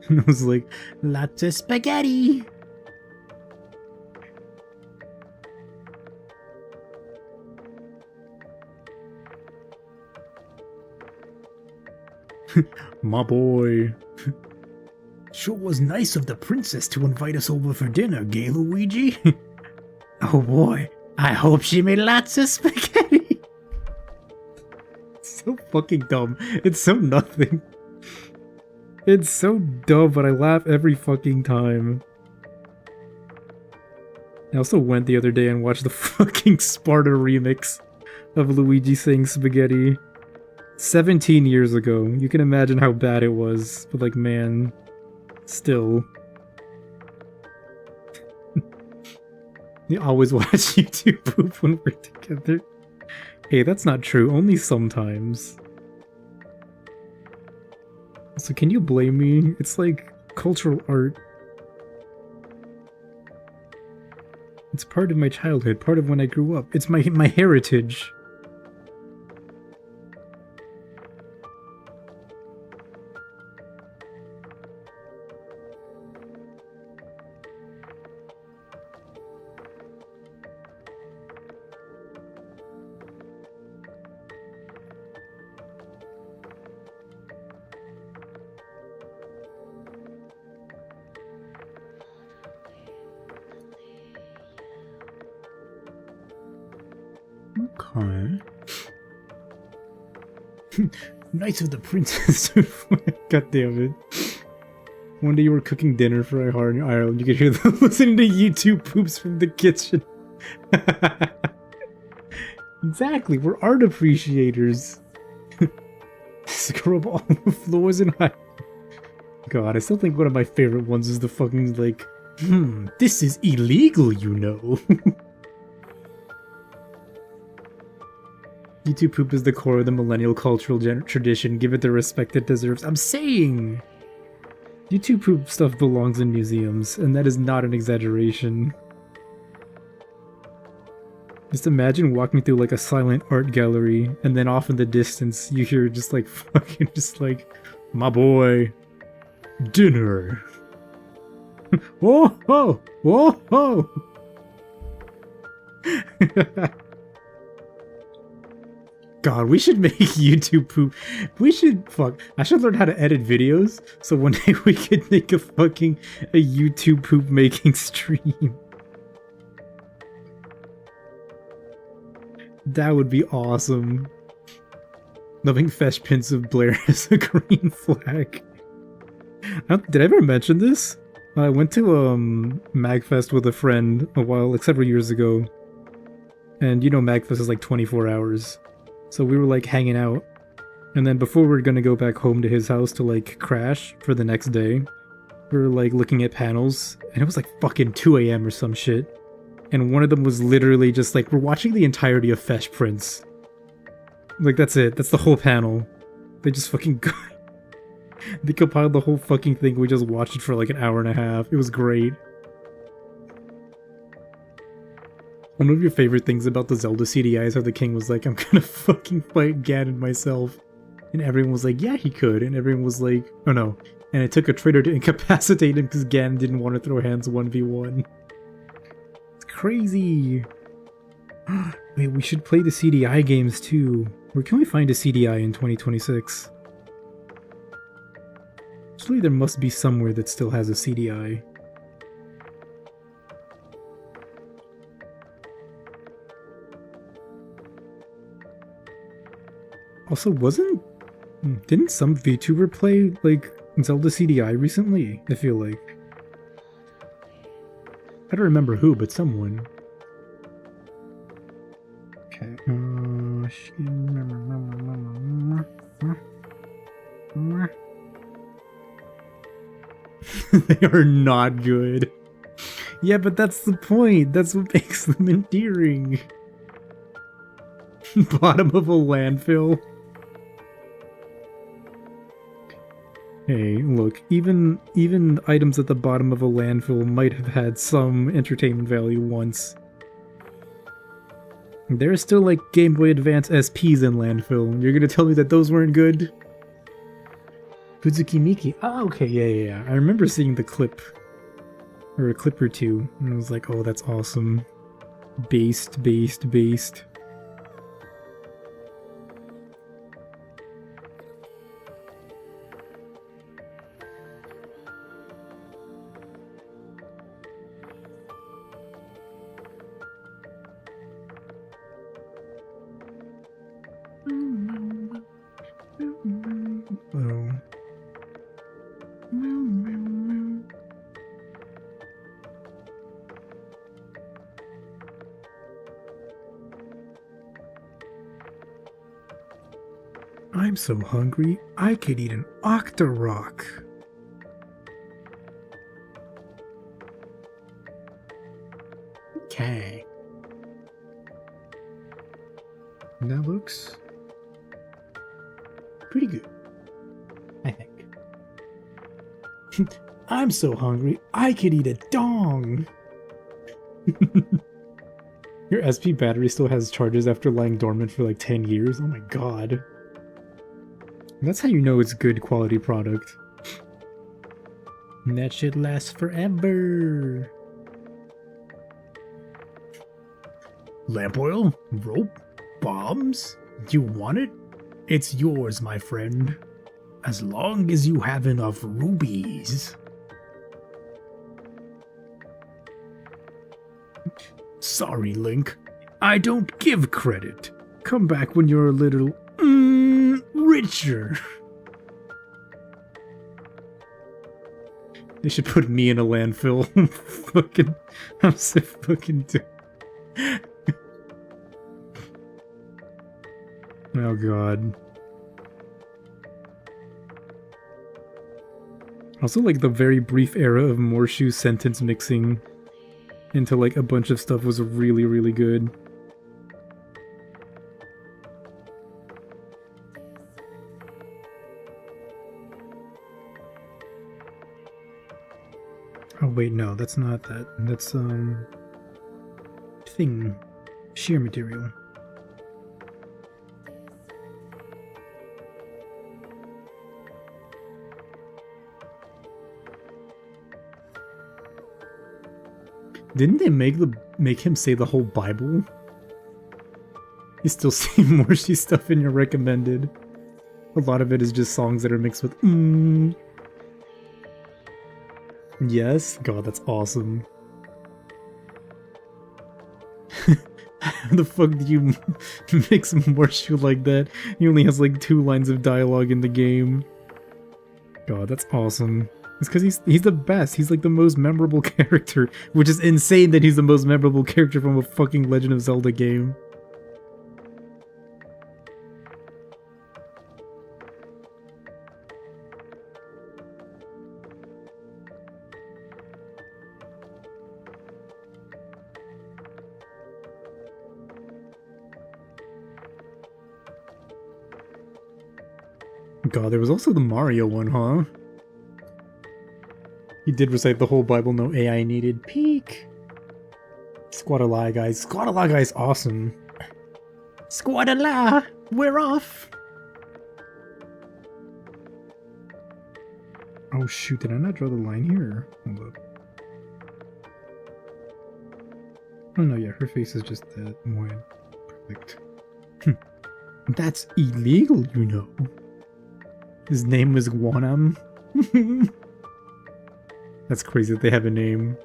And I was like, lots of spaghetti! My boy. Sure was nice of the princess to invite us over for dinner, gay Luigi? Oh boy, I hope she made lots of spaghetti. So fucking dumb. It's so nothing. It's so dumb, but I laugh every fucking time. I also went the other day and watched the fucking Sparta remix of Luigi saying spaghetti. 17 years ago. You can imagine how bad it was, but like, man, still. You always watch YouTube poop when we're together. Hey, that's not true. Only sometimes. So can you blame me? It's like cultural art. It's part of my childhood, part of when I grew up. It's my heritage. Okay. Knights of the Princess. God damn it. One day you were cooking dinner for Aihara in Ireland. You could hear them listening to YouTube poops from the kitchen. Exactly, we're art appreciators. Scrub all the floors and high. God, I still think one of my favorite ones is the fucking, like, this is illegal, you know. YouTube poop is the core of the millennial cultural tradition. Give it the respect it deserves. I'm saying! YouTube poop stuff belongs in museums, and that is not an exaggeration. Just imagine walking through like a silent art gallery, and then off in the distance you hear just like fucking just like, my boy, dinner. Whoa ho! Whoa ho! God, we should make YouTube poop. We should, fuck. I should learn how to edit videos, so one day we could make a YouTube poop making stream. That would be awesome. Loving Fesh Pins of Blair as a green flag. Did I ever mention this? I went to MagFest with a friend like several years ago. And you know MagFest is like 24 hours. So we were like hanging out. And then before we were gonna go back home to his house to like crash for the next day, we were like looking at panels. And it was like fucking 2 AM or some shit. And one of them was literally just like, we're watching the entirety of Fesh Prince. Like, that's it. That's the whole panel. They just fucking they compiled the whole fucking thing. We just watched it for like an hour and a half. It was great. One of your favorite things about the Zelda CDI is how the king was like, I'm gonna fucking fight Ganon myself. And everyone was like, yeah, he could. And everyone was like, oh no. And it took a traitor to incapacitate him because Ganon didn't want to throw hands 1v1. It's crazy. Wait, we should play the CDI games too. Where can we find a CDI in 2026? Actually, there must be somewhere that still has a CDI. Also, didn't some VTuber play, like, Zelda CDI recently? I feel like. I don't remember who, but someone. Okay. They are not good. Yeah, but that's the point. That's what makes them endearing. Bottom of a landfill. Hey, look, even items at the bottom of a landfill might have had some entertainment value once. There are still like Game Boy Advance SPs in landfill. You're gonna tell me that those weren't good? Fuzuki Miki. Oh, okay, yeah. I remember seeing the clip. Or a clip or two. And I was like, oh, that's awesome. Based. I'm so hungry, I could eat an Octorok. Okay. That looks pretty good, I think. I'm so hungry, I could eat a dong. Your SP battery still has charges after lying dormant for like 10 years? Oh my god. That's how you know it's good quality product. And that shit lasts forever. Lamp oil? Rope? Bombs? Do you want it? It's yours, my friend. As long as you have enough rubies. Sorry, Link. I don't give credit. Come back when you're a little... richer. They should put me in a landfill. I'm so fucking Oh god. Also, like, the very brief era of Morshu sentence mixing into, like, a bunch of stuff was really, really good. Oh wait, no, that's not that. That's, thing. Sheer material. Didn't they make him say the whole Bible? You still see Morshu stuff in your recommended. A lot of it is just songs that are mixed with Yes? God, that's awesome. How the fuck do you mix Morshu like that? He only has like 2 lines of dialogue in the game. God, that's awesome. It's because he's the best. He's like the most memorable character, which is insane that he's the most memorable character from a fucking Legend of Zelda game. God, there was also the Mario one, huh? He did recite the whole Bible, no AI needed. Peak! Squadala, guys. Squadala, guys, awesome. Squadala! We're off! Oh shoot, did I not draw the line here? Hold up. Oh no, yeah, her face is just that one. Perfect. That's illegal, you know. His name was Guanam. That's crazy that they have a name.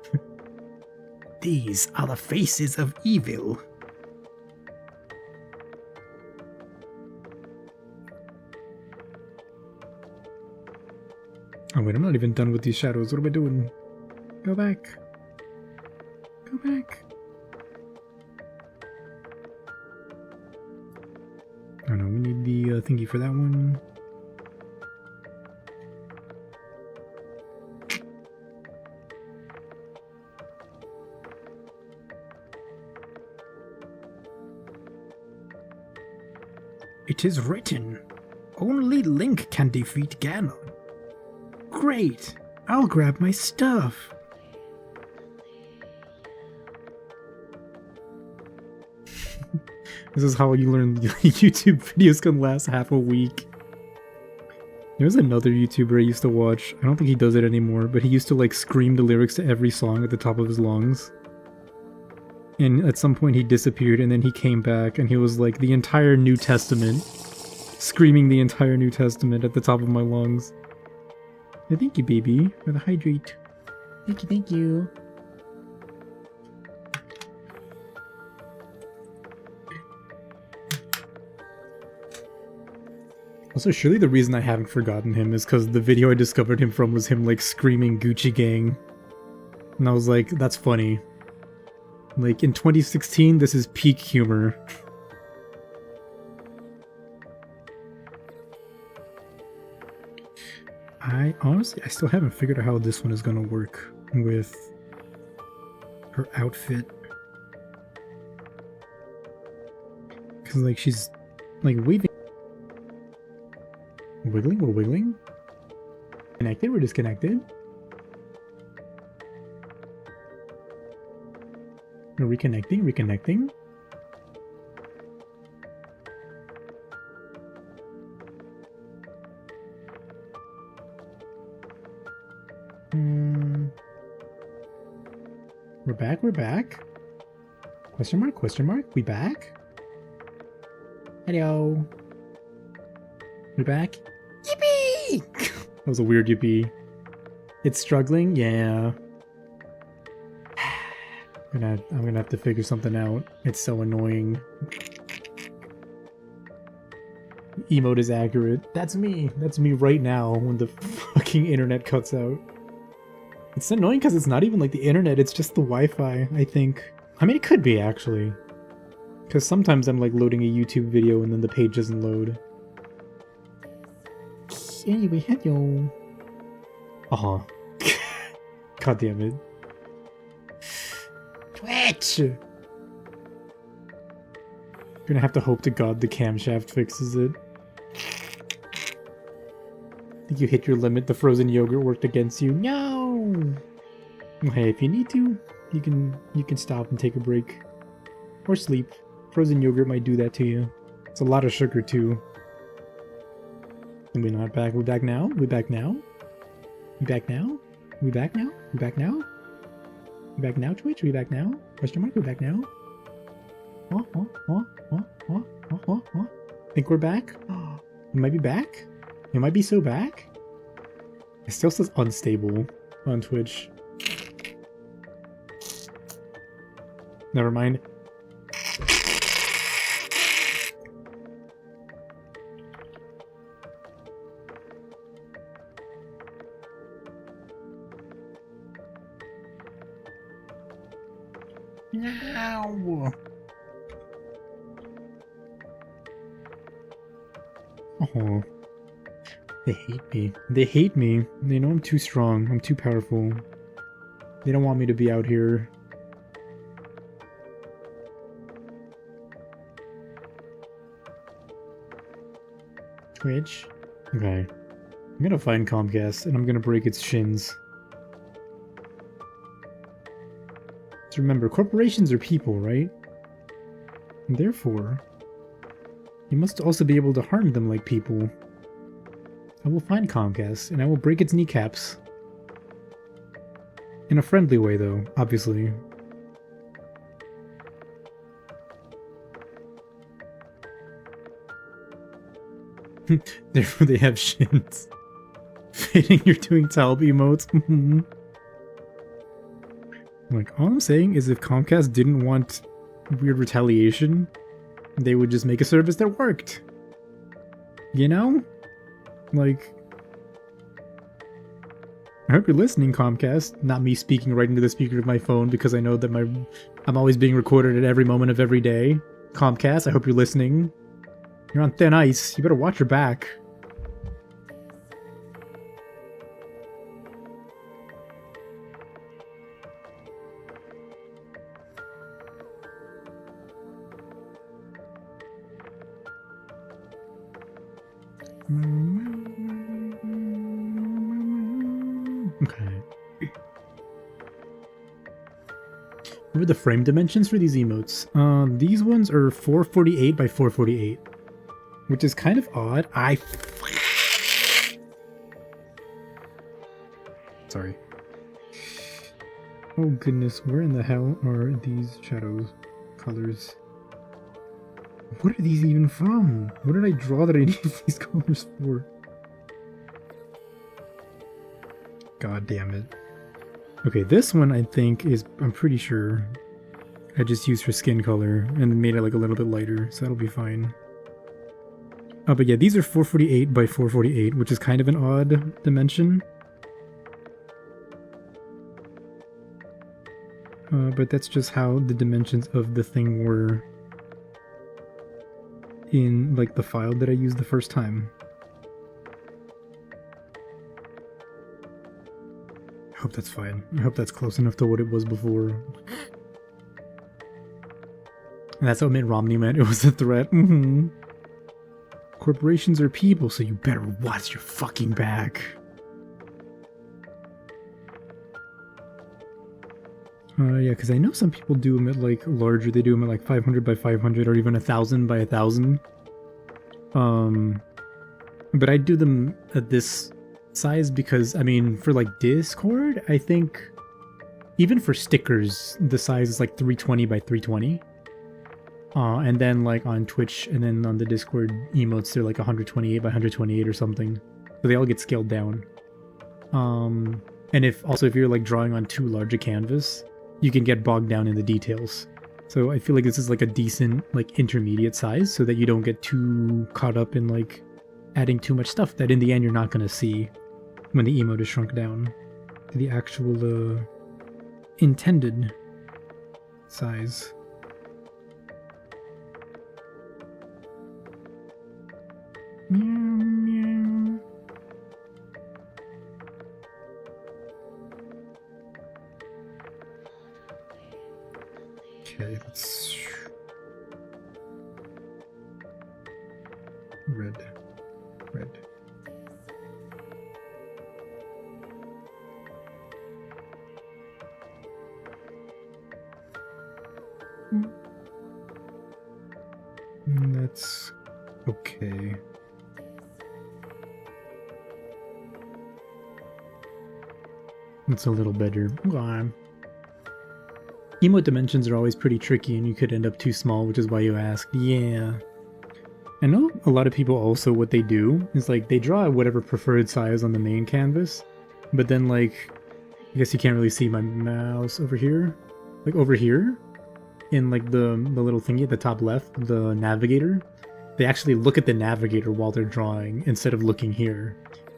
These are the faces of evil. Oh wait, I'm not even done with these shadows. What am I doing? Go back. Go back. Oh no, we need the thingy for that one. It is written, only Link can defeat Ganon. Great, I'll grab my stuff. This is how you learn YouTube videos can last half a week. There's another YouTuber I used to watch. I don't think he does it anymore, but he used to like scream the lyrics to every song at the top of his lungs. And at some point he disappeared and then he came back and he was like the entire New Testament. Screaming the entire New Testament at the top of my lungs. Yeah, thank you, baby, for the hydrate. Thank you, thank you. Also, surely the reason I haven't forgotten him is because the video I discovered him from was him like screaming Gucci Gang. And I was like, that's funny. Like, in 2016, this is peak humor. I still haven't figured out how this one is gonna work with her outfit. Cause like, she's like waving. Wiggling? We're wiggling? Connected? We're disconnected? We're reconnecting? Reconnecting? We're back, we're back. Question mark, question mark, we back? Hello. We back? Yippee! That was a weird yippee. It's struggling? Yeah. I'm gonna have to figure something out. It's so annoying. Emote is accurate. That's me. That's me right now when the fucking internet cuts out. It's annoying because it's not even like the internet, it's just the Wi-Fi, I think. I mean, it could be, actually. Because sometimes I'm like loading a YouTube video and then the page doesn't load. Anyway, hello. Uh-huh. God damn it. Twitch! You're gonna have to hope to God the camshaft fixes it. I think you hit your limit, the frozen yogurt worked against you. No! Hey, if you need to, you can stop and take a break. Or sleep. Frozen yogurt might do that to you. It's a lot of sugar too. And we're not back. We're back now? We back now? We back now? We back now? We back now? We back now, Twitch? We back now? Question mark? We back now? Think we're back? We might be back? It might be so back? It still says unstable on Twitch. Never mind. No. Oh. They hate me. They hate me. They know I'm too strong. I'm too powerful. They don't want me to be out here. Twitch? Okay. I'm gonna find Comcast and I'm gonna break its shins. So remember, corporations are people, right? And therefore, you must also be able to harm them like people. I will find Comcast, and I will break its kneecaps. In a friendly way, though, obviously. Therefore they have shins. Fading you're doing Talb emotes. Like, all I'm saying is if Comcast didn't want weird retaliation, they would just make a service that worked. You know? Like, I hope you're listening, Comcast. Not me speaking right into the speaker of my phone because I know that I'm always being recorded at every moment of every day. Comcast, I hope you're listening. You're on thin ice. You better watch your back. Okay. What are the frame dimensions for these emotes? These ones are 448 by 448, which is kind of odd. Sorry. Oh goodness, where in the hell are these shadow colors? What are these even from? What did I draw that I need these colors for? God damn it. Okay, this one I think is, I'm pretty sure I just used for skin color and made it like a little bit lighter, so that'll be fine. Oh, but yeah, these are 448 by 448, which is kind of an odd dimension. But that's just how the dimensions of the thing were in like the file that I used the first time. I hope that's fine. I hope that's close enough to what it was before. And that's what Mitt Romney meant. It was a threat. Corporations are people, so you better watch your fucking back. Yeah, because I know some people do them at like larger. They do them at like 500 by 500 or even 1000 by 1000. But I do them at this size because, I mean, for like Discord, I think even for stickers, the size is like 320 by 320. And then like on Twitch and then on the Discord emotes, they're like 128 by 128 or something. So they all get scaled down. And if you're like drawing on too large a canvas, you can get bogged down in the details. So I feel like this is like a decent like intermediate size so that you don't get too caught up in like adding too much stuff that in the end you're not going to see when the emote is shrunk down to the actual intended size. Meow, meow. Okay, let's... Red. Red. That's okay. It's a little better. Emote dimensions are always pretty tricky and you could end up too small, which is why you asked. Yeah. I know a lot of people also what they do is like they draw whatever preferred size on the main canvas, but then like, I guess you can't really see my mouse over here. Like over here, in like the little thingy at the top left, the navigator, they actually look at the navigator while they're drawing instead of looking here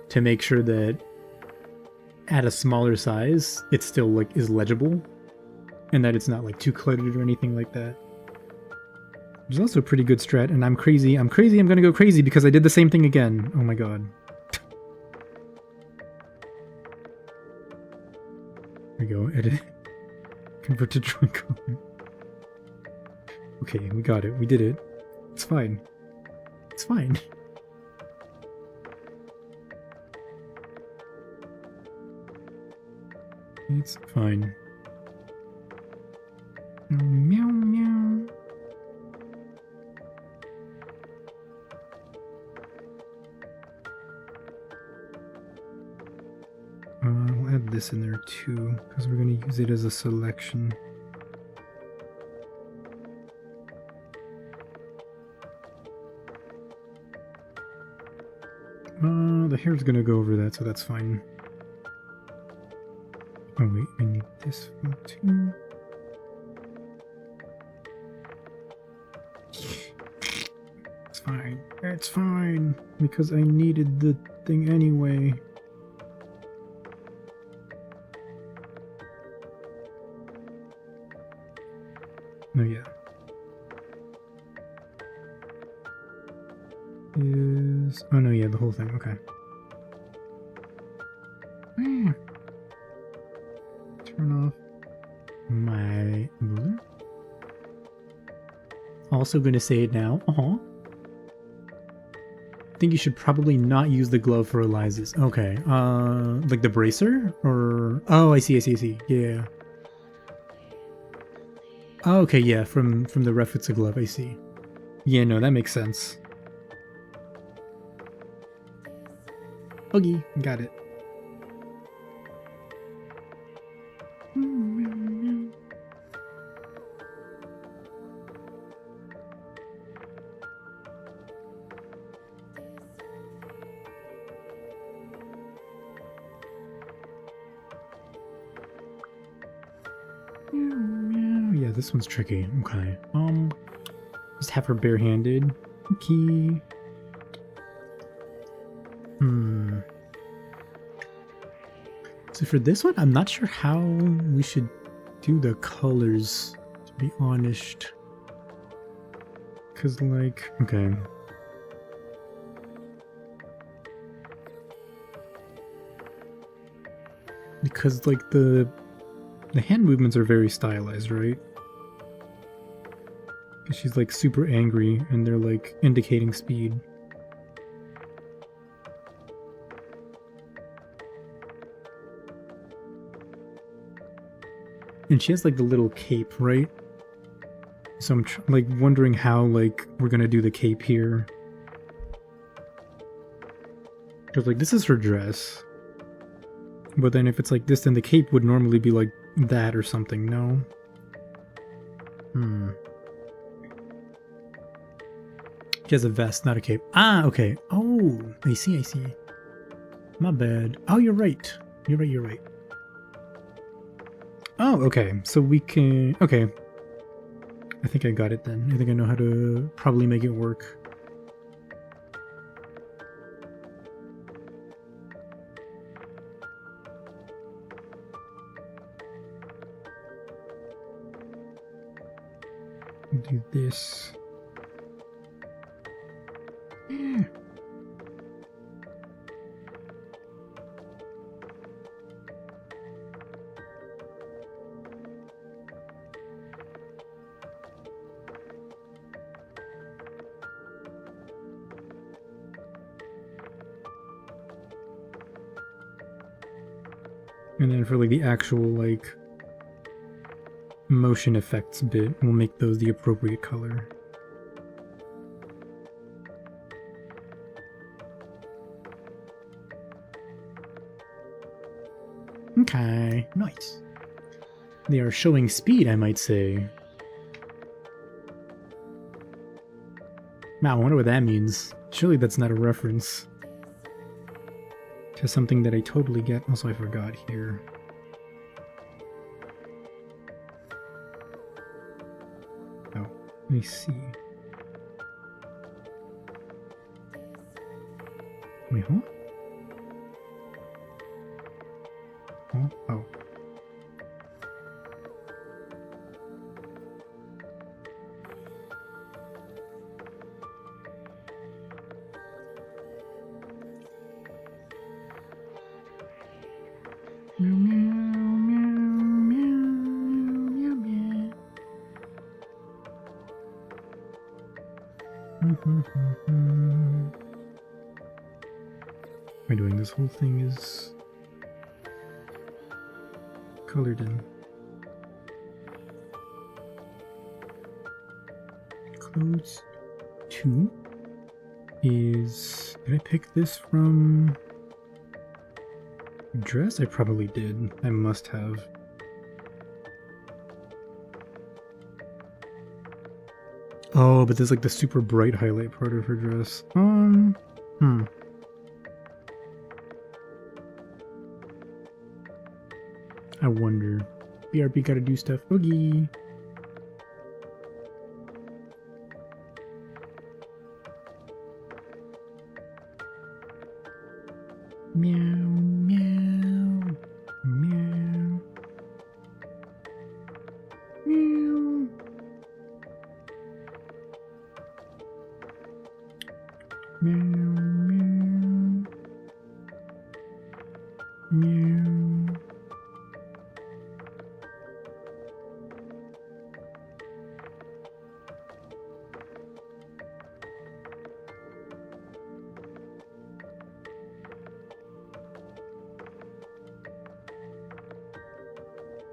to make sure that at a smaller size, it still like is legible and that it's not like too cluttered or anything like that. Which is also a pretty good strat, and I'm crazy, I'm gonna go crazy because I did the same thing again. Oh my god. There we go, edit. Convert to drawing color. Okay, we got it, we did it. It's fine. It's fine. It's fine. Meow, meow. I'll add this in there too, because we're going to use it as a selection. The hair's going to go over that, so that's fine. Oh wait, I need this one too. It's fine. It's fine. Because I needed the thing anyway. Oh yeah. Oh no, yeah, the whole thing, okay. Turn off my ruler. Also gonna say it now. I think you should probably not use the glove for Eliza's. Okay, like the bracer? Or... Oh, I see. Yeah. Oh, okay, yeah, from the ref it's a glove, I see. Yeah, no, that makes sense. Okay, got it. Yeah, this one's tricky. Okay. Just have her barehanded. Key. So for this one, I'm not sure how we should do the colors, to be honest. Cause like, okay. Because like the hand movements are very stylized, right? Because she's like super angry and they're like indicating speed. And she has like the little cape, right? So I'm like wondering how like we're gonna do the cape here. Because like this is her dress. But then if it's like this, then the cape would normally be like that or something, no? She has a vest, not a cape. Ah, okay. Oh, I see. My bad. Oh, you're right. You're right. Oh, okay. So we can... Okay. I think I got it then. I think I know how to probably make it work. Do this. And then for like the actual like motion effects bit, we'll make those the appropriate color. Okay, nice. They are showing speed, I might say. Wow, I wonder what that means. Surely that's not a reference to something that I totally get. Also, I forgot here. Oh, let me see. Wait, huh? Oh, oh. Meow, meow, meow, meow, meow, meow. Am I doing this whole thing is colored in? Clothes 2 is... Did I pick this from... Dress? I probably did. I must have. Oh, but there's like the super bright highlight part of her dress. I wonder. BRB gotta do stuff. Oogie. Meow, meow, meow, meow. Meow, meow, meow.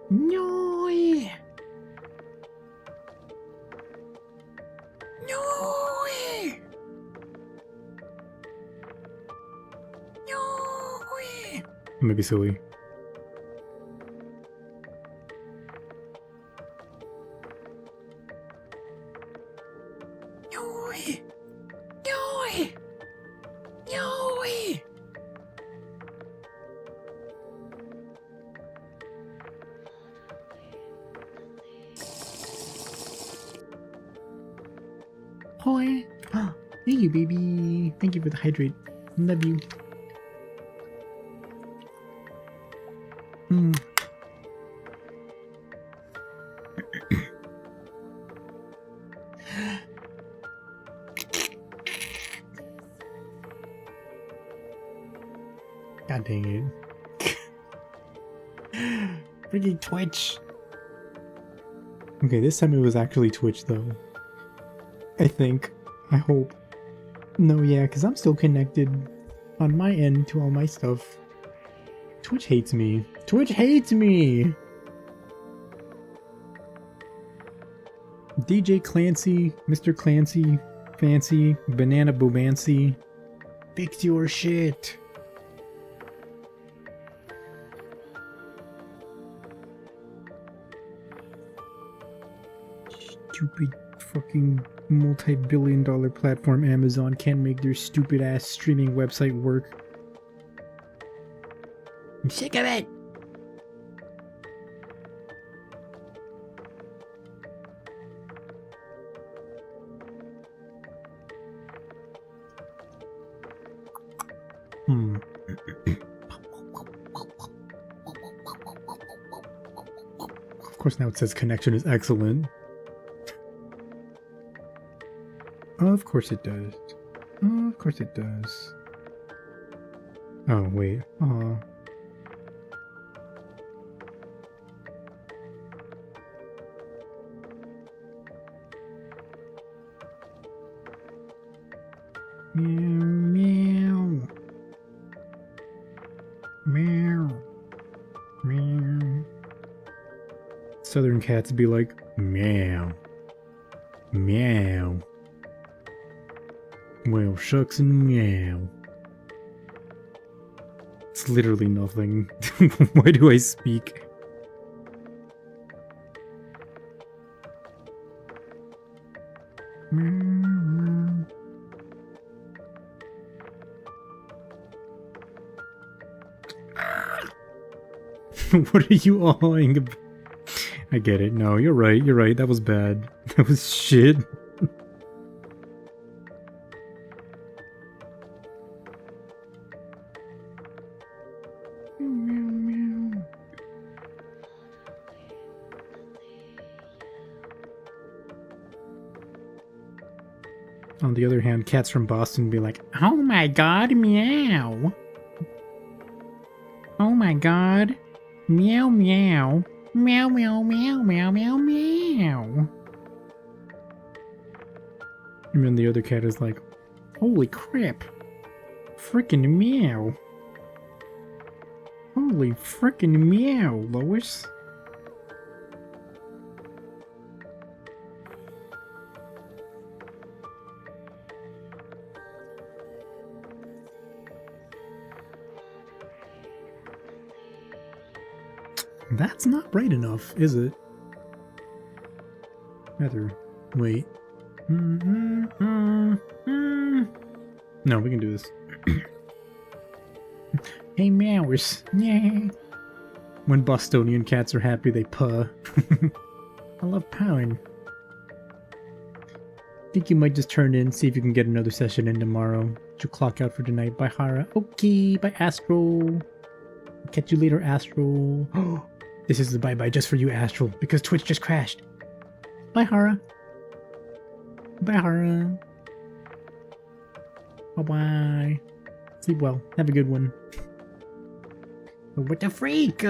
No. No. No. Maybe silly. No. No. No. Hi. Thank you, baby. Thank you for the hydrate. Love you. God dang it. Freaking Twitch. Okay, this time it was actually Twitch though. I think. I hope. No, yeah, because I'm still connected on my end to all my stuff. Twitch hates me. Twitch hates me! DJ Clancy, Mr. Clancy, Fancy, Banana Boobancy. Fix your shit! Stupid fucking multi-billion-dollar platform Amazon can't make their stupid-ass streaming website work. I'm sick of it! Of course now it says connection is excellent. Of course it does. Of course it does. Oh, wait. Aw. Meow, meow. Meow. Southern cats be like, meow. Meow. Well, shucks and meow. It's literally nothing. Why do I speak? What are you awing about? I get it. No, you're right. You're right. That was bad. That was shit. On the other hand, cats from Boston be like, oh my god, meow. Oh my god. Meow meow. Meow meow meow meow meow meow. And then the other cat is like, holy crap. Frickin' meow. Holy frickin' meow, Lois. That's not bright enough, is it? Rather, wait. No, we can do this. Hey, meowers. Yay. When Bostonian cats are happy, they purr. I love purring. Think you might just turn in, see if you can get another session in tomorrow. You'll clock out for tonight. Bye, Hihara. Okay, bye, Astral. Catch you later, Astral. This is the bye-bye just for you, Astral, because Twitch just crashed. Bye, Hihara. Bye, Hihara. Bye-bye. Sleep well. Have a good one. What the freak?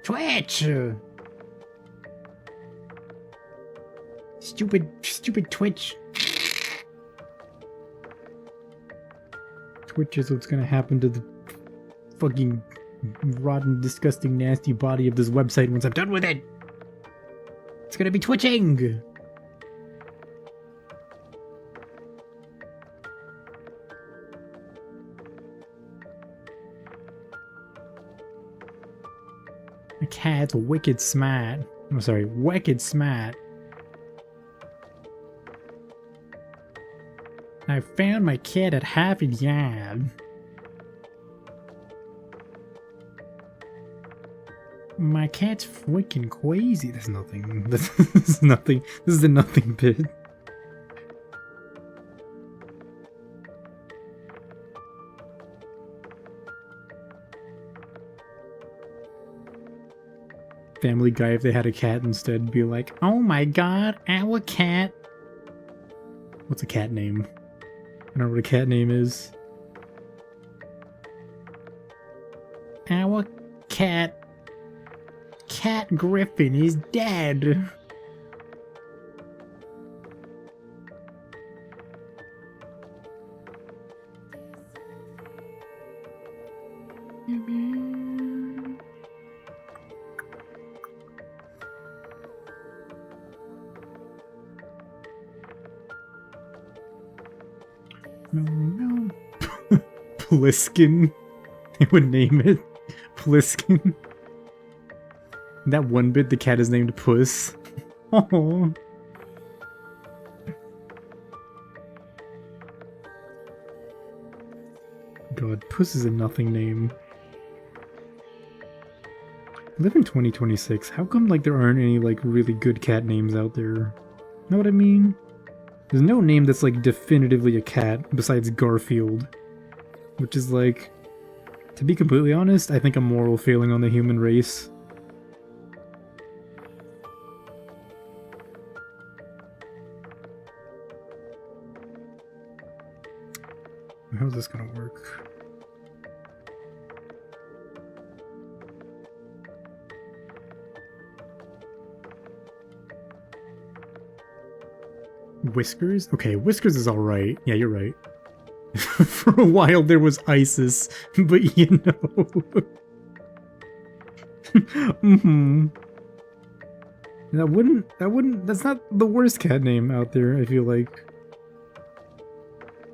Twitch! Stupid Twitch. Twitch is what's gonna happen to the fucking rotten, disgusting, nasty body of this website once I'm done with it. It's gonna be twitching. The cat's wicked smart. I'm sorry, wicked smart. I found my cat at Harvard Yard. My cat's freaking crazy. There's nothing. This is nothing. This is a nothing bit. Family Guy, if they had a cat instead, be like, oh my god, our cat. What's a cat name? I don't know what a cat name is. Our cat. Cat Griffin is dead. No. Pliskin. They would name it Pliskin. That one bit, the cat is named Puss. Oh. God, Puss is a nothing name. I live in 2026. How come, like, there aren't any, like, really good cat names out there? Know what I mean? There's no name that's, like, definitively a cat besides Garfield. Which is, like, to be completely honest, I think a moral failing on the human race. How's this gonna work? Whiskers? Okay, Whiskers is alright. Yeah, you're right. For a while there was ISIS, but you know. And that's not the worst cat name out there, I feel like.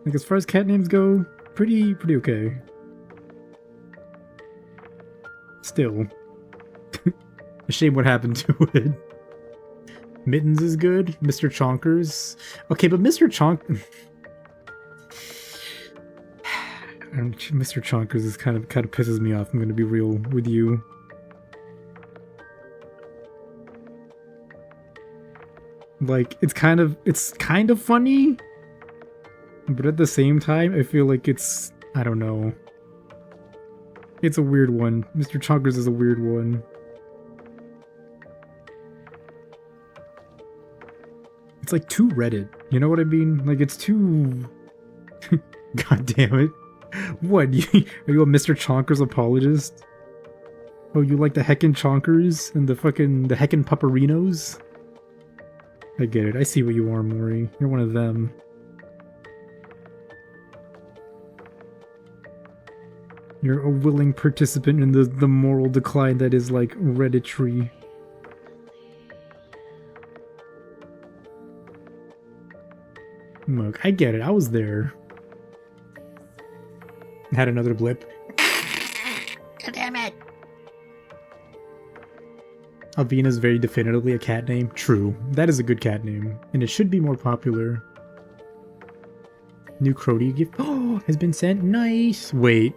Like, as far as cat names go, pretty okay. Still. A shame what happened to it. Mittens is good. Mr. Chonkers. Okay, but Mr. Mr. Chonkers is kind of pisses me off, I'm gonna be real with you. Like, it's kind of funny, but at the same time, I feel like it's, I don't know. It's a weird one. Mr. Chonkers is a weird one. It's like too Reddit, you know what I mean? Like, it's too... God damn it. What, are you a Mr. Chonkers apologist? Oh, you like the heckin' Chonkers and the heckin' Pupperinos? I get it, I see what you are, Maury. You're one of them. You're a willing participant in the moral decline that is, like, Redditry. Look, I get it, I was there. Had another blip. God damn it! Alvina's very definitively a cat name. True, that is a good cat name, and it should be more popular. New Crody gift has been sent. Nice. Wait,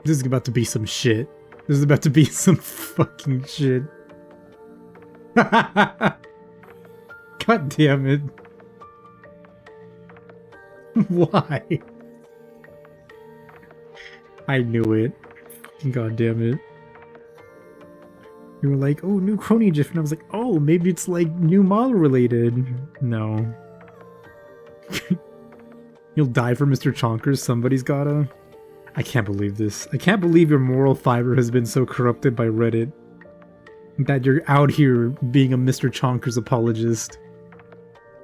this is about to be some shit. This is about to be some fucking shit. God damn it. Why? I knew it. God damn it. You were like, oh, new crony GIF, and I was like, oh, maybe it's like new model related. No. You'll die for Mr. Chonkers, somebody's gotta. I can't believe this. I can't believe your moral fiber has been so corrupted by Reddit. That you're out here being a Mr. Chonkers apologist.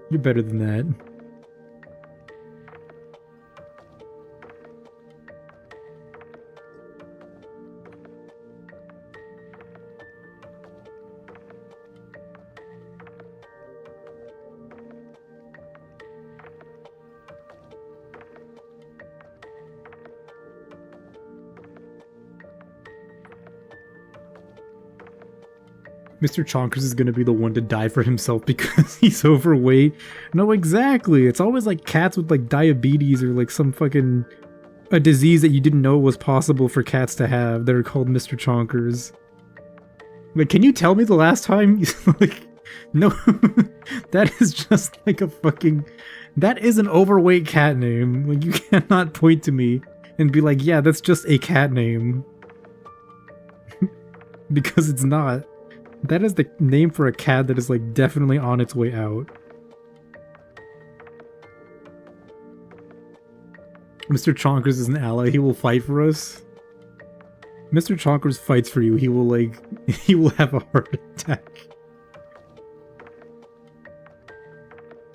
You're better than that. Mr. Chonkers is gonna be the one to die for himself because he's overweight. No, exactly. It's always like cats with like diabetes or like some fucking a disease that you didn't know was possible for cats to have that are called Mr. Chonkers. Like, can you tell me the last time? Like, no, that is just like a fucking. That is an overweight cat name. Like, you cannot point to me and be like, yeah, that's just a cat name. Because it's not. That is the name for a cat that is, like, definitely on its way out. Mr. Chonkers is an ally. He will fight for us. Mr. Chonkers fights for you. He will, like, he will have a heart attack.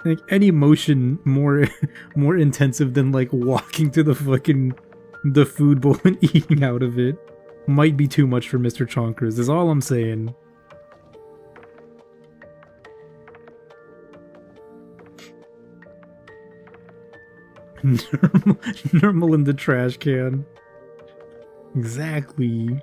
Like, any motion more intensive than, like, walking to the fucking, the food bowl and eating out of it might be too much for Mr. Chonkers, is all I'm saying. Normal in the trash can. Exactly.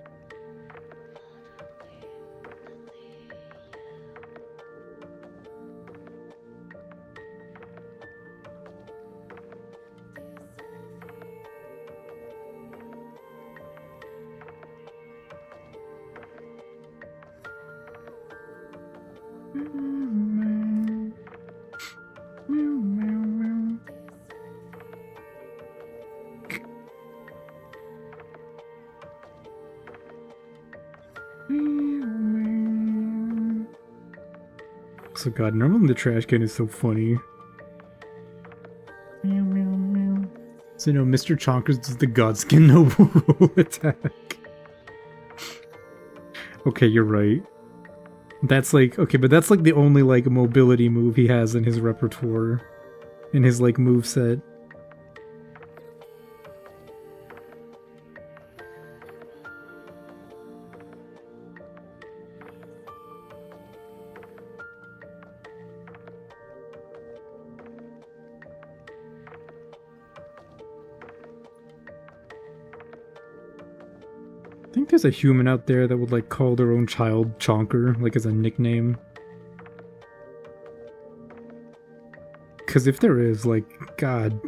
So god, normal in the trash can is so funny. So no, Mr. Chonkers does the Godskin Noble roll attack. Okay, you're right. That's like, okay, but that's like the only like mobility move he has in his repertoire. In his like moveset. think there's a human out there that would like call their own child Chonker, like as a nickname. Because if there is, like, God,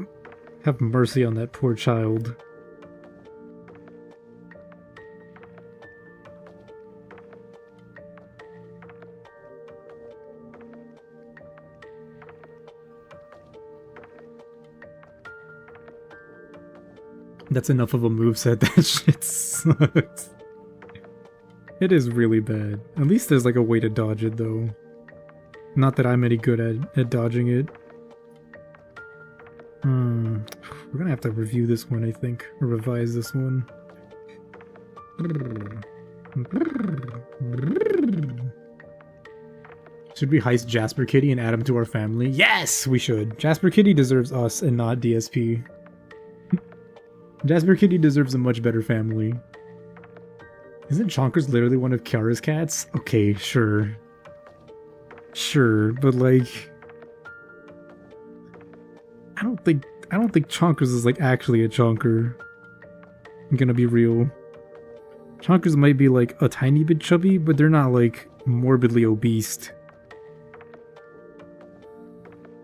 have mercy on that poor child. That's enough of a moveset, that shit sucks. It is really bad. At least there's like a way to dodge it though. Not that I'm any good at dodging it. We're gonna have to review this one, I think. Or revise this one. Should we heist Jasper Kitty and add him to our family? Yes, we should. Jasper Kitty deserves us and not DSP. Jasper Kitty deserves a much better family. Isn't Chonkers literally one of Kiara's cats? Okay, sure. Sure, but like... I don't think Chonkers is like actually a Chonker. I'm gonna be real. Chonkers might be like a tiny bit chubby, but they're not like morbidly obese.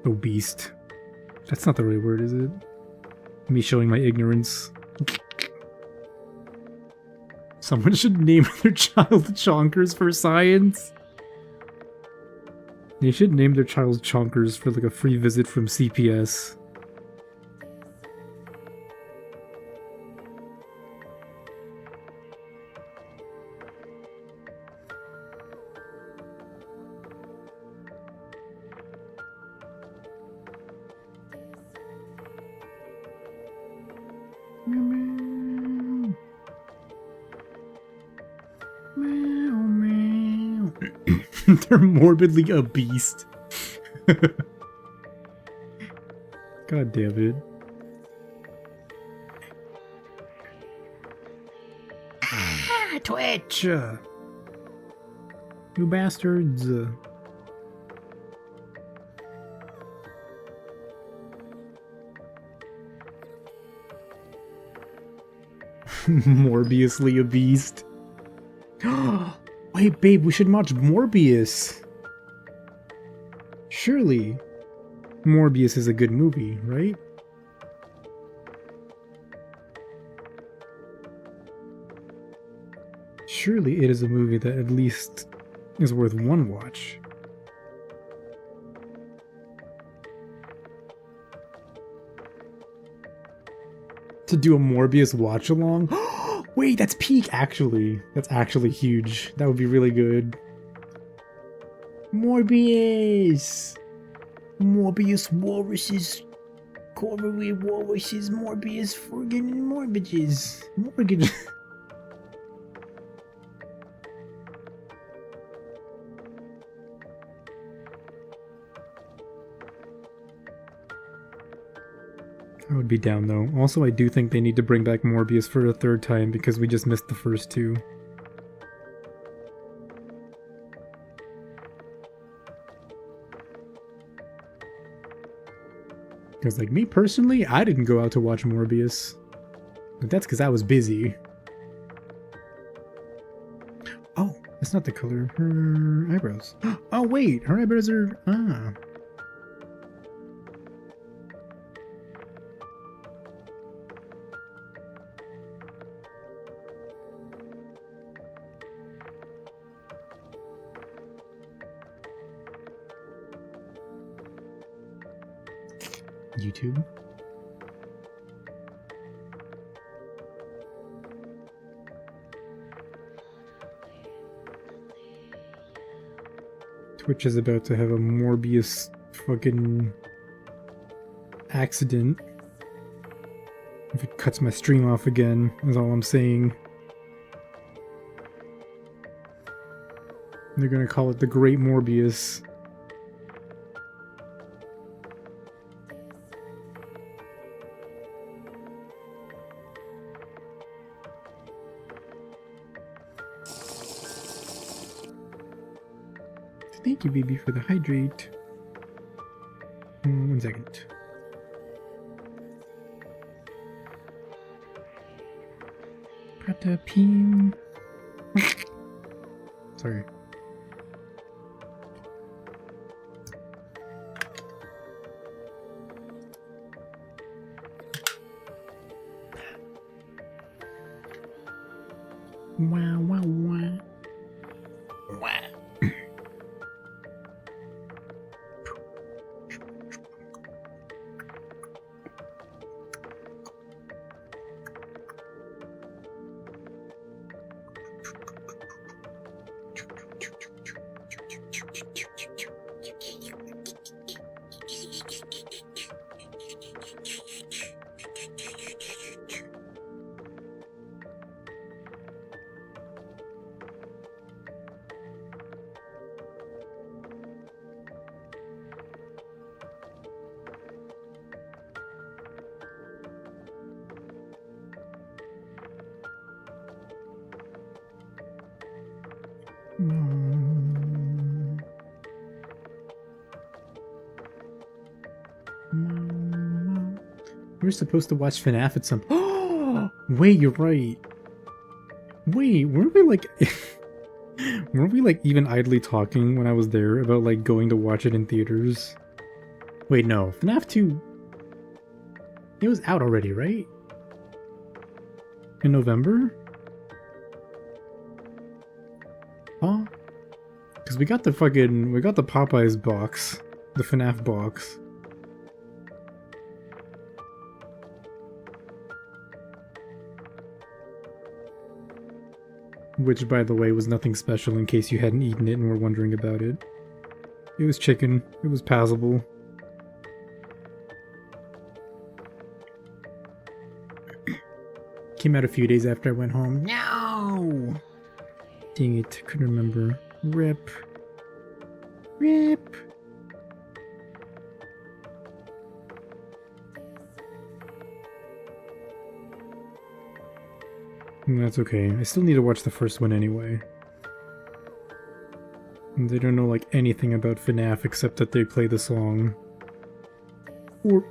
Obese. That's not the right word, is it? Me showing my ignorance. Someone should name their child Chonkers for science. They should name their child Chonkers for like a free visit from CPS. They're morbidly obese. God damn it. Ah, Twitch! You bastards. Morbiously obese. Wait, babe, we should watch Morbius. Surely. Morbius is a good movie, right? Surely it is a movie that at least is worth one watch. To do a Morbius watch along? Wait, that's peak actually. That's actually huge. That would be really good. Morbius! Morbius walruses. Corey walruses, Morbius friggin' mortgages. Mortgages. I would be down though. Also, I do think they need to bring back Morbius for a third time because we just missed the first two. Because like me personally, I didn't go out to watch Morbius. But that's because I was busy. Oh, that's not the color. Her eyebrows. Oh wait, her eyebrows are... Ah. YouTube. Twitch is about to have a Morbius fucking accident. If it cuts my stream off again, is all I'm saying. They're gonna call it the Great Morbius. Thank you, baby, for the hydrate. 1 second. Patapim. Sorry. Wow, wow, wow. We're supposed to watch FNAF at some. Oh, wait, you're right. Wait, weren't we like, weren't we like even idly talking when I was there about like going to watch it in theaters? Wait, no, FNAF 2. It was out already, right? In November? Huh? Because we got the Popeyes box. The FNAF box. Which, by the way, was nothing special in case you hadn't eaten it and were wondering about it. It was chicken. It was passable. Came out a few days after I went home. No! Dang it, couldn't remember. Rip. Rip. That's okay. I still need to watch the first one anyway. And they don't know like anything about FNAF except that they play the song. Or.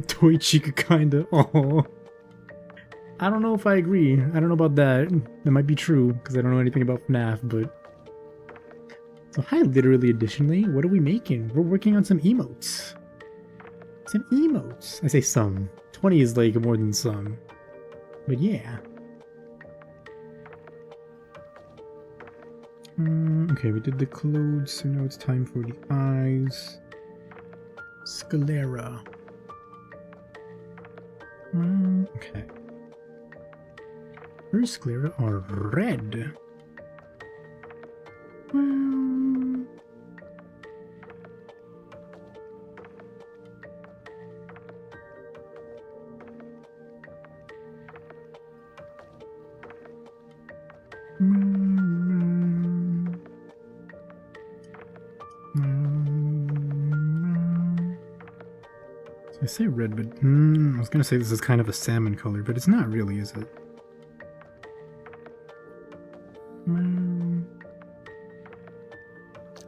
Toy Chica kinda. Oh, I don't know if I agree. I don't know about that. That might be true because I don't know anything about FNAF. But so hi, literally. Additionally, what are we making? We're working on some emotes. Some emotes. I say some. 20 is like more than some. But yeah. Okay, we did the clothes, so now it's time for the eyes. Sclera. Okay. Her sclera are red. I say red, but I was gonna say this is kind of a salmon color, but it's not really, is it?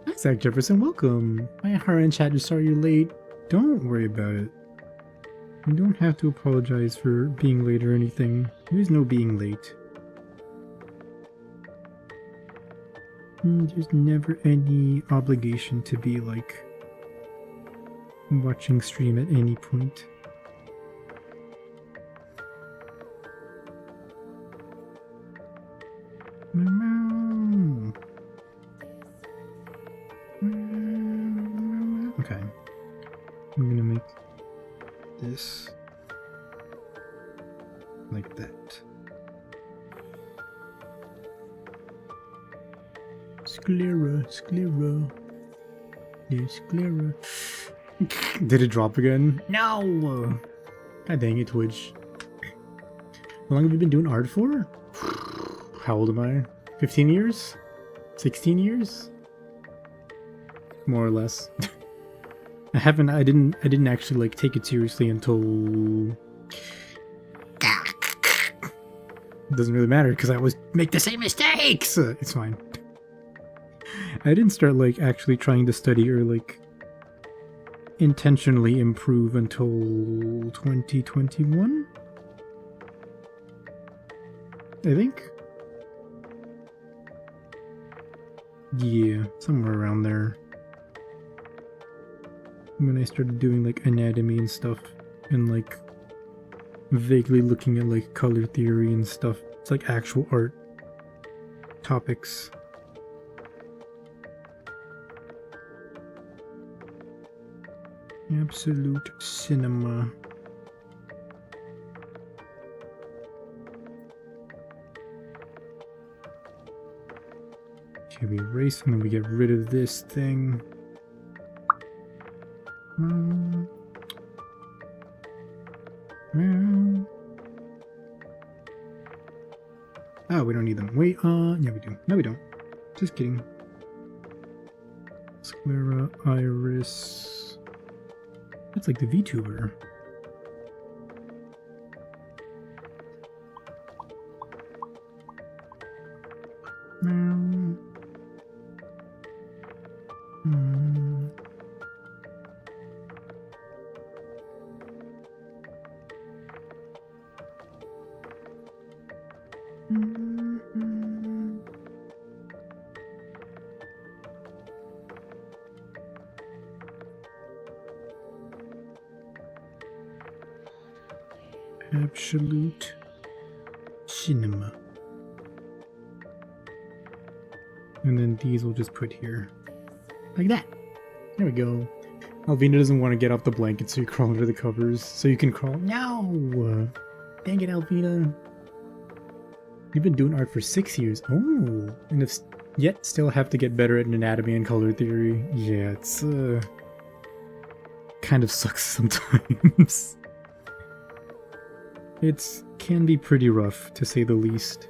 Hi, Zach Jefferson, welcome. Hi, Aihara in chat, just sorry you're late. Don't worry about it. You don't have to apologize for being late or anything. There is no being late. There's never any obligation to be like watching stream at any point. Okay. I'm gonna make this like that. Sclera. There's sclera. Did it drop again? No! God dang it, Twitch. How long have you been doing art for? How old am I? 15 years? 16 years? More or less. I didn't actually like take it seriously until it doesn't really matter because I always make the same mistakes. It's fine. I didn't start like actually trying to study or like intentionally improve until 2021, I think. Yeah, somewhere around there. When I started doing like anatomy and stuff and like vaguely looking at like color theory and stuff. It's like actual art topics. Absolute cinema. Okay, we erase and then we get rid of this thing. Oh, we don't need them. Wait, yeah we do. No we don't. Just kidding. Sclera, iris. That's like the VTuber. Absolute cinema. And then these we'll just put here. Like that. There we go. Alvina doesn't want to get off the blanket, so you crawl under the covers. So you can crawl. No! Dang it, Alvina. You've been doing art for 6 years. Oh! And if yet still have to get better at anatomy and color theory. Yeah, it's kind of sucks sometimes. It can be pretty rough, to say the least.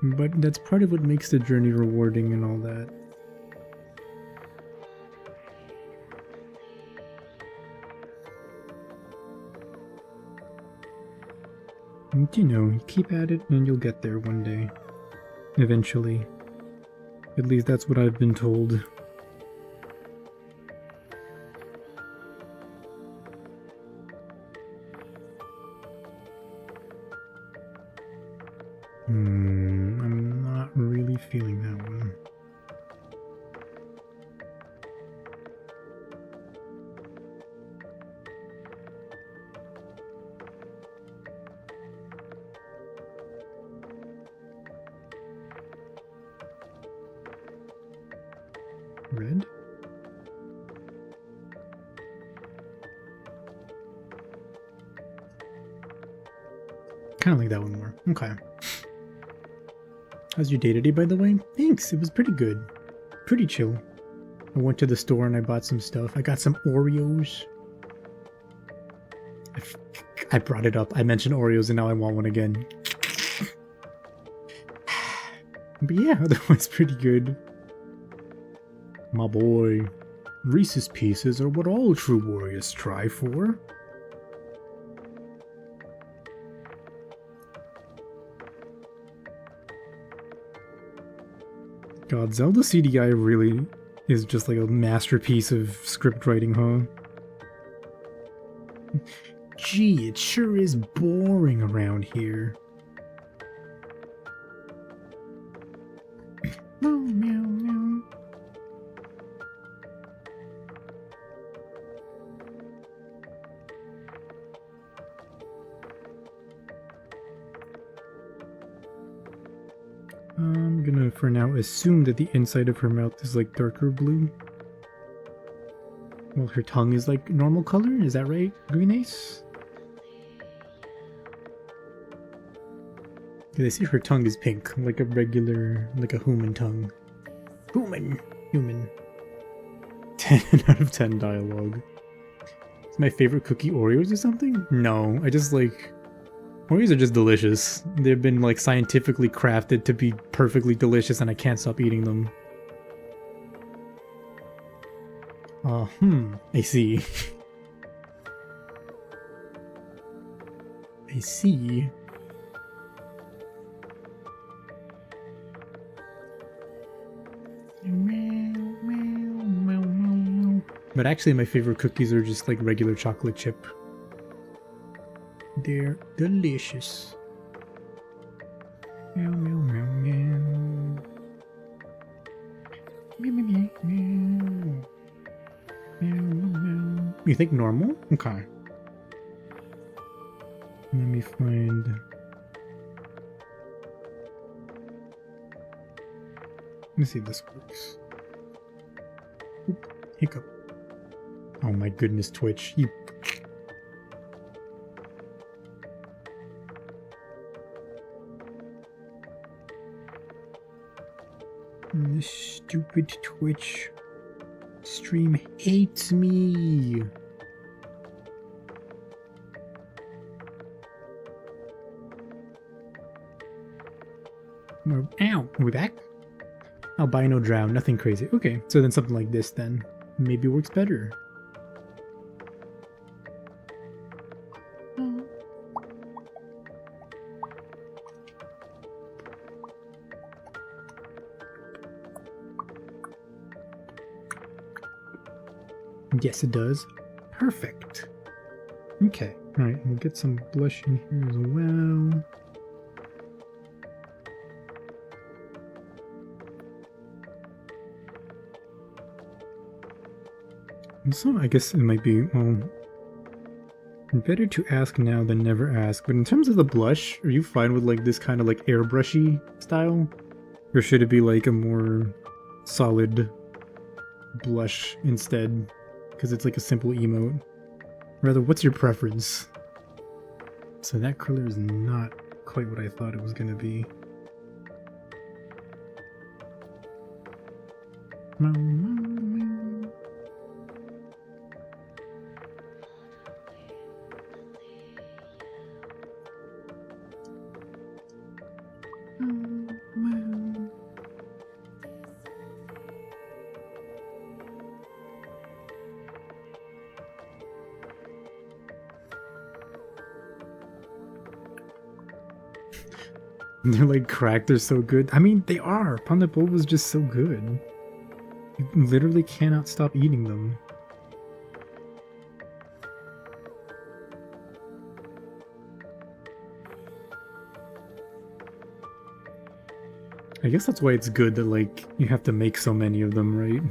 But that's part of what makes the journey rewarding and all that. And you know, keep at it and you'll get there one day. Eventually. At least that's what I've been told. I'm not really feeling that one. Red? Kind of like that one more. Okay. How's your day today, by the way? Thanks, it was pretty good. Pretty chill. I went to the store and I bought some stuff. I got some Oreos. I brought it up. I mentioned Oreos and now I want one again. But yeah, otherwise pretty good. My boy. Reese's Pieces are what all true warriors strive for. God, Zelda CDI really is just like a masterpiece of script writing, huh? Gee, it sure is boring around here. Meow, meow, meow. I'm gonna, for now, assume that the inside of her mouth is like darker blue. Well, her tongue is like normal color, is that right, Green Ace? Because I see her tongue is pink, like a regular, like a human tongue. Human. 10 out of 10 dialogue. Is my favorite cookie Oreos or something? No, I just like... Oreos are just delicious. They've been like scientifically crafted to be perfectly delicious and I can't stop eating them. I see. I see. But actually my favorite cookies are just like regular chocolate chip. They're delicious. Meow, meow, meow, meow. Meow, meow, meow, meow. Meow, meow. You think normal? Okay. Let me find... Let me see if this works. Oop, hiccup. Oh my goodness, Twitch. You... This stupid Twitch stream hates me. Ow, are we back? Albino drown, nothing crazy. Okay, so then something like this then maybe works better. Yes, it does. Perfect. Okay, alright, we'll get some blush in here as well. So I guess it might be, well, better to ask now than never ask. But in terms of the blush, are you fine with like this kind of like airbrushy style? Or should it be like a more solid blush instead? Because it's like a simple emote. Rather, what's your preference? So that color is not quite what I thought it was gonna be. They're like cracked, they're so good. I mean, they are. Panda Bowl was just so good. You literally cannot stop eating them. I guess that's why it's good that like you have to make so many of them, right?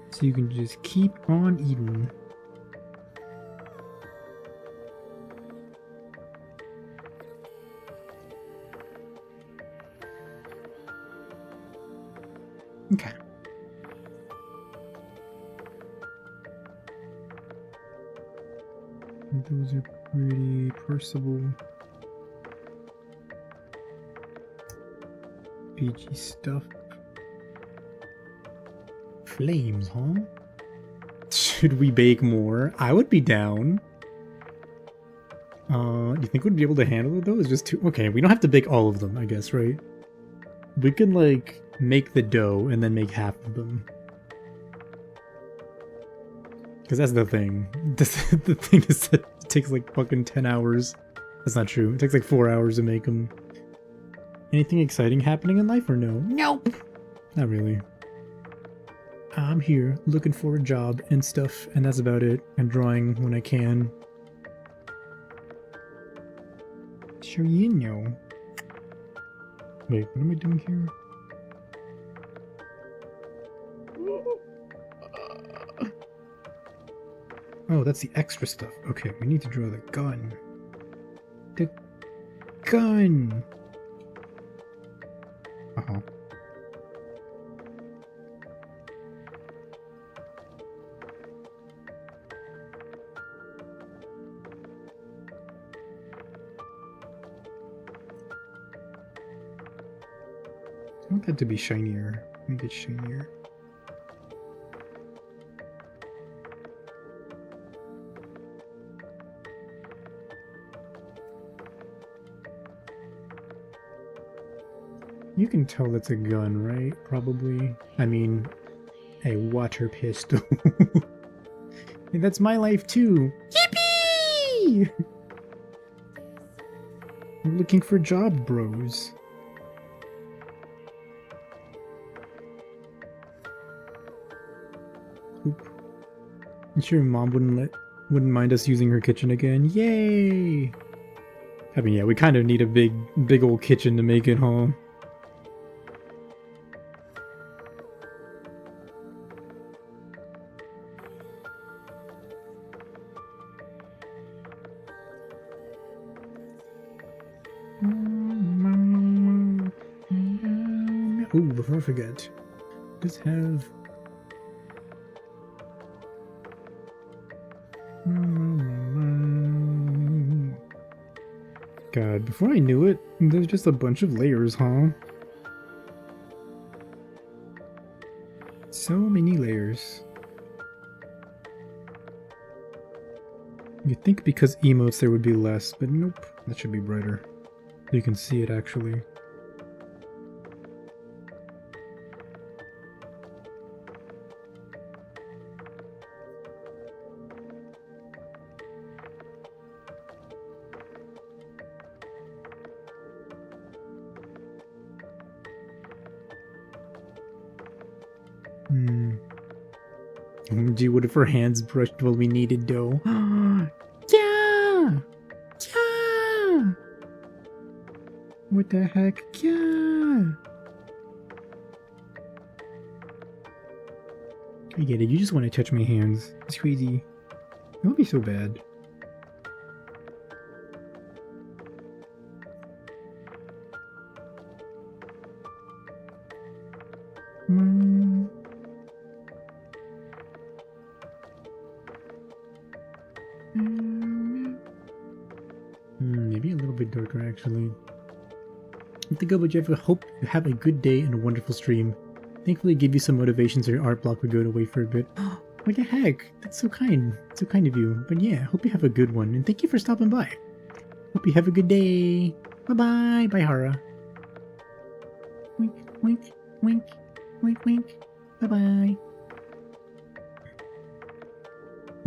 So you can just keep on eating. Okay. Those are pretty parsable. PG stuff. Flames, huh? Should we bake more? I would be down. Do you think we'd be able to handle it though? It's just too... Okay, we don't have to bake all of them, I guess, right? We can, like, make the dough and then make half of them. Because that's the thing. The thing is that it takes, like, fucking 10 hours. That's not true. It takes, like, 4 hours to make them. Anything exciting happening in life or no? Nope. Not really. I'm here looking for a job and stuff, and that's about it. And drawing when I can. Sure you know. Wait, what am I doing here? Oh, that's the extra stuff. Okay, we need to draw the gun. The gun! Uh-huh. I want that to be shinier. Make it shinier. You can tell that's a gun, right? Probably. I mean, a water pistol. And that's my life too. Yippee! We're looking for job bros. Oop. I'm sure Mom wouldn't mind us using her kitchen again. Yay! I mean, yeah, we kind of need a big old kitchen to make it home. Oh, before I forget, let's have. God, before I knew it, there's just a bunch of layers, huh? So many layers. You'd think because emotes there would be less, but nope, that should be brighter. You can see it actually. Gee, what if her hands brushed while we needed dough? Yeah! Yeah! What the heck? Yeah! I get it, you just want to touch my hands. It's crazy. It won't be so bad. Maybe a little bit darker actually. I think I would hope you have a good day and a wonderful stream. Thankfully give you some motivation so your art block would go away for a bit. What the heck? That's so kind. So kind of you. But yeah, hope you have a good one and thank you for stopping by. Hope you have a good day. Bye-bye. Bye, Hara. Wink, wink, wink, wink, wink. Bye-bye.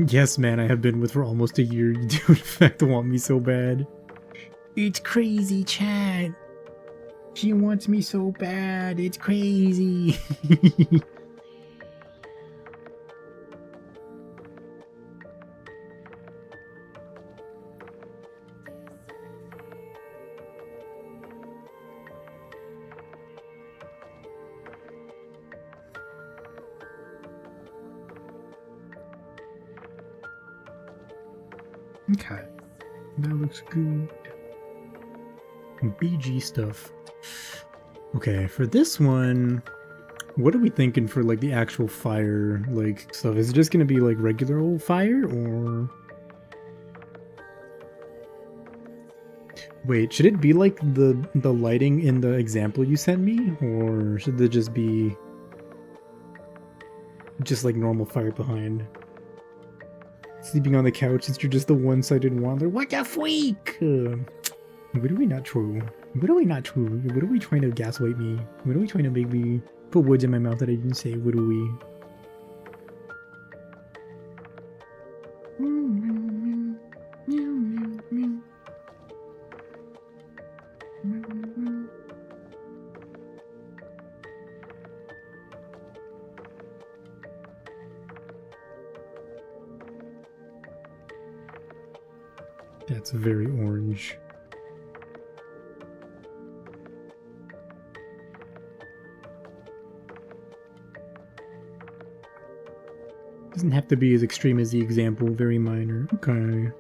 Yes, man, I have been with for almost a year. You do in fact want me so bad. It's crazy, chat. She wants me so bad. It's crazy. Okay, that looks good. BG stuff. Okay, for this one, what are we thinking for like the actual fire like stuff? Is it just gonna be like regular old fire or? Wait, should it be like the lighting in the example you sent me, or should it just be just like normal fire behind? Sleeping on the couch since you're just the one-sided wanderer. What a freak! What are we not true? What are we not true? What are we trying to gaslight me? What are we trying to make me put words in my mouth that I didn't say? What are we? That's very orange. Doesn't have to be as extreme as the example, very minor. Okay.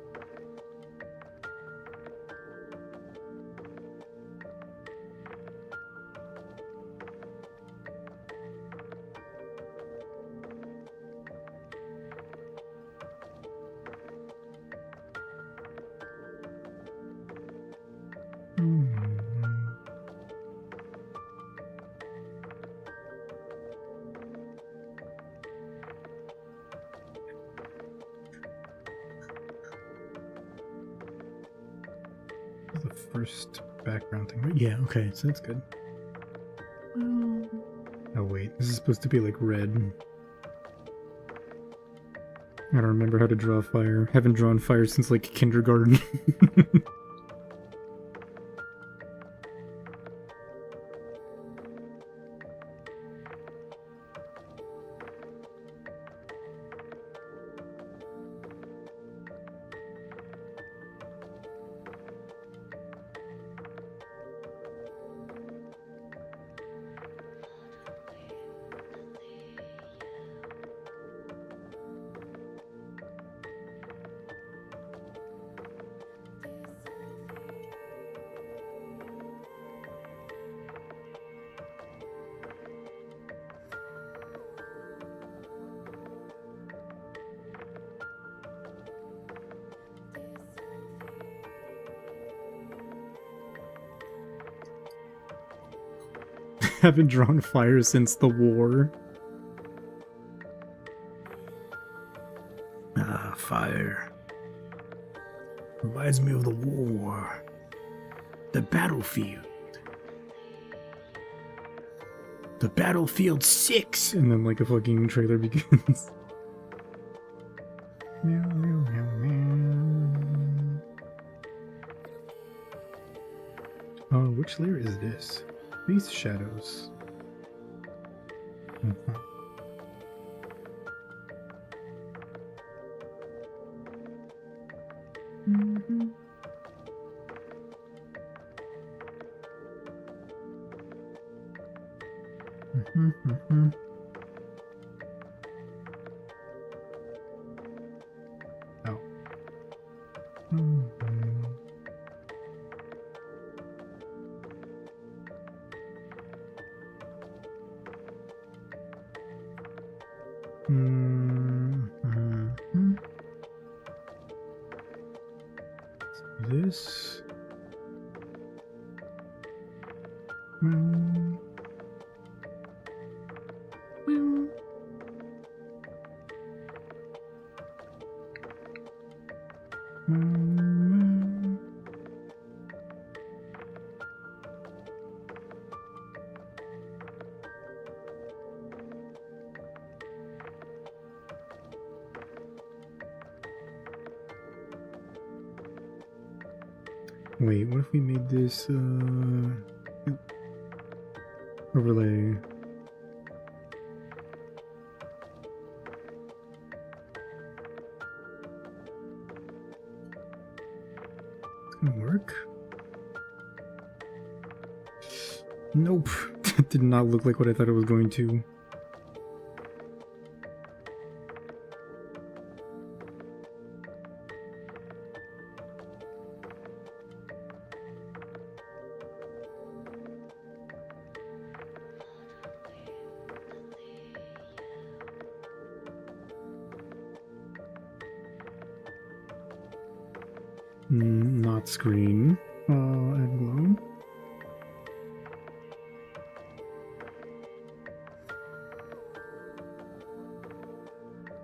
The first background thing, right? Yeah, okay, so that's good. Oh wait, this is supposed to be like red. I don't remember how to draw fire. Haven't drawn fire since like kindergarten. Haven't drawn fire since the war. Ah, fire. Reminds me of the war. The battlefield. The Battlefield 6! And then like a fucking trailer begins. Oh, which layer is this? These shadows. Oh. This. Wait, what if we made this overlay? It's gonna work? Nope. That did not look like what I thought it was going to. Not screen. Add glow.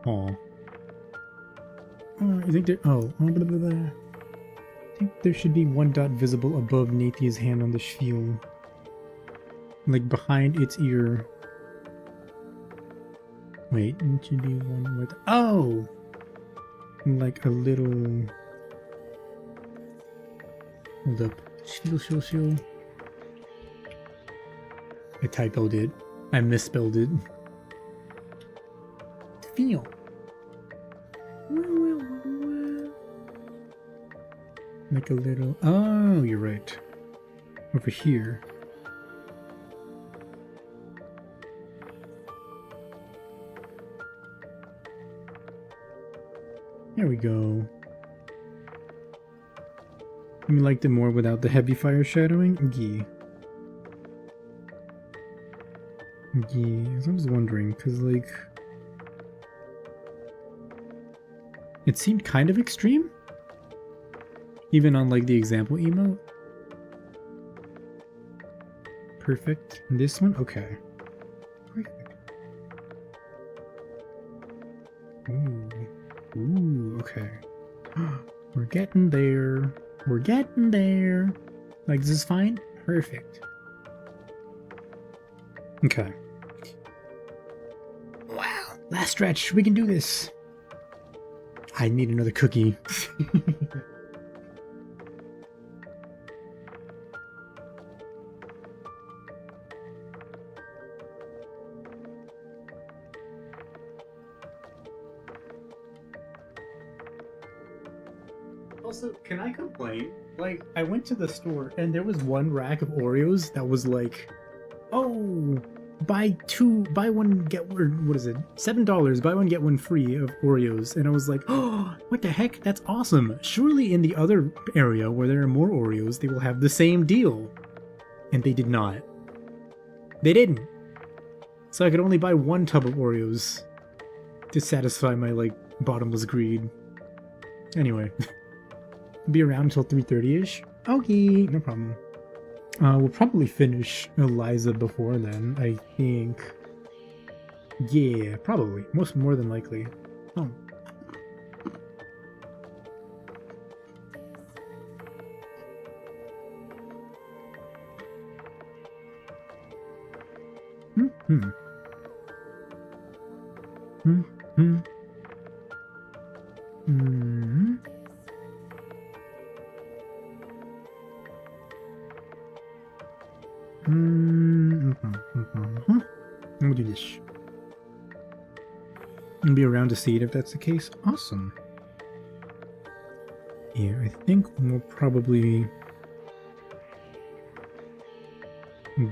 Oh. I think there. Oh. Blah, blah, blah, blah. I think there should be one dot visible above Nathia's hand on the shield. Like behind its ear. Wait, it should be one with. Oh! Like a little. Hold up. Shield. I typoed it. I misspelled it. Feel. Like a little. Oh, you're right. Over here. There we go. You liked it more without the heavy fire shadowing? Yeah. Yeah, I was wondering, because, like, it seemed kind of extreme? Even on, like, the example emote? Perfect. This one? Okay. Perfect. Ooh. Ooh, okay. We're getting there. We're getting there. Like, this is fine? Perfect. Okay. Wow. Last stretch. We can do this. I need another cookie. Also, can I complain? Like, I went to the store and there was one rack of Oreos that was like, oh, buy one, get, or what is it? $7, buy one, get one free of Oreos. And I was like, oh, what the heck? That's awesome. Surely in the other area where there are more Oreos, they will have the same deal. And they did not. They didn't. So I could only buy one tub of Oreos to satisfy my, like, bottomless greed. Anyway. Be around until 3:30ish. Okay, no problem. We'll probably finish Eliza before then, I think. Yeah, probably. More than likely. Oh. Hmm. Hmm. Hmm. Hmm. We'll do this. And be around to see it if that's the case. Awesome. Yeah, I think we'll probably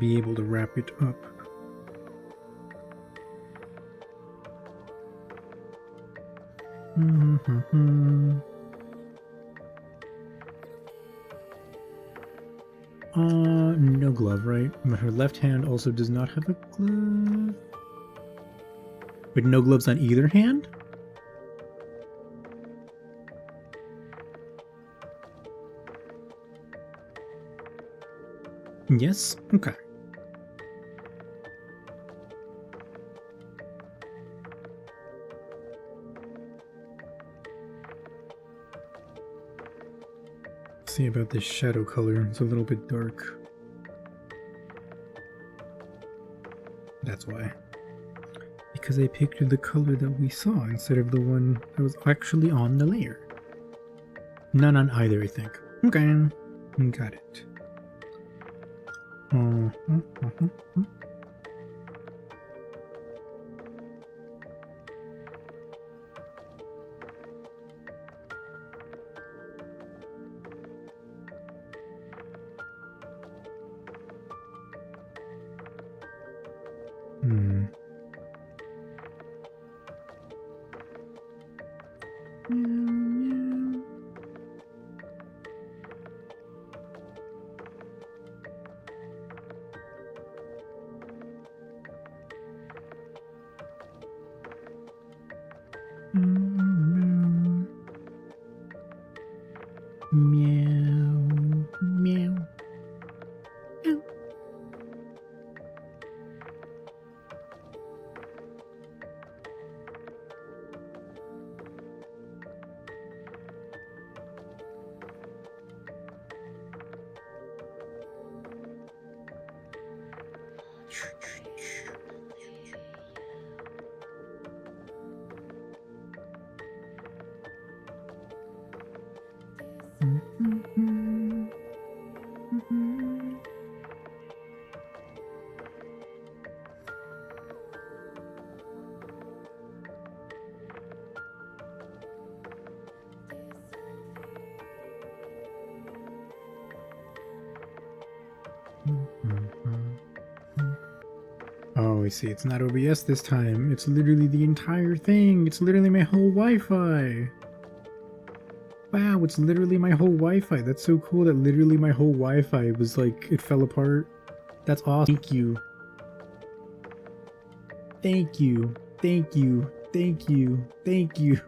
be able to wrap it up. No glove, right? But her left hand also does not have a glove. But no gloves on either hand? Yes? Okay. See about this shadow color. It's a little bit dark. That's why. Because I picked the color that we saw instead of the one that was actually on the layer. None on either, I think. Okay. Got it. Meow, meow. Oh, I see. It's not OBS this time. It's literally the entire thing. It's literally my whole Wi-Fi. Wow, it's literally my whole Wi-Fi. That's so cool that literally my whole Wi-Fi was like, it fell apart. That's awesome. Thank you. Thank you. Thank you. Thank you. Thank you.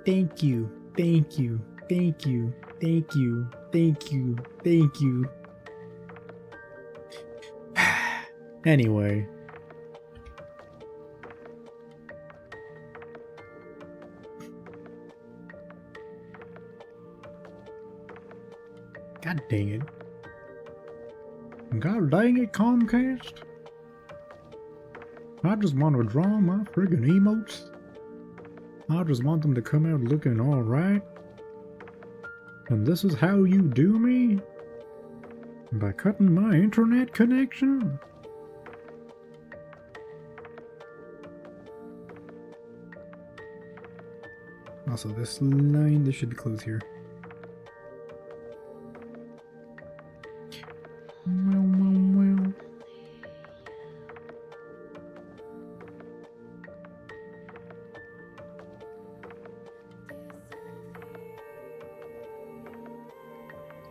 Thank you. Thank you. Thank you. Thank you. Thank you. Thank you. Anyway. God dang it. God dang it, Comcast. I just want to draw my friggin' emotes. I just want them to come out looking alright. And this is how you do me? By cutting my internet connection? Also, this line, this should be closed here. Well.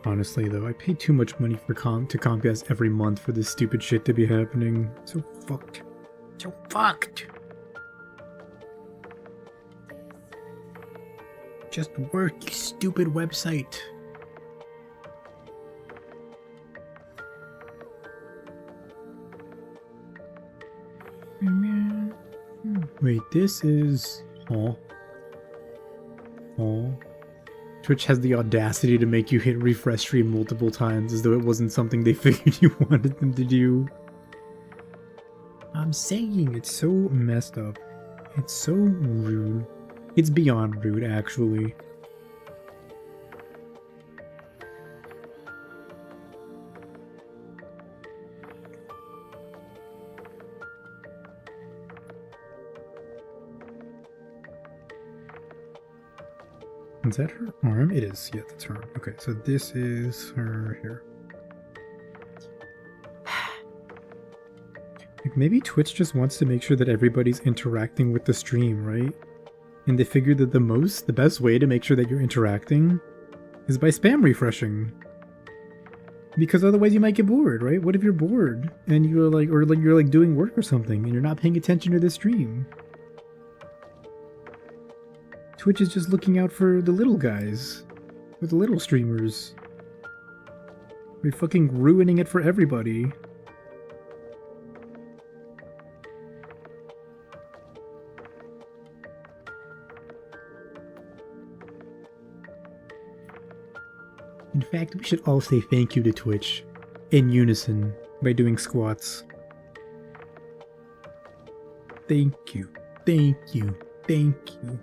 Honestly, though, I pay too much money for to Comcast every month for this stupid shit to be happening. So fucked. So fucked. Just work, you stupid website. Wait, this is... Oh. Twitch has the audacity to make you hit refresh stream multiple times as though it wasn't something they figured you wanted them to do. I'm saying it's so messed up. It's so rude. It's beyond rude, actually. Is that her arm? It is. Yeah, that's her arm. Okay, so this is her here. Like maybe Twitch just wants to make sure that everybody's interacting with the stream, right? And they figured that the best way to make sure that you're interacting is by spam refreshing. Because otherwise you might get bored, right? What if you're bored and you're like, or like you're like doing work or something and you're not paying attention to the stream? Twitch is just looking out for the little guys, for the little streamers. We're fucking ruining it for everybody. In fact, we should all say thank you to Twitch in unison by doing squats. Thank you, thank you, thank you.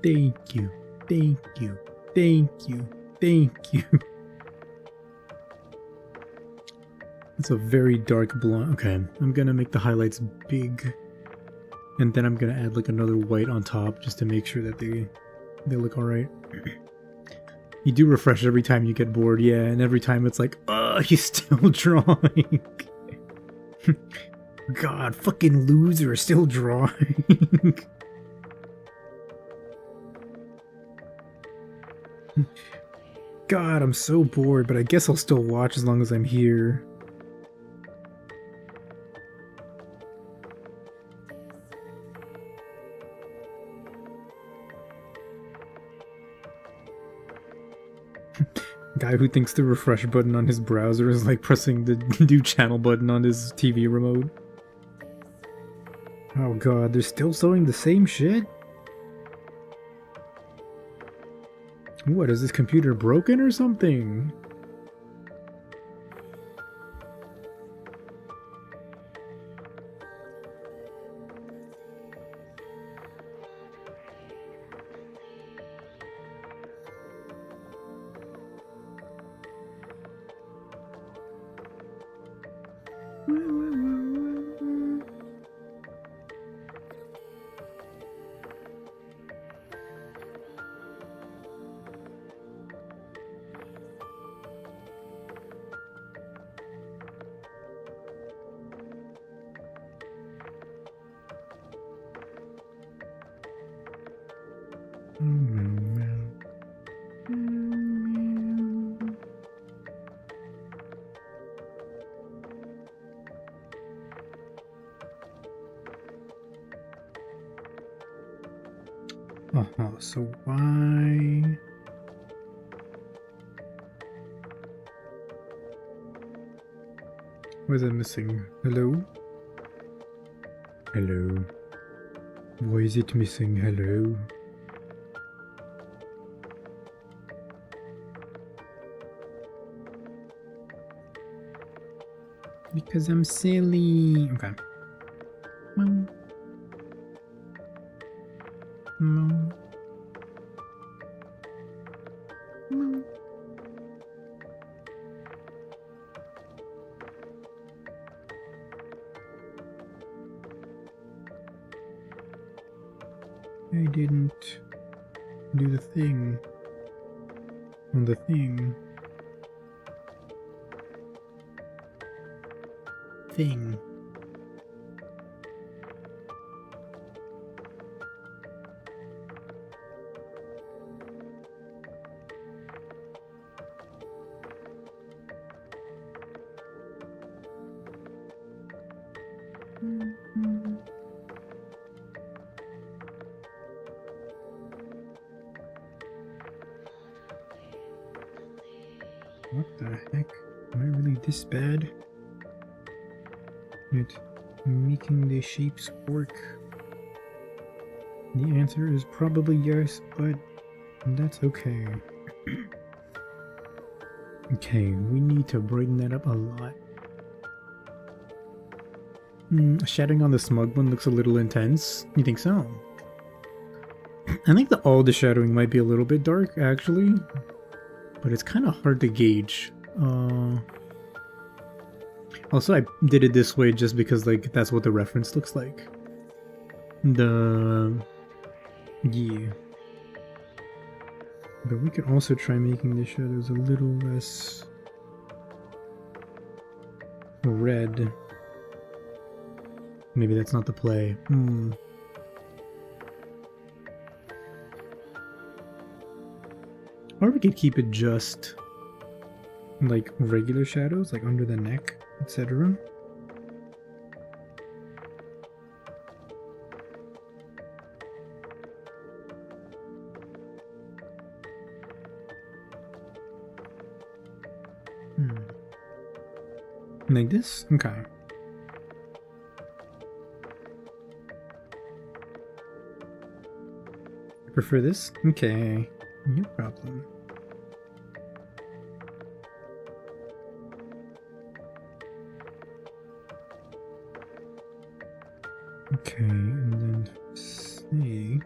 Thank you, thank you, thank you, thank you. It's a very dark blonde. Okay, I'm gonna make the highlights big. And then I'm gonna add like another white on top just to make sure that they look alright. You do refresh every time you get bored, yeah, and every time it's like, oh, he's still drawing. God, fucking loser, still drawing. God, I'm so bored, but I guess I'll still watch as long as I'm here. Guy who thinks the refresh button on his browser is like pressing the new channel button on his TV remote. Oh god, they're still showing the same shit? What, is this computer broken or something? So why? Why is it missing? Hello? Hello? Why is it missing? Hello? Because I'm silly. Okay. No. No. No. I didn't do the thing on the thing. Thing. What the heck? Am I really this bad at making the shapes work? The answer is probably yes, but that's okay. Okay, we need to brighten that up a lot. Shadowing on the smug one looks a little intense. You think so? I think all the shadowing might be a little bit dark, actually. But it's kind of hard to gauge. Also, I did it this way just because, like, that's what the reference looks like. Yeah. But we could also try making the shadows a little less red. Maybe that's not the play. Or we could keep it just like regular shadows, like under the neck, etc. Like this? Okay. Prefer this? Okay. No problem. Okay, and then see.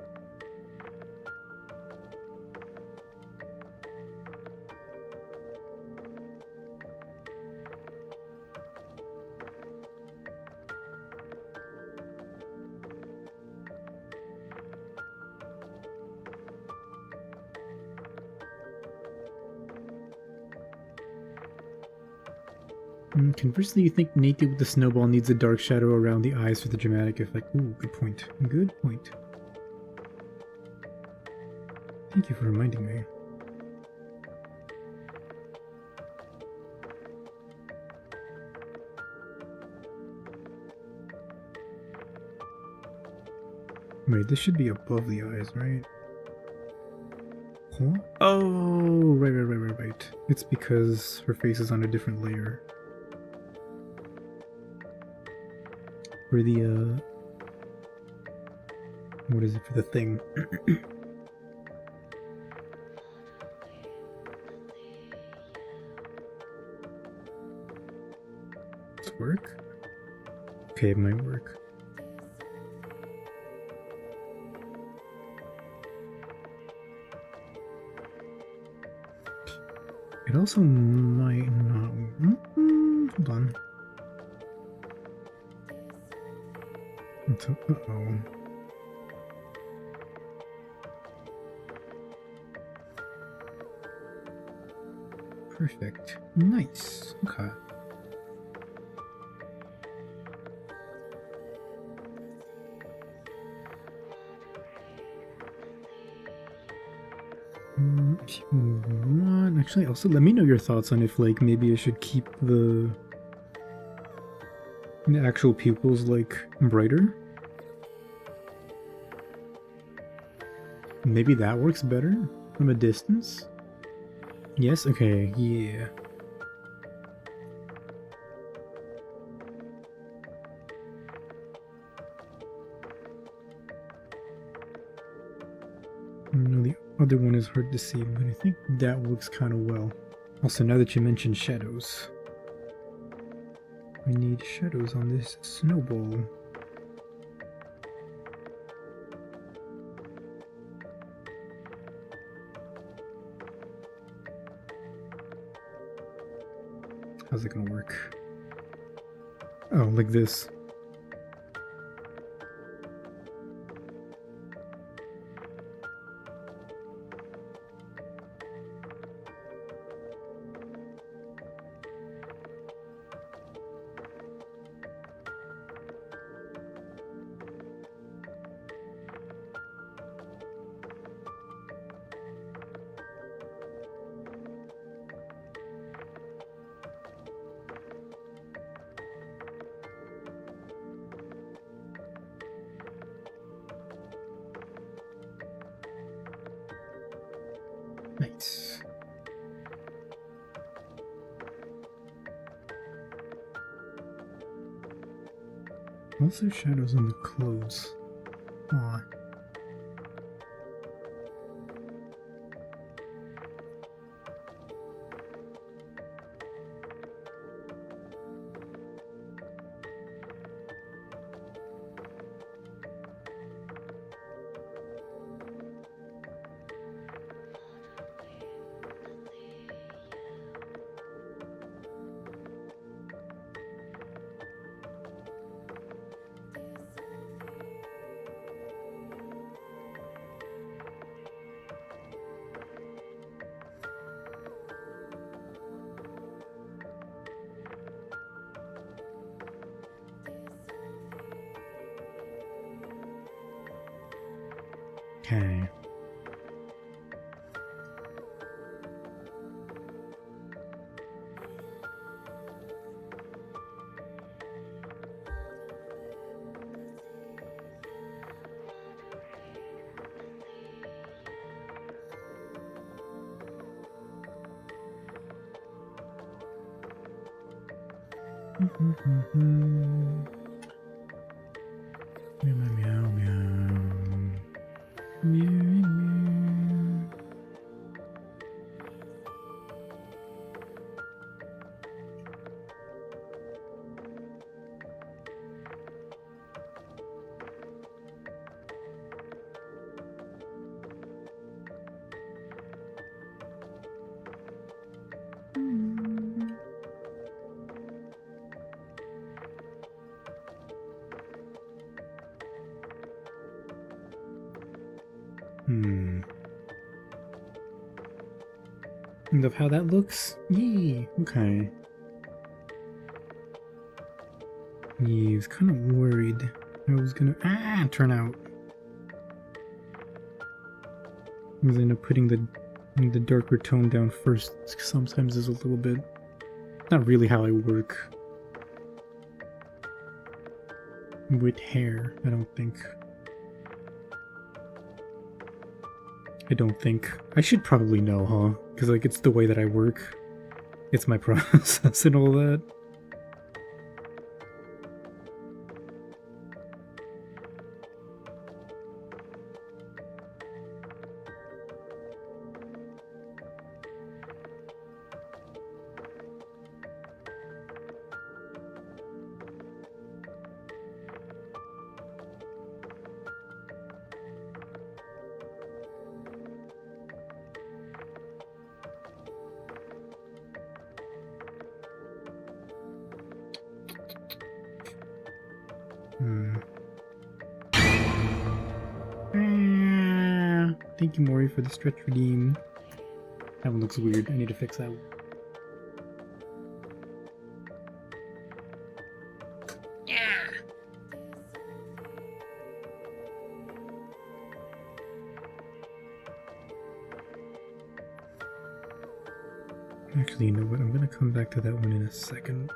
Conversely, you think Nathan with the snowball needs a dark shadow around the eyes for the dramatic effect. Ooh, good point. Good point. Thank you for reminding me. Wait, this should be above the eyes, right? Huh? Oh, right. It's because her face is on a different layer. For the, what is it for the thing? Does it work? Okay, it might work. It also might not. Hold on. Uh-oh. Perfect. Nice. Okay. If you want, actually, also let me know your thoughts on if, like, maybe I should keep the actual pupils, like, brighter. Maybe that works better from a distance? Yes? Okay, yeah. No, the other one is hard to see, but I think that works kind of well. Also, now that you mentioned shadows, we need shadows on this snowball. How's it gonna work? Oh, like this. Nice. Also shadows on the clothes. Aw. Okay. Meow, meow, meow. Meow, meow. And of how that looks? Yee, okay. Yeah, I was kind of worried I was gonna turn out. I was end up putting the darker tone down first. Sometimes is a little bit not really how I work with hair. I don't think. I should probably know, huh? Because like it's the way that I work. It's my process and all that. Thank you, Maury, for the stretch redeem. That one looks weird. I need to fix that one. Yeah. Actually, you know what? I'm gonna come back to that one in a second.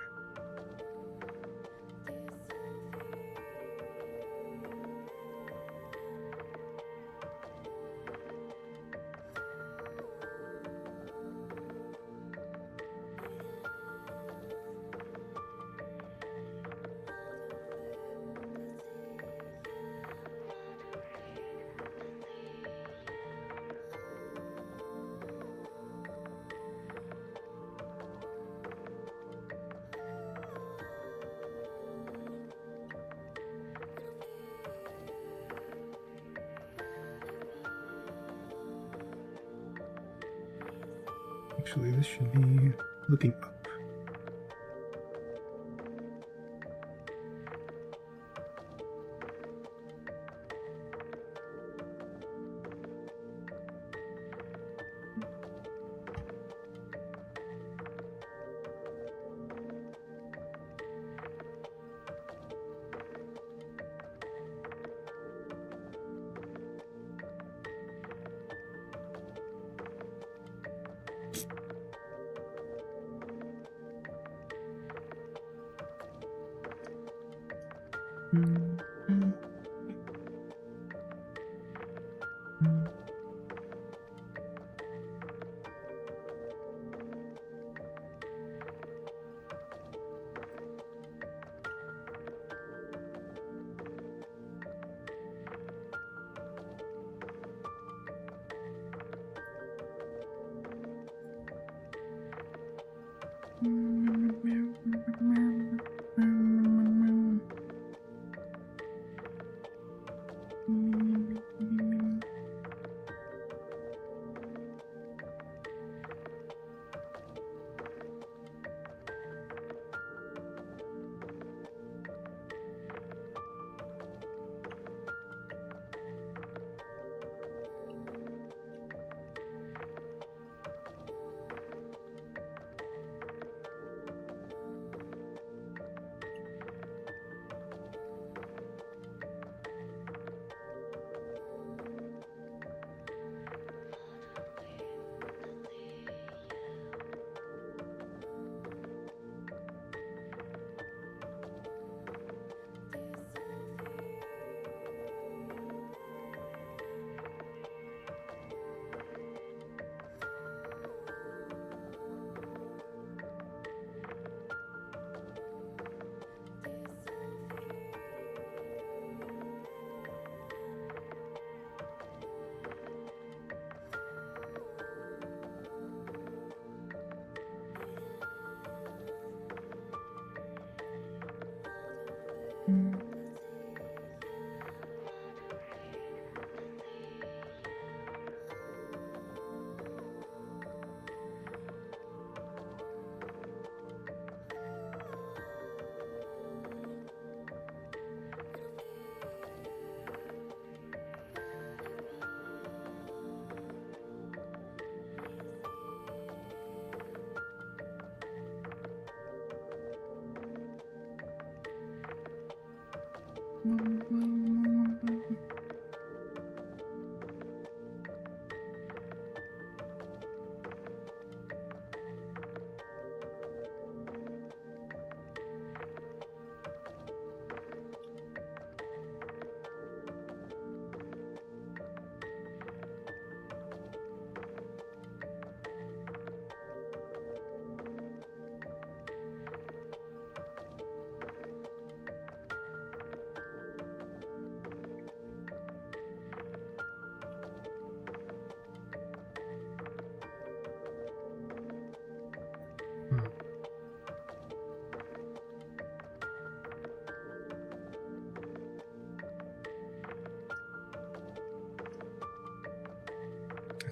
Actually, this should be looking up.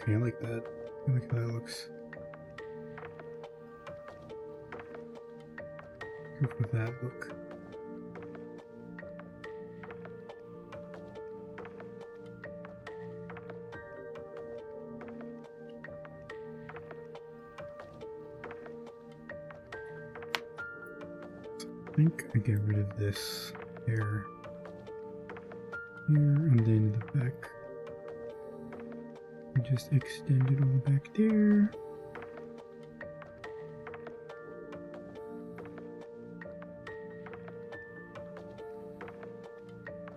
Okay, I like that. I like how that looks. Go for that look. I think I get rid of this here, and then the back. Just extend it all back there.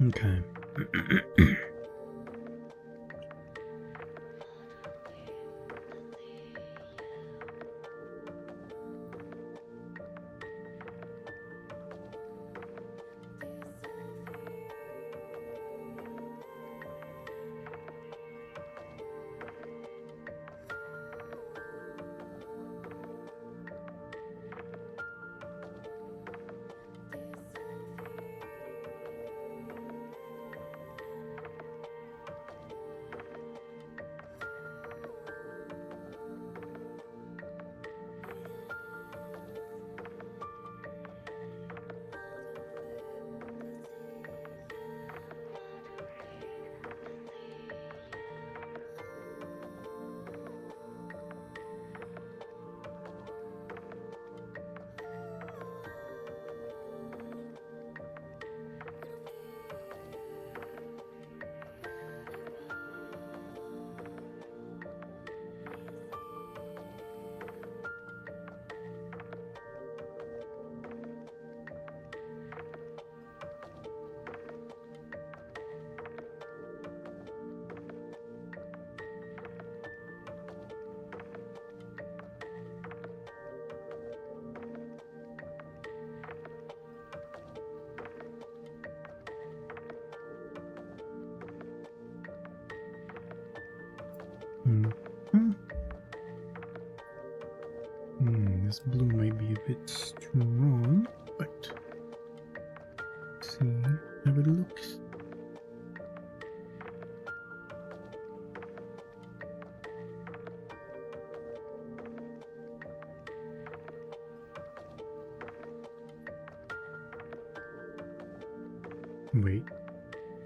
Okay. This blue might be a bit strong, but let's see how it looks. Wait,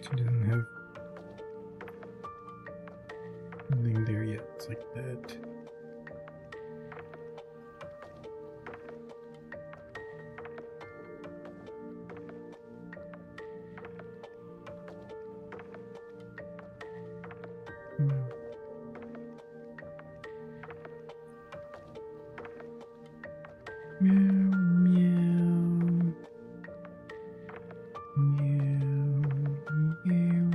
she doesn't have nothing there yet. It's like that. Meow, meow. Meow, meow.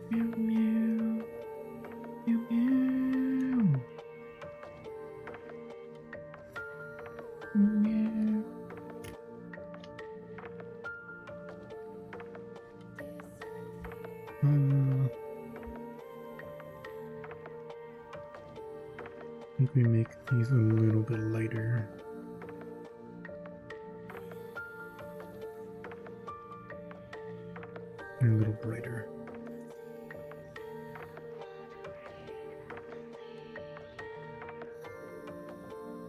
Meow, meow. Meow, meow. Meow. I think we make these a little bit lighter. And a little brighter.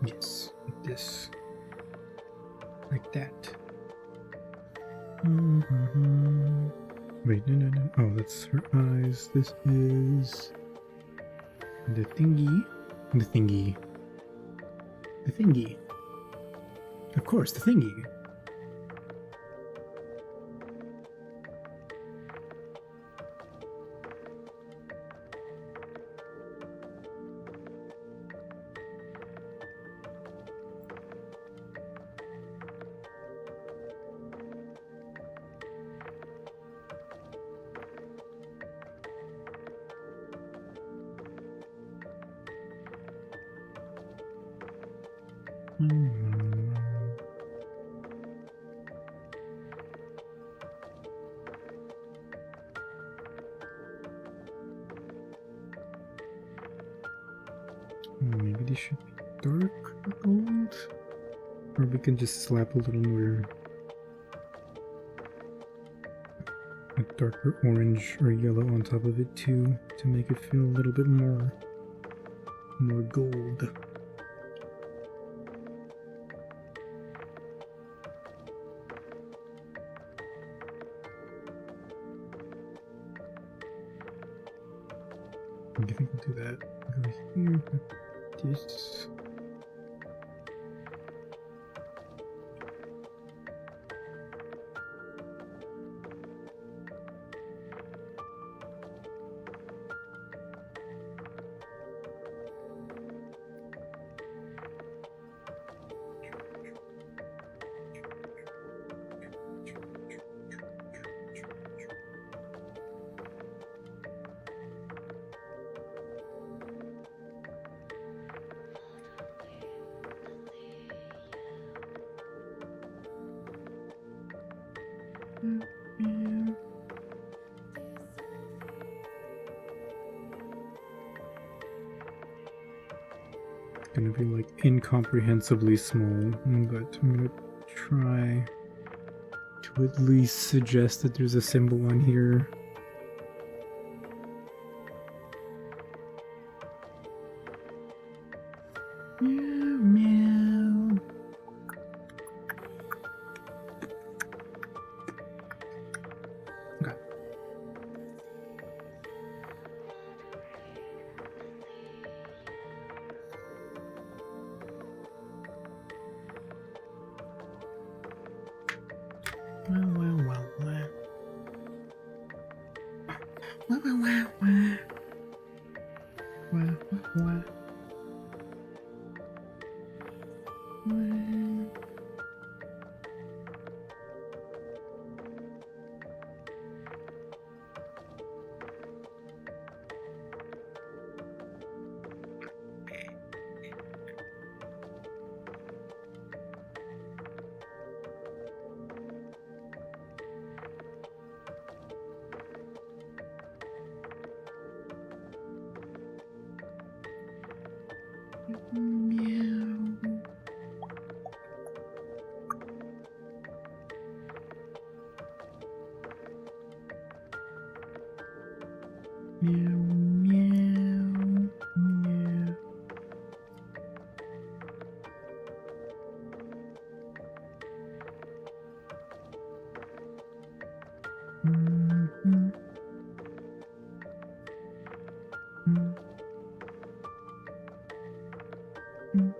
Yes, like this. Like that. Wait, no. Oh, that's her eyes. This is the thingy. The thingy. The thingy. Of course, the thingy. Maybe they should be dark gold, or we can just slap a little more a darker orange or yellow on top of it too, to make it feel a little bit more gold. I think we'll do that. Go here, this. It's gonna be like incomprehensibly small, but I'm gonna try to at least suggest that there's a symbol on here. Meow, meow. Okay. Meow, meow, meow. Mhm. Mhm. Mhm.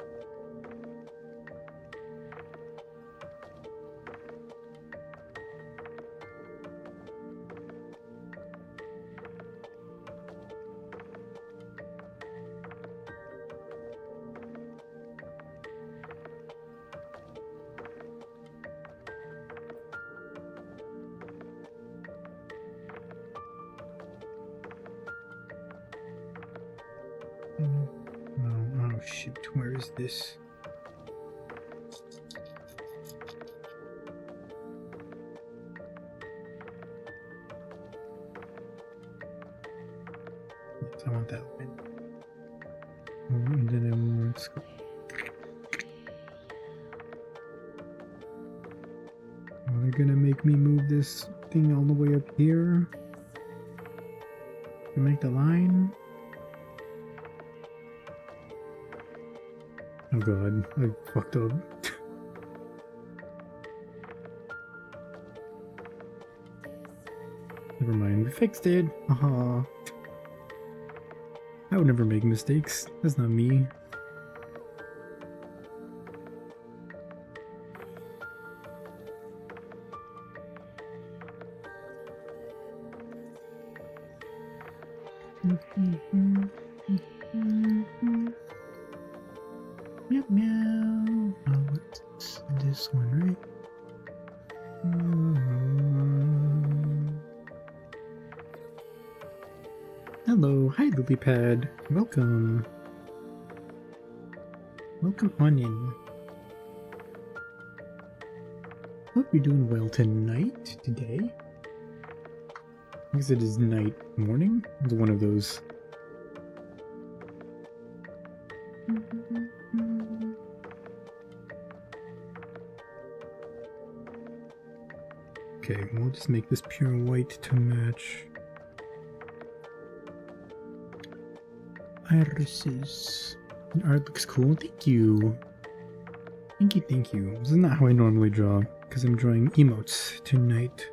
Oh shoot, where is this? Yes, I want that one. Oh, and then I want scope. Oh, they're gonna make me move this thing all the way up here to make the line. Oh god, I fucked up. Never mind, we fixed it. Haha. I would never make mistakes. That's not me. Meow meow. Oh, what's this one, right? Hello, hi Lilypad. Welcome. Welcome on in. Hope you're doing well tonight, today. I guess it is night, morning. It's one of those. Okay, we'll just make this pure white to match. Irises. The art looks cool. Thank you. Thank you, thank you. This is not how I normally draw, because I'm drawing emotes tonight.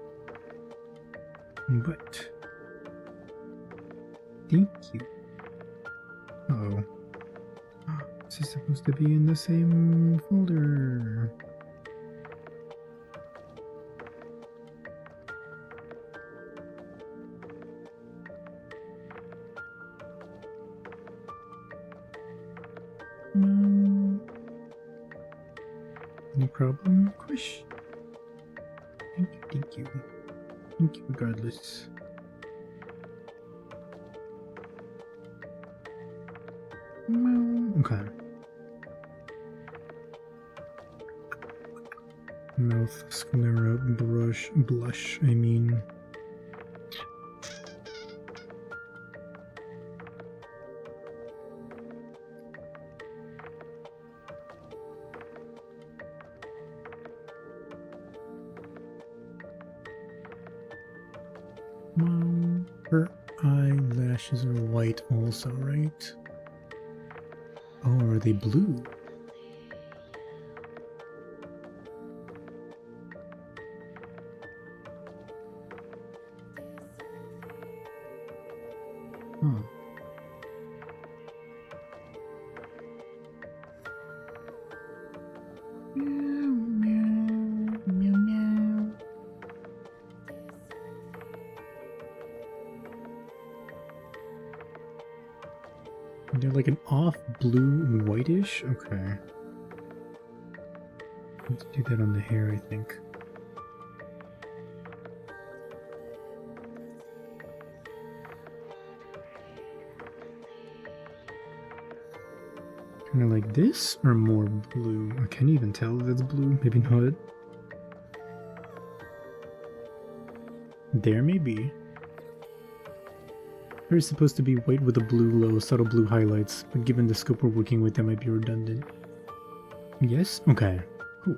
But thank you. Uh-oh. This is supposed to be in the same folder. No problem. Quish. Thank you, thank you. Thank you regardless. Okay. Mouth, sclera, blush, I mean. Her eyelashes are white also, right? Oh, are they blue? Huh. Meow, meow, meow, meow. They're like an off blue whitish? Okay. Let's do that on the hair, I think. Kind of like this or more blue? I can't even tell if that's blue. Maybe not. There may be. They're supposed to be white with a blue low, subtle blue highlights, but given the scope we're working with, that might be redundant. Yes? Okay. Cool.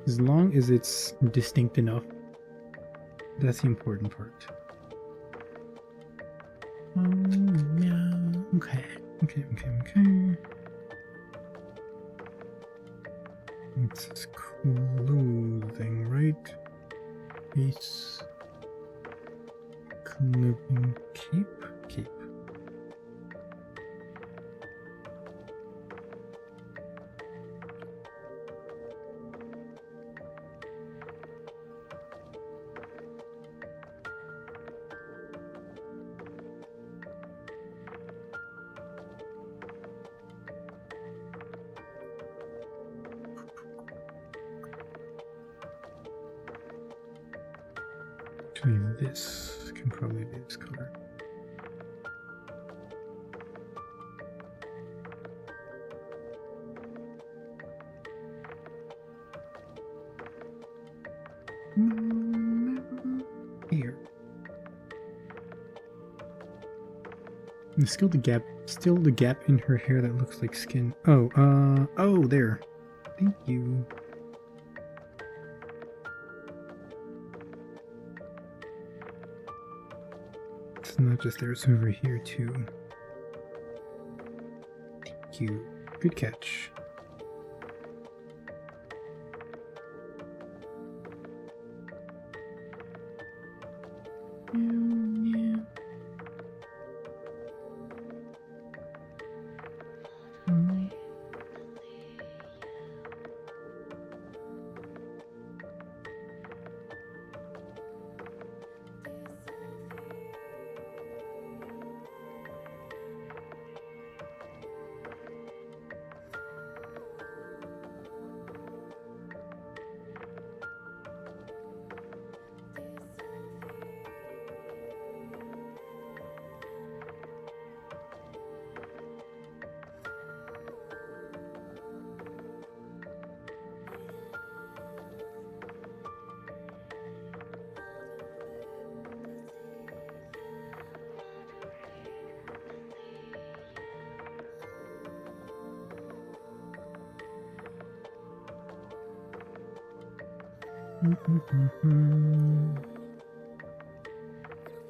As long as it's distinct enough, that's the important part. Yeah. Okay. It's clothing, right? Base. Clothing. Cape. Between this can probably be this color. Here. There's still the gap in her hair that looks like skin. Oh, there. Thank you. It's not just there, it's over here too. Thank you. Good catch. Yeah.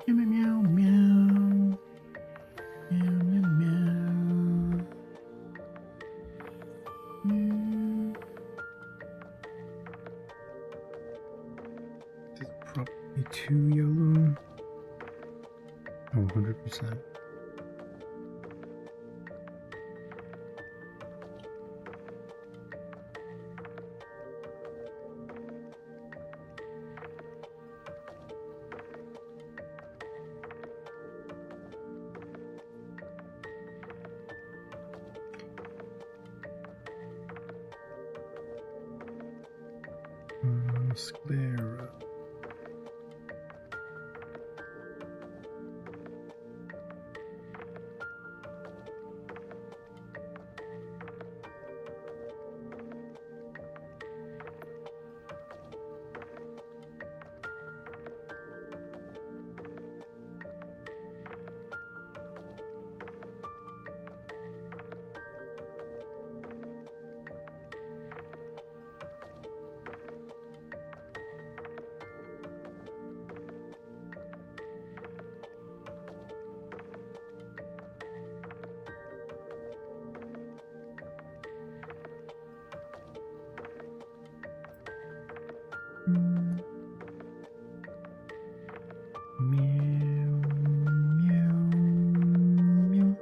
Meow, meow, meow. Meow, meow, meow. Meow. This is probably too yellow. Oh, 100%. Sclera. Meow, meow, meow.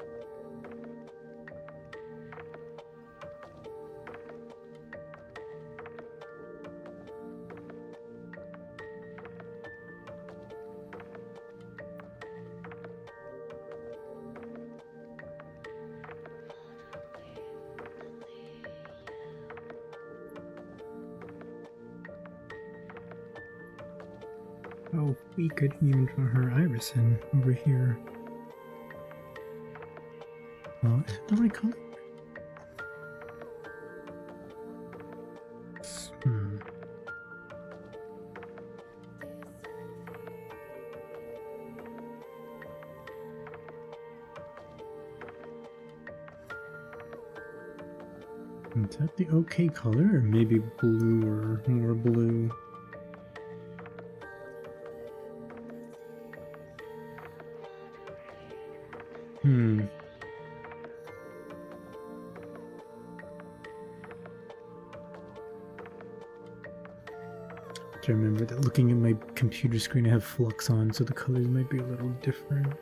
Oh, we couldn't even draw her iris in over here. Well, is it the right color? Hmm. Is that the okay color, or maybe blue or more blue? Hmm. I remember that looking at my computer screen, I have flux on, so the colors might be a little different.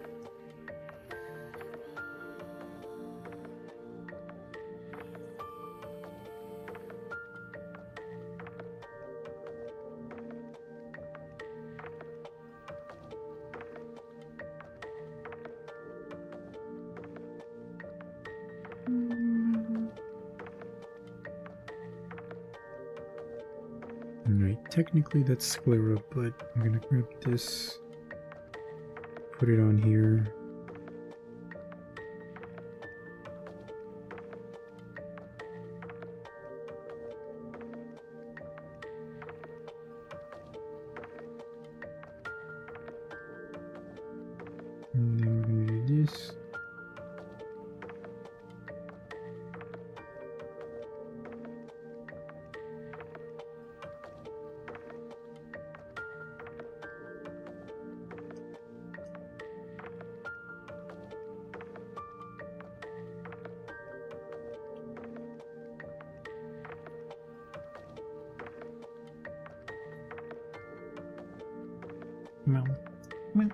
Alright, technically that's square up, but I'm gonna grab this, put it on here. And then we're gonna do this. Meow. Meow.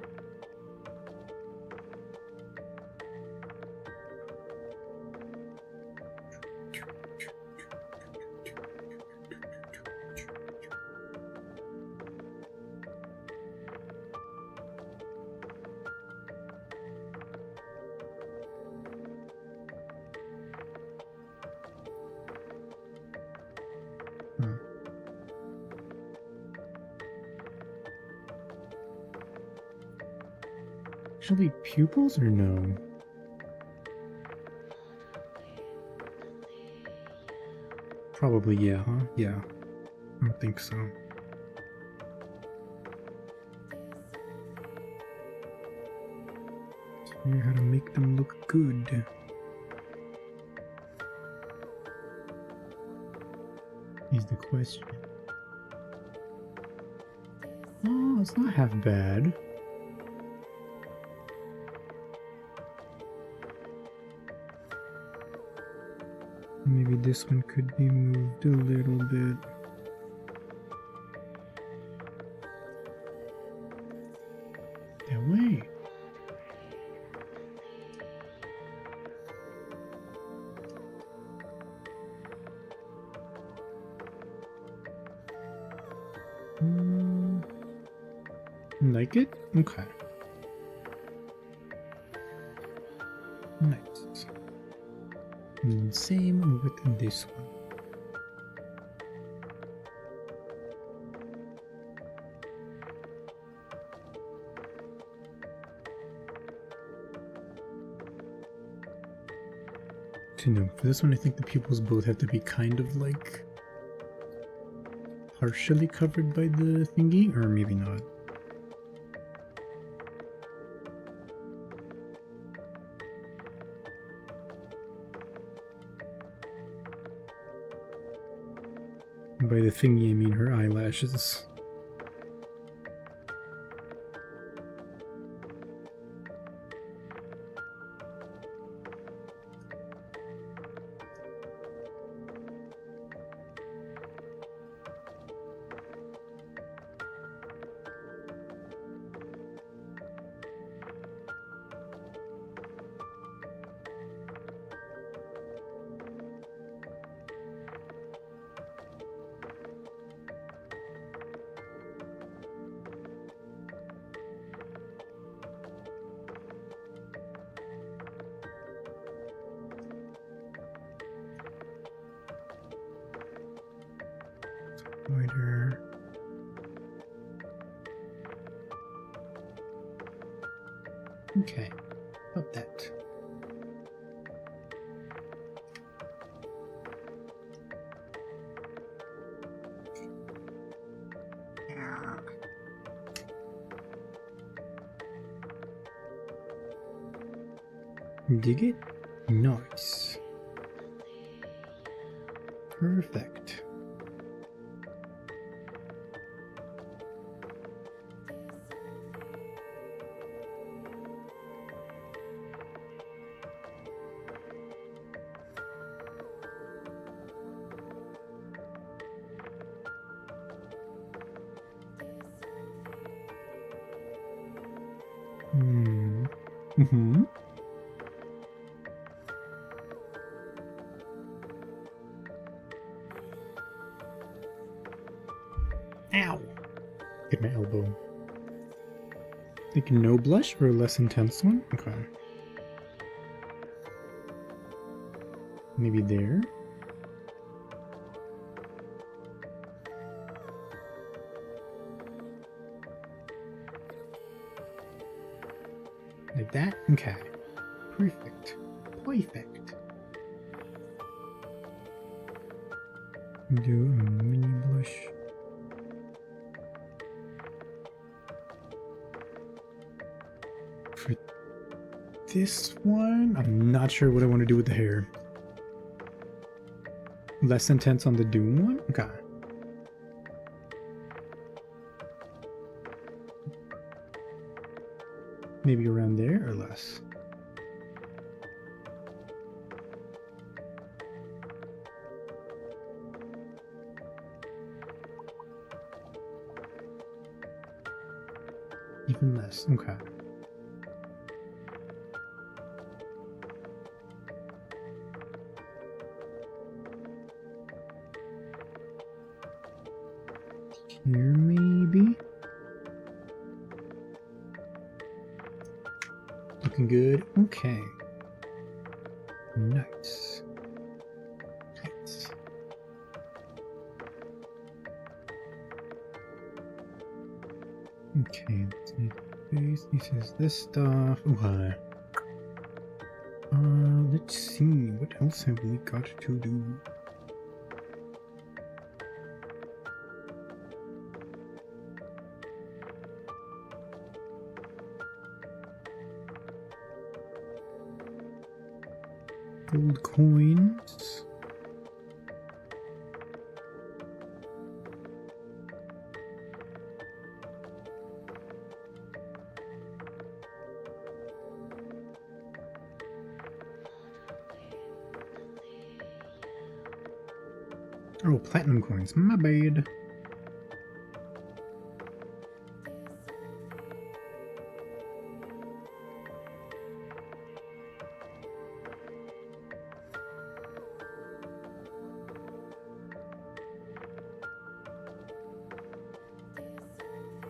Actually, pupils or no? Probably, yeah, huh? Yeah. I don't think so. Figure how to make them look good. Is the question. Oh, it's not half bad. Maybe this one could be moved a little bit. That way. Like it? Okay. Nice. And same with this one. So no, for this one I think the pupils both have to be kind of like partially covered by the thingy, or maybe not. By the thingy, I mean her eyelashes. Wider. Okay, about that. Dig it? Nice. Perfect. Mm-hmm. Ow. Hit my elbow. Think no blush or a less intense one? Okay. Maybe there? Like that? Okay. Perfect. Perfect. Do a mini blush. For this one, I'm not sure what I want to do with the hair. Less intense on the Doom one? Okay. Maybe around there or less. Even less. Okay. Here, maybe? Looking good. Okay. Nice. Nice. Okay, let's see this. This is this stuff. Okay. Let's see. What else have we got to do? Gold coins. Oh, platinum coins. My bad.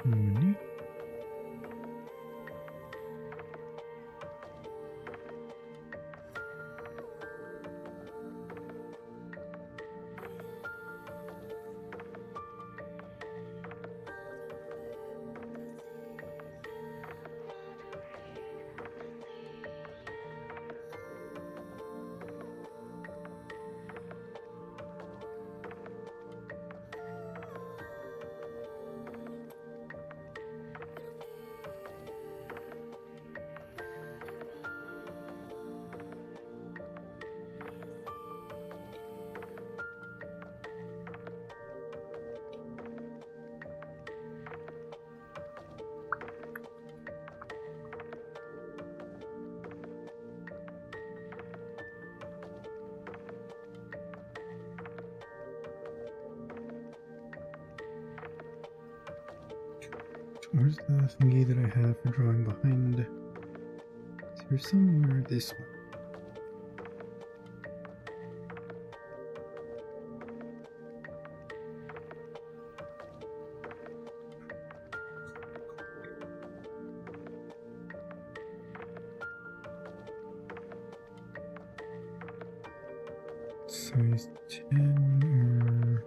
Money. Where's the thingy that I have for drawing behind? Is there somewhere this one? Size 10 or...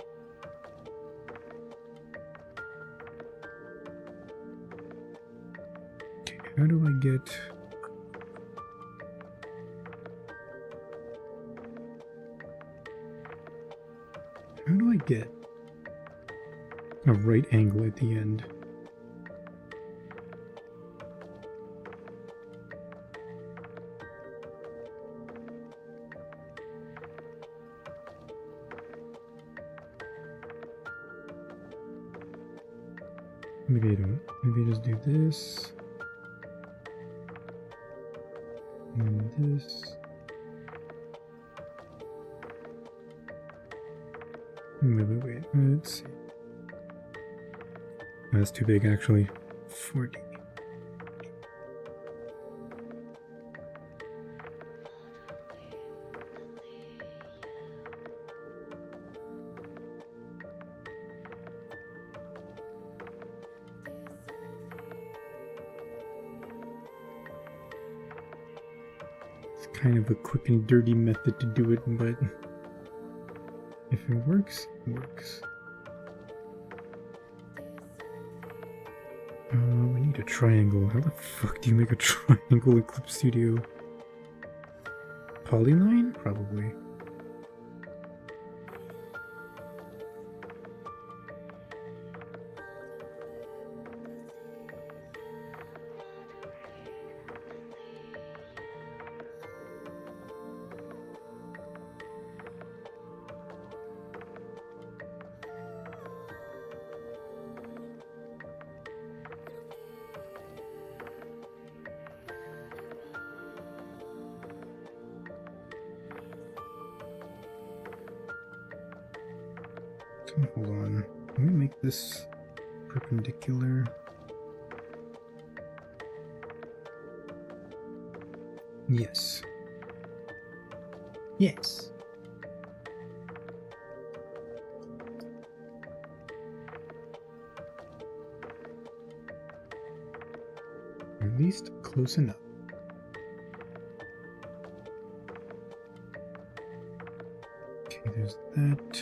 How do I get... How do I get a right angle at the end? Maybe I don't. Maybe I just do this. And this. Wait. Let's see. That's too big, actually. 40. kind of a quick and dirty method to do it, but if it works, it works. We need a triangle. How the fuck do you make a triangle in Clip Studio? Polyline? Probably. Hold on. Let me make this perpendicular. Yes. Yes. Or at least close enough. Okay, there's that.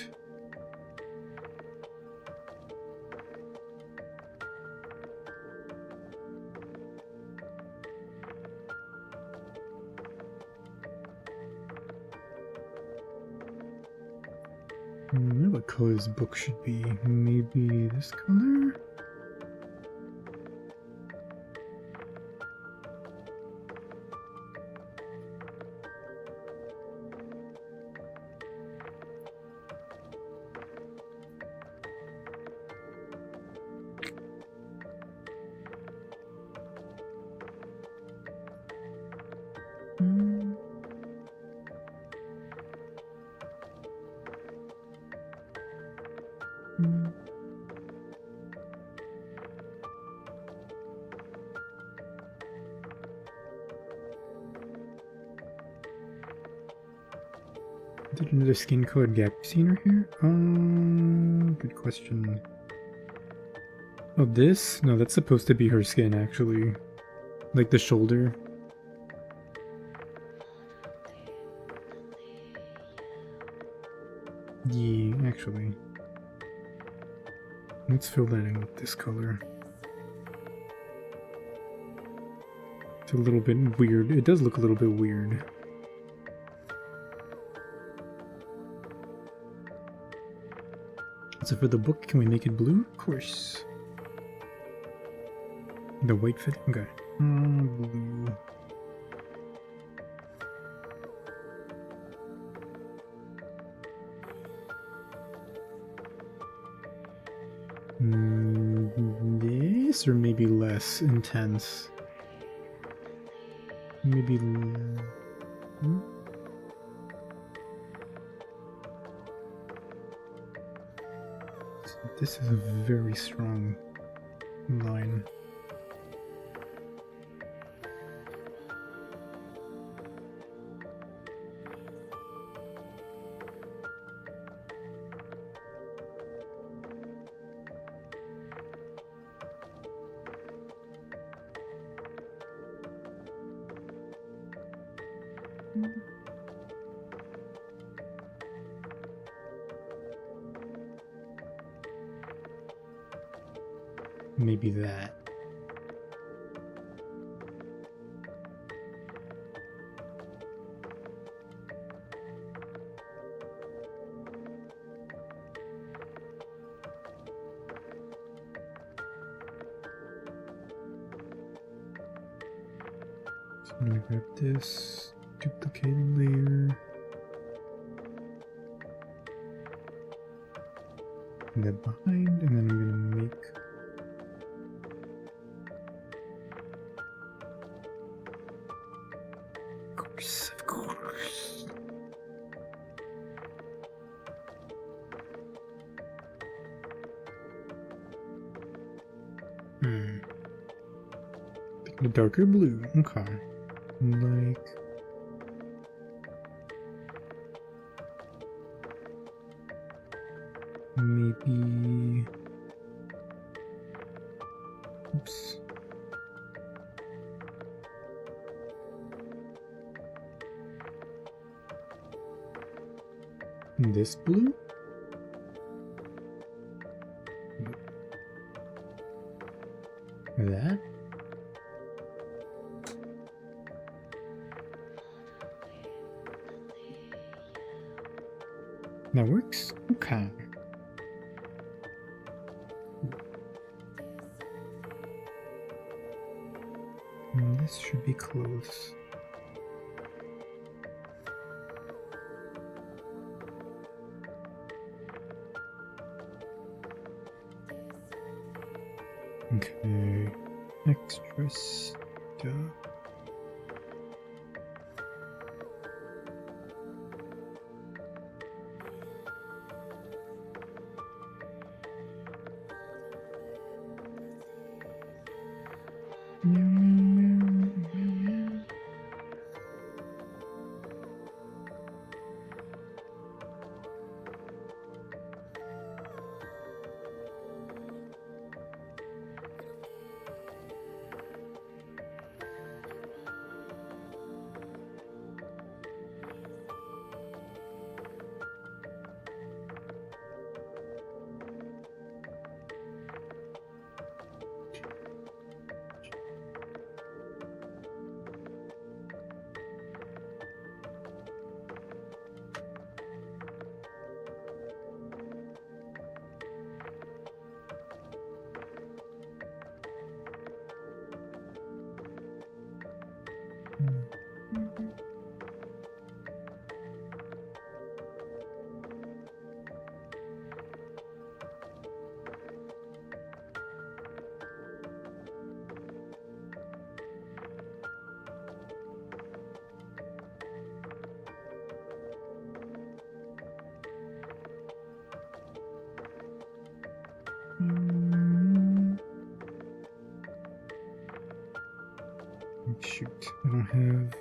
I don't know what color this book should be. Maybe this color? Did another skin colored gap scener here? Good question. Oh, this? No, that's supposed to be her skin, actually. Like the shoulder. Yeah, actually. Let's fill that in with this color. It's a little bit weird. It does look a little bit weird. So for the book, can we make it blue? Of course. The white fit? Okay. Blue. This or maybe less intense? Maybe... This is a very strong line. Maybe that. So I'm gonna grab this, duplicate a layer, and then behind, and then I'm gonna make of course. A darker blue, okay. Like maybe oops. This blue? That? That works? Okay. This should be close. Okay, extra stuff. Shoot, I don't have.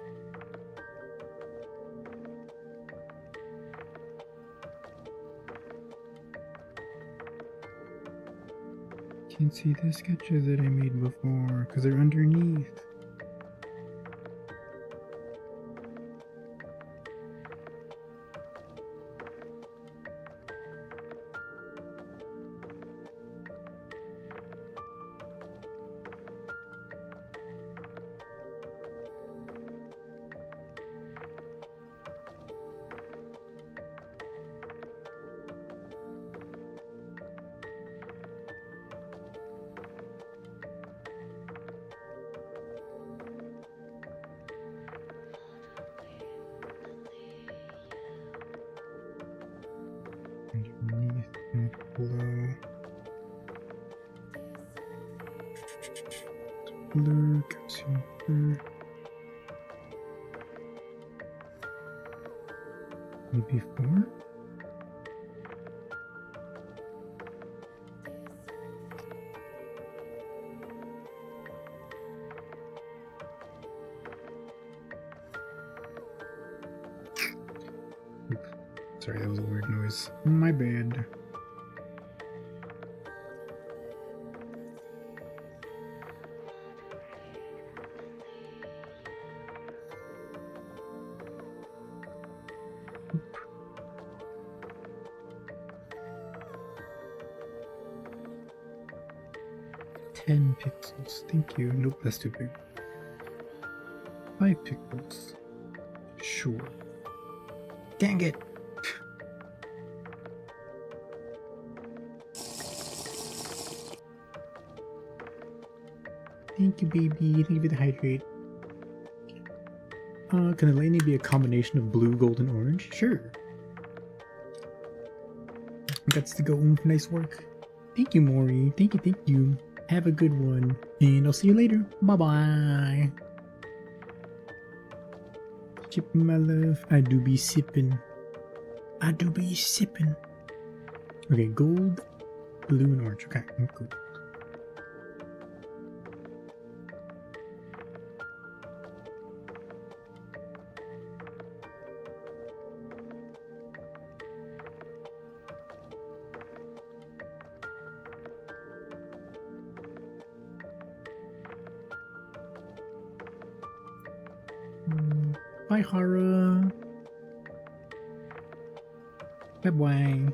Can't see the sketches that I made before because they're underneath. Underneath and below. Blur goes here. Maybe 4? Sorry, that was a weird noise. My bad. Oop. Ten pixels. Thank you. Nope, that's too big. 5 pixels. Sure. Dang it! Thank you, baby. Thank you for the hydrate. Can the laning be a combination of blue, gold, and orange? Sure. That's to go home for nice work. Thank you, Maury. Thank you, thank you. Have a good one. And I'll see you later. Bye-bye. Chip, my love. I do be sipping. I do be sipping. Okay, gold, blue, and orange. Okay, cool. Aihara. Bye-bye.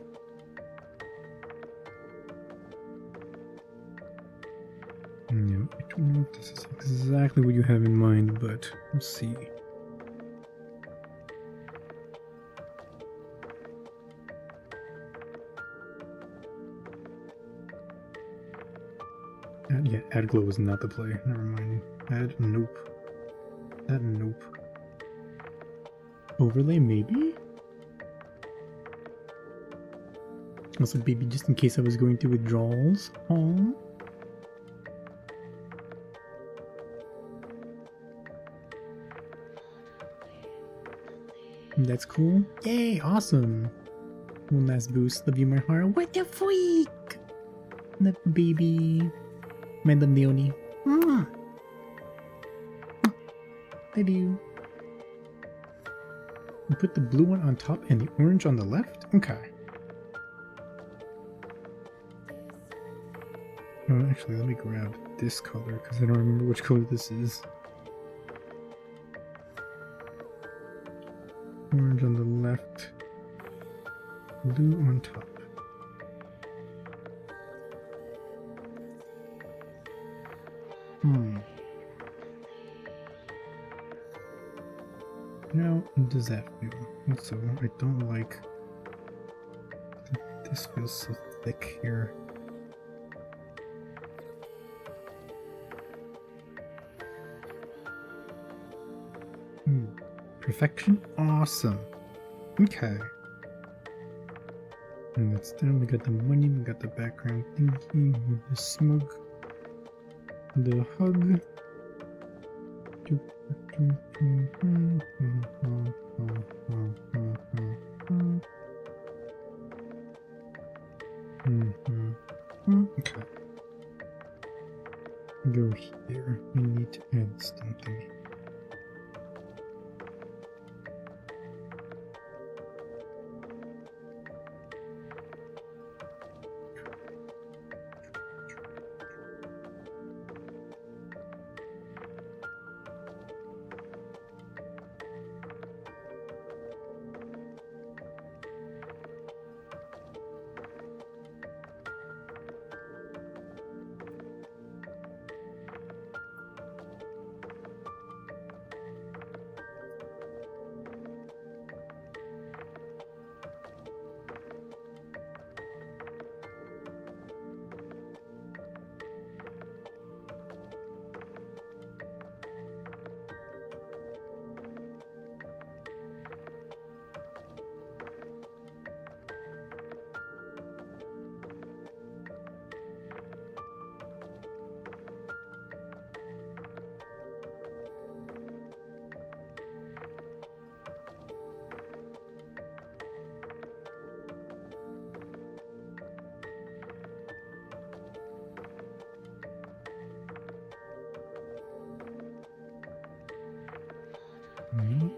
No, I don't know if this is exactly what you have in mind, but we'll see. Yeah, add glow is not the play. Never mind. Add nope. Add nope. Overlay maybe? Also, baby, just in case I was going through withdrawals. Aww. That's cool. Yay, awesome. One last boost. Love you, my heart. What the freak? The baby. Madam Leonie. I do. You put the blue one on top and the orange on the left? Okay. Oh, actually, let me grab this color because I don't remember which color this is. Orange on the left, blue on top. Now, how does that feel? Also, I don't like that this feels so thick here. Perfection? Awesome. Okay. And that's done. We got the money, we got the background thingy, the smug, the hug. Okay. Go here. We need to add something.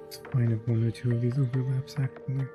It's fine if one or two of these overlaps actually.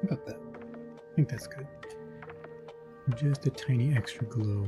about that? I think that's good. Just a tiny extra glow.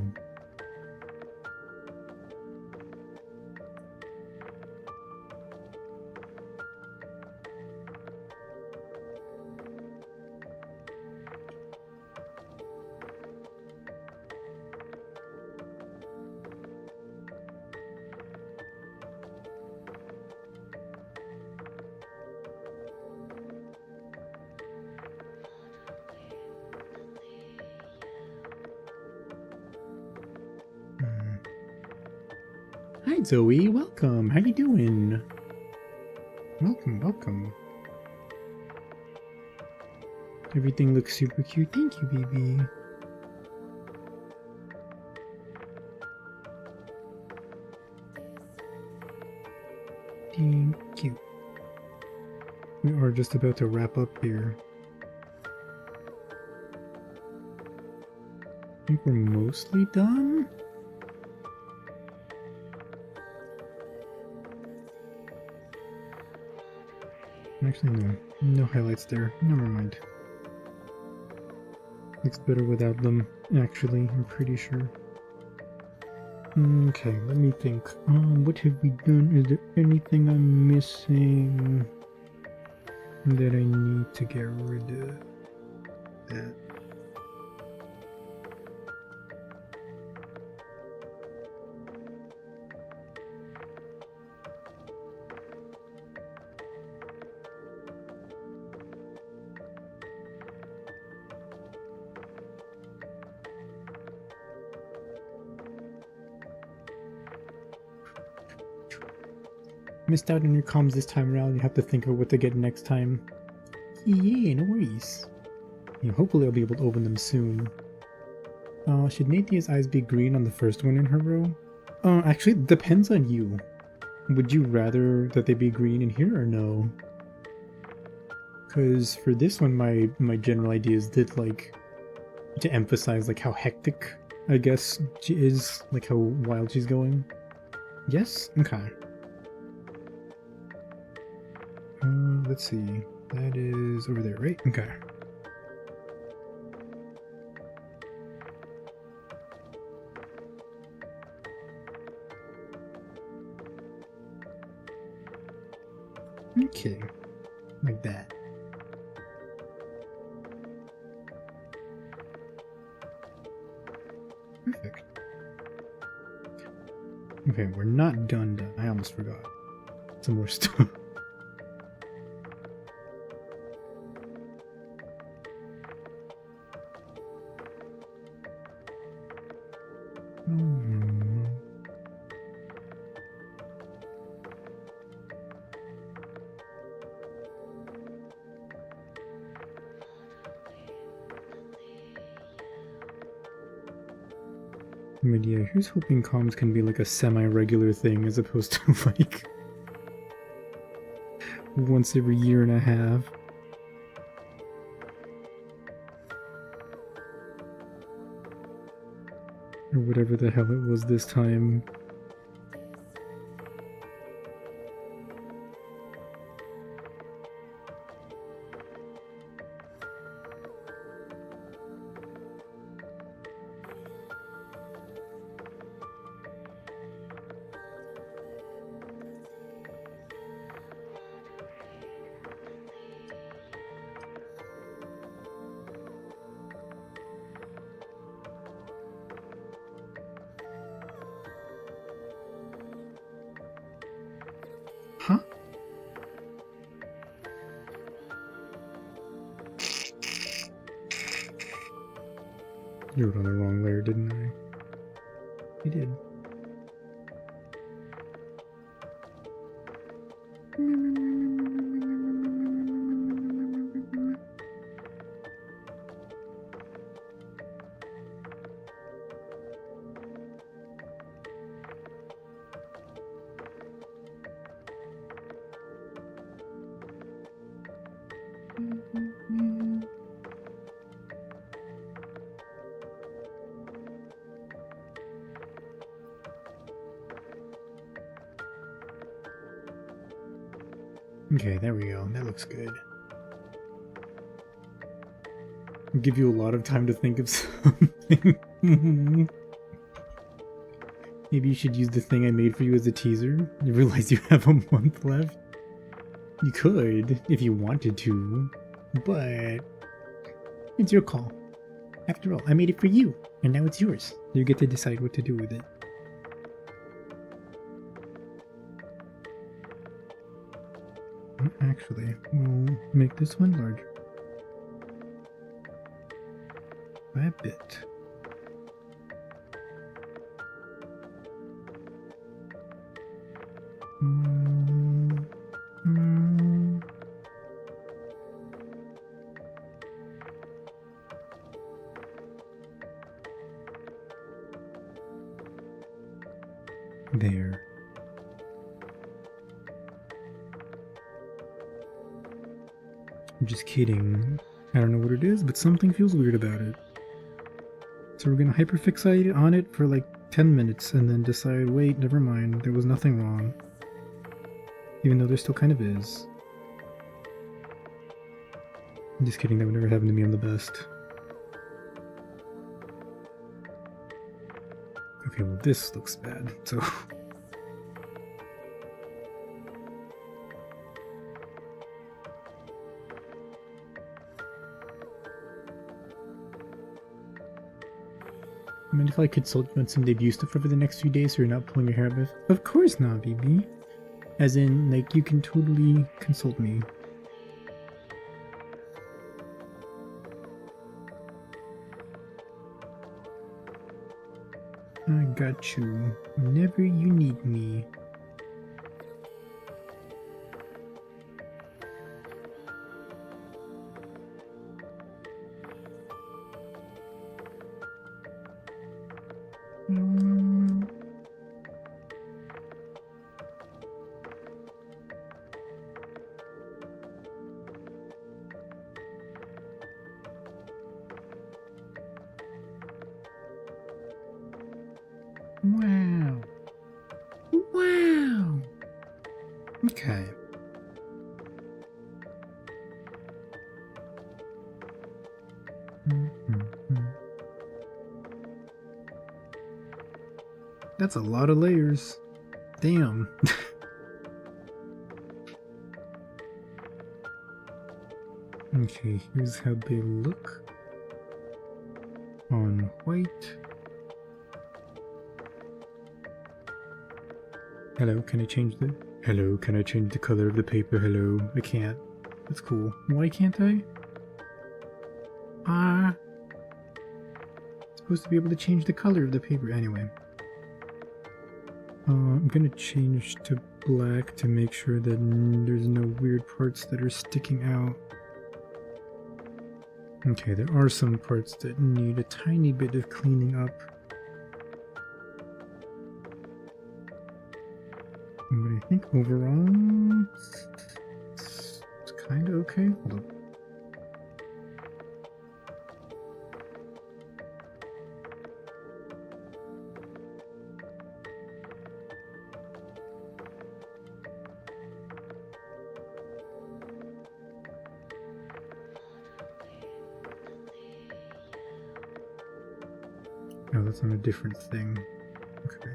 Hi Zoe, welcome. How you doing? Welcome, welcome. Everything looks super cute. Thank you, baby. Thank you. We are just about to wrap up here. I think we're mostly done. Actually, no. No highlights there. Never mind. Looks better without them, actually, I'm pretty sure. Okay, let me think. What have we done? Is there anything I'm missing that I need to get rid of? That. Missed out on your comms this time around. You have to think of what to get next time. Yeah, no worries. Yeah, hopefully I'll be able to open them soon. Should Nathia's eyes be green on the first one in her row? Actually, it depends on you. Would you rather that they be green in here or no? Because for this one, my general idea is that, like, to emphasize, like, how hectic, I guess, she is, like, how wild she's going. Yes? Okay. Let's see. That is over there, right? Okay. Okay. Like that. Perfect. Okay, we're not done. I almost forgot. Some more stuff. But yeah, here's hoping comms can be like a semi-regular thing as opposed to like once every year and a half. Or whatever the hell it was this time. Huh? You wrote on the wrong layer, didn't I? You did. Okay, there we go. That looks good. give you a lot of time to think of something. Maybe you should use the thing I made for you as a teaser. You realize you have a month left? You could, if you wanted to, but it's your call. After all, I made it for you, and now it's yours. You get to decide what to do with it. Actually, we'll make this one larger. By a bit. There. I'm just kidding. I don't know what it is, but something feels weird about it. So we're gonna hyperfixate on it for like 10 minutes and then decide, wait, never mind, there was nothing wrong. Even though there still kind of is. I'm just kidding, that would never happen to me, I'm the best. Okay, well this looks bad, so... I mean, if I consult you on some debut stuff over the next few days so you're not pulling your hair out, of course not, BB. As in, like, you can totally consult me. I got you. Whenever you need me. Wow. Wow. Okay. That's a lot of layers. Damn. Okay, here's how they look on white. Hello, can I change the... Hello, can I change the color of the paper? Hello, I can't. That's cool. Why can't I? Supposed to be able to change the color of the paper. Anyway. I'm gonna change to black to make sure that there's no weird parts that are sticking out. Okay, there are some parts that need a tiny bit of cleaning up. But I think overall, it's kind of okay. Hold on. Oh, that's on a different thing. Okay.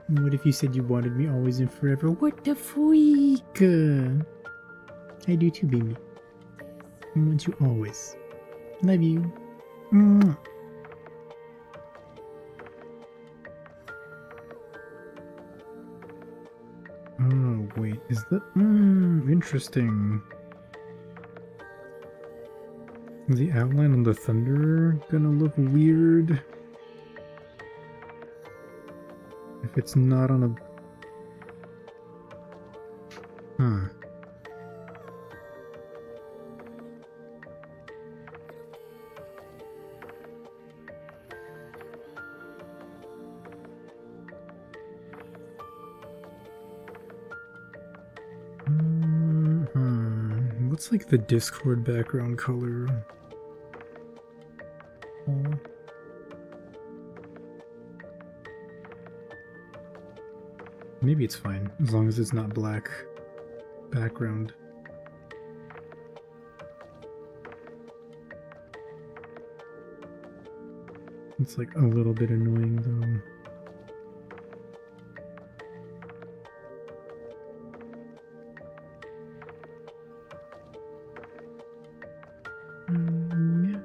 What if you said you wanted me always and forever? What the freak? I do too, baby. I want you always. Love you. Mwah. Oh, wait, is that... interesting. Is the outline on the thunder gonna look weird? If it's not on a... Huh. What's like the Discord background color? Oh. Maybe it's fine, as long as it's not black background. It's like a little bit annoying though. Yeah.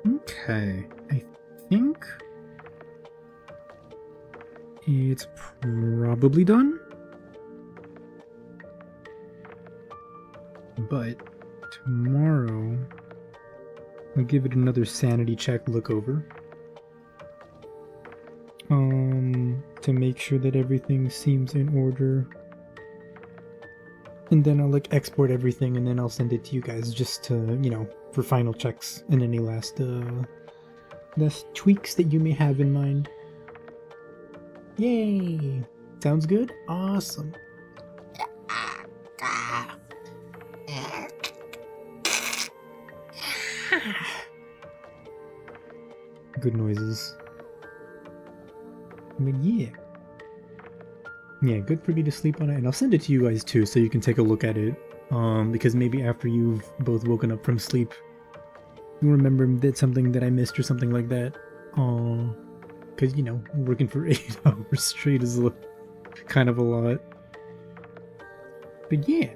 Okay, I think it's probably done. But tomorrow I'll give it another sanity check look over. To make sure that everything seems in order. And then I'll like export everything and then I'll send it to you guys just to, you know, for final checks and any last tweaks that you may have in mind. Yay! Sounds good? Awesome. Good noises. But yeah. Yeah, good for me to sleep on it, and I'll send it to you guys too so you can take a look at it. Because maybe after you've both woken up from sleep, you remember that something that I missed or something like that. Because, you know, working for 8 hours straight is kind of a lot. But yeah,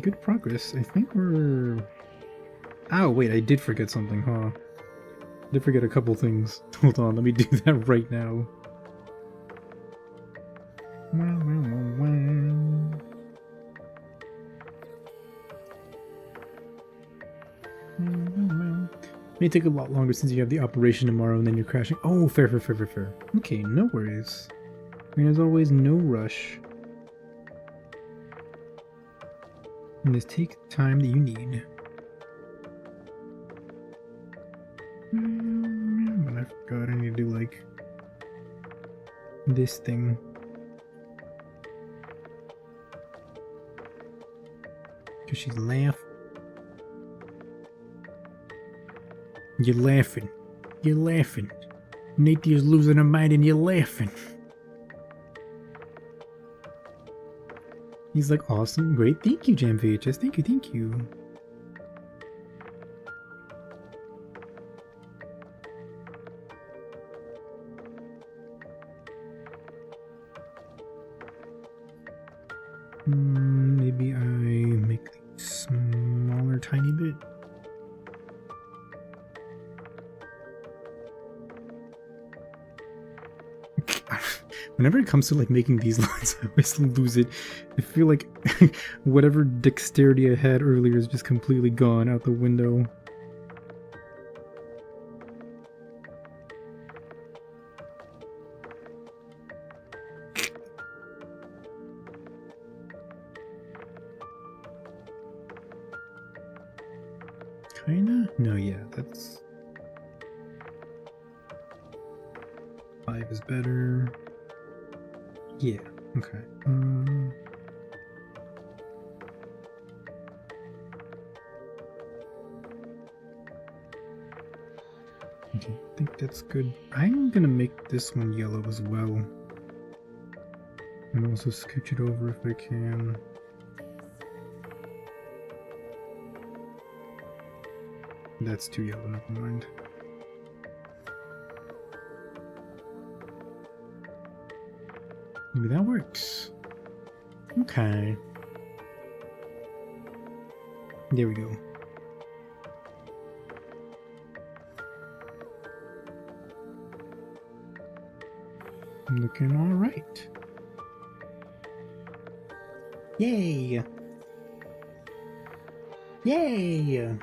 good progress. I think we're... Oh, wait, I did forget something, huh? I did forget a couple things. Hold on, let me do that right now. May take a lot longer since you have the operation tomorrow and then you're crashing. Oh, fair. Okay, no worries. I mean, as always, no rush. And just take the time that you need. But I forgot I need to do, like, this thing. Because she's laughing. You're laughing. You're laughing. Nathan's losing her mind and you're laughing. He's like, awesome, great, thank you, JamVHS, thank you. Maybe I make these smaller, tiny bit. Whenever it comes to like making these lines, I always lose it. I feel like whatever dexterity I had earlier is just completely gone out the window. Kinda? No, yeah, that's... 5 is better. Yeah, okay. Okay, I think that's good. I'm gonna make this one yellow as well. And also scooch it over if I can. That's too yellow, never mind. Maybe that works. Okay. There we go. Looking alright. Yay! Yay!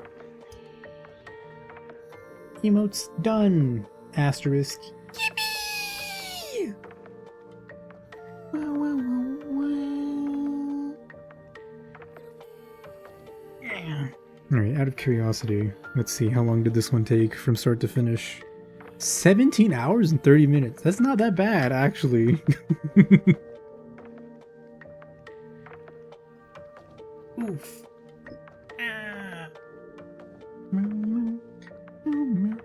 Emote's done! Asterisk. Yippee! Alright, out of curiosity, let's see, how long did this one take from start to finish? 17 hours and 30 minutes. That's not that bad, actually. Oof.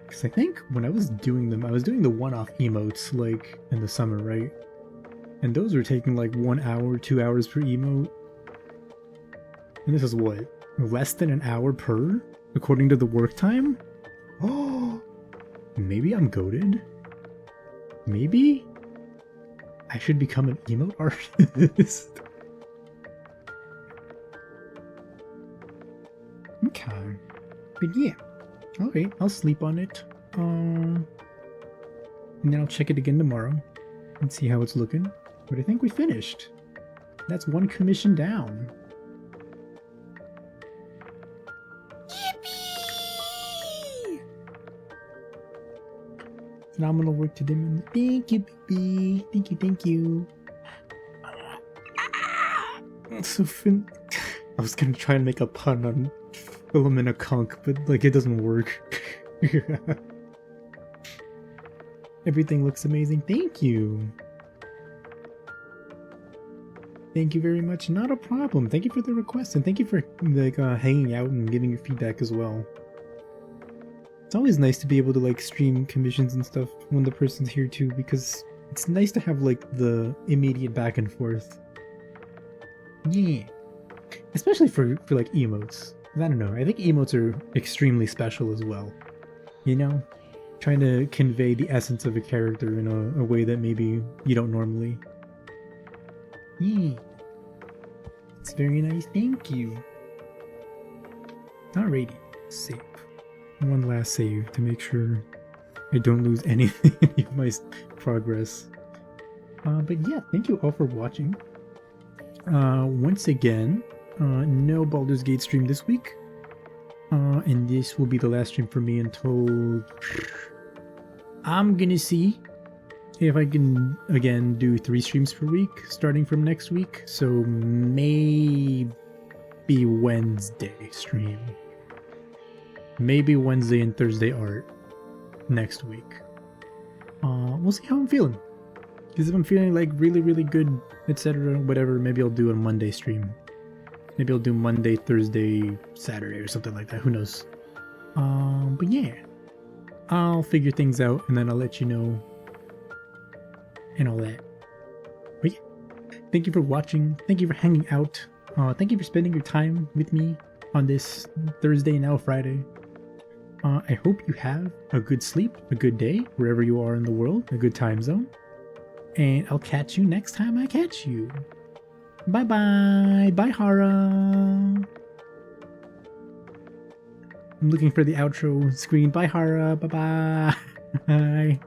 Because I think when I was doing them, I was doing the one-off emotes, like, in the summer, right? And those were taking like 1 hour, 2 hours per emote. And this is what? Less than an hour per? According to the work time? Oh, maybe I'm goated? Maybe? I should become an emote artist? Okay. But yeah. Okay, I'll sleep on it. And then I'll check it again tomorrow and see how it's looking. But I think we finished. That's one commission down. Yippee! Phenomenal work to them. Thank you, baby. Thank you, thank you. So I was gonna try and make a pun on film in a conch, but like it doesn't work. Everything looks amazing. Thank you. Thank you very much. Not a problem. Thank you for the request, and thank you for like hanging out and giving your feedback as well. It's always nice to be able to like stream commissions and stuff when the person's here too, because it's nice to have like the immediate back and forth. Yeah. Especially for like emotes. I don't know. I think emotes are extremely special as well. You know? Trying to convey the essence of a character in a way that maybe you don't normally. Yeah. It's very nice. Thank you. Alrighty. Save. One last save to make sure I don't lose anything in my progress. But yeah, thank you all for watching. Once again, no Baldur's Gate stream this week. And this will be the last stream for me until I'm gonna see if I can again do 3 streams per week starting from next week. So maybe Wednesday stream. Maybe Wednesday and Thursday art next week. We'll see how I'm feeling. Because if I'm feeling like really, really good, etc., whatever, maybe I'll do a Monday stream. Maybe I'll do Monday, Thursday, Saturday, or something like that. Who knows? But yeah, I'll figure things out, and then I'll let you know, and all that. But yeah, thank you for watching. Thank you for hanging out. Thank you for spending your time with me on this Thursday, now Friday. I hope you have a good sleep, a good day, wherever you are in the world, a good time zone. And I'll catch you next time I catch you. Bye-bye. Bye, Hara. I'm looking for the outro screen. Bye, Hara. Bye-bye. Bye.